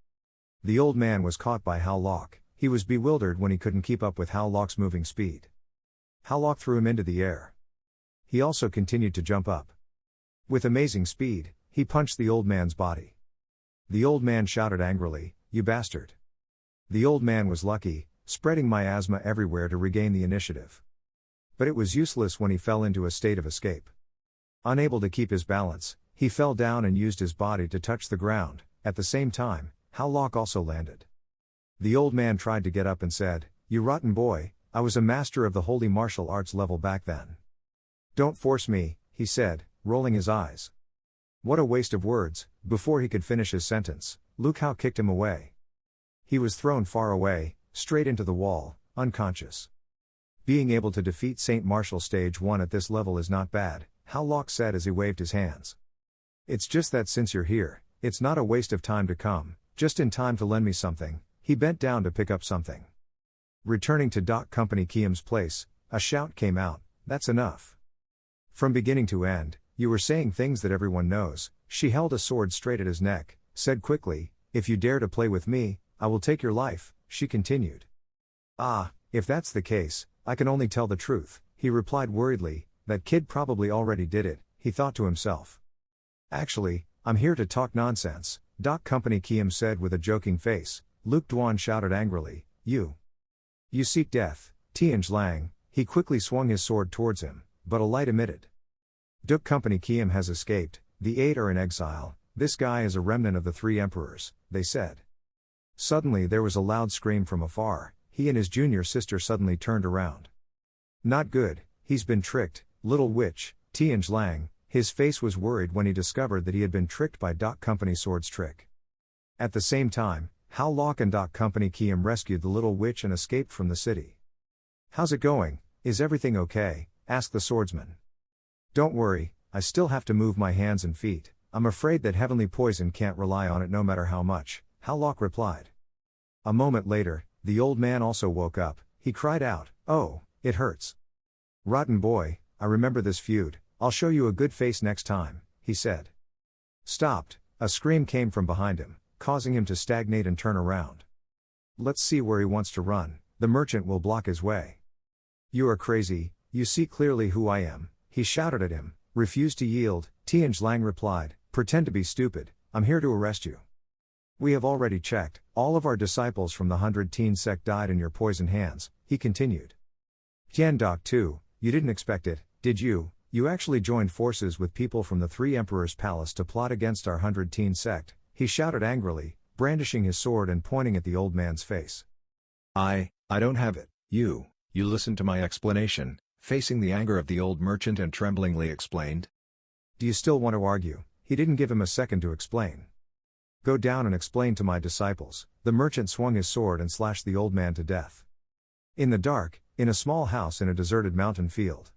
The old man was caught by Hao Lok. He was bewildered when he couldn't keep up with Hao Lok's moving speed. Hao Lok threw him into the air. He also continued to jump up. With amazing speed, he punched the old man's body. The old man shouted angrily, you bastard. The old man was lucky, spreading miasma everywhere to regain the initiative. But it was useless when he fell into a state of escape. Unable to keep his balance, he fell down and used his body to touch the ground. At the same time, Hao Lok also landed. The old man tried to get up and said, you rotten boy, I was a master of the holy martial arts level back then. Don't force me, he said, rolling his eyes. What a waste of words. Before he could finish his sentence, Luke Hao kicked him away. He was thrown far away, straight into the wall, unconscious. Being able to defeat Saint Martial Stage 1 at this level is not bad, Hao Lok said as he waved his hands. It's just that since you're here, it's not a waste of time to come, just in time to lend me something. He bent down to pick up something. Returning to Doc Company Kiem's place, a shout came out, that's enough. From beginning to end, you were saying things that everyone knows. She held a sword straight at his neck, said quickly, if you dare to play with me, I will take your life, she continued. Ah, if that's the case, I can only tell the truth, he replied worriedly, that kid probably already did it, he thought to himself. Actually, I'm here to talk nonsense, Doc Company Kiem said with a joking face. Luke Duan shouted angrily, You seek death, Tianj Lang. He quickly swung his sword towards him, but a light emitted. Duk Company Kiem has escaped, the 8 are in exile, this guy is a remnant of the three emperors, they said. Suddenly there was a loud scream from afar. He and his junior sister suddenly turned around. Not good, he's been tricked, little witch, Tianj Lang. His face was worried when he discovered that he had been tricked by Company Sword's trick. At the same time, Hao Lok and Company Kiem rescued the little witch and escaped from the city. How's it going? Is everything okay? Asked the swordsman. Don't worry, I still have to move my hands and feet. I'm afraid that heavenly poison can't rely on it no matter how much, Hao Lok replied. A moment later, the old man also woke up. He cried out, "Oh, it hurts. Rotten boy, I remember this feud, I'll show you a good face next time," he said. Stopped, a scream came from behind him, causing him to stagnate and turn around. Let's see where he wants to run, the merchant will block his way. You are crazy, you see clearly who I am, he shouted at him, refused to yield. Tianj Lang replied, pretend to be stupid, I'm here to arrest you. We have already checked, all of our disciples from the 100 Teen sect died in your poisoned hands, he continued. Tian Doc too, you didn't expect it, did you? You actually joined forces with people from the three emperors' palace to plot against our 100 Teen sect, he shouted angrily, brandishing his sword and pointing at the old man's face. I don't have it, you listened to my explanation, facing the anger of the old merchant and tremblingly explained. Do you still want to argue? He didn't give him a second to explain. Go down and explain to my disciples. The merchant swung his sword and slashed the old man to death. In the dark, in a small house in a deserted mountain field.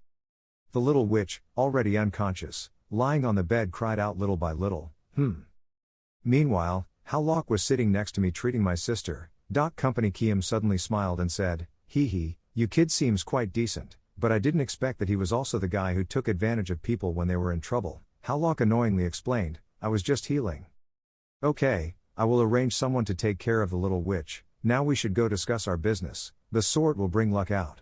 The little witch, already unconscious, lying on the bed cried out little by little, Meanwhile, Hao Lok was sitting next to me treating my sister. Company Kiem suddenly smiled and said, hee, you kid seems quite decent, but I didn't expect that he was also the guy who took advantage of people when they were in trouble. Hao Lok annoyingly explained, I was just healing. Okay, I will arrange someone to take care of the little witch, now we should go discuss our business, the sword will bring luck out.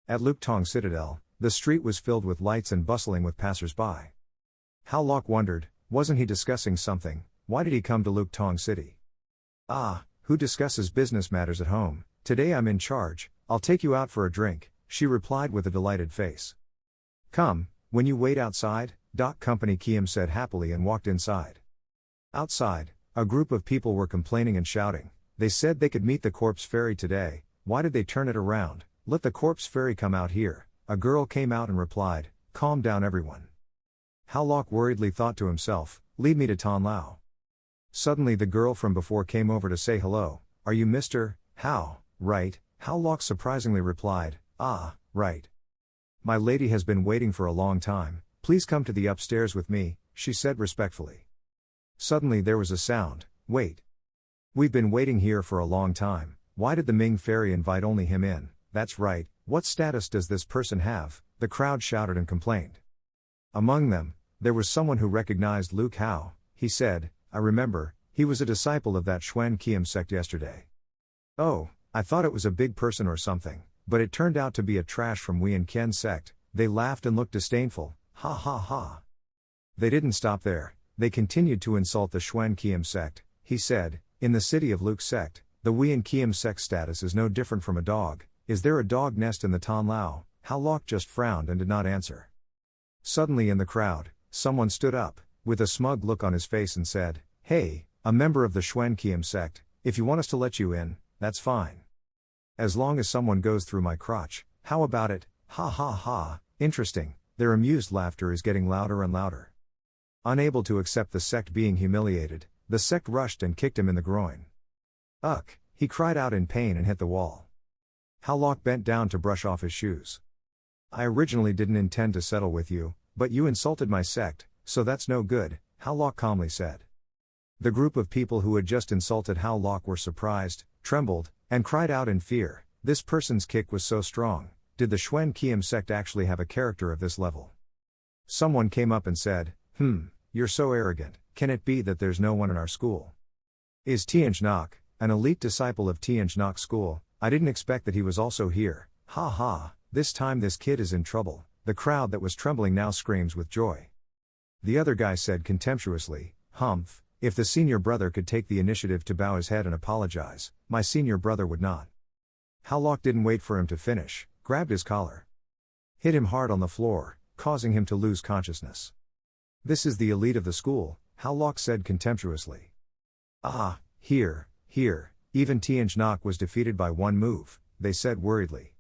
At Luktong Citadel, the street was filled with lights and bustling with passers-by. Hao Lok wondered, wasn't he discussing something, why did he come to Luktong City? Who discusses business matters at home? Today I'm in charge, I'll take you out for a drink, she replied with a delighted face. Come, when you wait outside, Company Kiem said happily and walked inside. Outside, a group of people were complaining and shouting. They said they could meet the corpse fairy today. Why did they turn it around? Let the corpse fairy come out here. A girl came out and replied, calm down everyone. Hao Lok worriedly thought to himself, lead me to Tan Lao. Suddenly the girl from before came over to say hello. Are you Mr. Hao? Right, Hao Lok surprisingly replied, right. My lady has been waiting for a long time, please come to the upstairs with me, she said respectfully. Suddenly there was a sound, wait. We've been waiting here for a long time, why did the Ming fairy invite only him in? That's right, what status does this person have? The crowd shouted and complained. Among them, there was someone who recognized Luke Hao. He said, I remember, he was a disciple of that Xuan Kiem sect yesterday. Oh, I thought it was a big person or something, but it turned out to be a trash from Wei and Qian sect. They laughed and looked disdainful, ha ha ha. They didn't stop there, they continued to insult the Xuan Kiem sect. He said, in the city of Luke's sect, the Wei and Kiem sect status is no different from a dog. Is there a dog nest in the Tan Lao? Hao Lok just frowned and did not answer. Suddenly in the crowd, someone stood up, with a smug look on his face and said, hey, a member of the Xuan Kiem sect, if you want us to let you in, that's fine. As long as someone goes through my crotch, how about it? Ha ha ha, interesting. Their amused laughter is getting louder and louder. Unable to accept the sect being humiliated, the sect rushed and kicked him in the groin. Ugh, he cried out in pain and hit the wall. Hao Lok bent down to brush off his shoes. I originally didn't intend to settle with you, but you insulted my sect, so that's no good, Hao Lok calmly said. The group of people who had just insulted Hao Lok were surprised, trembled, and cried out in fear. This person's kick was so strong. Did the Xuan Kiem sect actually have a character of this level? Someone came up and said, you're so arrogant, can it be that there's no one in our school? Is Tianj Nok, an elite disciple of Tianj Nok school? I didn't expect that he was also here, ha ha, this time this kid is in trouble. The crowd that was trembling now screams with joy. The other guy said contemptuously, if the senior brother could take the initiative to bow his head and apologize, my senior brother would not. Hao Lok didn't wait for him to finish, grabbed his collar. Hit him hard on the floor, causing him to lose consciousness. This is the elite of the school, Hao Lok said contemptuously. Ah, here, even Tianj Nok was defeated by one move, they said worriedly.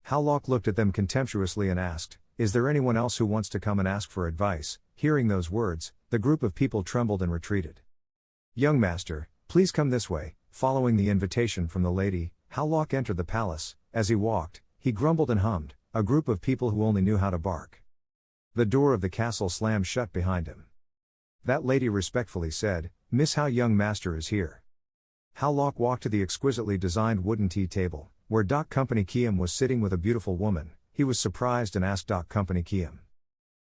Hao Lok looked at them contemptuously and asked, is there anyone else who wants to come and ask for advice? Hearing those words, the group of people trembled and retreated. Young master, please come this way. Following the invitation from the lady, Hao Lok entered the palace. As he walked, he grumbled and hummed, a group of people who only knew how to bark. The door of the castle slammed shut behind him. That lady respectfully said, Miss Hao, young master is here. Hao Lok walked to the exquisitely designed wooden tea table, where Doc Company Kiem was sitting with a beautiful woman. He was surprised and asked Doc Company Kiem,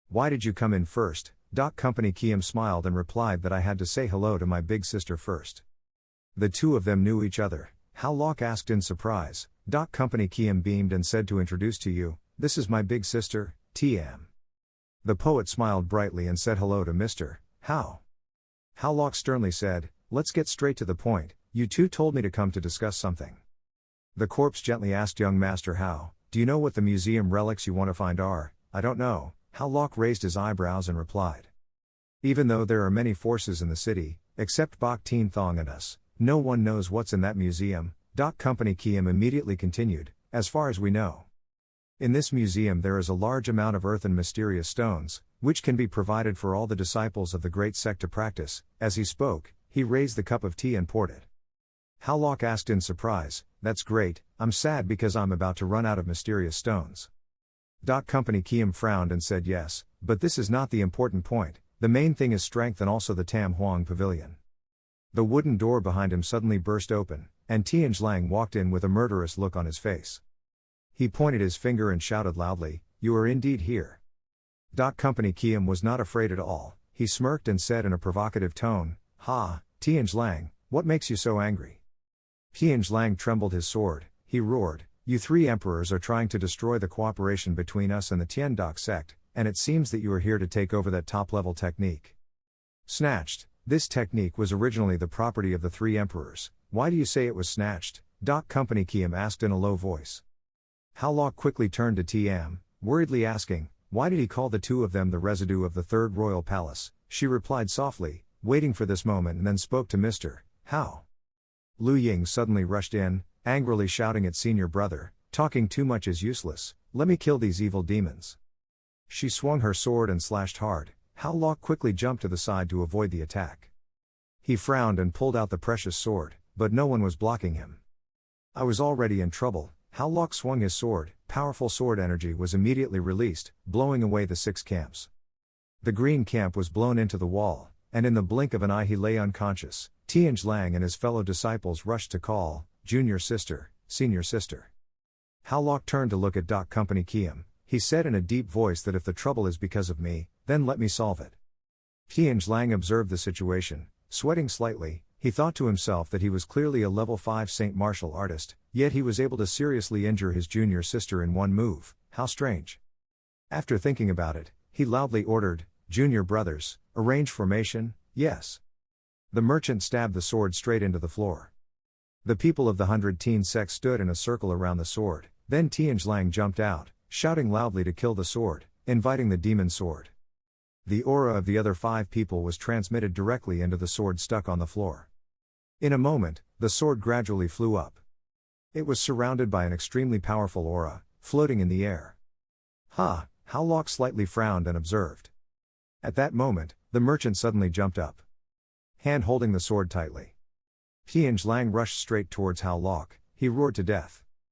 why did you come in first? Doc Company Kiem smiled and replied that I had to say hello to my big sister first. The two of them knew each other. Hao Lok asked in surprise. Doc Company Kiem beamed and said to introduce to you, this is my big sister, Tiam. The poet smiled brightly and said hello to Mr. Hao. Hao Lok sternly said, let's get straight to the point, you two told me to come to discuss something. The corpse gently asked young Master Hao, do you know what the museum relics you want to find are? I don't know. Hao Lok raised his eyebrows and replied. Even though there are many forces in the city, except Bok Teen Thong and us, no one knows what's in that museum. Doc Company Kiem immediately continued, as far as we know. In this museum there is a large amount of earth and mysterious stones, which can be provided for all the disciples of the great sect to practice. As he spoke, he raised the cup of tea and poured it. Hao Lok asked in surprise, that's great, I'm sad because I'm about to run out of mysterious stones. Doc Company Kiem frowned and said yes, but this is not the important point, the main thing is strength and also the Tam Huang Pavilion. The wooden door behind him suddenly burst open, and Tianj Lang walked in with a murderous look on his face. He pointed his finger and shouted loudly, you are indeed here. Doc Company Kiem was not afraid at all, he smirked and said in a provocative tone, ha, Tianj Lang, what makes you so angry? Tianj Lang trembled his sword, he roared, you three emperors are trying to destroy the cooperation between us and the Tian Doc sect, and it seems that you are here to take over that top-level technique. Snatched, this technique was originally the property of the three emperors, why do you say it was snatched? Doc Company Kiem asked in a low voice. Hao Lok quickly turned to Tiam, worriedly asking, why did he call the two of them the residue of the third royal palace? She replied softly, waiting for this moment, and then spoke to Mr. Hao. Lu Ying suddenly rushed in, angrily shouting at senior brother, talking too much is useless, let me kill these evil demons. She swung her sword and slashed hard. Hao Lok quickly jumped to the side to avoid the attack. He frowned and pulled out the precious sword, but no one was blocking him. I was already in trouble. Hao Lok swung his sword, powerful sword energy was immediately released, blowing away the 6 camps. The green camp was blown into the wall, and in the blink of an eye he lay unconscious. Tianj Lang and his fellow disciples rushed to call, junior sister, senior sister. Hao Lok turned to look at Doc Company Kiem. He said in a deep voice that if the trouble is because of me, then let me solve it. Tianj Lang observed the situation, sweating slightly. He thought to himself that he was clearly a level 5 Saint martial artist, yet he was able to seriously injure his junior sister in one move. How strange. After thinking about it, he loudly ordered, junior brothers, arrange formation, yes. The merchant stabbed the sword straight into the floor. The people of the 100 Teen sect stood in a circle around the sword, then Tianj Lang jumped out, shouting loudly to kill the sword, inviting the demon sword. The aura of the other 5 people was transmitted directly into the sword stuck on the floor. In a moment, the sword gradually flew up. It was surrounded by an extremely powerful aura, floating in the air. Ha, Hao Lok slightly frowned and observed. At that moment, the merchant suddenly jumped up, hand holding the sword tightly. Tianj Lang rushed straight towards Hao Lok. He roared to death.